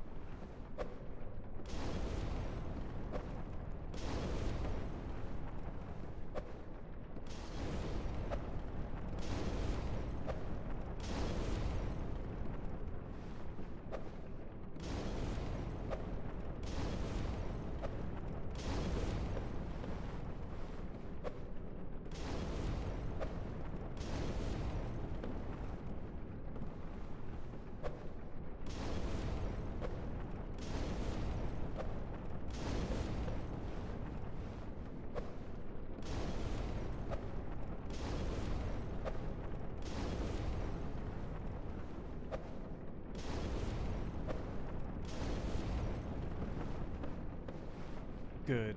Speaker 2: Good.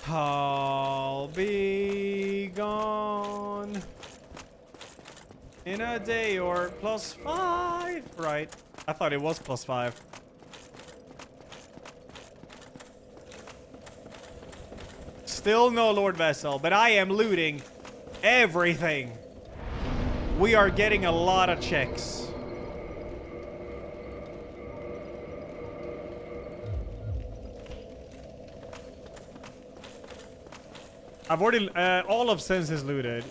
Speaker 2: I'll be gone in a day or +5. Right. I thought it was +5. Still no Lord Vessel, but I am looting everything. We are getting a lot of checks. I've already, all of Sense is looted.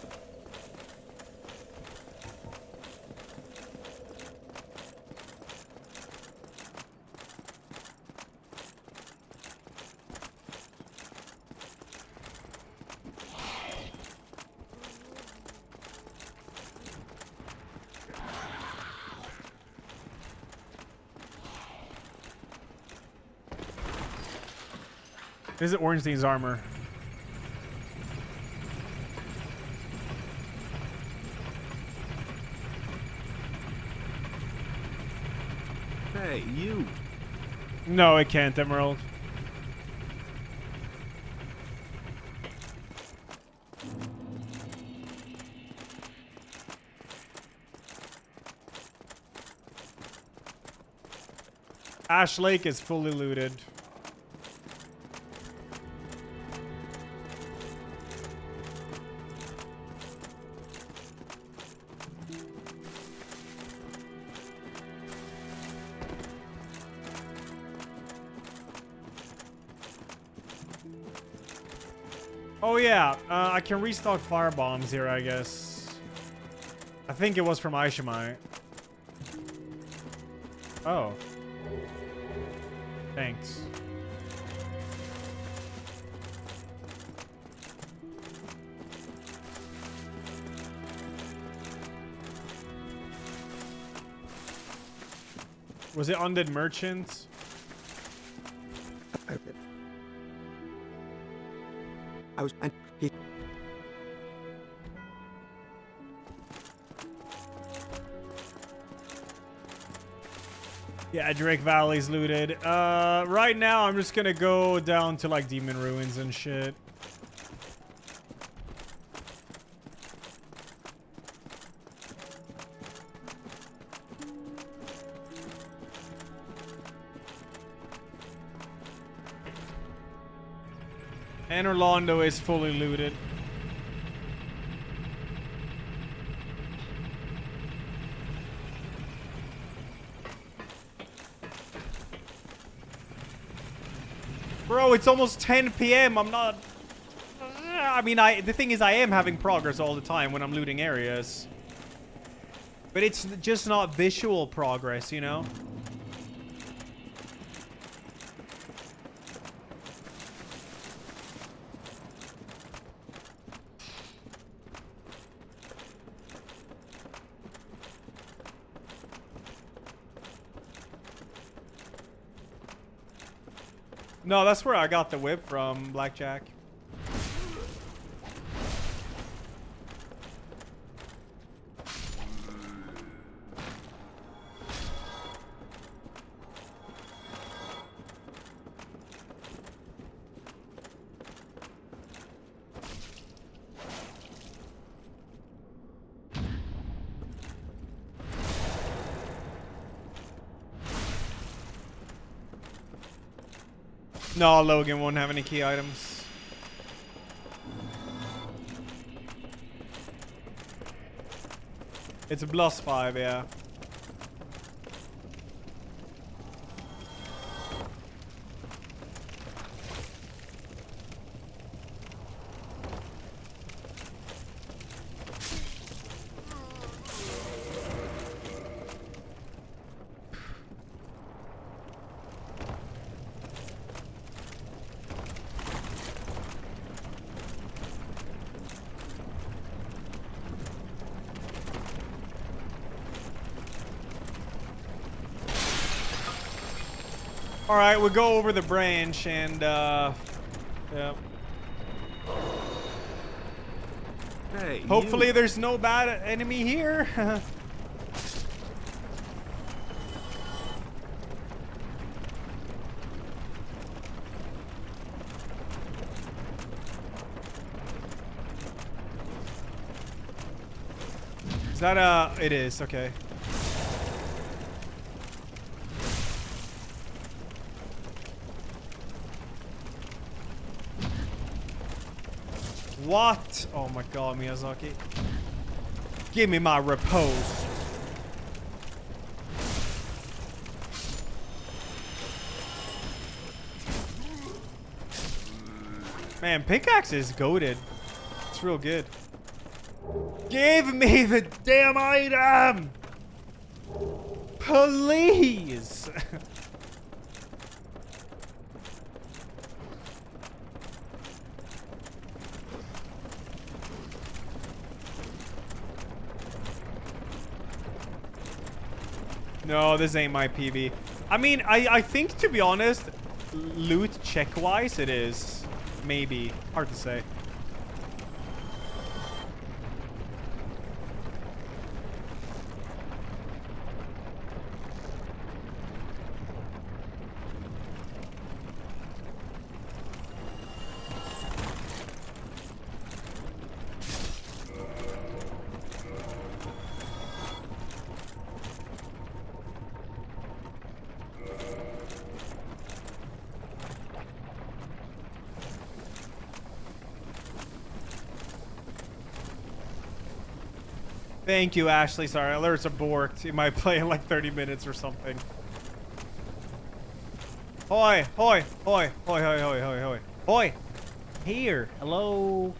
Speaker 2: Is it Ornstein's armor?
Speaker 14: Hey, you.
Speaker 2: No, it can't, Emerald. Ash Lake is fully looted. Oh yeah, I can restock fire bombs here, I guess. I think it was from Aishimai. Oh. Thanks. Was it Undead Merchant? Yeah, Drake Valley's looted. Right now I'm just gonna go down to like Demon Ruins and shit. And Orlando is fully looted. Bro, it's almost 10 p.m. I'm not... I mean, the thing is, I am having progress all the time when I'm looting areas. But it's just not visual progress, you know? No, that's where I got the whip from, Blackjack. No, Logan won't have any key items. It's a +5, yeah. All right, we'll go over the branch and, yeah.
Speaker 14: Hey,
Speaker 2: hopefully there's no bad enemy here. Is that it is, okay. What? Oh my god, Miyazaki. Give me my repose. Man, pickaxe is goated. It's real good. Give me the damn item! Please! No, this ain't my PB. I mean, I think, to be honest, loot check-wise, it is. Maybe. Hard to say. Thank you, Ashley. Sorry, alerts are borked. It might play in like 30 minutes or something. Hoi, hoi, hoi, hoi, hoi, hoi, hoi, hoi. Hoi! Here. Hello.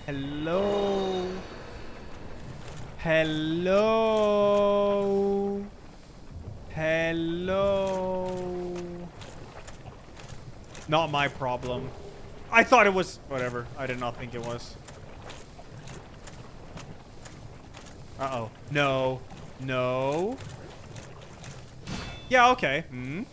Speaker 2: Hello. Hello. Hello. Not my problem. I thought it was... Whatever. I did not think it was. Uh-oh. No. No. Yeah, okay. Hmm.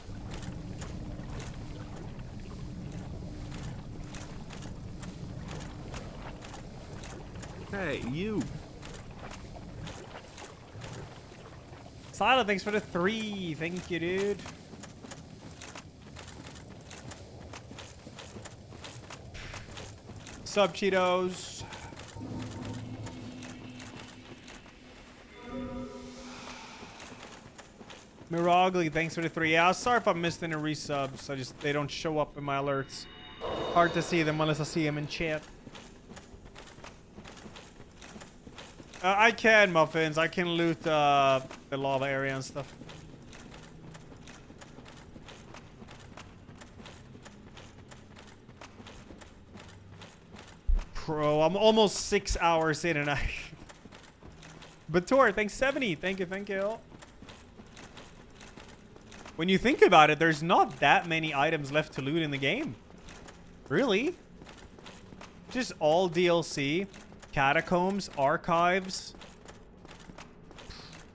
Speaker 14: Hey, you.
Speaker 2: Silo, thanks for the 3. Thank you, dude. Sub Cheetos. Miragli, thanks for the 3. Yeah, sorry if I missed any resubs. They don't show up in my alerts. Hard to see them unless I see them in chat. I can, Muffins. I can loot the lava area and stuff. Bro, I'm almost 6 hours in and I... Bator, thanks 70. Thank you, thank you. When you think about it, there's not that many items left to loot in the game. Really? Just all DLC. Catacombs, Archives.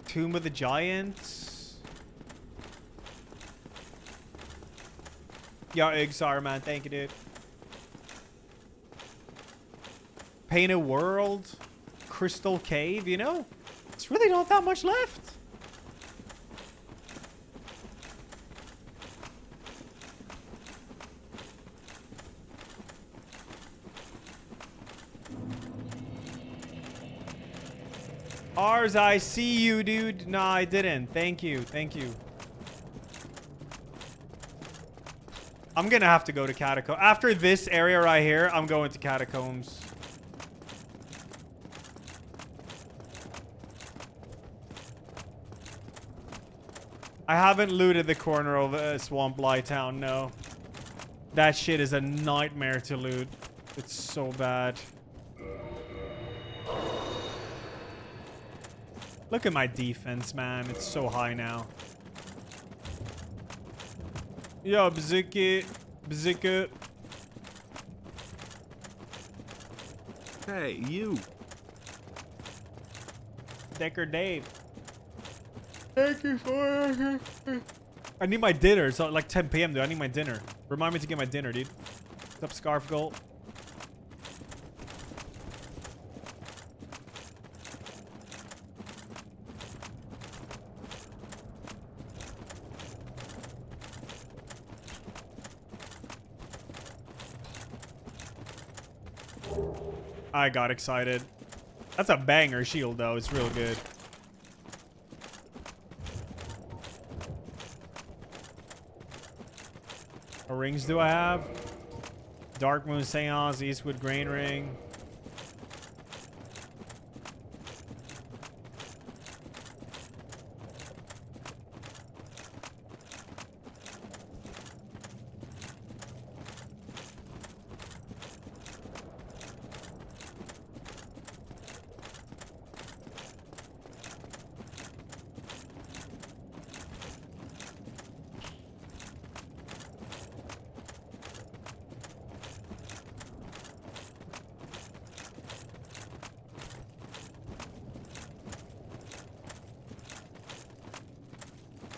Speaker 2: Tomb of the Giants. Yo, Igsar, man. Thank you, dude. Painted World. Crystal Cave, you know? It's really not that much left. Ars, I see you, dude. No, I didn't. Thank you. Thank you. I'm gonna have to go to Catacombs. After this area right here, I'm going to Catacombs. I haven't looted the corner of Swamp Light Town, no. That shit is a nightmare to loot. It's so bad. Look at my defense, man. It's so high now. Yo, Bziki. Bzika.
Speaker 14: Hey, you.
Speaker 2: Decker Dave. Thank you for... I need my dinner. It's like 10 p.m. dude. I need my dinner. Remind me to get my dinner, dude. What's up, Scarf Gold? I got excited. That's a banger shield, though. It's real good. What rings do I have? Dark Moon Seance, Eastwood Grain Ring.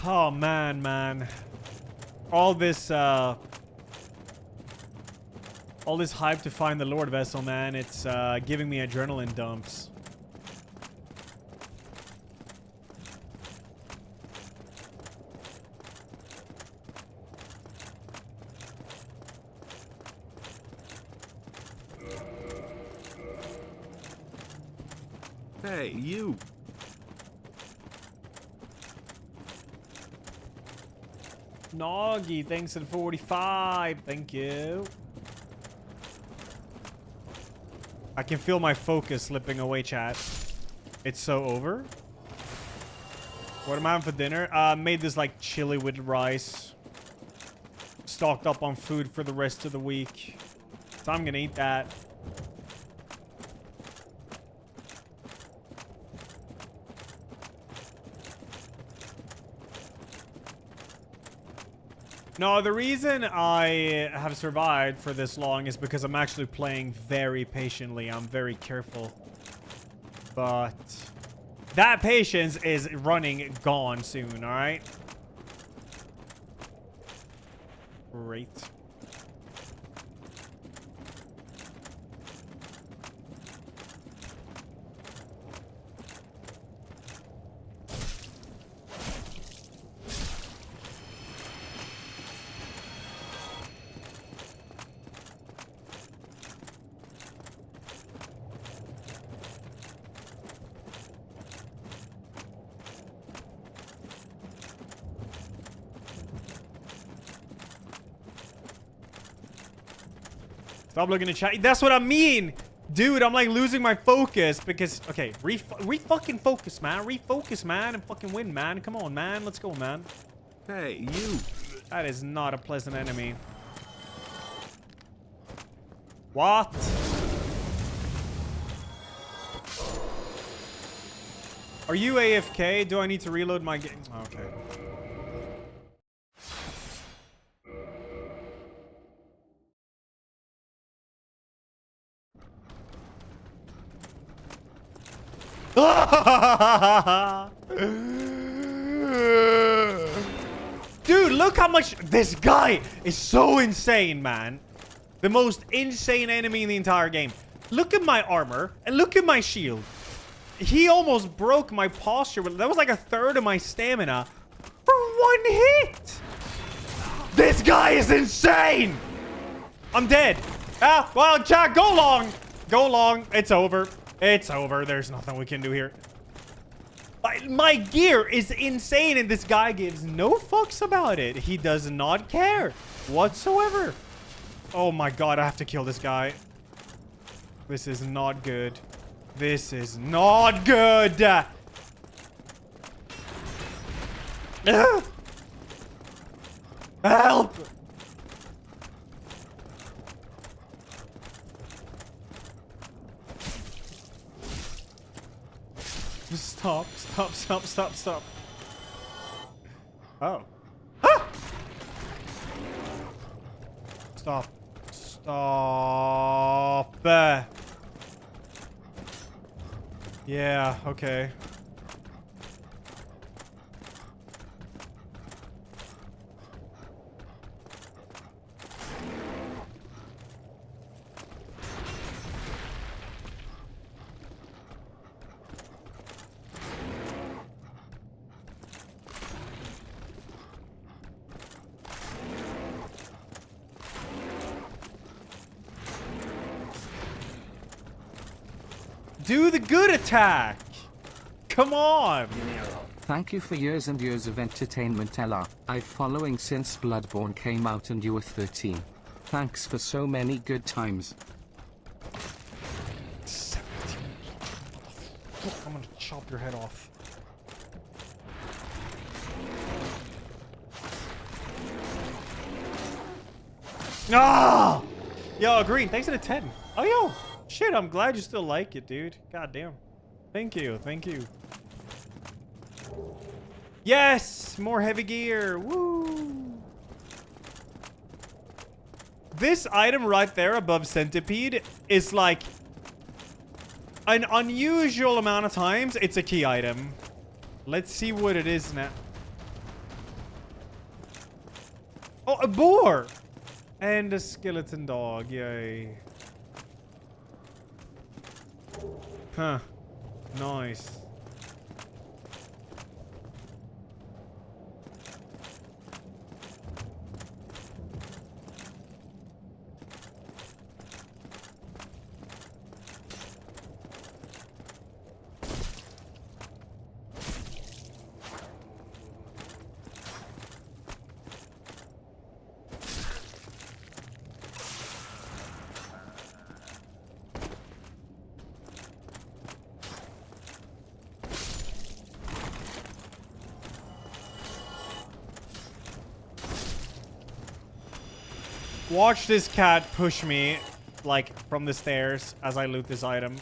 Speaker 2: Oh, man. All this hype to find the Lord Vessel, man. It's giving me adrenaline dumps.
Speaker 14: Hey, you.
Speaker 2: Noggy, thanks for the 45. Thank you. I can feel my focus slipping away, chat. It's so over. What am I having for dinner? Made this like chili with rice. Stocked up on food for the rest of the week. So I'm gonna eat that. No, the reason I have survived for this long is because I'm actually playing very patiently. I'm very careful. But that patience is running gone soon, alright? Great. Stop looking at chat. That's what I mean. Dude, I'm like losing my focus because... Okay, re-fucking focus, man. Refocus, man, and fucking win, man. Come on, man. Let's go, man.
Speaker 14: Hey, you.
Speaker 2: That is not a pleasant enemy. What? Are you AFK? Do I need to reload my game? Okay. Dude, look how much... This guy is so insane, man. The most insane enemy in the entire game. Look at my armor and look at my shield. He almost broke my posture. That was like a third of my stamina for one hit. This guy is insane. I'm dead. Ah, well, Jack, go long. Go long. It's over. It's over. There's nothing we can do here. My gear is insane, and this guy gives no fucks about it. He does not care whatsoever. Oh my god, I have to kill this guy. This is not good. This is not good. Help! Stop, stop, stop, stop, stop. Oh. Ah! Stop. Stop. Yeah, okay. Do the good attack! Come on!
Speaker 4: Thank you for years and years of entertainment, Ella. I've following since Bloodborne came out and you were 13. Thanks for so many good times.
Speaker 2: 17. I'm gonna chop your head off. Ah! Yo, Green, thanks for the 10. Oh, yo! Shit, I'm glad you still like it, dude. God damn. Thank you, thank you. Yes! More heavy gear. Woo! This item right there above Centipede is like an unusual amount of times it's a key item. Let's see what it is now. Oh, a boar! And a skeleton dog, yay. Huh. Nice. Watch this cat push me, like, from the stairs as I loot this item.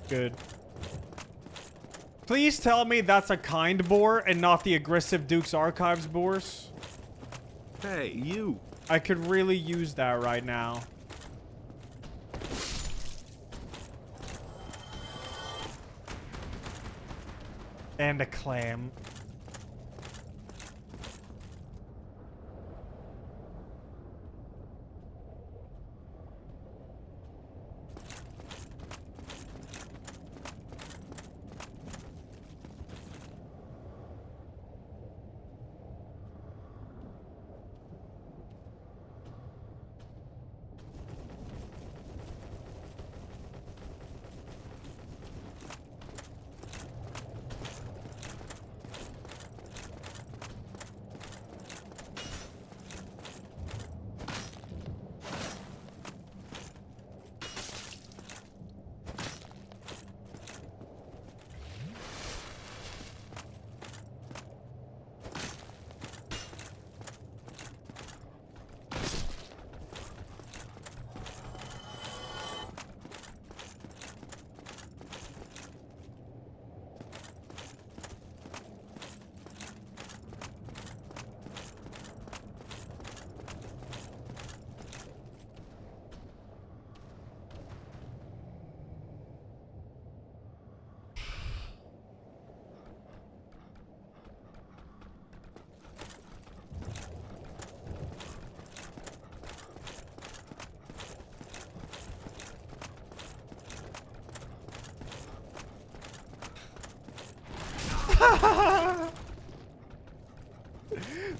Speaker 2: Good. Please tell me that's a kind boar and not the aggressive Duke's Archives boars.
Speaker 14: Hey, you.
Speaker 2: I could really use that right now. And a clam.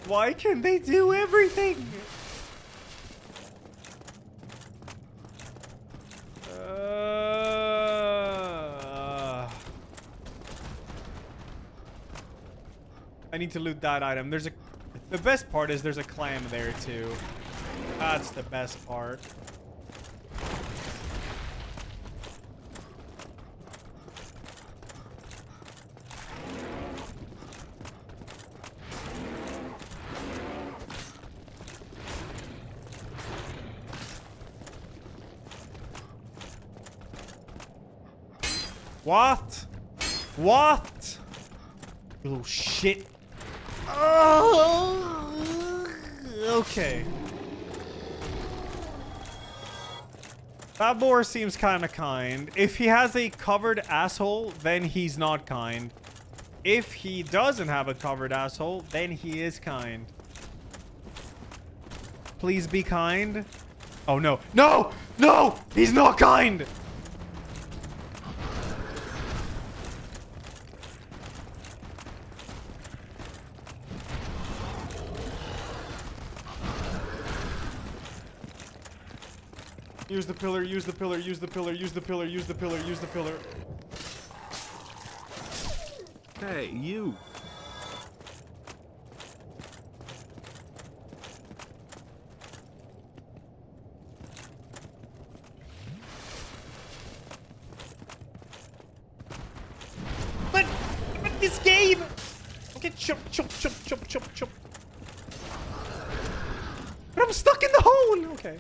Speaker 2: Why can they do everything? I need to loot that item. There's a... The best part is there's a clam there too. That's the best part. What? What? You little shit. Oh, okay. That boar seems kind of kind. If he has a covered asshole, then he's not kind. If he doesn't have a covered asshole, then he is kind. Please be kind. Oh, no. No! No! He's not kind! Use the pillar, use the pillar, use the pillar, use the pillar, use the pillar, use the pillar.
Speaker 14: Hey, you.
Speaker 2: But this game. Okay, chop, chop, chop, chop, chop, chop. But I'm stuck in the hole. Okay.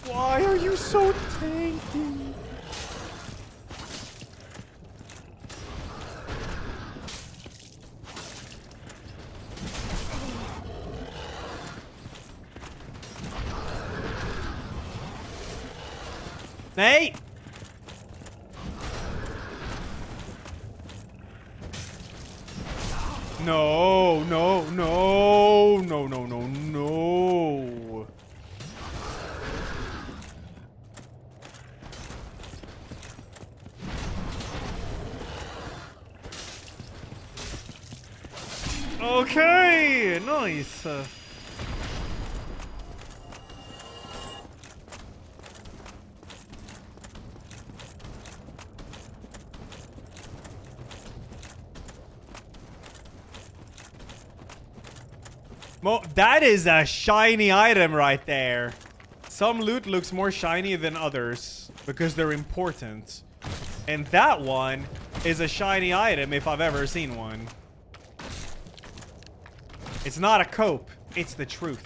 Speaker 2: Why are you so tanky? Nate! No, no, no, no, no, no, no. Okay, nice. That is a shiny item right there. Some loot looks more shiny than others because they're important. And that one is a shiny item if I've ever seen one. It's not a cope, it's the truth.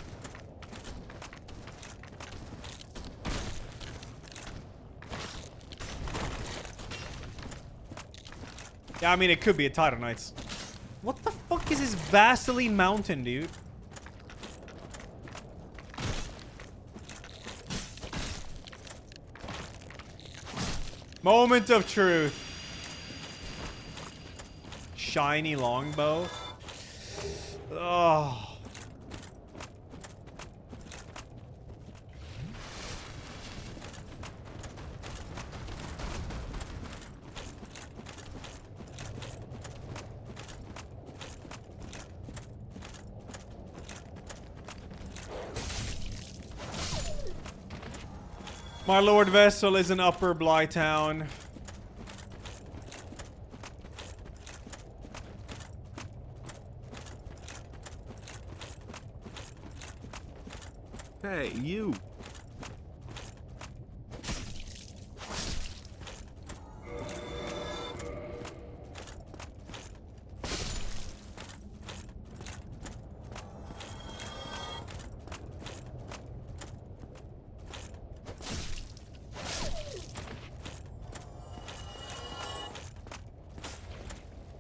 Speaker 2: Yeah, I mean, it could be a Titanite's. What the fuck is this Vaseline mountain, dude? Moment of truth. Shiny longbow. Oh. My Lord Vessel is in Upper Blytown.
Speaker 14: Hey, you.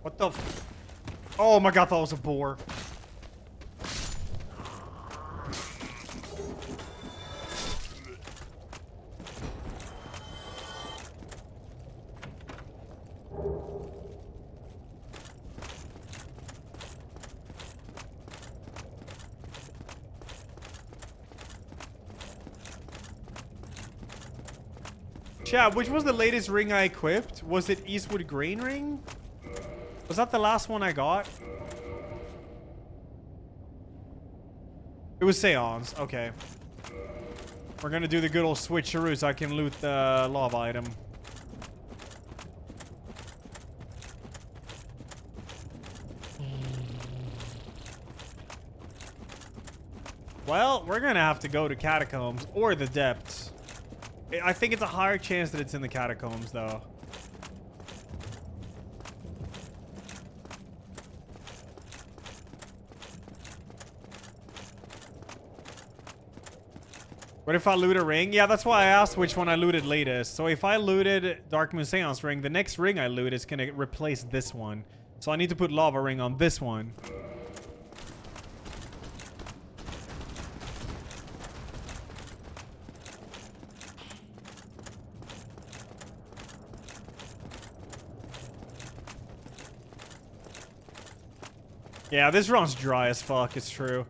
Speaker 2: What the f— Oh my god, that was a boar. Chat, which was the latest ring I equipped? Was it Eastwood Grain Ring? Was that the last one I got? It was Seance. Okay. We're gonna do the good old switcheroo so I can loot the lava item. Well, we're gonna have to go to Catacombs or the Depths. I think it's a higher chance that it's in the Catacombs, though. What if I loot a ring? Yeah, that's why I asked which one I looted latest. So if I looted Dark Moon Seance ring, the next ring I loot is gonna replace this one. So I need to put lava ring on this one. Yeah, this run's dry as fuck, it's true.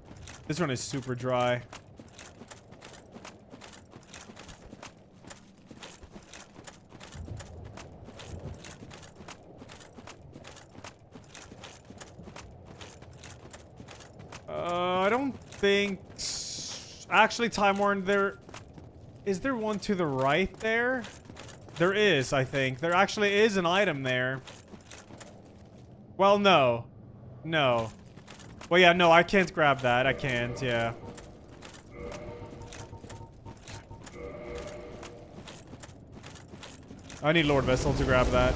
Speaker 2: This run is super dry. I don't think... Actually, Time Warren, there... Is there one to the right there? There is, I think. There actually is an item there. Well, no. No. Well, yeah, no, I can't grab that. I can't, yeah. I need Lord Vessel to grab that.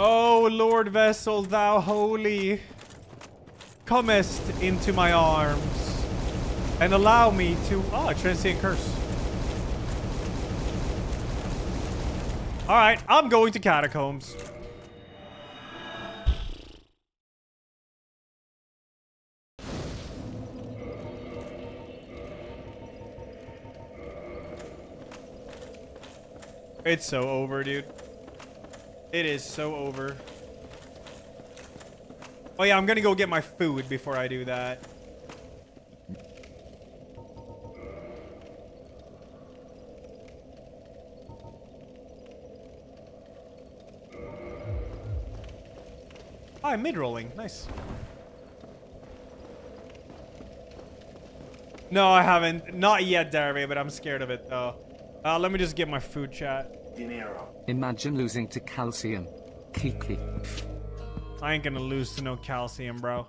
Speaker 2: Oh, Lord Vessel, thou holy, comest into my arms and allow me to... Oh, Transient Curse. Alright, I'm going to Catacombs. It's so over, dude. It is so over. Oh yeah, I'm gonna go get my food before I do that. Oh, I'm mid-rolling. Nice. No, I haven't. Not yet, Darby, but I'm scared of it, though. Let me just get my food, chat.
Speaker 4: Imagine losing to calcium. Kiki.
Speaker 2: I ain't gonna lose to no calcium, bro.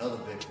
Speaker 5: Another victim.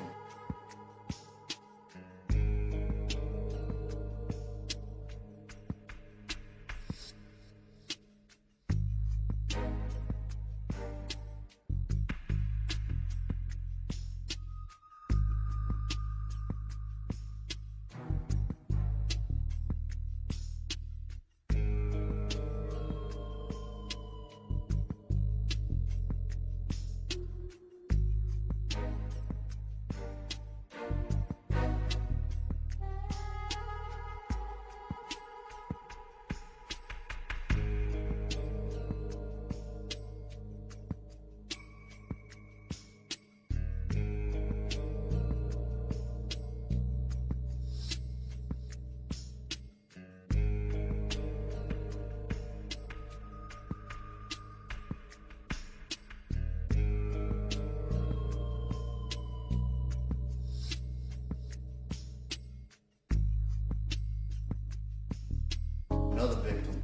Speaker 5: Another victim.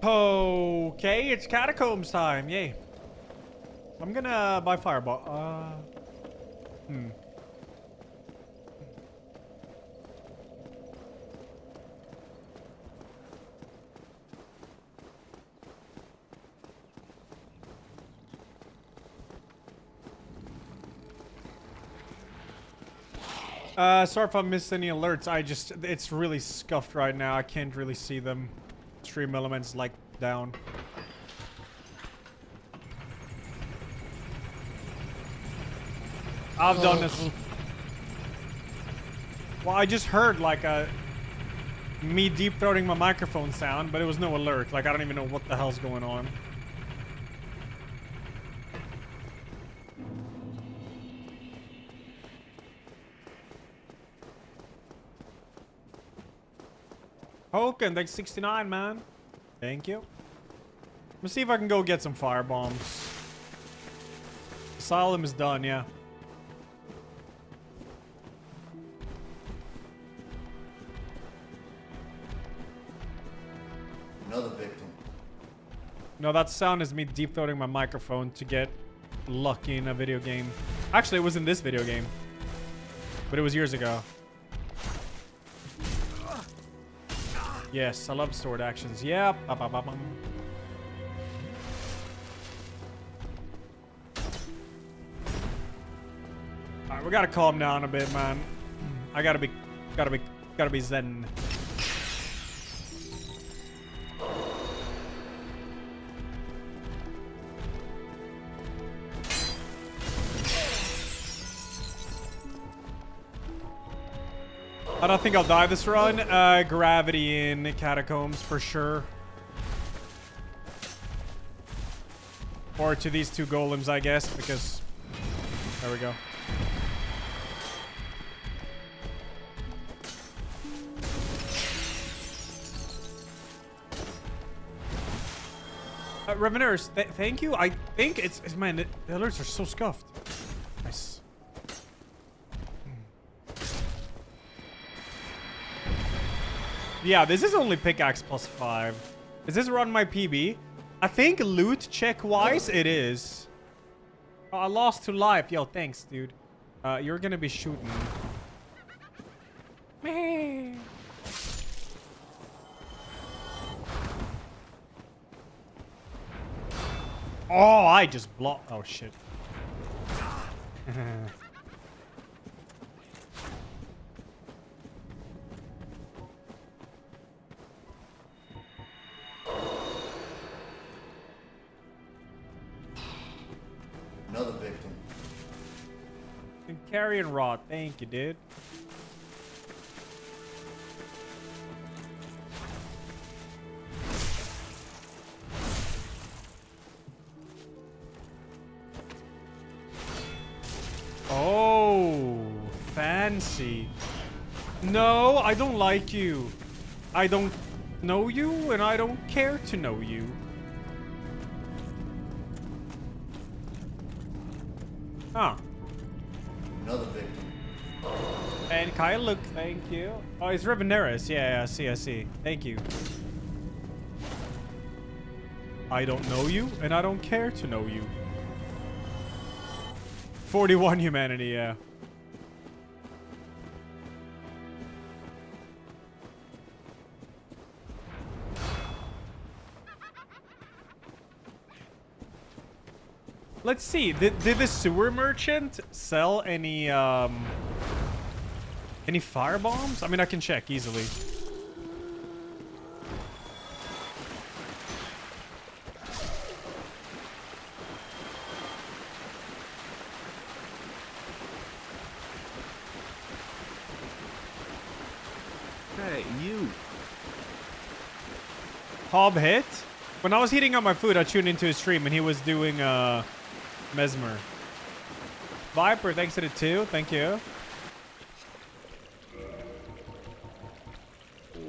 Speaker 2: Okay, it's catacombs time. Yay. I'm gonna buy fireball. Sorry if I missed any alerts. It's really scuffed right now. I can't really see them. Stream elements like down. I've done this. Well, I just heard like me deep throating my microphone sound, but it was no alert. Like I don't even know what the hell's going on. Hoken, thanks 69, man. Thank you. Let's see if I can go get some fire bombs. Asylum is done, yeah.
Speaker 5: Another victim.
Speaker 2: No, that sound is me deep throating my microphone to get lucky in a video game. Actually, it was in this video game, but it was years ago. Yes, I love sword actions. Yep. Alright, we gotta calm down a bit, man. I gotta be zen. I don't think I'll die this run. Gravity in catacombs for sure. Or to these two golems, I guess, because there we go. Reveners, thank you. I think it's man, the alerts are so scuffed. Nice. Yeah, this is only pickaxe plus 5. Is this run my PB? I think loot check wise it is. Oh, I lost 2 life. Yo, thanks, dude. You're gonna be shooting. Me. Oh, I just blocked. Oh shit.
Speaker 5: Another victim.
Speaker 2: And carrion rod. Thank you, dude. Oh,
Speaker 1: fancy. No, I don't like you. I don't know you, and I don't care to know you. Huh.
Speaker 5: Another victim.
Speaker 1: And Kyle, look, thank you. Oh, it's Reveneris. Yeah, I see. Thank you. I don't know you, and I don't care to know you. 41 humanity, yeah. Let's see. Did the sewer merchant sell any fire bombs? I mean, I can check easily.
Speaker 14: Hey, you.
Speaker 1: Hob hit? When I was heating up my food, I tuned into his stream and he was doing Mesmer. Viper, thanks to the 2. Thank you.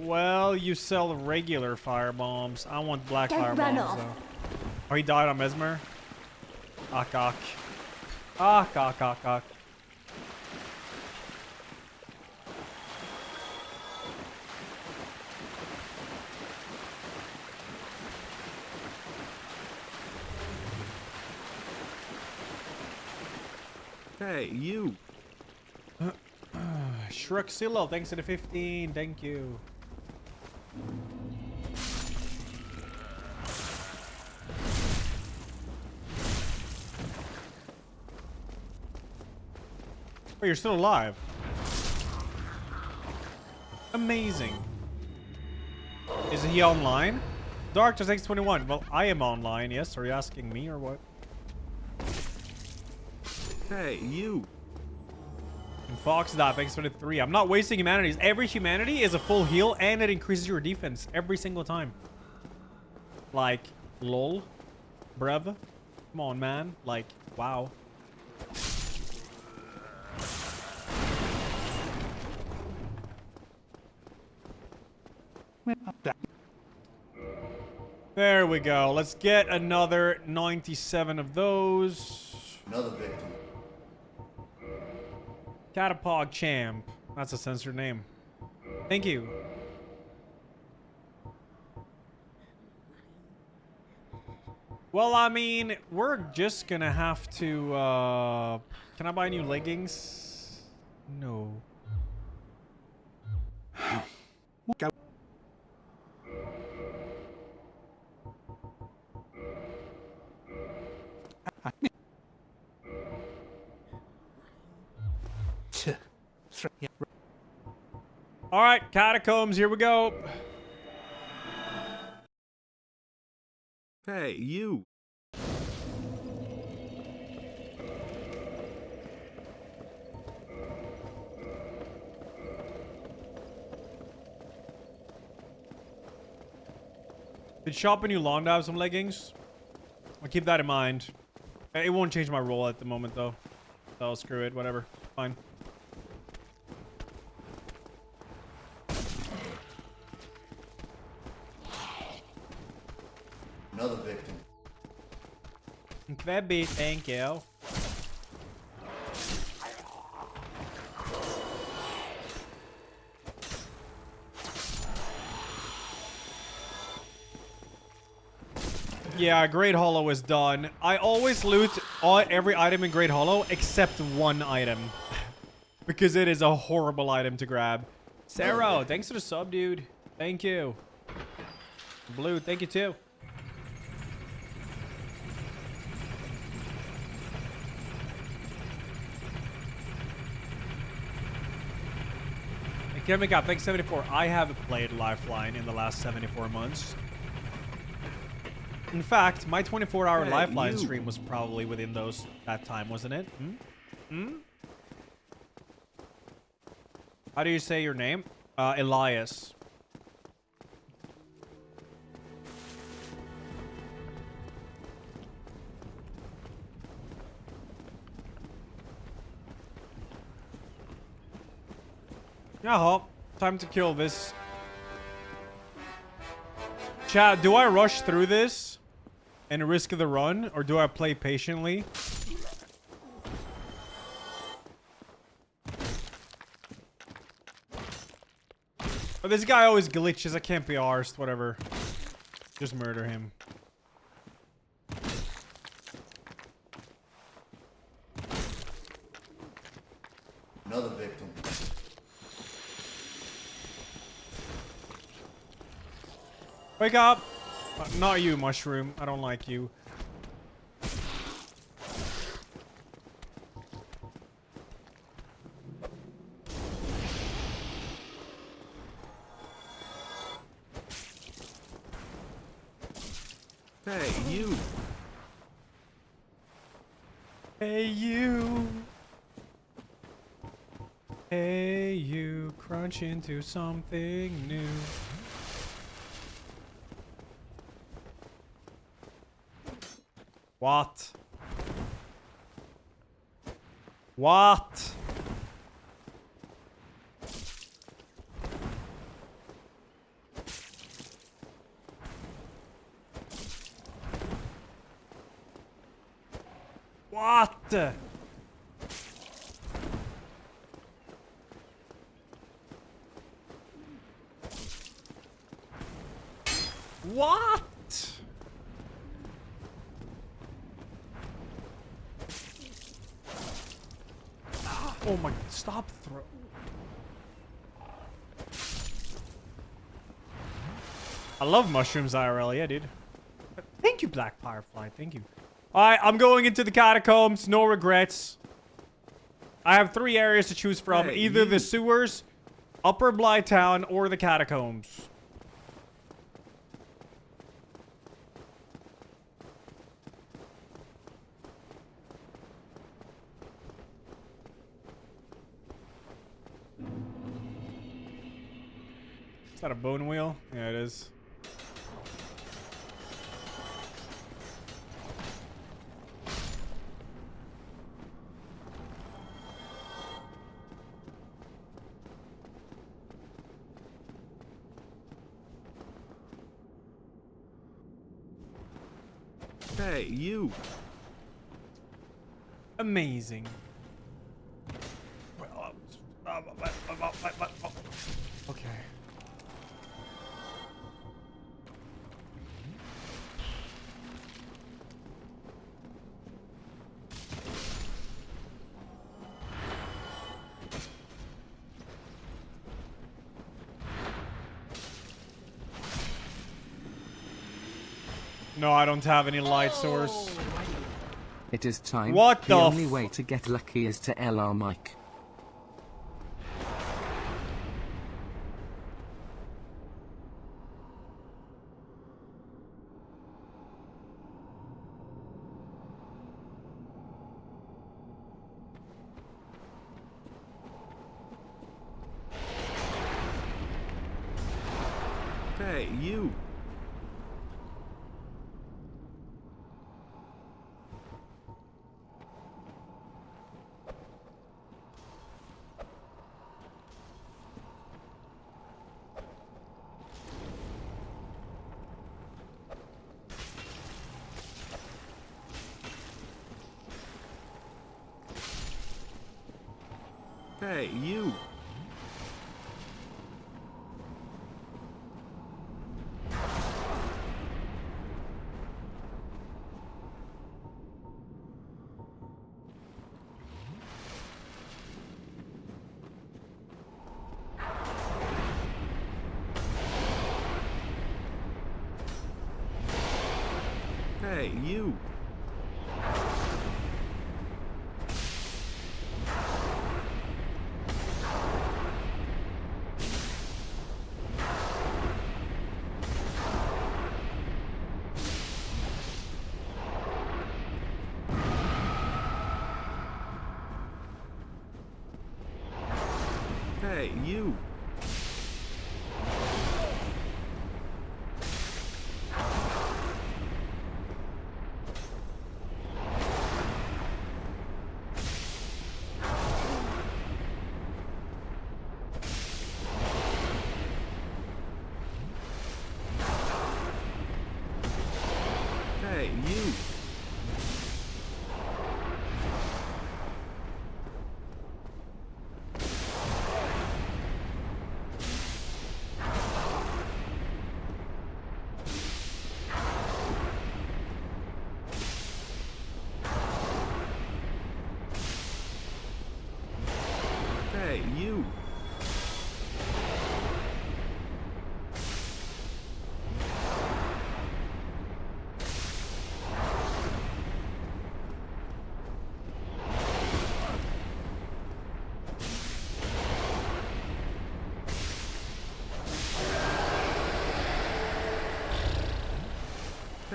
Speaker 1: Well, you sell regular fire bombs. I want black fire bombs, though. Oh, he died on Mesmer? Ak, ak. Ak, ak, ak, ak.
Speaker 14: Hey, you.
Speaker 1: Shruxillo, thanks to the 15. Thank you. Oh, you're still alive. Amazing. Is he online? Dark just X21. Well, I am online, yes. Are you asking me or what?
Speaker 14: Hey, you.
Speaker 1: And Fox Dot, thanks for the 3. I'm not wasting humanities. Every humanity is a full heal and it increases your defense every single time. Like, lol. Bruv. Come on, man. Like, wow. There we go. Let's get another 97 of those.
Speaker 5: Another victim.
Speaker 1: Catapog Champ. That's a censored name. Thank you. Well, I mean, we're just gonna have to, can I buy new leggings? No.
Speaker 14: Go.
Speaker 1: All right, catacombs, here we go.
Speaker 14: Hey, you.
Speaker 1: Did shop a new lawn to have some leggings? I'll keep that in mind. It won't change my role at the moment, though. So screw it, whatever. Fine.
Speaker 5: Another victim.
Speaker 1: Kvebby, thank you. Yeah, Great Hollow is done. I always loot every item in Great Hollow except one item. Because it is a horrible item to grab. Sarah, thanks for the sub, dude. Thank you. Blue, thank you too. Kevin up, thanks 74. I haven't played Lifeline in the last 74 months. In fact, my 24-hour Lifeline stream was probably within that time, wasn't it? How do you say your name? Elias.
Speaker 2: Yeah, time to kill this. Chat, do I rush through this and risk the run, or do I play patiently? But this guy always glitches. I can't be arsed. Whatever. Just murder him.
Speaker 5: Another victim.
Speaker 2: Wake up! Not you, Mushroom. I don't like you.
Speaker 14: Hey, you.
Speaker 2: Hey, you. Hey, you. Crunch into something new. What? What? What? What? Oh my, stop throw. I love mushrooms IRL, yeah, dude. Thank you, Black Firefly, thank you. Alright, I'm going into the catacombs, no regrets. I have 3 areas to choose from,
Speaker 14: Hey,
Speaker 2: either the
Speaker 14: you.
Speaker 2: sewers, Upper Blytown, or the catacombs. Is that a bone wheel? Yeah, it is.
Speaker 14: Hey, you.
Speaker 2: Amazing. Okay. No, I don't have any light source.
Speaker 4: It is time.
Speaker 2: What
Speaker 4: the
Speaker 2: the
Speaker 4: only way to get lucky is to LR Mike.
Speaker 14: Hey, you. Hey, you. Hey, you. Hey, you.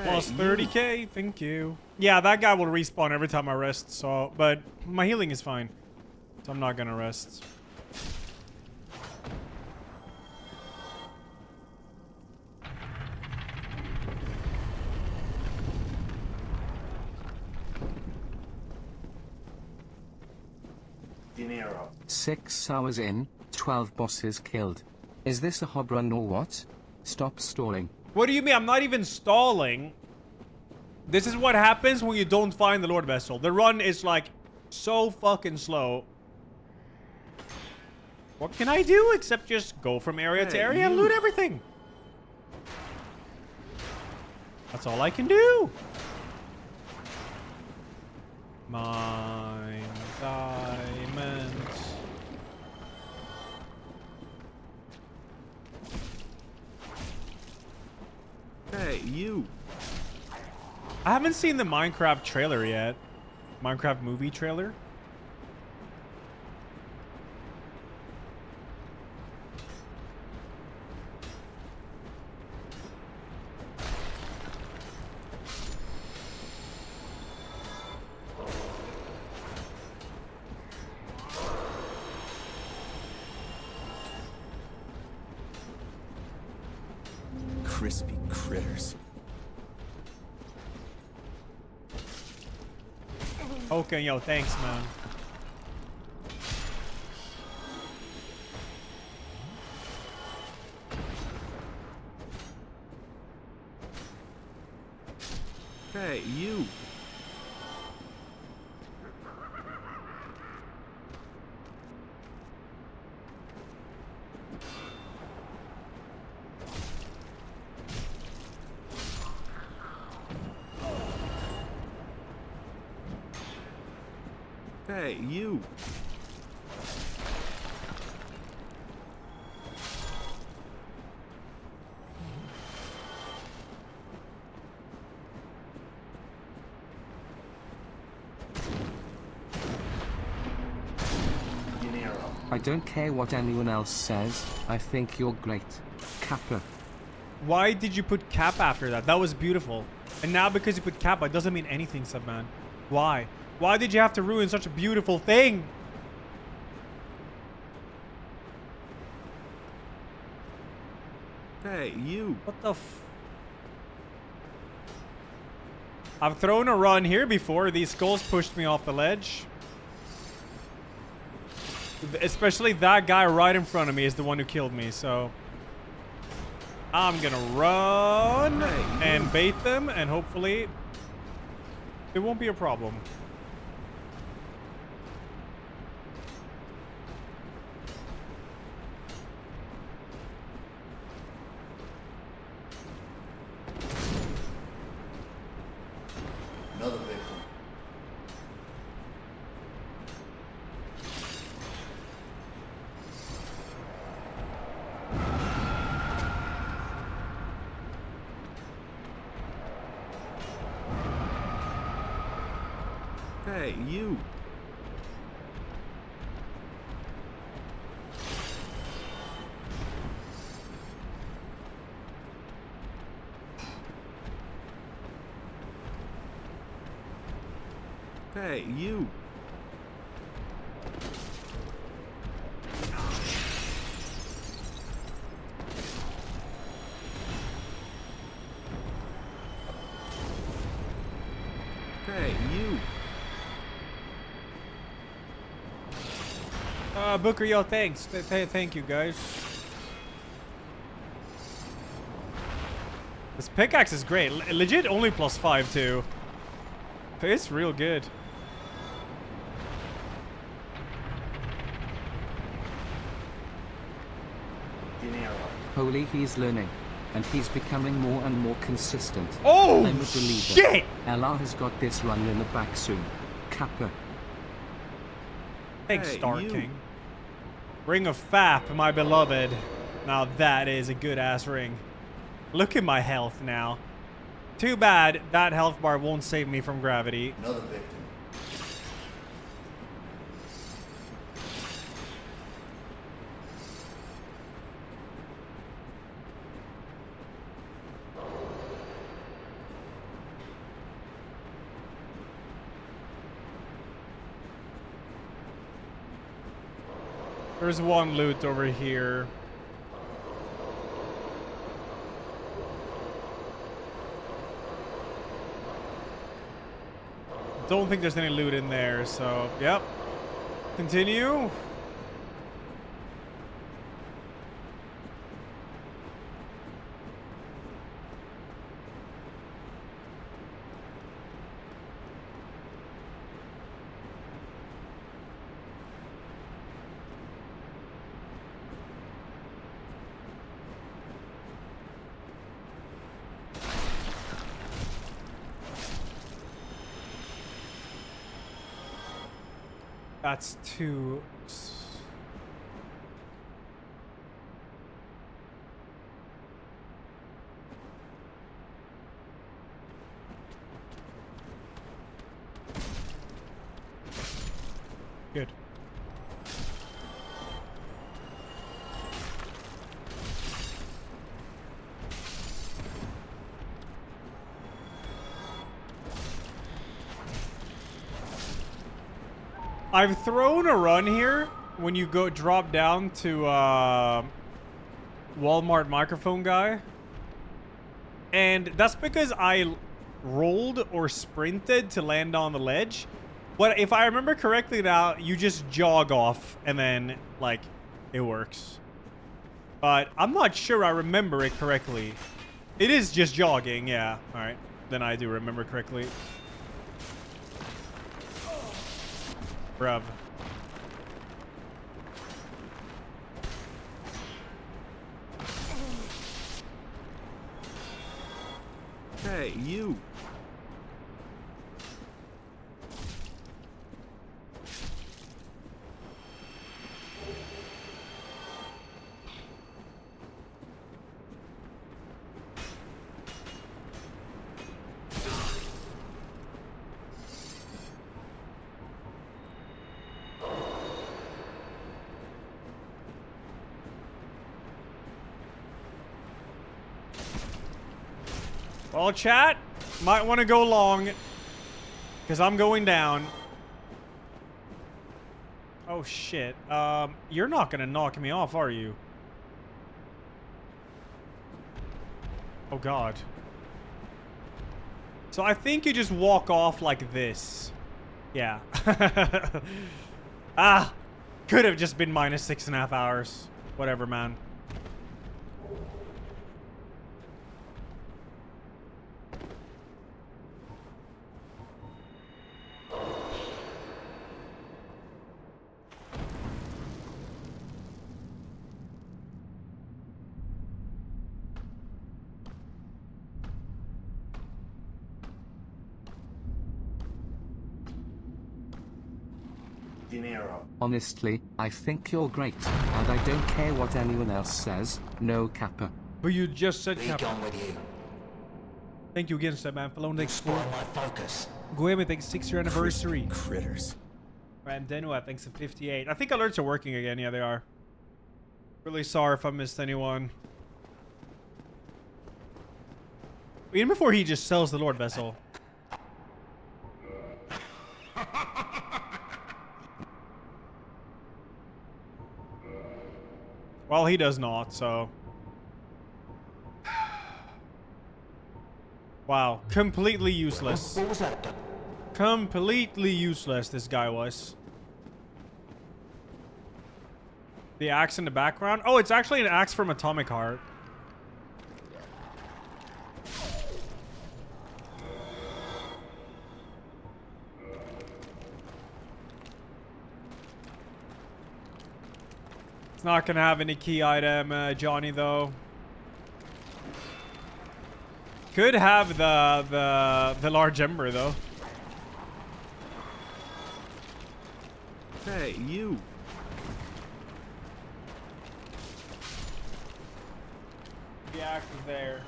Speaker 2: Plus 30k, thank you. Yeah, that guy will respawn every time I rest, so... But my healing is fine. So I'm not gonna rest.
Speaker 5: Dinero.
Speaker 4: 6 hours in, 12 bosses killed. Is this a hob run or what? Stop stalling.
Speaker 2: What do you mean? I'm not even stalling. This is what happens when you don't find the Lord Vessel. The run is like so fucking slow. What can I do except just go from area to area and loot everything? That's all I can do. Mine diamonds.
Speaker 14: Hey, you.
Speaker 2: I haven't seen the Minecraft trailer yet. Minecraft movie trailer.
Speaker 3: Crispy critters.
Speaker 2: Okay, yo, thanks, man.
Speaker 14: Hey, you. Hey, you.
Speaker 4: I don't care what anyone else says, I think you're great. Kappa.
Speaker 2: Why did you put Kappa after that? That was beautiful. And now because you put Kappa, it doesn't mean anything, Subman. Why? Why did you have to ruin such a beautiful thing?
Speaker 14: Hey, you.
Speaker 2: What the f... I've thrown a run here before. These skulls pushed me off the ledge. Especially that guy right in front of me is the one who killed me, so... I'm gonna run and bait them, and hopefully it won't be a problem.
Speaker 5: Another victim.
Speaker 14: Hey, you. Hey, you. Hey, you.
Speaker 2: Booker, yo, thanks. Thank you, guys. This pickaxe is great. Legit only +5, too. It's real good.
Speaker 4: Holy, he's learning. And he's becoming more and more consistent.
Speaker 2: Oh,
Speaker 4: I'm a believer.
Speaker 2: shit!
Speaker 4: Ella has got this run in the back soon. Kappa.
Speaker 2: Thanks,
Speaker 14: Hey,
Speaker 2: Star
Speaker 14: you.
Speaker 2: King. Ring of Fap, my beloved. Now that is a good-ass ring. Look at my health now. Too bad that health bar won't save me from gravity.
Speaker 5: Another victim.
Speaker 2: There's one loot over here. Don't think there's any loot in there, so yep. Continue. That's two. Good. I've thrown a run here when you go drop down to Walmart microphone guy. And that's because I rolled or sprinted to land on the ledge. But if I remember correctly now, you just jog off and then, like, it works. But I'm not sure I remember it correctly. It is just jogging, yeah. Alright, then I do remember correctly. Bruv.
Speaker 14: Hey, you.
Speaker 2: Well, chat, might want to go long, because I'm going down. Oh, shit. You're not going to knock me off, are you? Oh, God. So I think you just walk off like this. Yeah. Ah, could have just been minus 6.5 hours. Whatever, man.
Speaker 4: Honestly, I think you're great, and I don't care what anyone else says. No kappa.
Speaker 2: But you just said
Speaker 10: Be gone with you.
Speaker 2: Thank you again, man. Falone, thanks for
Speaker 10: Spoil my focus.
Speaker 2: Gueme, thanks 6-year anniversary.
Speaker 10: Critters.
Speaker 2: Randenua, thanks for 58. I think alerts are working again. Yeah, they are. Really sorry if I missed anyone. Even before he just sells the Lord Vessel. Well, he does not, so... Wow. Completely useless.
Speaker 10: What was that?
Speaker 2: Completely useless, this guy was. The axe in the background? Oh, it's actually an axe from Atomic Heart. It's not gonna have any key item, Johnny, though. Could have the large ember, though.
Speaker 14: Hey, you.
Speaker 2: The axe is there.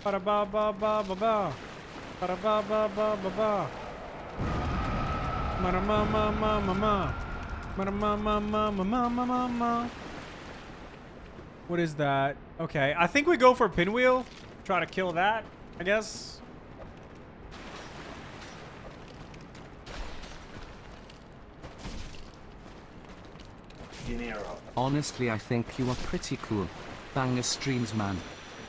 Speaker 2: Ba ba ba ba ba ba. Ba ba ba ba ba ba. Ma ma ma ma ma ma. Ma ma ma ma ma ma ma ma. What is that? Okay, I think we go for Pinwheel. Try to kill that, I guess.
Speaker 5: dinero.
Speaker 4: Honestly, I think you are pretty cool. Banger streams, man.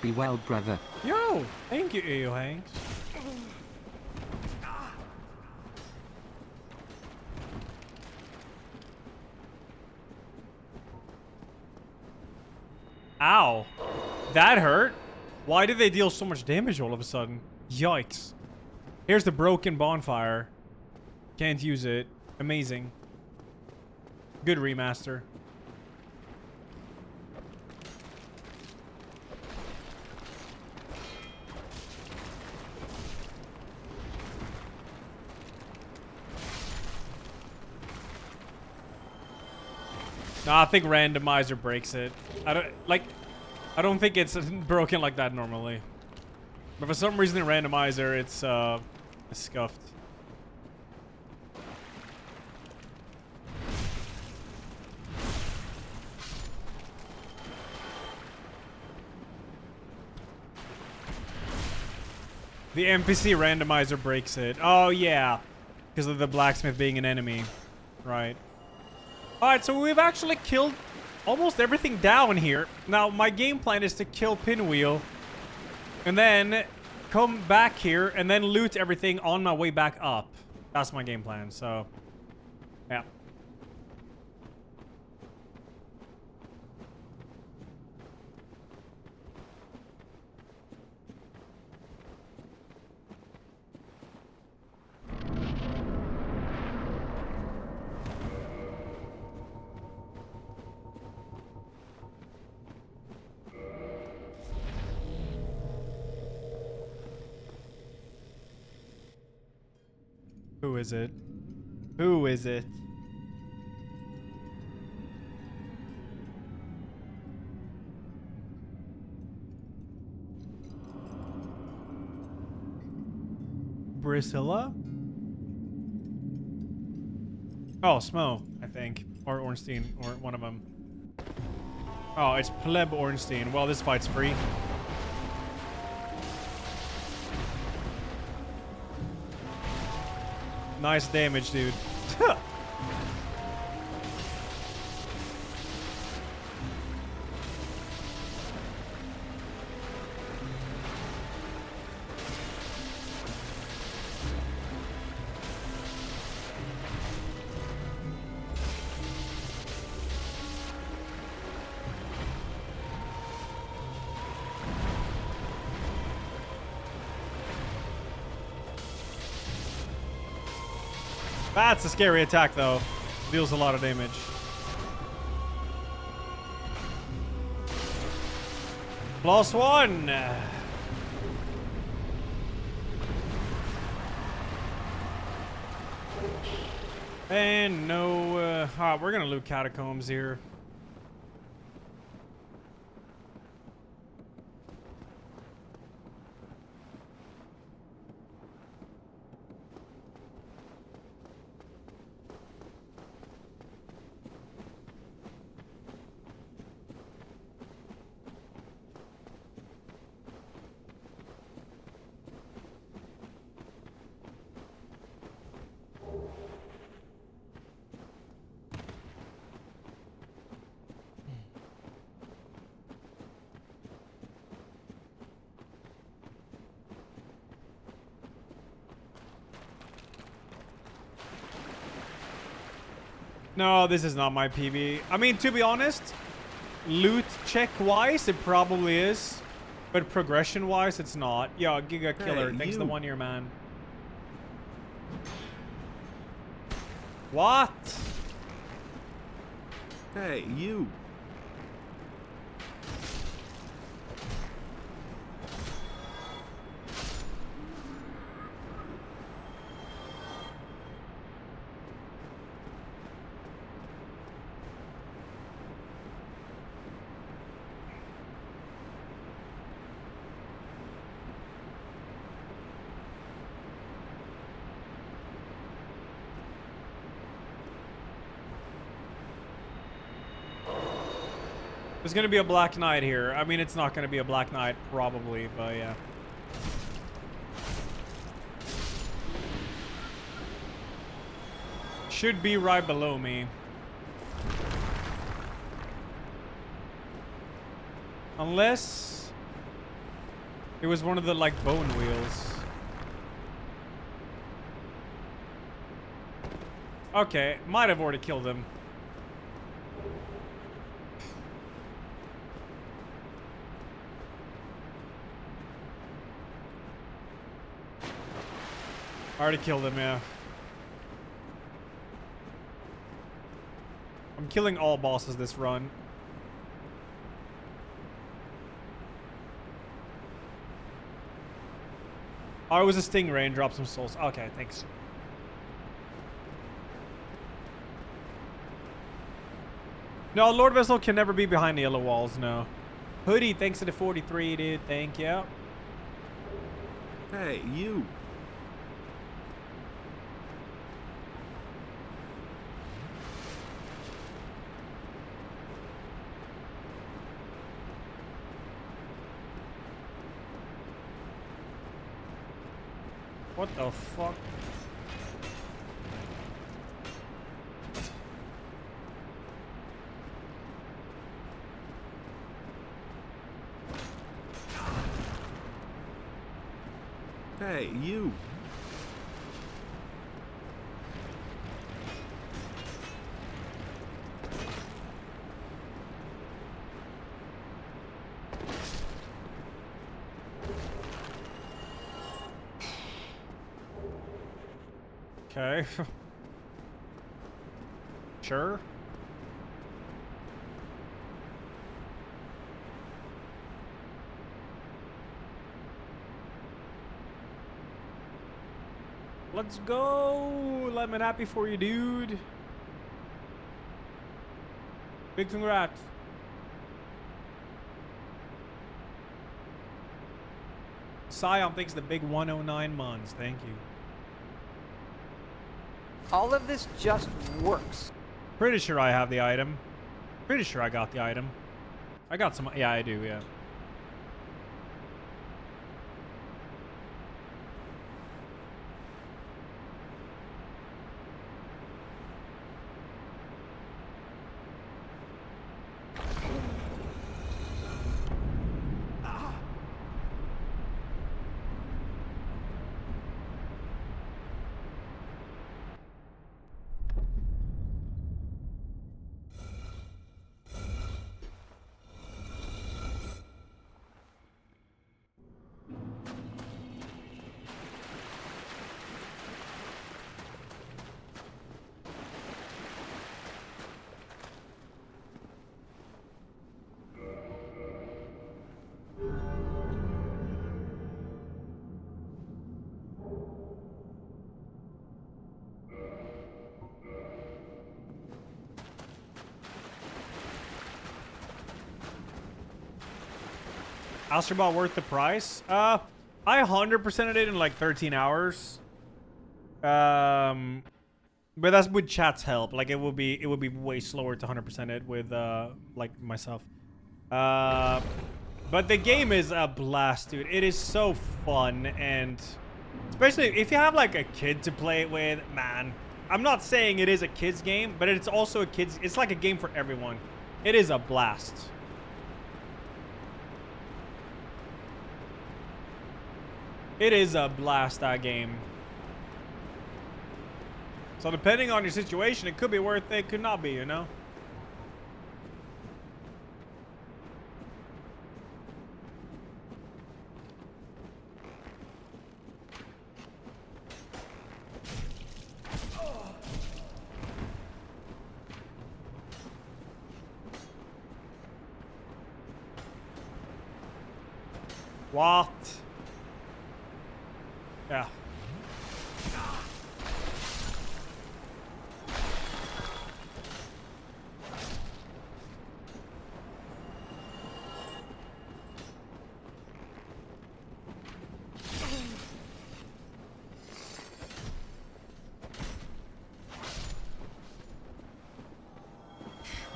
Speaker 4: Be well, brother.
Speaker 1: Yo, thank you, Ew Hanks. Ow. That hurt. Why did they deal so much damage all of a sudden? Yikes. Here's the broken bonfire. Can't use it. Amazing. Good remaster. Nah, I think Randomizer breaks it. I don't think it's broken like that normally. But for some reason in Randomizer, it's scuffed. The NPC Randomizer breaks it. Oh, yeah. Because of the blacksmith being an enemy. Right. Alright, so we've actually killed almost everything down here. Now, my game plan is to kill Pinwheel. And then come back here and then loot everything on my way back up. That's my game plan, so... yeah. Who is it? Who is it? Priscilla? Oh, Smo, I think. Or Ornstein, or one of them. Oh, it's Pleb Ornstein. Well, this fight's free. Nice damage, dude. That's a scary attack, though. Deals a lot of damage. +1. And no, we're gonna loot catacombs here. No, this is not my PB. I mean, to be honest, loot check-wise, it probably is. But progression-wise, it's not. Yo, Giga Killer, thanks for the 1 year, man. What?
Speaker 14: Hey, you.
Speaker 1: There's gonna be a Black Knight here. I mean, it's not gonna be a Black Knight, probably, but yeah. Should be right below me.
Speaker 2: Unless it was one of the, like, bone wheels. Okay, might have already killed him. Already killed him, yeah. I'm killing all bosses this run. Oh, it was a stingray and dropped some souls. Okay, thanks. No, Lord Vessel can never be behind the yellow walls, no. Hoodie, thanks to the 43, dude. Thank you.
Speaker 14: Hey, you.
Speaker 2: What the fuck?
Speaker 14: Hey, you.
Speaker 2: Okay. Sure. Let's go. Lemon, happy for you, dude. Big congrats. Scion thanks the big 109 months. Thank you.
Speaker 6: All of this just works.
Speaker 2: Pretty sure I have the item. Pretty sure I got the item. I got some. Yeah, I do. Yeah. Astrobot worth the price? I 100%ed it in like 13 hours. But that's with chat's help. Like it would be way slower to 100% it with like myself. But the game is a blast, dude. It is so fun, and especially if you have like a kid to play it with, man. I'm not saying it is a kid's game, but it's also it's like a game for everyone. It is a blast. It is a blast, that game. So depending on your situation, it could be worth it, could not be, you know? What? Yeah.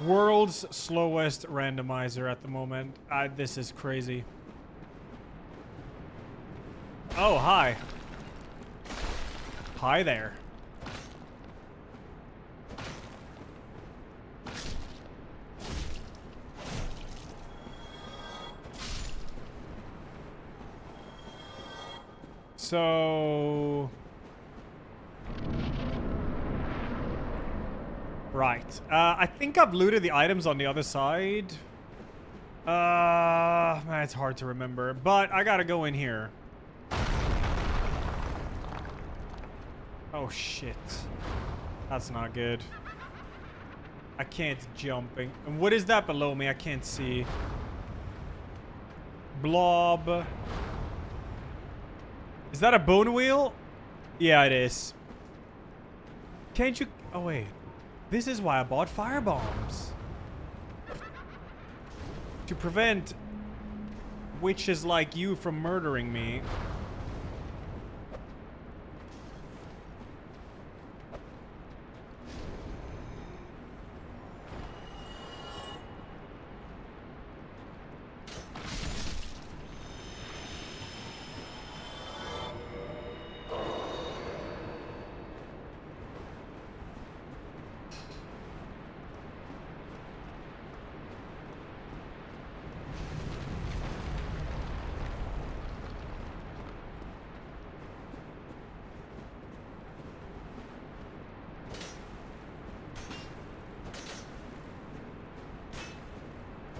Speaker 2: World's slowest randomizer at the moment. This is crazy. Oh, hi. Hi there.
Speaker 1: So... Right. I think I've looted the items on the other side. Man, it's hard to remember. But I gotta go in here. Oh, shit. That's not good. I can't jumping. And what is that below me? I can't see. Blob. Is that a bone wheel? Yeah, it is. Can't you... Oh, wait. This is why I bought fire bombs. To prevent witches like you from murdering me.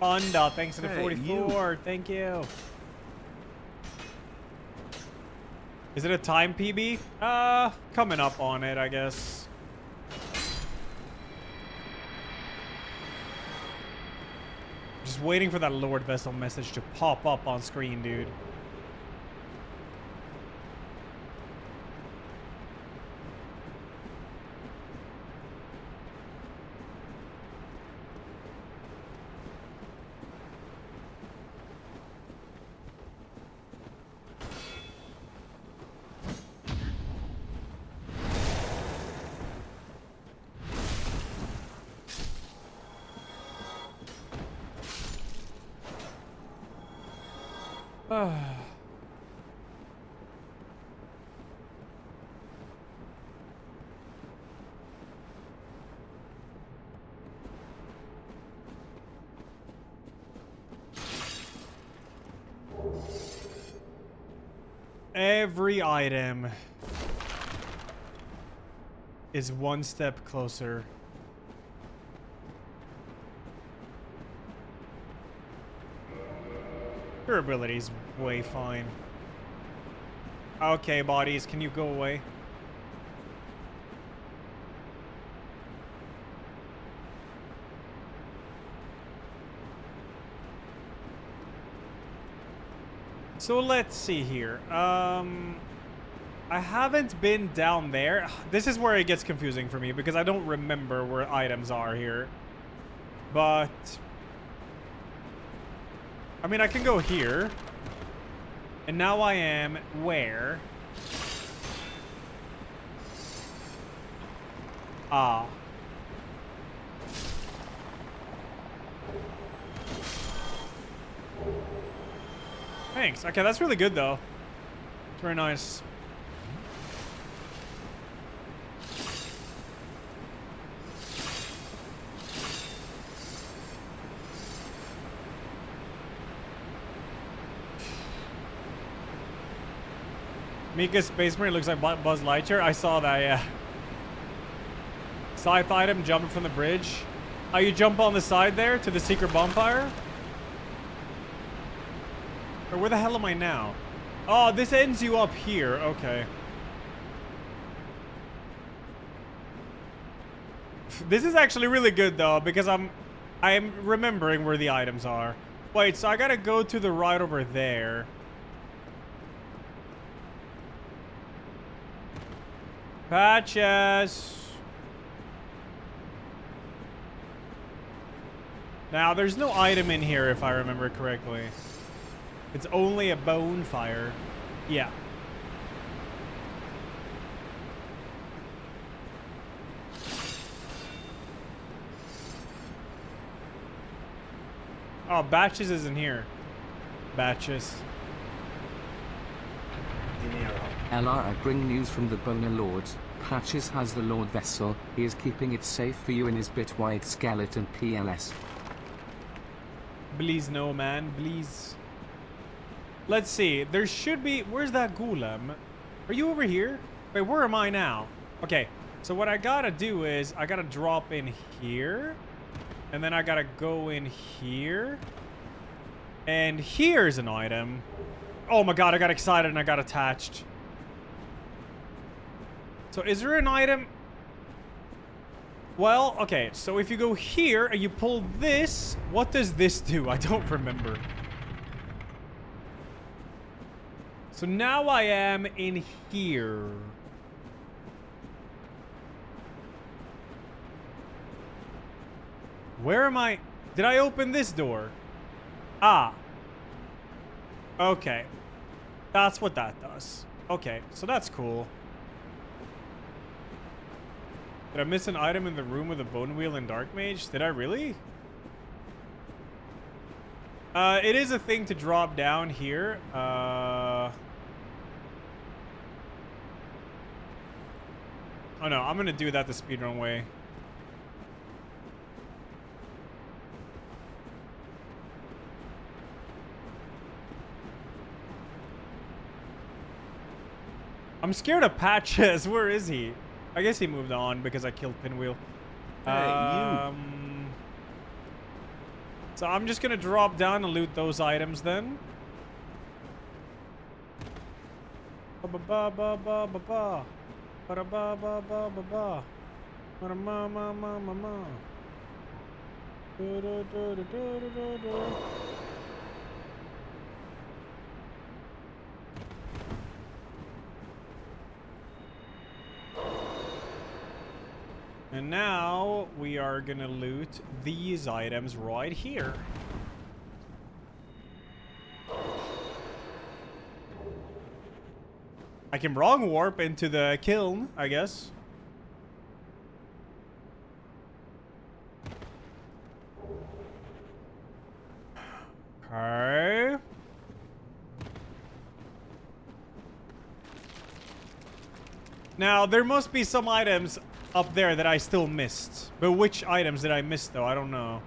Speaker 1: Honda, thanks to the 44. Thank you. Is it a time PB? Coming up on it, I guess. Just waiting for that Lord Vessel message to pop up on screen, dude. Every item is one step closer. Durability's way fine. Okay, bodies, can you go away? So let's see here. I haven't been down there. This is where it gets confusing for me because I don't remember where items are here. But I mean, I can go here. And now I am where? Ah. Thanks. Okay, that's really good, though. It's very nice. Mika's Space Marine looks like Buzz Lightyear. I saw that, yeah. Sci-fi item jumping from the bridge. Oh, you jump on the side there to the secret bonfire? Or where the hell am I now? Oh, this ends you up here. Okay. This is actually really good though, because I am remembering where the items are. Wait, so I gotta go to the right over there. Patches. Now, there's no item in here if I remember correctly. It's only a bonfire. Yeah. Oh, Batches isn't here. Batches.
Speaker 4: LR, I bring news from the Boner Lords. Patches has the Lord Vessel. He is keeping it safe for you in his bit-wide skeleton PLS.
Speaker 1: Please no, man. Please. Let's see. There should be... Where's that golem? Are you over here? Wait, where am I now? Okay, so what I gotta do is I gotta drop in here. And then I gotta go in here. And here's an item. Oh my god, I got excited and I got attached. So is there an item? Well, okay, so if you go here and you pull this, what does this do? I don't remember. So now I am in here. Where am I? Did I open this door? Ah. Okay. That's what that does. Okay, so that's cool. Did I miss an item in the room with the bone wheel and dark mage? Did I really? It is a thing to drop down here. Oh no, I'm gonna do that the speedrun way. I'm scared of Patches. Where is he? I guess he moved on because I killed Pinwheel.
Speaker 14: Hey,
Speaker 1: So I'm just gonna drop down and loot those items then. Ba ba ba ba ba ba ba. Ba ba ba ba ba ba. Ba ma ma ma ma ma. Do do do do do do do. And now we are gonna loot these items right here. I can wrong warp into the kiln, I guess. Okay. Now, there must be some items up there that I still missed. But which items did I miss, though? I don't know.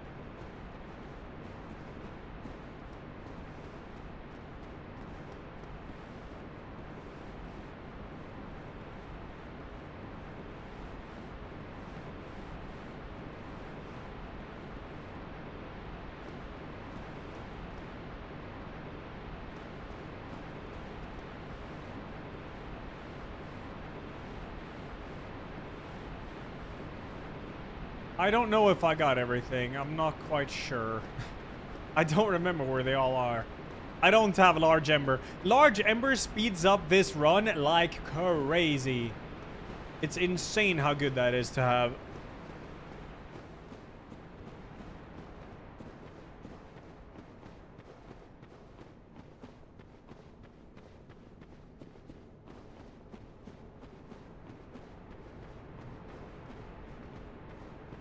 Speaker 1: I don't know if I got everything. I'm not quite sure. I don't remember where they all are. I don't have Large Ember. Large Ember speeds up this run like crazy. It's insane how good that is to have.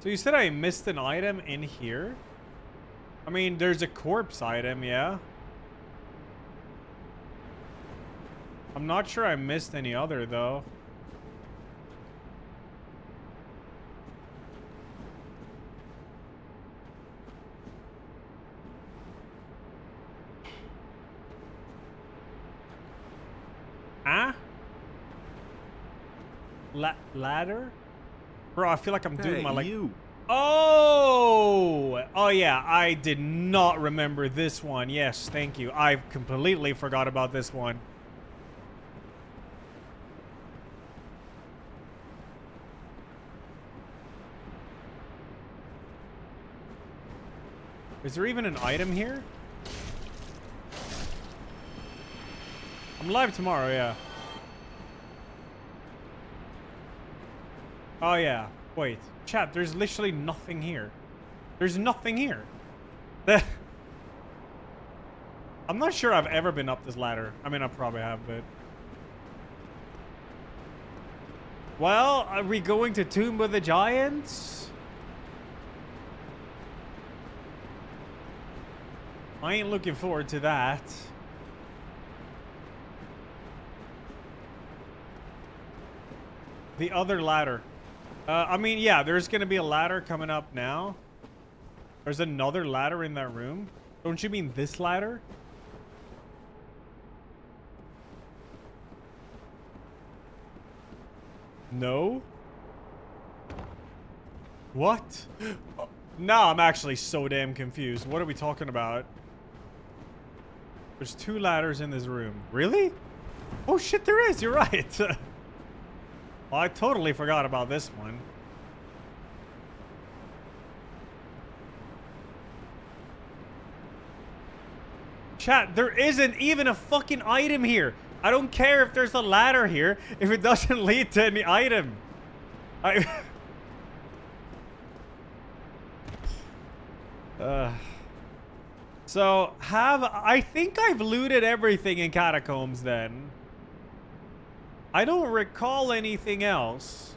Speaker 1: So you said I missed an item in here? I mean, there's a corpse item, yeah? I'm not sure I missed any other, though. Huh? Ladder? Bro, I feel like I'm doing my, like... Oh! Oh, yeah. I did not remember this one. Yes, thank you. I completely forgot about this one. Is there even an item here? I'm live tomorrow, yeah. Oh, yeah. Wait. Chat, there's literally nothing here. There's nothing here. I'm not sure I've ever been up this ladder. I mean, I probably have, but... Well, are we going to Tomb of the Giants? I ain't looking forward to that. The other ladder. I mean, yeah, there's gonna be a ladder coming up now. There's another ladder in that room. Don't you mean this ladder?
Speaker 2: No? What? Now I'm actually so damn confused. What are we talking about? There's 2 ladders in this room. Really? Oh shit, there is. You're right. Well, I totally forgot about this one. Chat, there isn't even a fucking item here. I don't care if there's a ladder here if it doesn't lead to any item. So I think I've looted everything in Catacombs then. I don't recall anything else.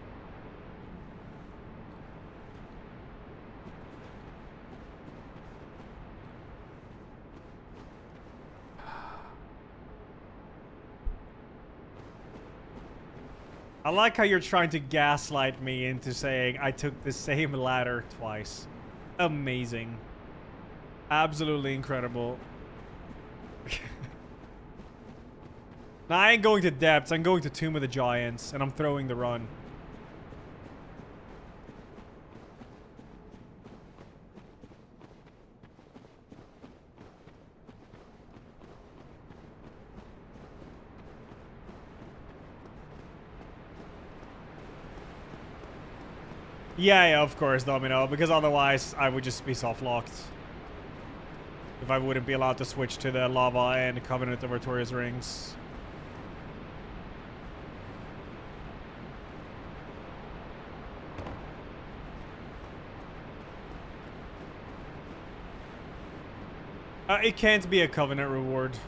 Speaker 2: I like how you're trying to gaslight me into saying I took the same ladder twice. Amazing. Absolutely incredible. Now, I ain't going to depths. I'm going to Tomb of the Giants, and I'm throwing the run. Yeah, of course, Domino, because otherwise I would just be soft-locked. If I wouldn't be allowed to switch to the lava and Covenant of Artorias rings. It can't be a Covenant reward.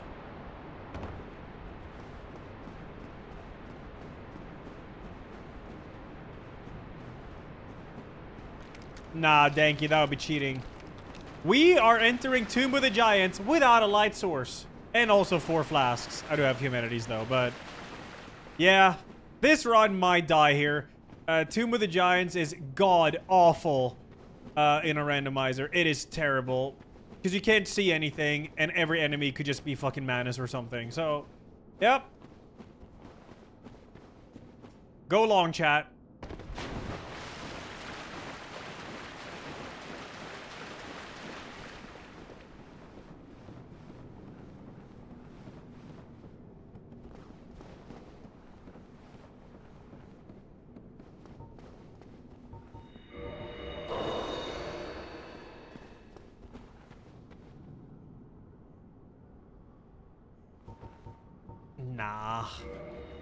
Speaker 2: Nah, Danky, that would be cheating. We are entering Tomb of the Giants without a light source. And also 4 flasks. I do have humanities though, but... yeah, this run might die here. Tomb of the Giants is god-awful in a randomizer. It is terrible. Because you can't see anything, and every enemy could just be fucking Manus or something. So, yep. Go long, chat.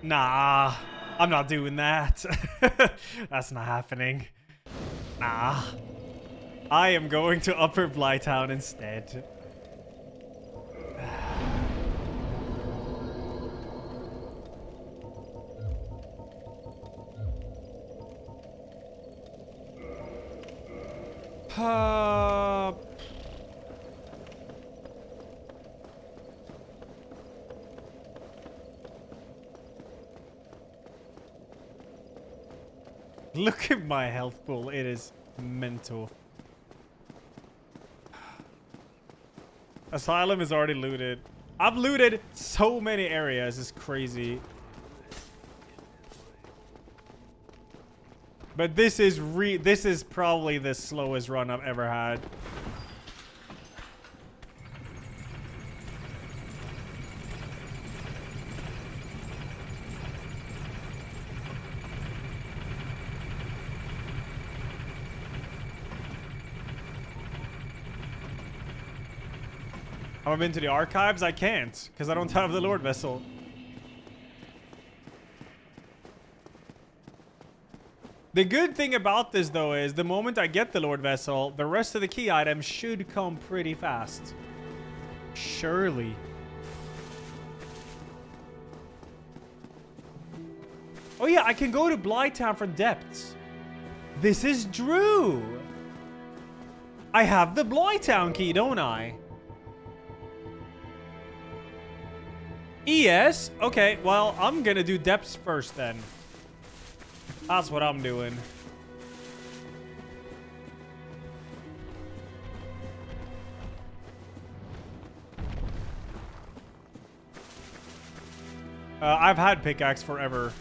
Speaker 2: Nah, I'm not doing that. That's not happening. Nah. I am going to Upper Blytown instead. Look at my health pool. It is mental. Asylum is already looted. I've looted so many areas. It's crazy. But this is probably the slowest run I've ever had. Have I been to the archives? I can't, because I don't have the Lord Vessel. The good thing about this, though, is the moment I get the Lord Vessel, the rest of the key items should come pretty fast. Surely. Oh yeah, I can go to Blytown from depths. This is Drew. I have the Blytown key, don't I? ES? Okay, well, I'm gonna do depths first then. That's what I'm doing. I've had pickaxe forever.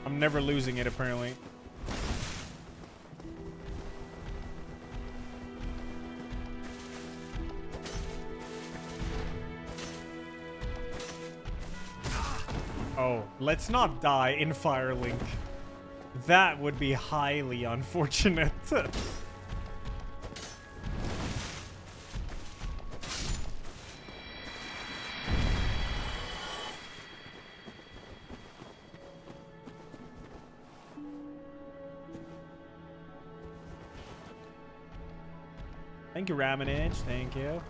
Speaker 2: I'm never losing it, apparently. Oh, let's not die in Firelink. That would be highly unfortunate. Thank you, Ramanage. Thank you.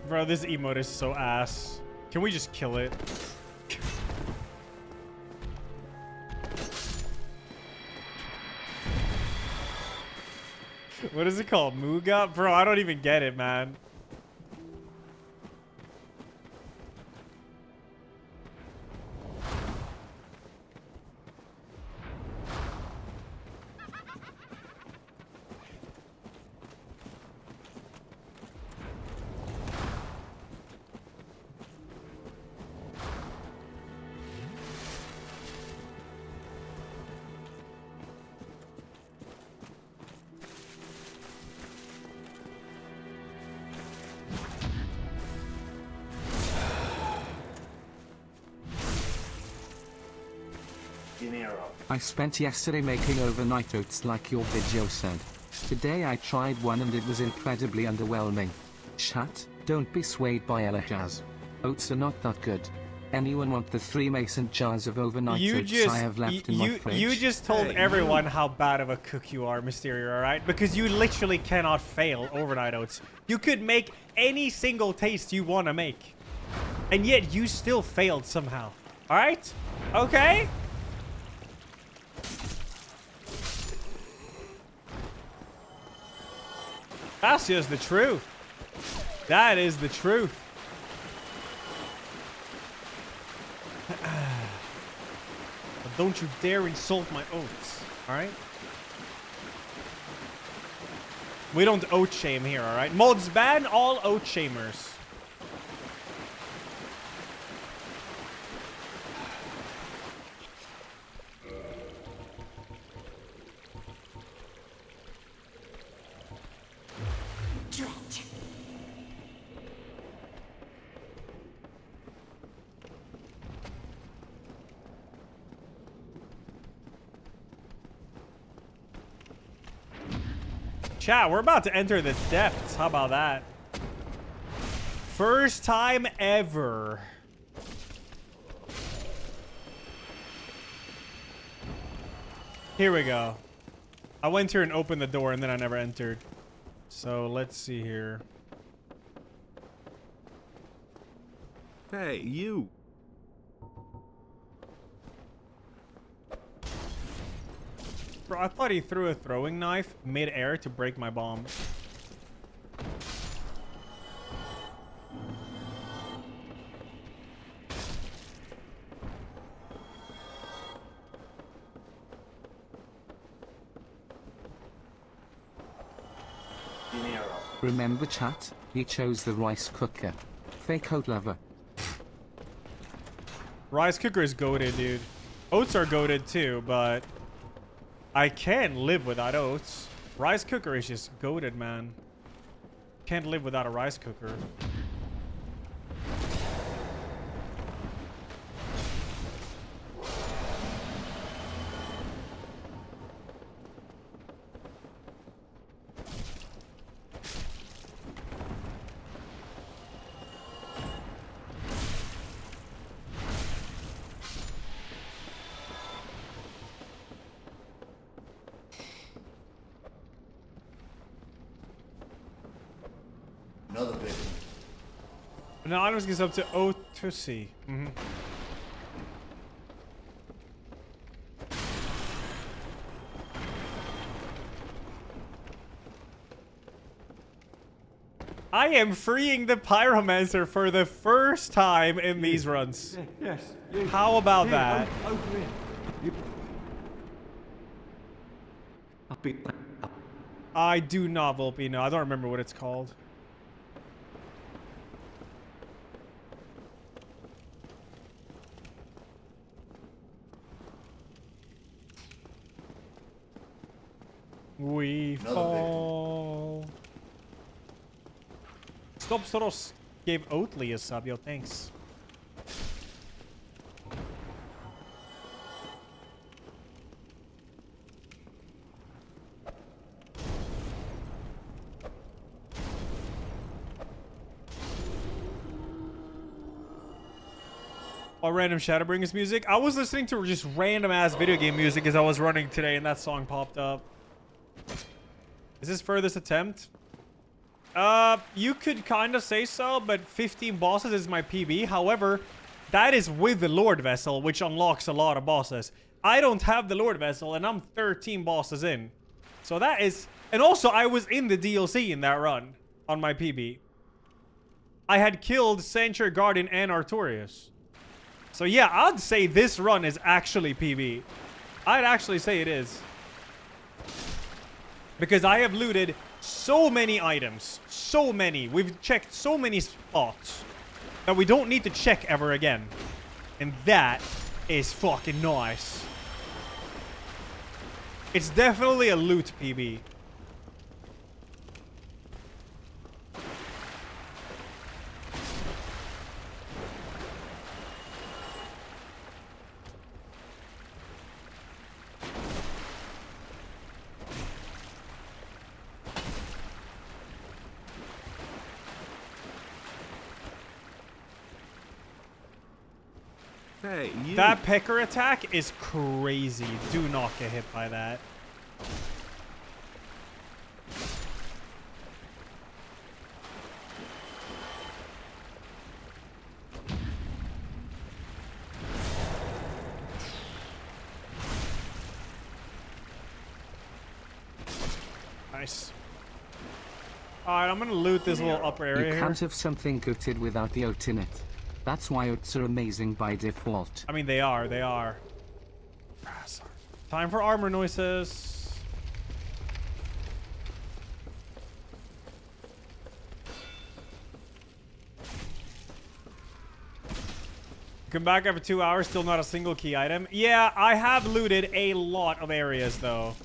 Speaker 2: Bro, this emote is so ass. Can we just kill it? What is it called? Muga? Bro, I don't even get it, man.
Speaker 4: I spent yesterday making overnight oats like your video said. Today I tried one and it was incredibly underwhelming. Chat, don't be swayed by Elajjaz. Oats are not that good. Anyone want the 3 mason jars of overnight oats I have left in my fridge?
Speaker 2: You just told everyone how bad of a cook you are, Mysterio, alright? Because you literally cannot fail overnight oats. You could make any single taste you want to make. And yet you still failed somehow. Alright? Okay? That's just the truth. That is the truth. But don't you dare insult my oats, alright? We don't oat shame here, alright? Mods ban all oat shamers. Chat, we're about to enter the depths. How about that? First time ever. Here we go. I went here and opened the door and then I never entered. So let's see here.
Speaker 14: Hey, you.
Speaker 2: Bro, I thought he threw a throwing knife mid-air to break my bomb.
Speaker 4: Remember chat, he chose the rice cooker. Fake oat lover.
Speaker 2: Rice cooker is goated, dude. Oats are goated too, but I can live without oats. Rice cooker is just goated, man. Can't live without a rice cooker.
Speaker 5: Another big one.
Speaker 2: Anonymous gets up to O2C. I am freeing the Pyromancer for the first time in these runs.
Speaker 6: Yes.
Speaker 2: How about that?
Speaker 6: Over here. I'll pick that up.
Speaker 2: I do not, Volpe. No, I don't remember what it's called. We fall. Stop Soros gave Oatly a sub, yo, thanks. Oh, random Shadowbringers music. I was listening to just random ass video game music as I was running today, and that song popped up. Is this furthest attempt? You could kind of say so, but 15 bosses is my PB. However, that is with the Lord Vessel, which unlocks a lot of bosses. I don't have the Lord Vessel, and I'm 13 bosses in. So that is... And also, I was in the DLC in that run on my PB. I had killed Sanctuary Guardian and Artorias. So yeah, I'd say this run is actually PB. I'd actually say it is. Because I have looted so many items. So many. We've checked so many spots that we don't need to check ever again. And that is fucking nice. It's definitely a loot PB.
Speaker 14: Hey, you.
Speaker 2: That pecker attack is crazy. Do not get hit by that. Nice. Alright, I'm gonna loot this little upper area
Speaker 4: You can't
Speaker 2: here.
Speaker 4: have something gutted without the oat in it. That's why oats are amazing by default.
Speaker 2: I mean, they are. They are. Time for armor noises. Come back after 2 hours, still not a single key item. Yeah, I have looted a lot of areas, though.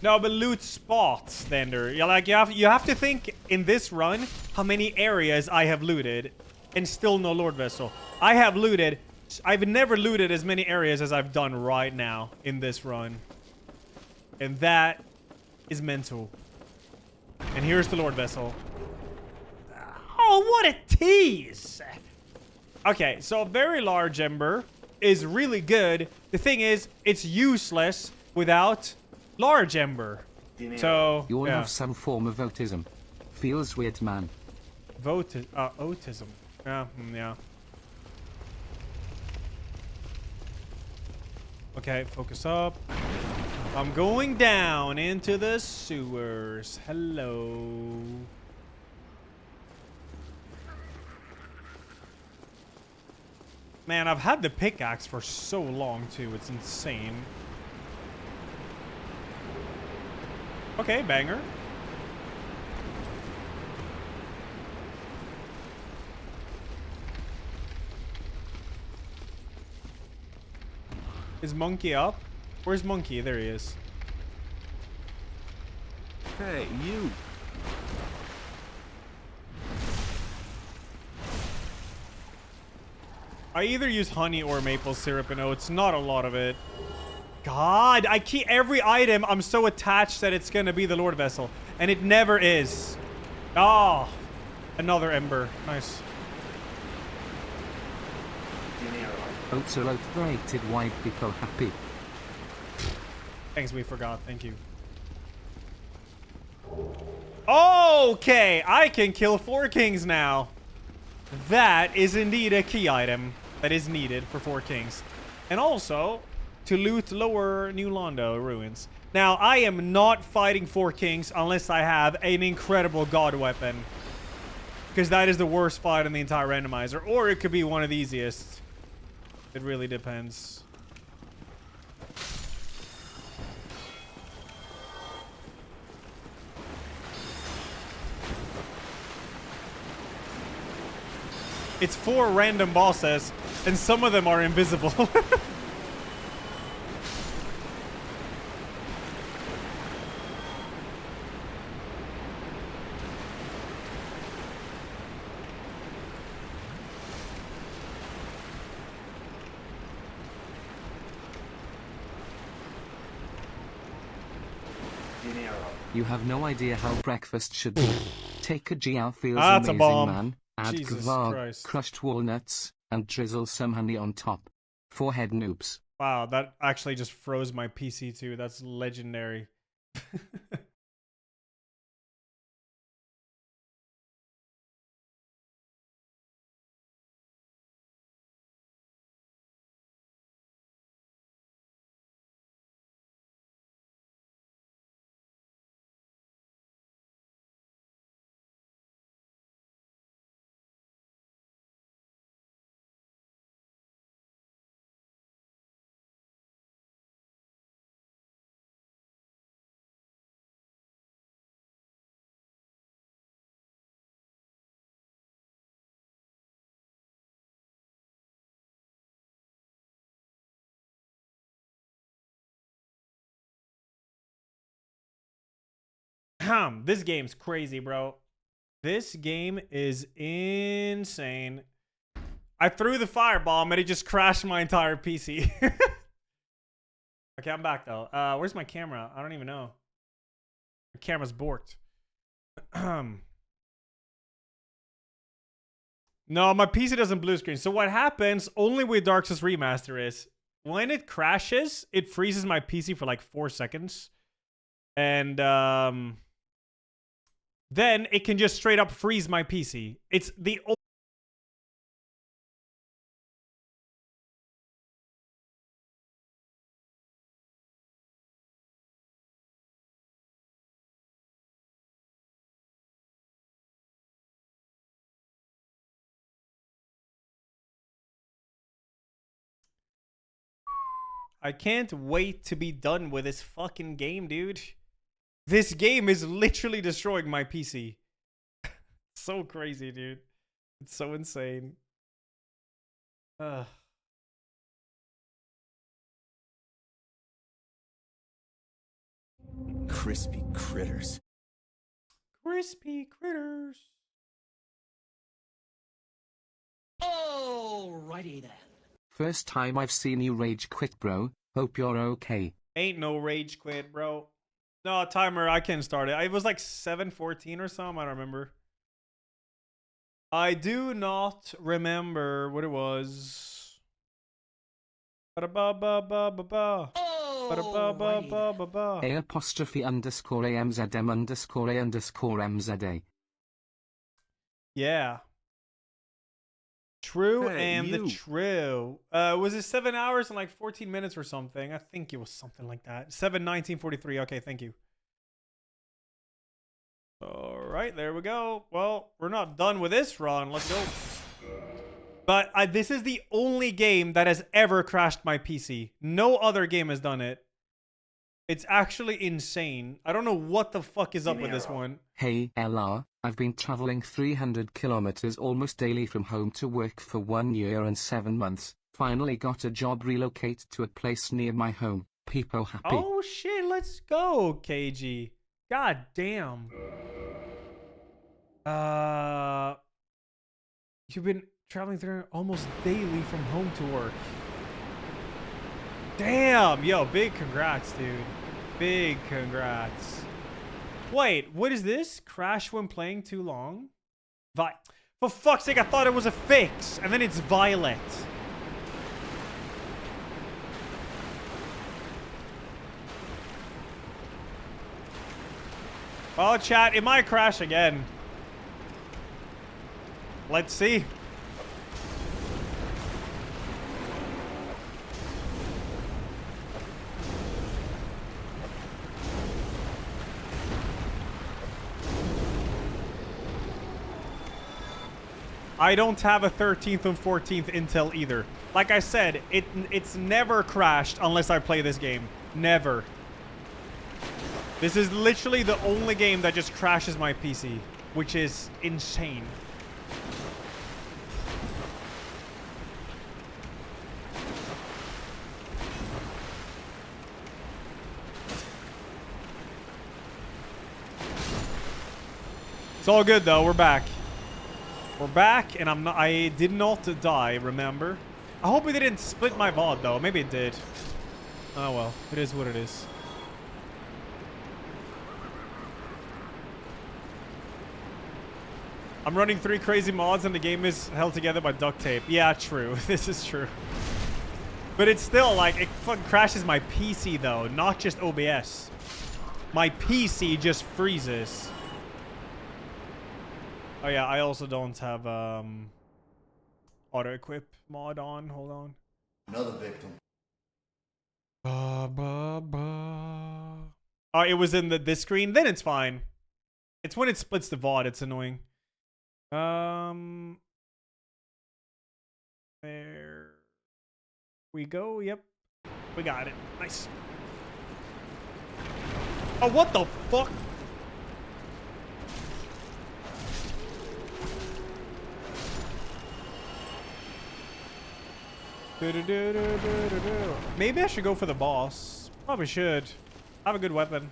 Speaker 2: No, but loot spots, Thunder. Yeah, like, you have to think in this run how many areas I have looted. And still no Lord Vessel. I have looted... I've never looted as many areas as I've done right now in this run. And that is mental. And here's the Lord Vessel. Oh, what a tease! Okay, so a very large ember is really good. The thing is, it's useless without large ember. So,
Speaker 4: You all
Speaker 2: yeah.
Speaker 4: have some form of autism. Feels weird, man.
Speaker 2: Autism. Yeah, yeah. Okay, focus up. I'm going down into the sewers. Hello. Man, I've had the pickaxe for so long, too. It's insane. Okay, banger. Is Monkey up? Where's Monkey? There he is.
Speaker 14: Hey, you.
Speaker 2: I either use honey or maple syrup and oats. Not a lot of it. God, I keep every item. I'm so attached that it's gonna be the Lord Vessel, and it never is. Oh, another ember. Nice.
Speaker 4: Oats are outrated. Why people happy?
Speaker 2: Thanks, we forgot. Thank you. Okay, I can kill 4 kings now. That is indeed a key item that is needed for 4 kings. And also, to loot lower New Londo ruins. Now, I am not fighting 4 kings unless I have an incredible god weapon. Because that is the worst fight in the entire randomizer. Or it could be one of the easiest. It really depends. It's 4 random bosses, and some of them are invisible.
Speaker 4: You have no idea how breakfast should be. Take a Giao feels
Speaker 2: That's
Speaker 4: amazing,
Speaker 2: a bomb.
Speaker 4: man. Add
Speaker 2: Jesus
Speaker 4: guava,
Speaker 2: Christ.
Speaker 4: crushed walnuts, and drizzle some honey on top. Forehead noobs.
Speaker 2: Wow, that actually just froze my PC too. That's legendary. This game's crazy, bro. This game is insane. I threw the firebomb and it just crashed my entire PC. Okay, I'm back though. Where's my camera? I don't even know. The camera's borked. No, my PC doesn't blue screen. So what happens only with Dark Souls Remaster is when it crashes, it freezes my PC for like 4 seconds. And then it can just straight up freeze my PC. It's the only I can't wait to be done with this fucking game, dude. This game is literally destroying my PC. So crazy, dude. It's so insane.
Speaker 3: Crispy critters.
Speaker 2: Crispy critters.
Speaker 10: Alrighty then.
Speaker 4: First time I've seen you rage quit, bro. Hope you're okay.
Speaker 2: Ain't no rage quit, bro. No, timer, I can't start it. It was like 7:14 or something. I don't remember. I do not remember what it was. Ba-da-ba-ba-ba-ba-ba. Ba-da-ba-ba-ba-ba-ba.
Speaker 4: A apostrophe underscore AMZM underscore A underscore MZA.
Speaker 2: Yeah. True
Speaker 14: Hey,
Speaker 2: and the
Speaker 14: you.
Speaker 2: true. Was it 7 hours and like 14 minutes or something? I think it was something like that. 7:19:43. Okay, thank you. All right, there we go. Well, we're not done with this run. Let's go. But this is the only game that has ever crashed my PC. No other game has done it. It's actually insane. I don't know what the fuck is up with this one.
Speaker 4: Hey, LR, I've been traveling 300 kilometers almost daily from home to work for 1 year and 7 months. Finally got a job, relocate to a place near my home. People happy.
Speaker 2: Oh shit, let's go, KG. God damn. You've been traveling through almost daily from home to work. Damn, yo, big congrats, dude. Big congrats. Wait, what is this? Crash when playing too long? For fuck's sake, I thought it was a fix. And then it's Violet. Oh, chat, it might crash again. Let's see. I don't have a 13th and 14th Intel either. Like I said, it's never crashed unless I play this game. Never. This is literally the only game that just crashes my PC, which is insane. It's all good though, we're back. We're back, and I did not die, remember? I hope it didn't split my VOD though. Maybe it did. Oh well, it is what it is. I'm running 3 crazy mods and the game is held together by duct tape. Yeah, true. This is true. But it's still like, it fucking crashes my PC though, not just OBS. My PC just freezes. Oh yeah, I also don't have auto equip mod on. Hold on.
Speaker 5: Another victim.
Speaker 2: Oh, it was in this screen. Then it's fine. It's when it splits the VOD. It's annoying. There we go. Yep, we got it. Nice. Oh, what the fuck? Maybe I should go for the boss. Probably should. I have a good weapon.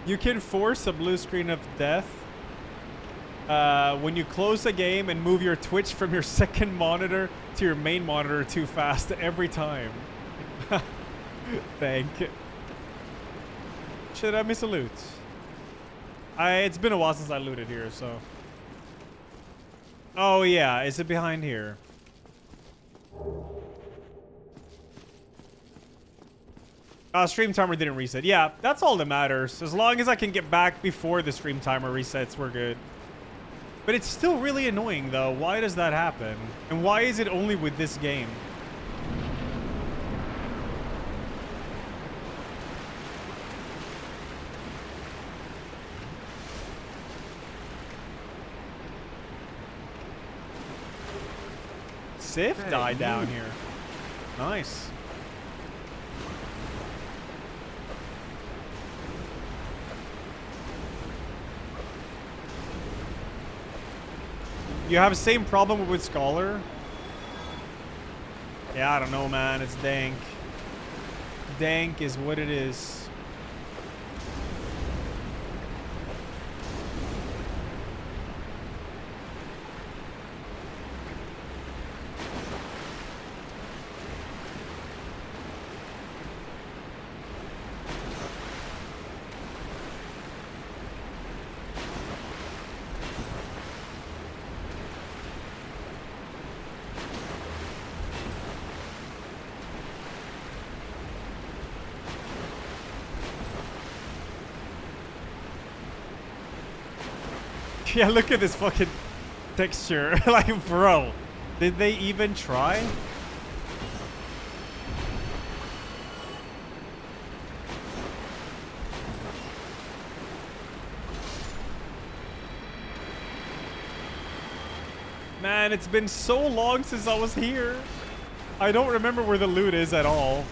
Speaker 2: You can force a blue screen of death when you close a game and move your Twitch from your second monitor to your main monitor too fast every time. Thank you. Should I miss a loot? It's been a while since I looted here, so. Oh yeah, is it behind here? Stream timer didn't reset. Yeah, that's all that matters. As long as I can get back before the stream timer resets, we're good. But it's still really annoying though. Why does that happen? And why is it only with this game? Sif died down here. Nice. You have the same problem with Scholar? Yeah, I don't know, man. It's dank. Dank is what it is. Yeah, look at this fucking texture. Like, bro, did they even try? Man, it's been so long since I was here. I don't remember where the loot is at all.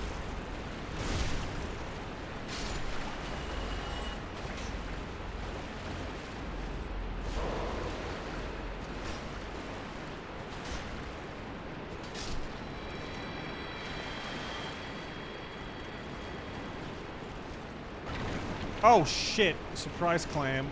Speaker 2: Oh shit, surprise clam.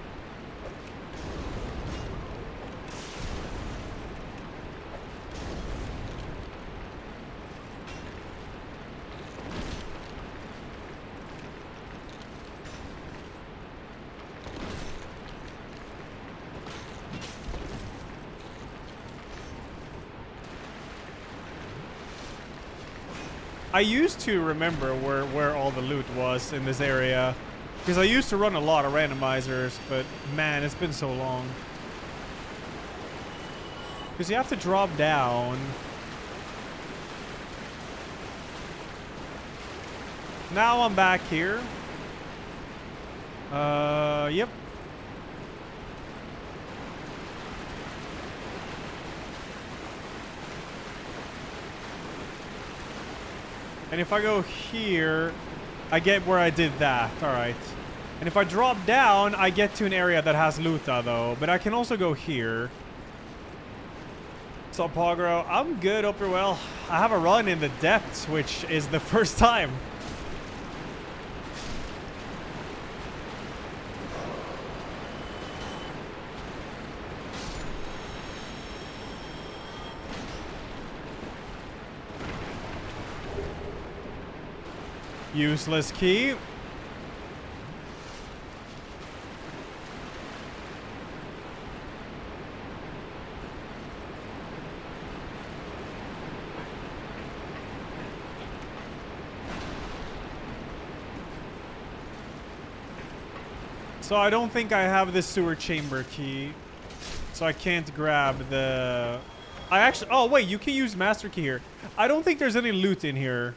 Speaker 2: I used to remember where all the loot was in this area. Because I used to run a lot of randomizers, but man, it's been so long. Because you have to drop down. now I'm back here. Yep. And if I go here, I get where I did that. Alright. And if I drop down, I get to an area that has Luta, though. But I can also go here. So, Pogro, I'm good, hope you're well. I have a run in the depths, which is the first time. Useless key. So I don't think I have the sewer chamber key. So I can't grab the... I actually... Oh, wait, you can use master key here. I don't think there's any loot in here.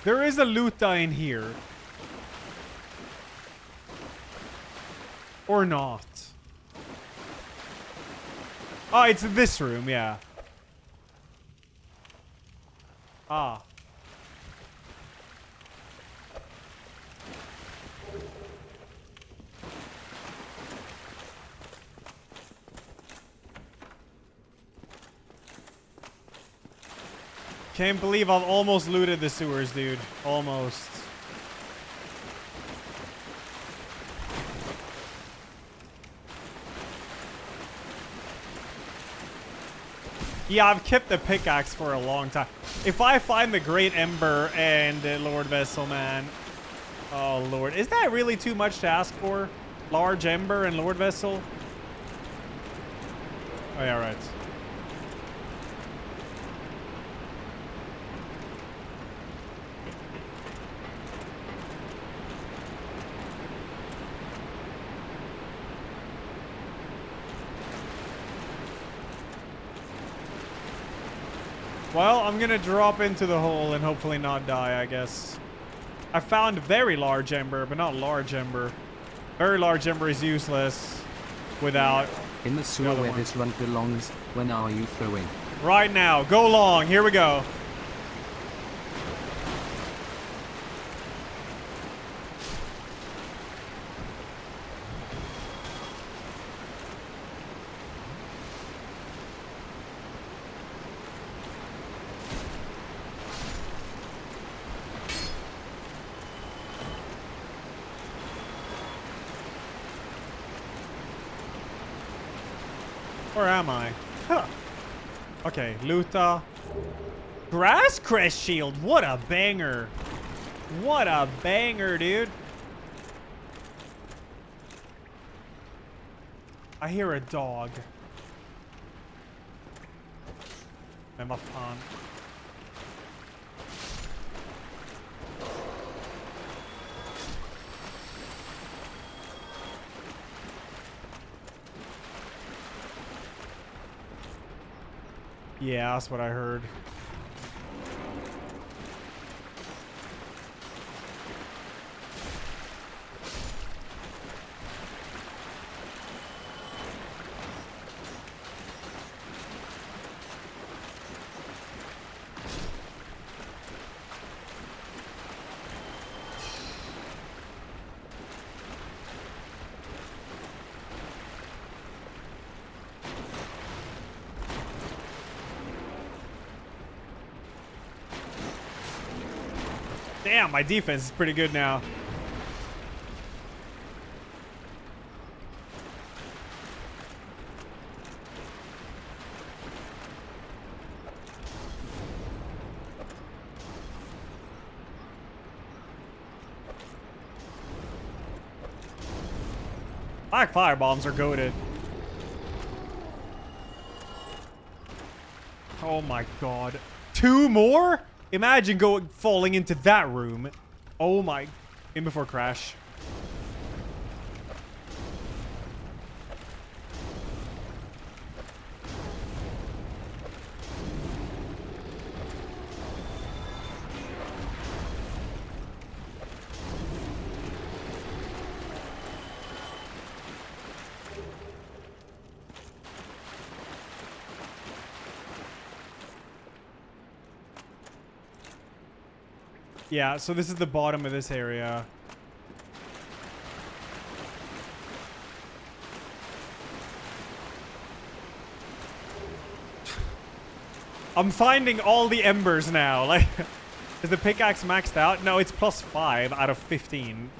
Speaker 2: There is a Luta in here. Or not. Oh, it's this room, yeah. Ah. Can't believe I've almost looted the sewers, dude. Almost. Yeah, I've kept the pickaxe for a long time. If I find the Great Ember and the Lord Vessel, man. Oh, Lord. Is that really too much to ask for? Large Ember and Lord Vessel? Oh, yeah, right. Well, I'm gonna drop into the hole and hopefully not die, I guess. I found very large ember, but not large ember. Very large ember is useless without...
Speaker 4: In the sewer where this run belongs, when are you throwing?
Speaker 2: Right now. Go long. Here we go. Where am I? Huh. Okay, Luta. Grass Crest Shield. What a banger. What a banger, dude. I hear a dog. I'm a fan. Yeah, that's what I heard. Damn, my defense is pretty good now. Black fire bombs are goated. Oh my god. 2 more? Imagine falling into that room. Oh my. In before crash. Yeah, so this is the bottom of this area. I'm finding all the embers now. Like, is the pickaxe maxed out? No, it's +5 out of 15.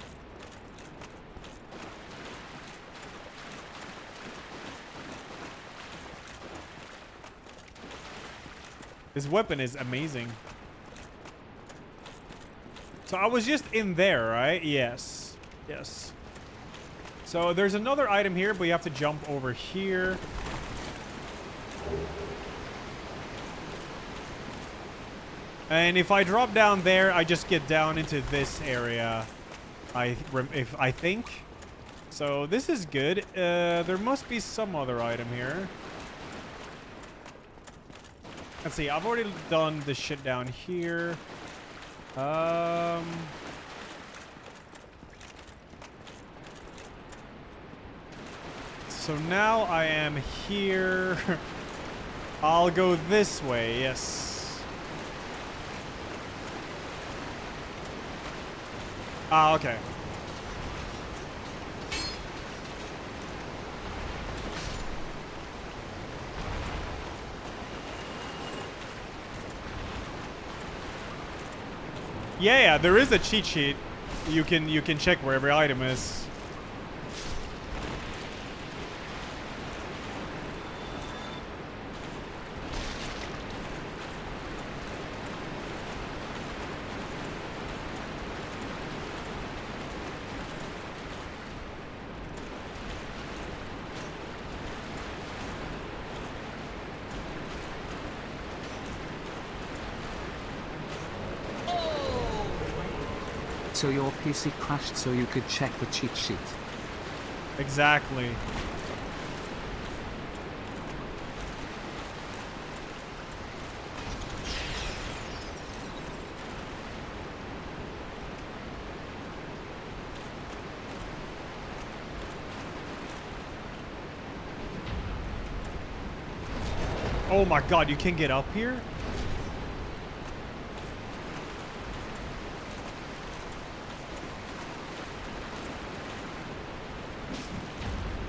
Speaker 2: This weapon is amazing. So I was just in there, right? Yes. Yes. So there's another item here, but you have to jump over here. And if I drop down there, I just get down into this area. I think. So this is good. There must be some other item here. Let's see. I've already done this shit down here. So now I am here. I'll go this way, yes. Ah, okay. Yeah, there is a cheat sheet. You can check where every item is.
Speaker 4: So your PC crashed so you could check the cheat sheet.
Speaker 2: Exactly. Oh my god, you can get up here?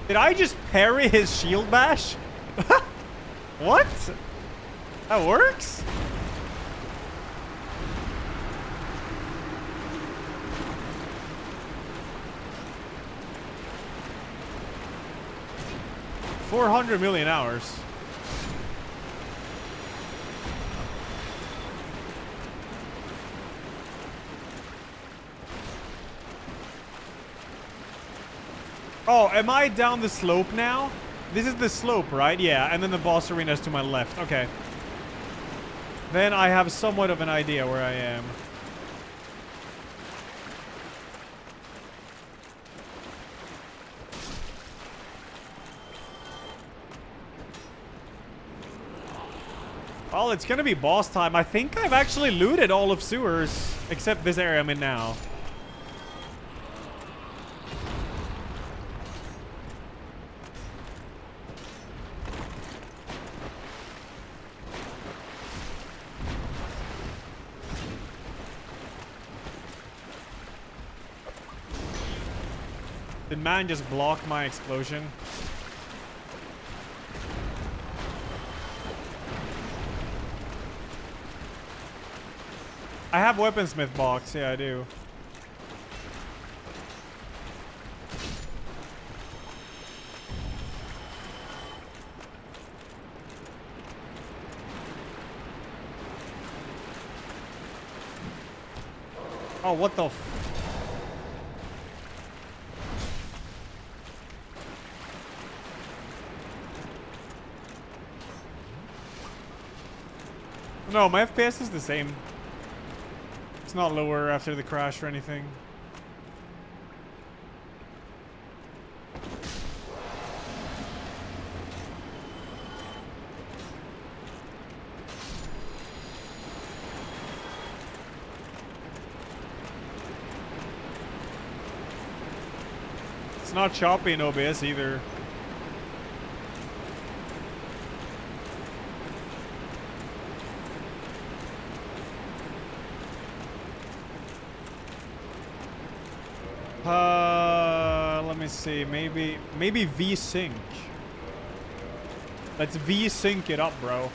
Speaker 2: Did I just parry his shield bash? What? That works? $400 million hours. Oh, am I down the slope now? This is the slope, right? Yeah, and then the boss arena is to my left. Okay. Then I have somewhat of an idea where I am. Well, it's gonna be boss time. I think I've actually looted all of sewers, except this area I'm in now. Did man just block my explosion? I have weaponsmith box. Yeah, I do. Oh, what the f... No, my FPS is the same. It's not lower after the crash or anything. It's not choppy in OBS either. Let me see. Maybe V-Sync. Let's V-Sync it up, bro.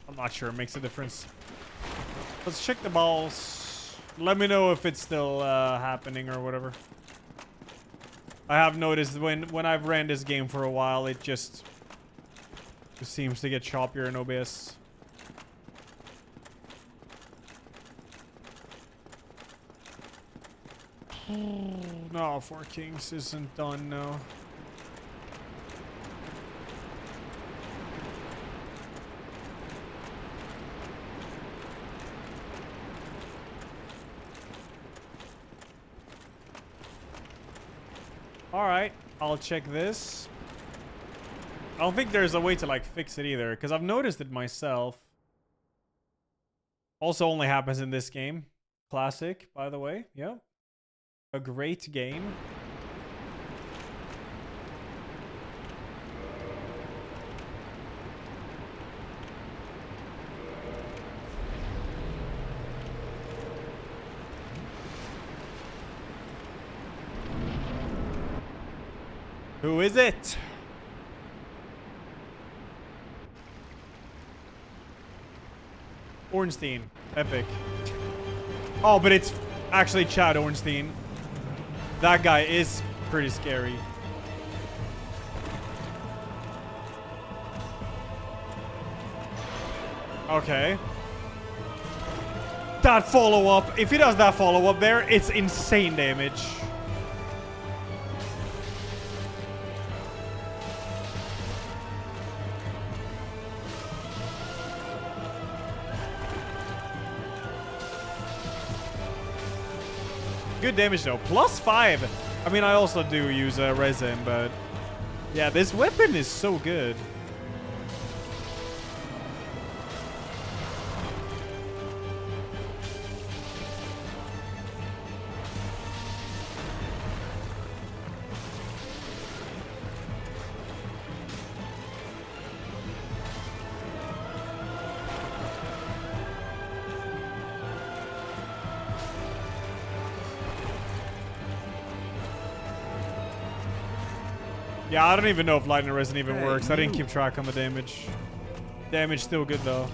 Speaker 2: I'm not sure it makes a difference. Let's check the balls. Let me know if it's still happening or whatever. I have noticed when I've ran this game for a while, it just seems to get choppier in OBS. No, Four Kings isn't done now. Alright, I'll check this. I don't think there's a way to like fix it either, because I've noticed it myself. Also only happens in this game. Classic, by the way. Yeah. A great game. Who is it? Ornstein. Epic. Oh, but it's actually Chad Ornstein. That guy is pretty scary. Okay. That follow-up. If he does that follow-up there, it's insane damage. Good damage though. +5. I mean, I also do use resin, but yeah, this weapon is so good. Yeah, I don't even know if lightning resin even works. I didn't keep track on the damage. Damage still good though.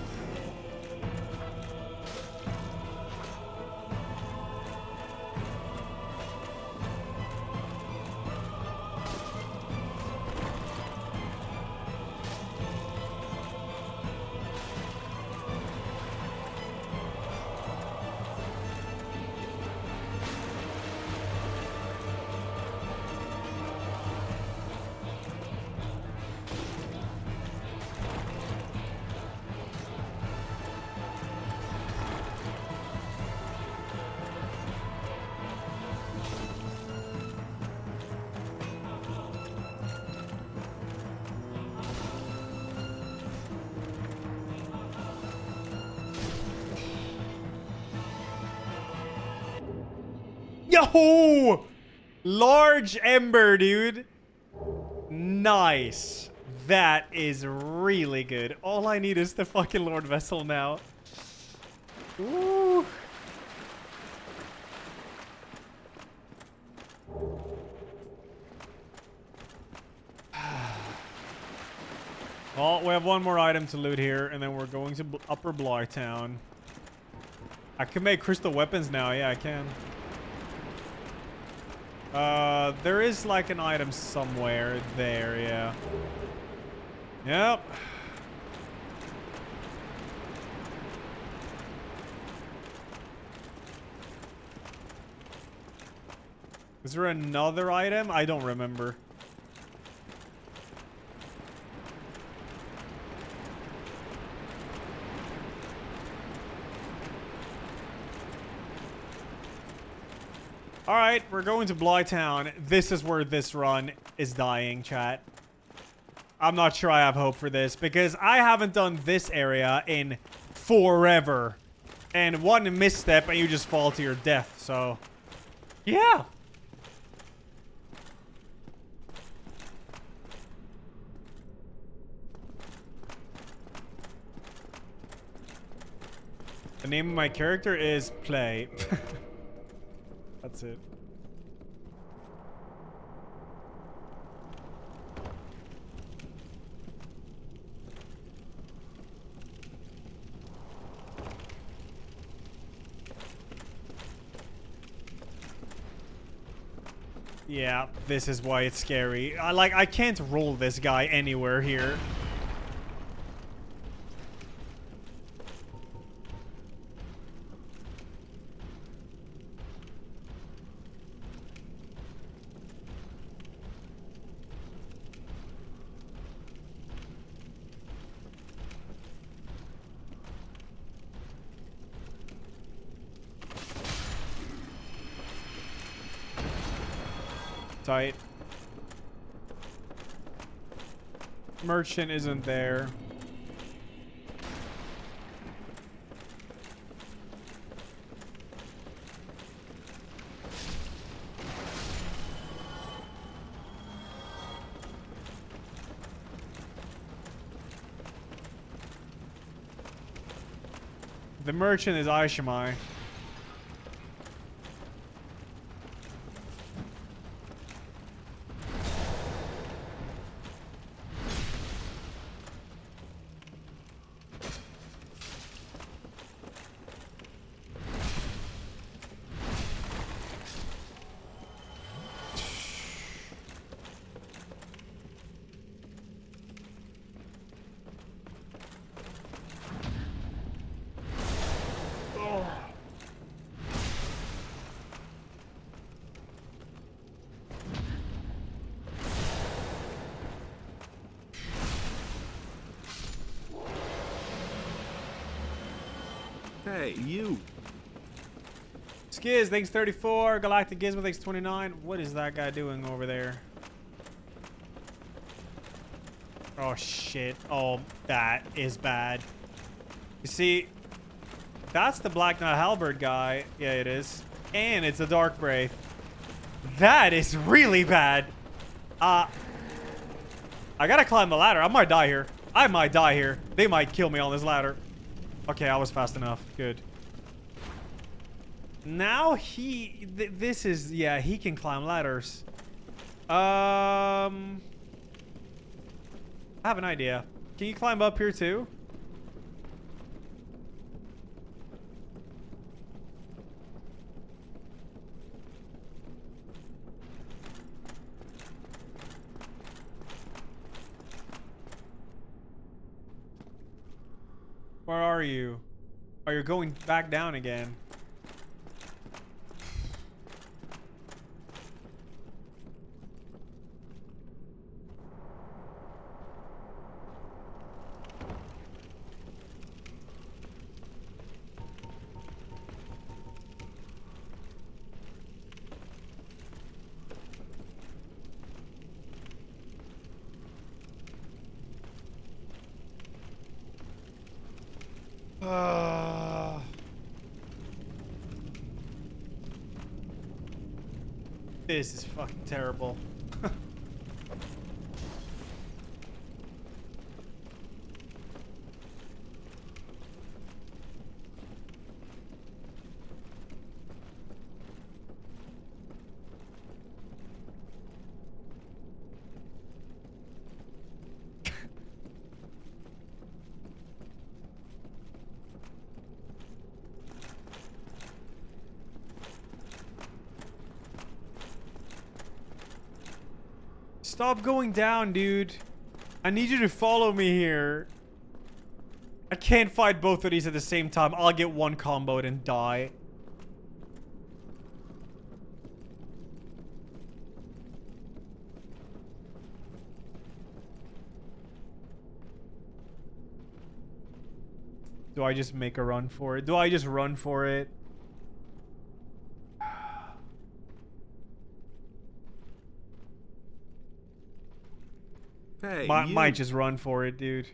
Speaker 2: Yo! Large Ember, dude. Nice. That is really good. All I need is the fucking Lord Vessel now.
Speaker 1: Ooh. Well, we have one more item to loot here, and then we're going to Upper Blytown. I can make crystal weapons now. Yeah, I can. There is like an item somewhere there, yeah. Yep. Is there another item? I don't remember. Alright, we're going to Blytown. This is where this run is dying, chat. I'm not sure I have hope for this because I haven't done this area in forever. And one misstep and you just fall to your death, so... yeah. The name of my character is Play. That's it. Yeah, this is why it's scary. I can't roll this guy anywhere here. Tight. Merchant isn't there. The merchant is Aishimai.
Speaker 14: Hey, you.
Speaker 1: Skiz, thanks 34. Galactic Gizmo, thanks 29. What is that guy doing over there? Oh, shit. Oh, that is bad. You see, that's the Black Knight Halberd guy. Yeah, it is. And it's a Dark Wraith. That is really bad. I gotta climb the ladder. I might die here. I might die here. They might kill me on this ladder. Okay, I was fast enough. Good. Now this is, yeah, he can climb ladders. I have an idea. Can you climb up here too? Where are you? Oh, you're going back down again. This is fucking terrible.
Speaker 2: Stop going down, dude. I need you to follow me here. I can't fight both of these at the same time. I'll get one comboed and die. Do I just make a run for it? Do I just run for it?
Speaker 14: Hey,
Speaker 2: Might just run for it, dude.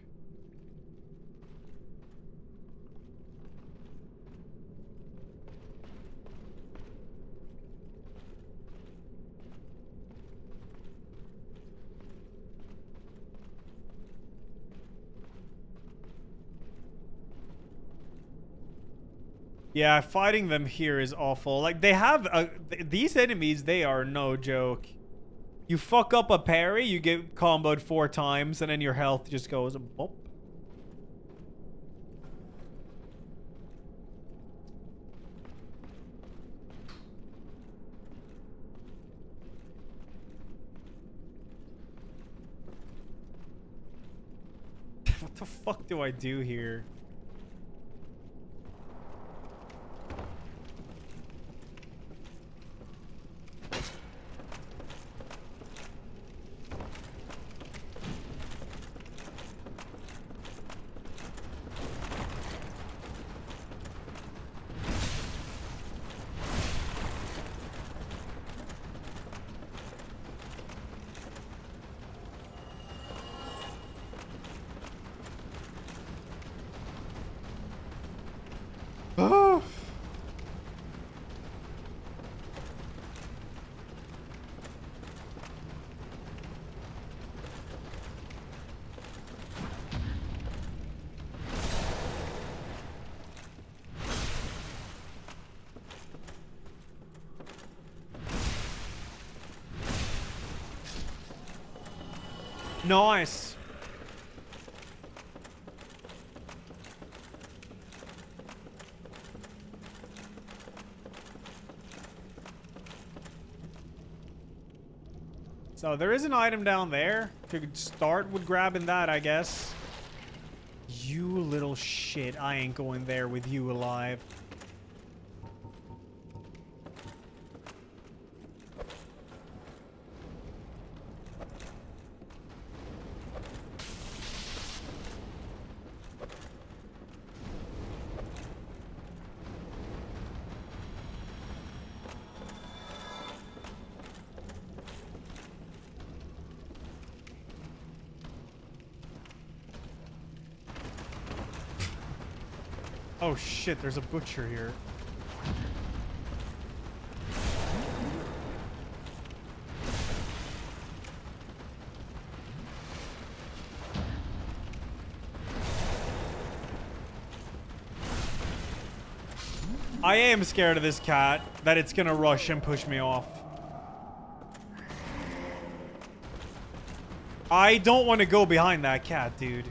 Speaker 2: Yeah, fighting them here is awful. Like, they have these enemies, they are no joke. You fuck up a parry, you get comboed 4 times, and then your health just goes bump. What the fuck do I do here? Nice. So there is an item down there. Could start with grabbing that, I guess. You little shit. I ain't going there with you alive. Oh shit, there's a butcher here. I am scared of this cat, that it's gonna rush and push me off. I don't want to go behind that cat, dude.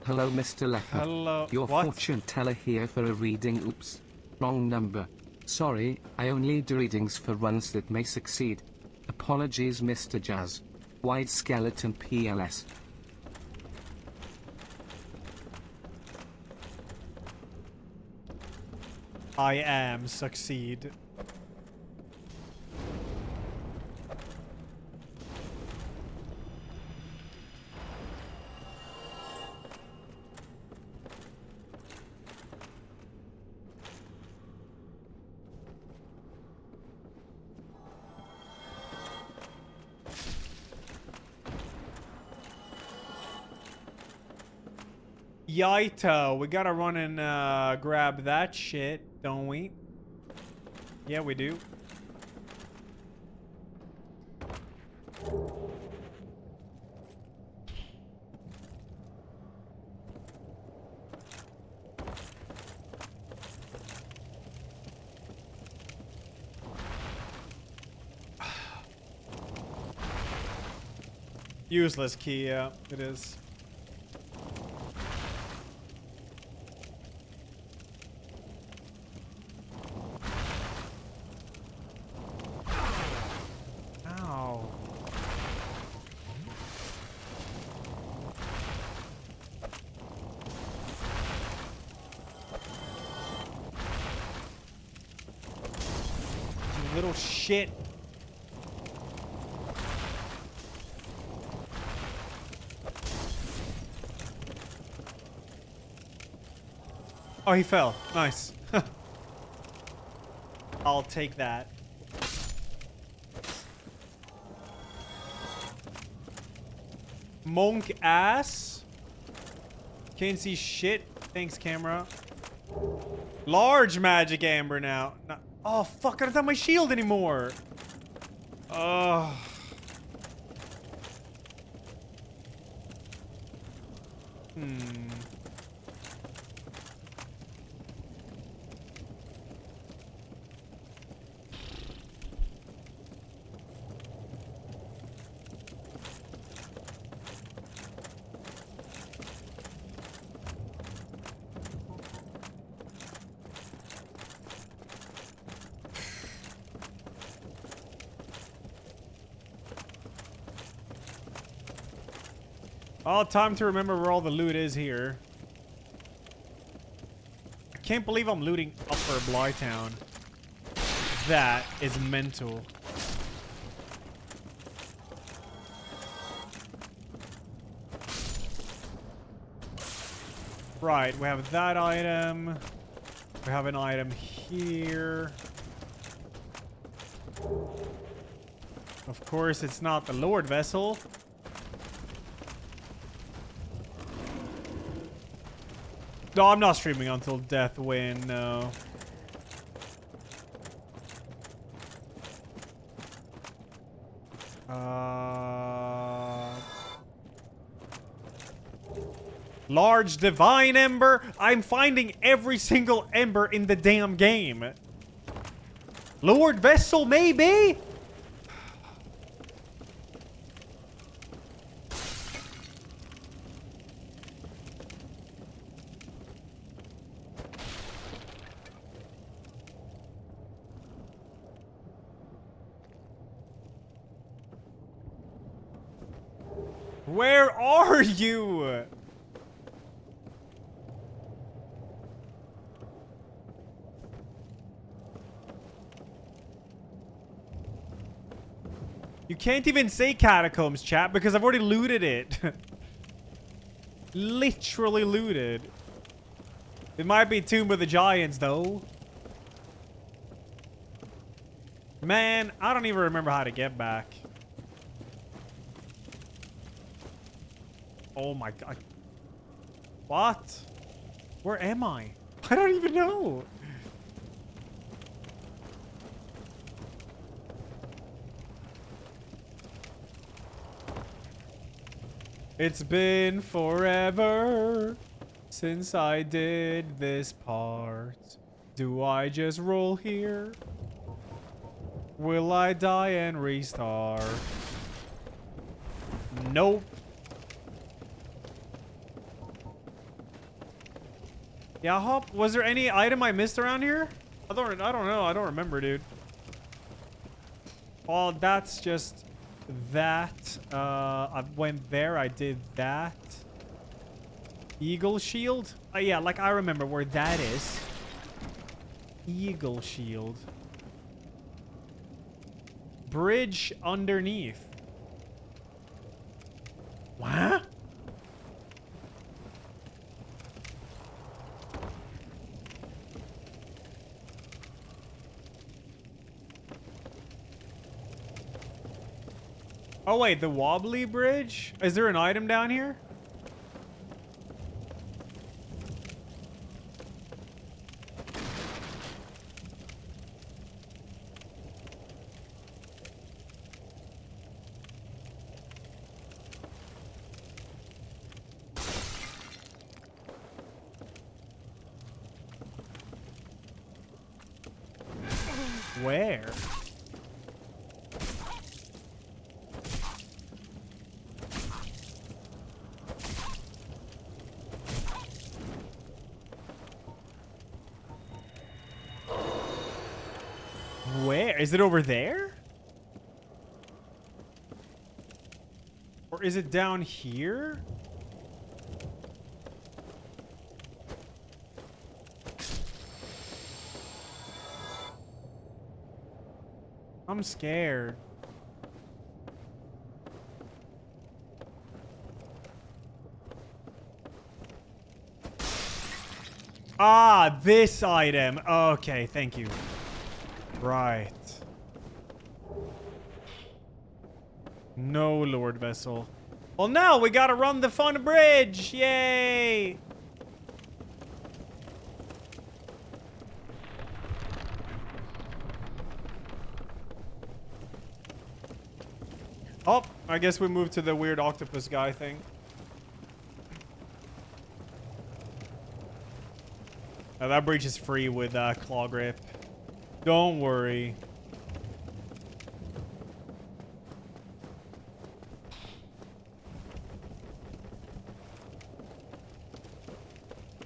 Speaker 4: Hello, Mr. Leopard.
Speaker 2: Hello.
Speaker 4: Your
Speaker 2: What?
Speaker 4: fortune teller here for a reading. Oops. Wrong number. Sorry, I only do readings for runs that may succeed. Apologies, Mr. Jazz. Wide Skeleton PLS.
Speaker 2: I am succeed. Yaito, we gotta run and grab that shit, don't we? Yeah, we do. Useless key, yeah, it is. Ow. You little shit. Oh, he fell. Nice. I'll take that. Monk ass. Can't see shit. Thanks, camera. Large magic amber now. No. Oh, fuck. I don't have my shield anymore. Oh. Oh, time to remember where all the loot is here. I can't believe I'm looting Upper Blytown. That is mental. Right, we have that item. We have an item here. Of course, it's not the Lord Vessel. No, I'm not streaming until Death Win, no. Large Divine Ember? I'm finding every single ember in the damn game. Lord Vessel, maybe? Where are you? You can't even say catacombs, chat, because I've already looted it. Literally looted. It might be Tomb of the Giants, though. Man, I don't even remember how to get back. Oh my god. What? Where am I? I don't even know. It's been forever since I did this part. Do I just roll here? Will I die and restart? Nope. Yeah, Hop, was there any item I missed around here? I don't know. I don't remember, dude. Oh, that's just that. I went there. I did that. Eagle shield? Yeah, like I remember where that is. Eagle shield. Bridge underneath. What? Oh wait, the wobbly bridge? Is there an item down here?
Speaker 1: Where? Where? Is it over there? Or is it down here? I'm scared. Ah, this item. Okay, thank you. Right. No, Lord Vessel. Well, now we gotta run the fun bridge. Yay! Oh, I guess we moved to the weird octopus guy thing. Now that bridge is free with claw grip. Don't worry.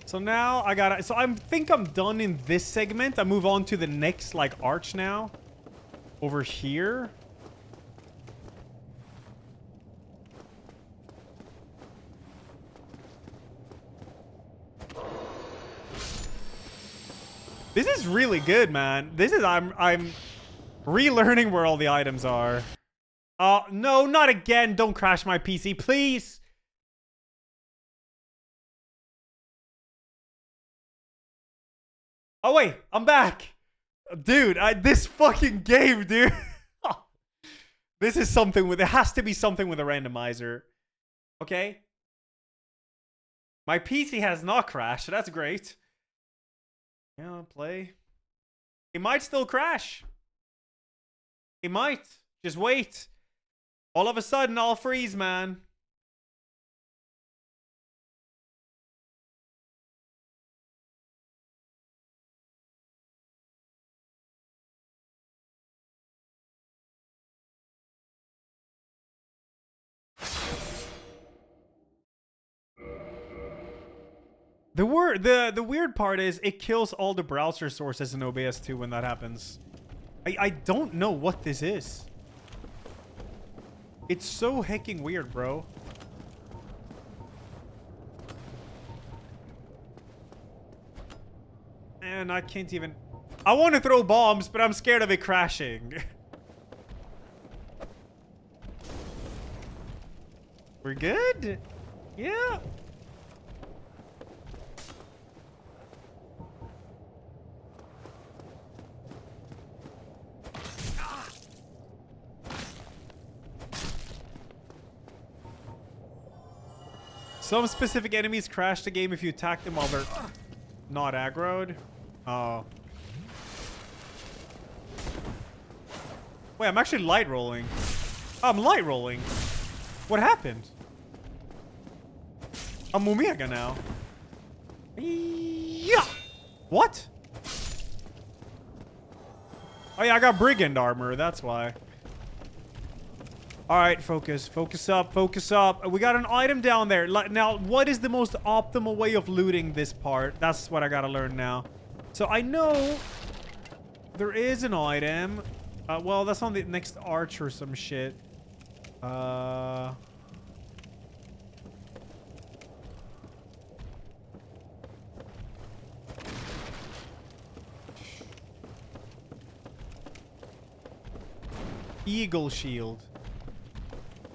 Speaker 1: So now I gotta... So I think I'm done in this segment. I move on to the next, like, arch now. Over here. This is really good, man. This is... I'm relearning where all the items are. No, not again. Don't crash my PC, please. Oh, wait. I'm back. Dude, this fucking game, dude. This is something with... It has to be something with a randomizer. Okay? My PC has not crashed, so that's great. Yeah, play. It might still crash. It might. Just wait. All of a sudden, I'll freeze, man. The weird part is it kills all the browser sources in OBS 2 when that happens. I don't know what this is. It's so hecking weird, bro. And I can't even... I want to throw bombs, but I'm scared of it crashing. We're good? Yeah. Some specific enemies crash the game if you attack them while they're not aggroed. Oh. Wait, I'm actually light rolling. Oh, I'm light rolling. What happened? I'm Mumiaga now. Yeah. What? Oh yeah, I got brigand armor. That's why. All right, focus. Focus up. Focus up. We got an item down there. Now, what is the most optimal way of looting this part? That's what I gotta learn now. So I know there is an item. Well, that's on the next arch or some shit. Eagle shield.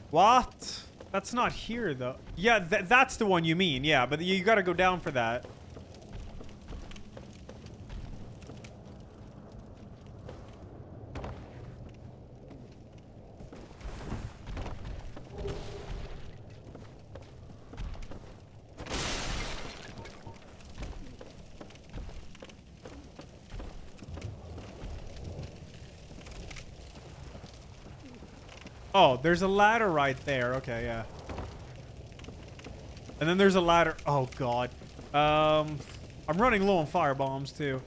Speaker 1: What? That's not here, though. Yeah, that's the one you mean. Yeah, but you gotta go down for that. Oh, there's a ladder right there. Okay, yeah. And then there's a ladder. Oh, God. I'm running low on fire bombs, too.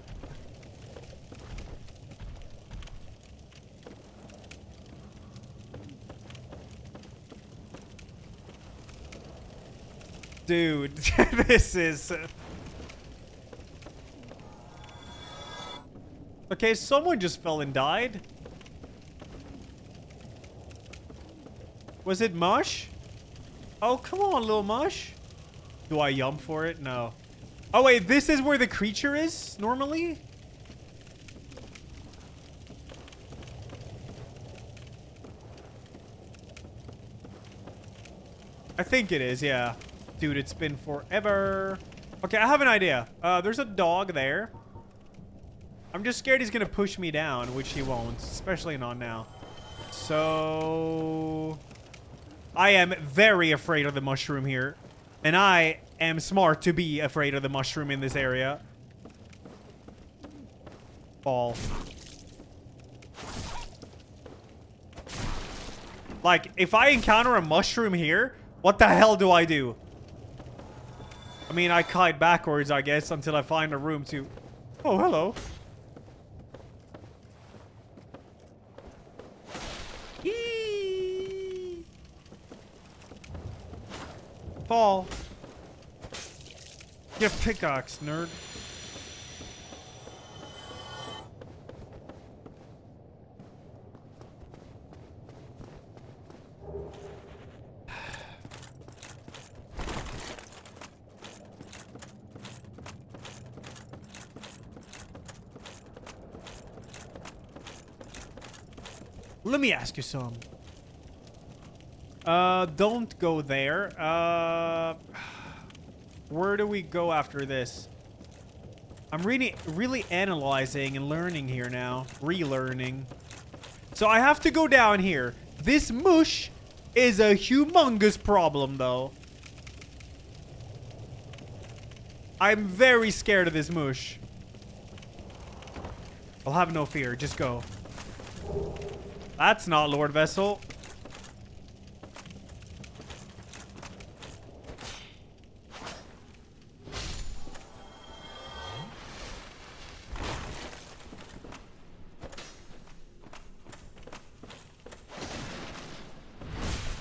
Speaker 2: Dude, this is... Okay, someone just fell and died. Was it Mush? Oh, come on, little Mush. Do I yum for it? No. Oh, wait, this is where the creature is, normally? I think it is, yeah. Dude, it's been forever. Okay, I have an idea. There's a dog there. I'm just scared he's gonna push me down, which he won't, especially not now. So... I am very afraid of the mushroom here. And I am smart to be afraid of the mushroom in this area. Fall. Like, if I encounter a mushroom here, what the hell do I do? I mean, I kite backwards, I guess, until I find a room to... Oh, hello. Eee. Fall. Get pickaxe, nerd. Let me ask you some. Don't go there. Where do we go after this? I'm really analyzing and learning here now. Relearning. So I have to go down here. This mush is a humongous problem, though. I'm very scared of this mush. I'll have no fear. Just go. That's not Lord Vessel.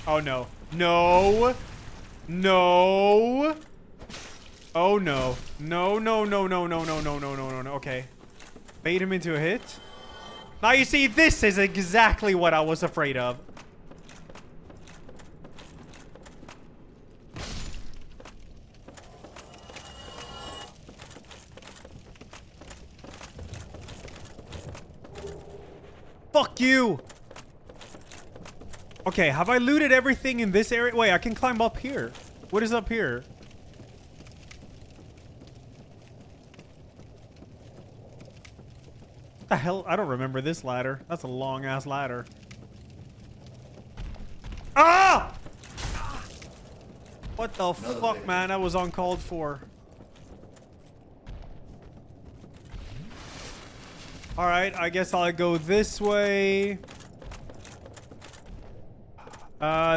Speaker 2: Oh no. No. No. Oh no. No, no, no, no, no, no, no, no, no, no, no. Okay. Bait him into a hit. Now you see, this is exactly what I was afraid of. Fuck you! Okay, have I looted everything in this area? Wait, I can climb up here. What is up here? What the hell? I don't remember this ladder. That's a long-ass ladder. Ah! What the fuck, man? That was uncalled for. Alright, I guess I'll go this way.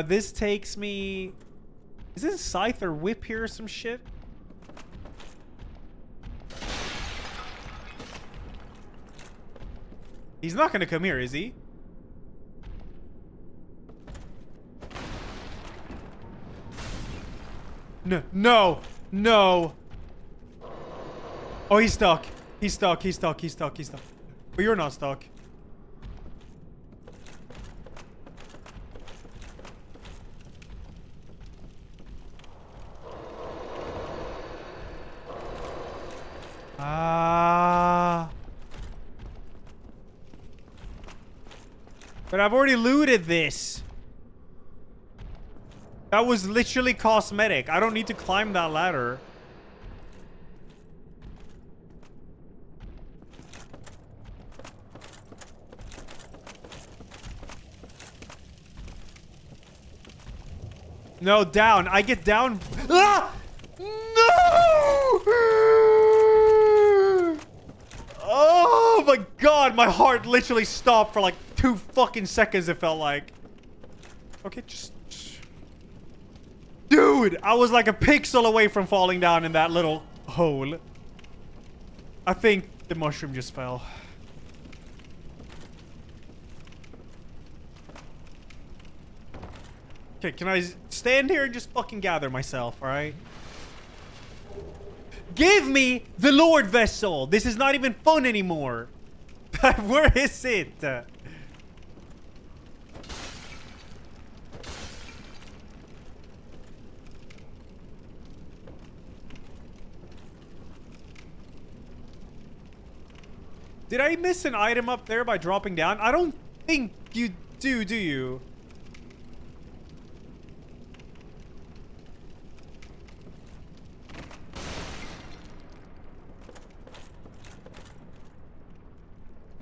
Speaker 2: This takes me... Is this scythe or whip here or some shit? He's not gonna come here, is he? No, no, no. Oh, he's stuck. He's stuck, he's stuck, he's stuck, he's stuck. But you're not stuck. But I've already looted this. That was literally cosmetic. I don't need to climb that ladder. No, down. I get down. Ah! No! Oh my god, my heart literally stopped for like 2 fucking seconds, it felt like. Okay, just... Dude, I was like a pixel away from falling down in that little hole. I think the mushroom just fell. Okay, can I stand here and just fucking gather myself, alright? Give me the Lord Vessel! This is not even fun anymore! Where is it? Did I miss an item up there by dropping down? I don't think you do you?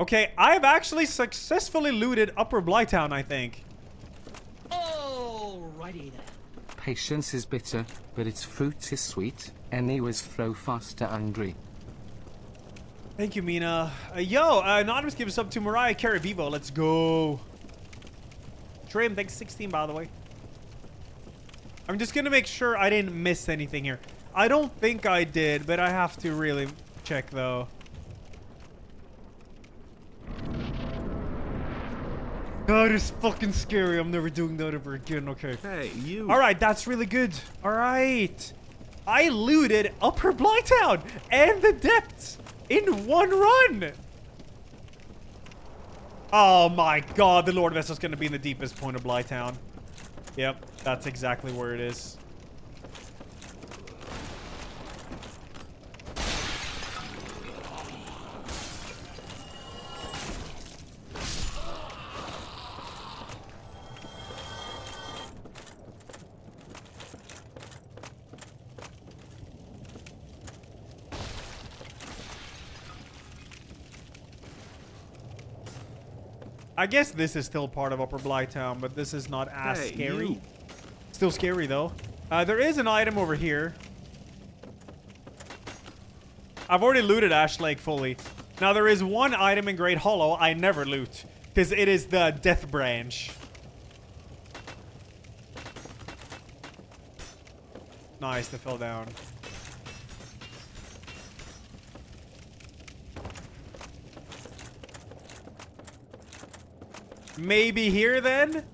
Speaker 2: Okay, I've actually successfully looted Upper Blytown, I think.
Speaker 10: Alrighty then.
Speaker 4: Patience is bitter, but its fruit is sweet. Anyways, throw faster, angry.
Speaker 2: Thank you, Mina. Yo, Anonymous gives up to Mariah Carey Vivo. Let's go. Trim, thanks 16, by the way. I'm just gonna make sure I didn't miss anything here. I don't think I did, but I have to really check, though. God, it's fucking scary. I'm never doing that ever again. Okay.
Speaker 14: Hey, you.
Speaker 2: All right, that's really good. All right. I looted Upper Blytown and the depths in one run. Oh my God, the Lord Vessel's gonna be in the deepest point of Blytown. Yep, that's exactly where it is. I guess this is still part of Upper Blytown, but this is not as scary.
Speaker 14: You.
Speaker 2: Still scary, though. There is an item over here. I've already looted Ash Lake fully. Now, there is one item in Great Hollow I never loot, because it is the Death Branch. Nice, they fell down. Maybe here, then?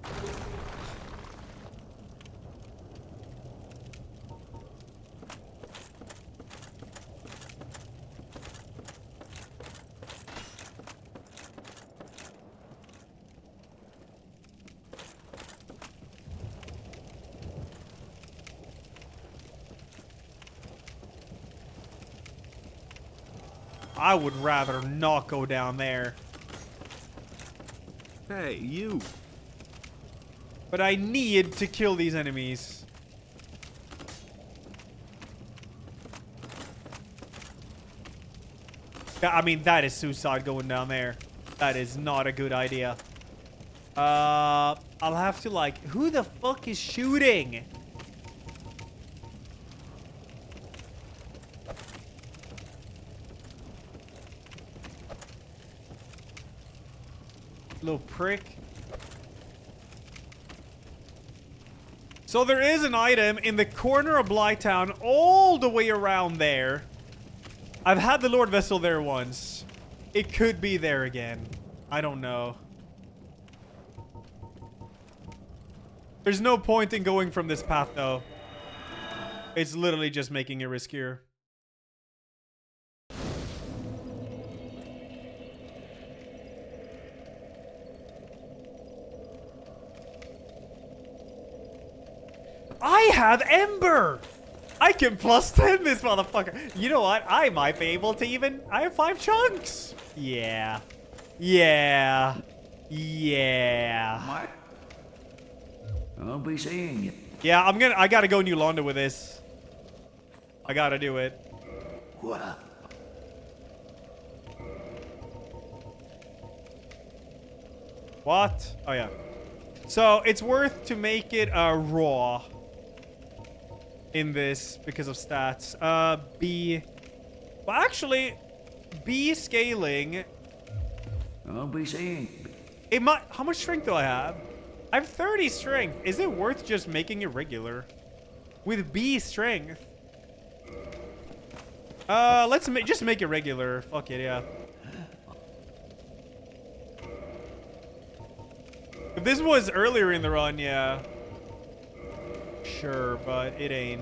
Speaker 2: I would rather not go down there.
Speaker 14: Hey, you.
Speaker 2: But I need to kill these enemies. Yeah, I mean, that is suicide going down there. That is not a good idea. I'll have to, like... Who the fuck is shooting? Little prick. So there is an item in the corner of Blytown all the way around there. I've had the Lord Vessel there once. It could be there again. I don't know. There's no point in going from this path, though. It's literally just making it riskier. I have Ember! I can plus 10 this motherfucker. You know what? I might be able to even... I have 5 chunks. Yeah. Yeah. Yeah.
Speaker 6: I'll be seeing you.
Speaker 2: Yeah, I gotta go New London with this. I gotta do it.
Speaker 6: What?
Speaker 2: What? Oh, yeah. So, it's worth to make it raw in this because of stats. B... Well, actually, B scaling...
Speaker 6: I'll be seeing.
Speaker 2: It might... How much strength do I have? I have 30 strength. Is it worth just making it regular? With B strength? Let's just make it regular. Fuck it, yeah. If this was earlier in the run, yeah. Sure, but it ain't.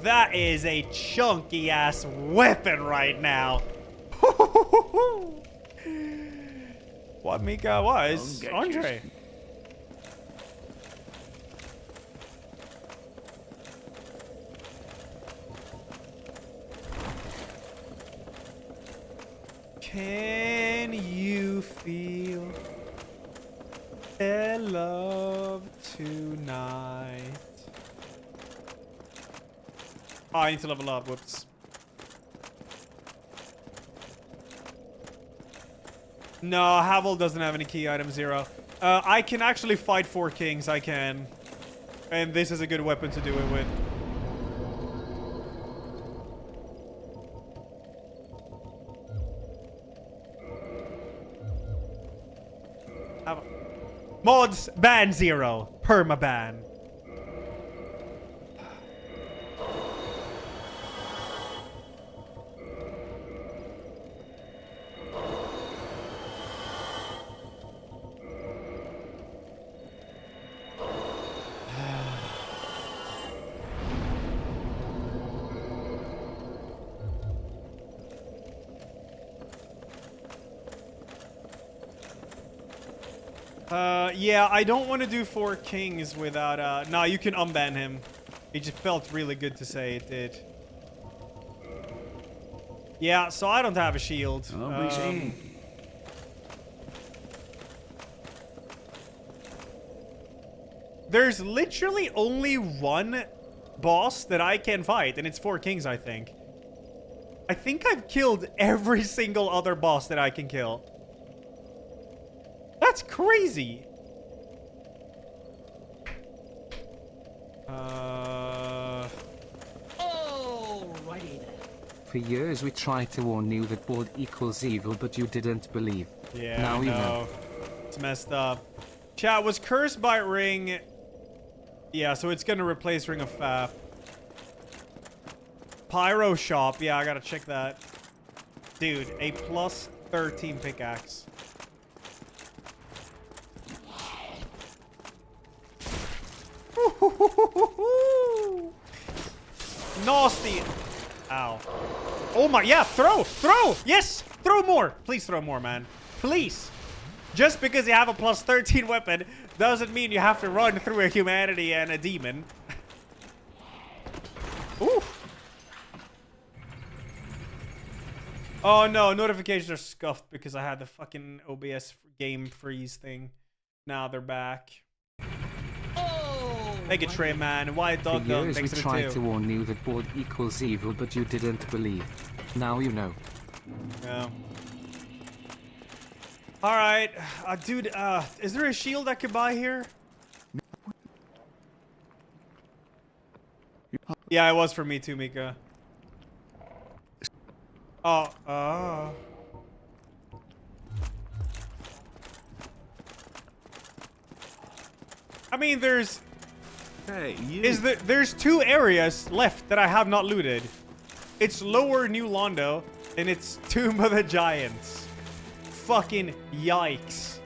Speaker 2: That is a chunky ass weapon right now. What, Mika? What is Andre? Can you feel the love tonight? Oh, I need to level up. Whoops. No, Havel doesn't have any key item 0. I can actually fight 4 kings. I can. And this is a good weapon to do it with. Mods ban 0. Perma ban. Yeah, I don't want to do 4 kings without, nah, you can unban him. It just felt really good to say it did. Yeah, so I don't have a shield. There's literally only one boss that I can fight, and it's 4 kings, I think. I think I've killed every single other boss that I can kill. That's crazy.
Speaker 6: Alrighty then.
Speaker 4: For years we tried to warn you that board equals evil, but you didn't believe.
Speaker 2: Yeah,
Speaker 4: now you know.
Speaker 2: It's messed up. Chat, was Cursed by Ring... Yeah, so it's gonna replace Ring of Fap. Pyro Shop. Yeah, I gotta check that. Dude, a plus 13 pickaxe. Nasty. Ow. Oh my, yeah, throw. Yes, throw more. Please throw more, man. Please. Just because you have a plus 13 weapon doesn't mean you have to run through a humanity and a demon. Ooh. Oh no, notifications are scuffed because I had the fucking OBS game freeze thing. Now they're back. Thank you, Trey, man. Why
Speaker 4: For
Speaker 2: dog gun?
Speaker 4: years we
Speaker 2: Thanks for the
Speaker 4: tried
Speaker 2: 2.
Speaker 4: to warn you that board equals evil, but you didn't believe. Now you know.
Speaker 2: Yeah. All right, dude. Is there a shield I could buy here? Yeah, it was for me too, Mika. Oh. I mean, there's.
Speaker 14: Hey, you.
Speaker 2: There's 2 areas left that I have not looted. It's Lower New Londo, and it's Tomb of the Giants. Fucking yikes.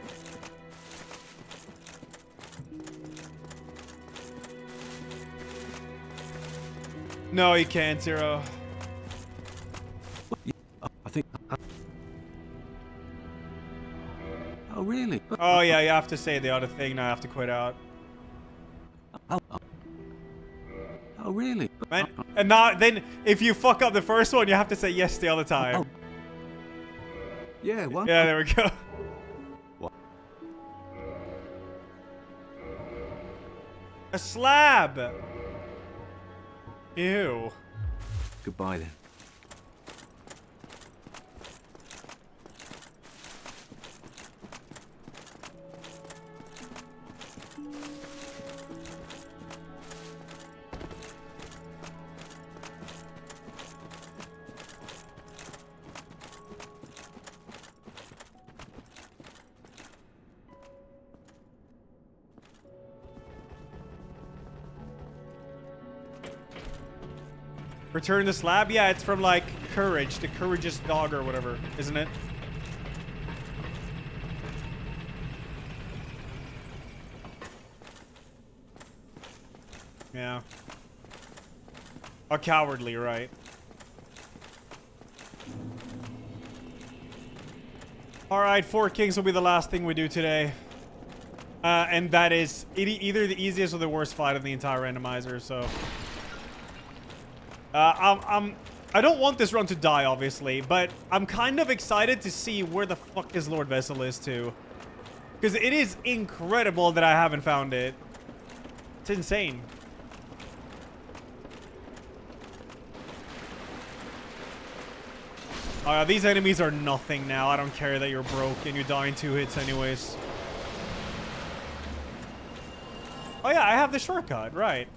Speaker 2: No, you can't, Zero.
Speaker 12: I think. Oh, really?
Speaker 2: Oh, yeah, you have to say the other thing. Now I have to quit out.
Speaker 12: Oh, really?
Speaker 2: Man, and now, then, if you fuck up the first one, you have to say yes the other time.
Speaker 12: Yeah, what?
Speaker 2: Yeah, there we go.
Speaker 12: What?
Speaker 2: A slab! Ew.
Speaker 12: Goodbye then.
Speaker 2: Return the slab? Yeah, it's from like Courage, the Courageous Dog or whatever, isn't it? Yeah. A cowardly, right? Alright, 4 Kings will be the last thing we do today. And that is either the easiest or the worst fight of the entire randomizer, so... I don't want this run to die, obviously, but I'm kind of excited to see where the fuck this Lord Vessel is, too. Because it is incredible that I haven't found it. It's insane. These enemies are nothing now. I don't care that you're broke and you die in 2 hits anyways. Oh yeah, I have the shortcut, right.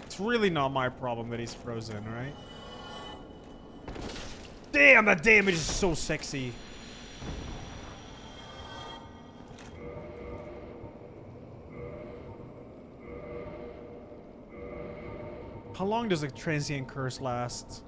Speaker 2: It's really not my problem that he's frozen, right? Damn, that damage is so sexy. How long does a transient curse last?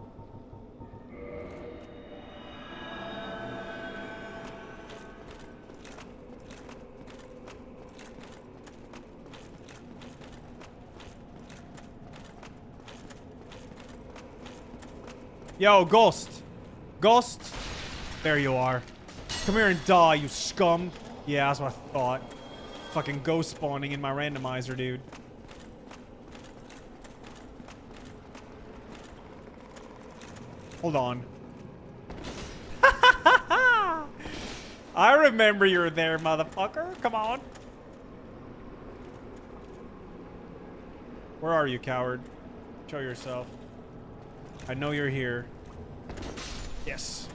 Speaker 2: Yo, Ghost. Ghost. There you are. Come here and die, you scum. Yeah, that's what I thought. Fucking ghost spawning in my randomizer, dude. Hold on. I remember you're there, motherfucker. Come on. Where are you, coward? Show yourself. I know you're here. Yes.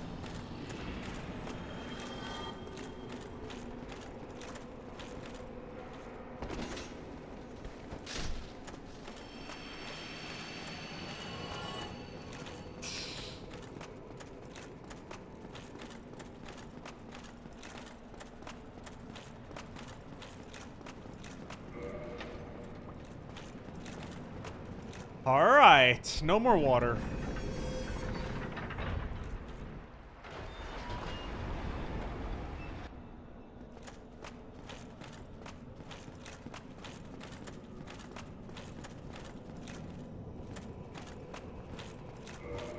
Speaker 2: All right, no more water.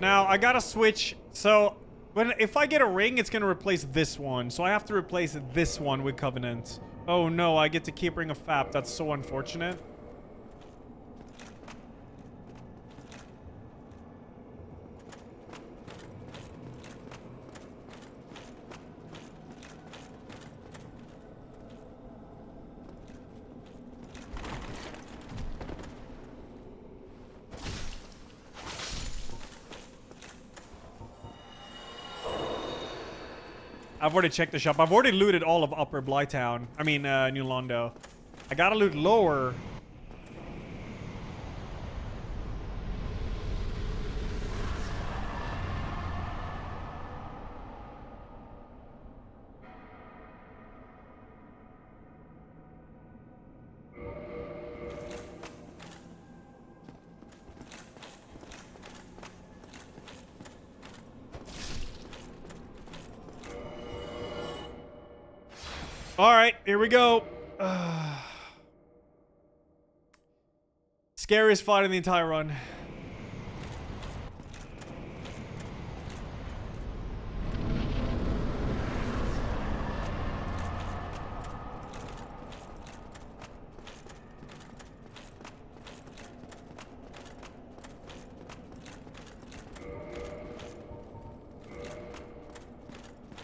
Speaker 2: Now, I gotta switch. So, if I get a ring, it's gonna replace this one. So I have to replace this one with Covenant. Oh no, I get to keep Ring of Fap. That's so unfortunate. I've already checked the shop. I've already looted all of Upper Blytown. I mean, New Londo. I gotta loot lower. All right, here we go. Scariest fight in the entire run.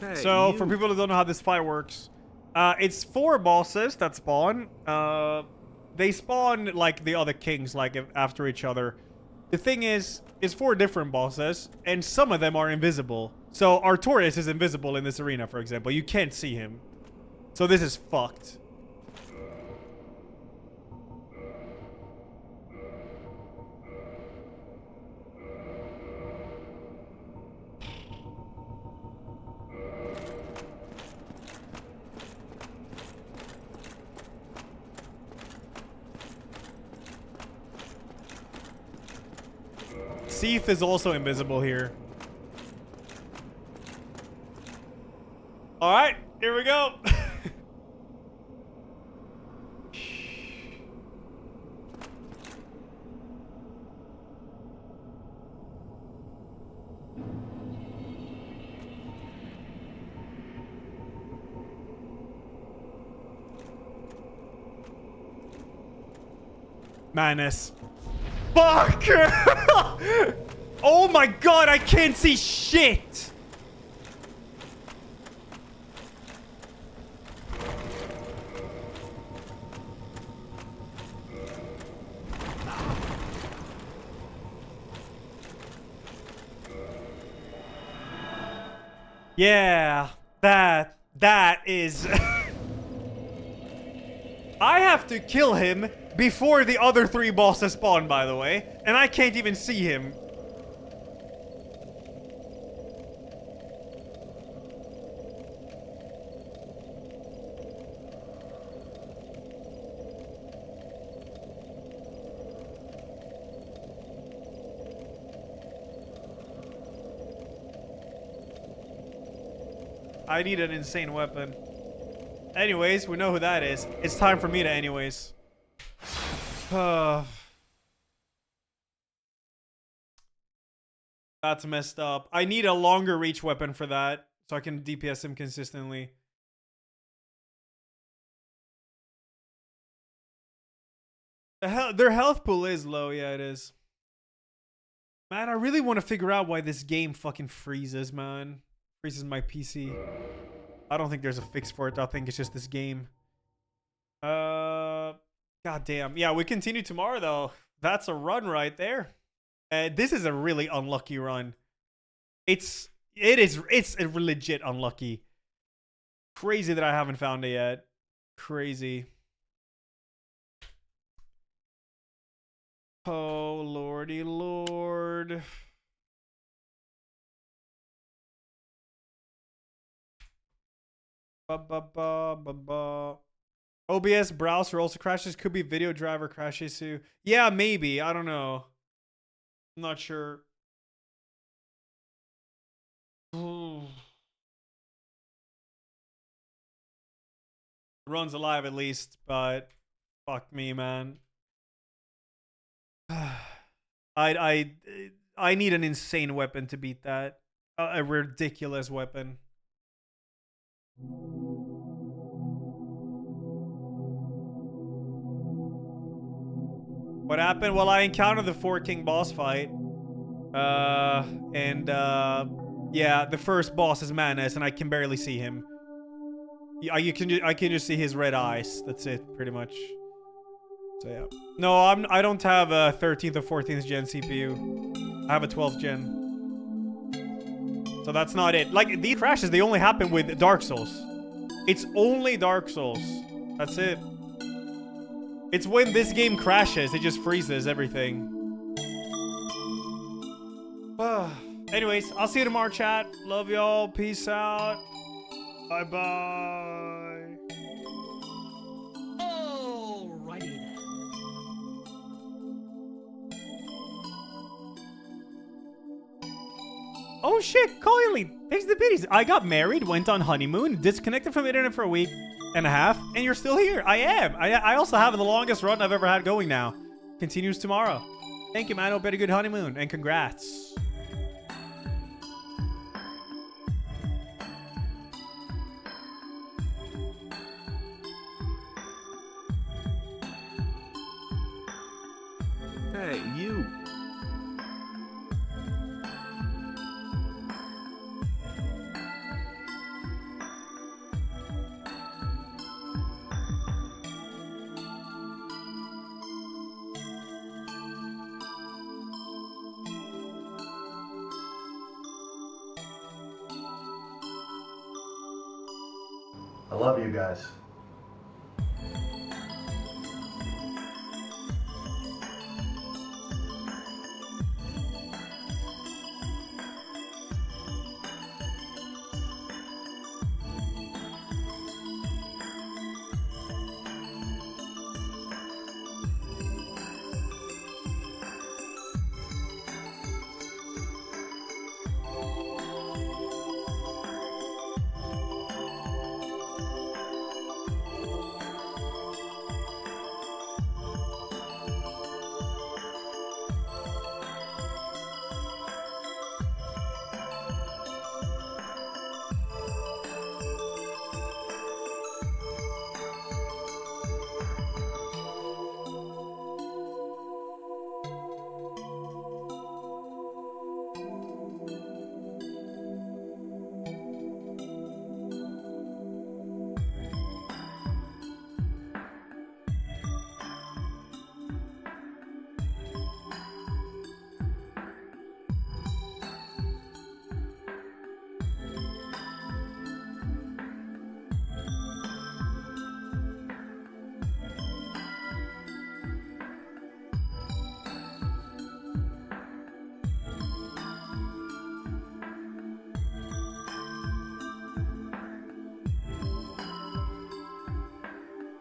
Speaker 14: Hey,
Speaker 2: So,
Speaker 14: you.
Speaker 2: for people who don't know how this fight works, it's 4 bosses that spawn. They spawn like the other kings, like after each other. The thing is, it's 4 different bosses, and some of them are invisible. So, Artorias is invisible in this arena, for example. You can't see him. So, this is fucked. Seath is also invisible here. Alright, here we go. Madness. Fuck! Oh my god, I can't see shit! Yeah, that is... I have to kill him before the other 3 bosses spawn, by the way. And I can't even see him. I need an insane weapon. Anyways, we know who that is. It's time for me to anyways. That's messed up. I need a longer reach weapon for that, so I can DPS him consistently. Their health pool is low. Yeah, it is. Man, I really want to figure out why this game fucking freezes, man. Freezes my PC. I don't think there's a fix for it. I think it's just this game. God damn. Yeah, we continue tomorrow though. That's a run right there. This is a really unlucky run. It's a legit unlucky. Crazy that I haven't found it yet. Crazy. Oh lordy lord. OBS browser also crashes. Could be video driver crashes too. Yeah, maybe. I don't know. I'm not sure. Runs alive at least, but fuck me, man. I need an insane weapon to beat that. A ridiculous weapon. What happened? Well, I encountered the 4 King boss fight. Yeah, the first boss is Madness, and I can barely see him. I can just see his red eyes. That's it, pretty much. So yeah. No, I don't have a 13th or 14th gen CPU. I have a 12th gen. So that's not it. Like, these crashes, they only happen with Dark Souls. It's only Dark Souls. That's it. It's when this game crashes, it just freezes everything. Anyways, I'll see you tomorrow, chat. Love y'all. Peace out. Bye-bye.
Speaker 10: Alrighty then.
Speaker 2: Oh shit, Coily. Thanks to the biddies. I got married, went on honeymoon, disconnected from the internet for a week and a half, and you're still here. I am. I also have the longest run I've ever had going now. Continues tomorrow. Thank you, man. Hope you had a good honeymoon, and congrats.
Speaker 14: Hey, you.
Speaker 5: I love you guys.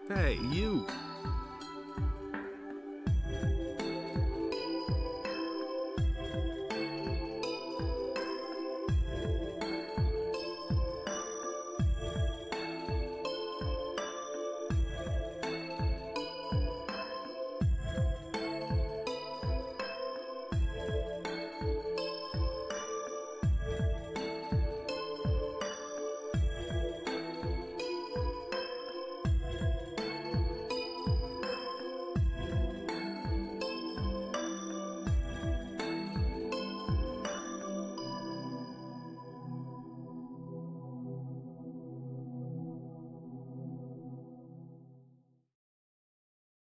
Speaker 14: Hey, you!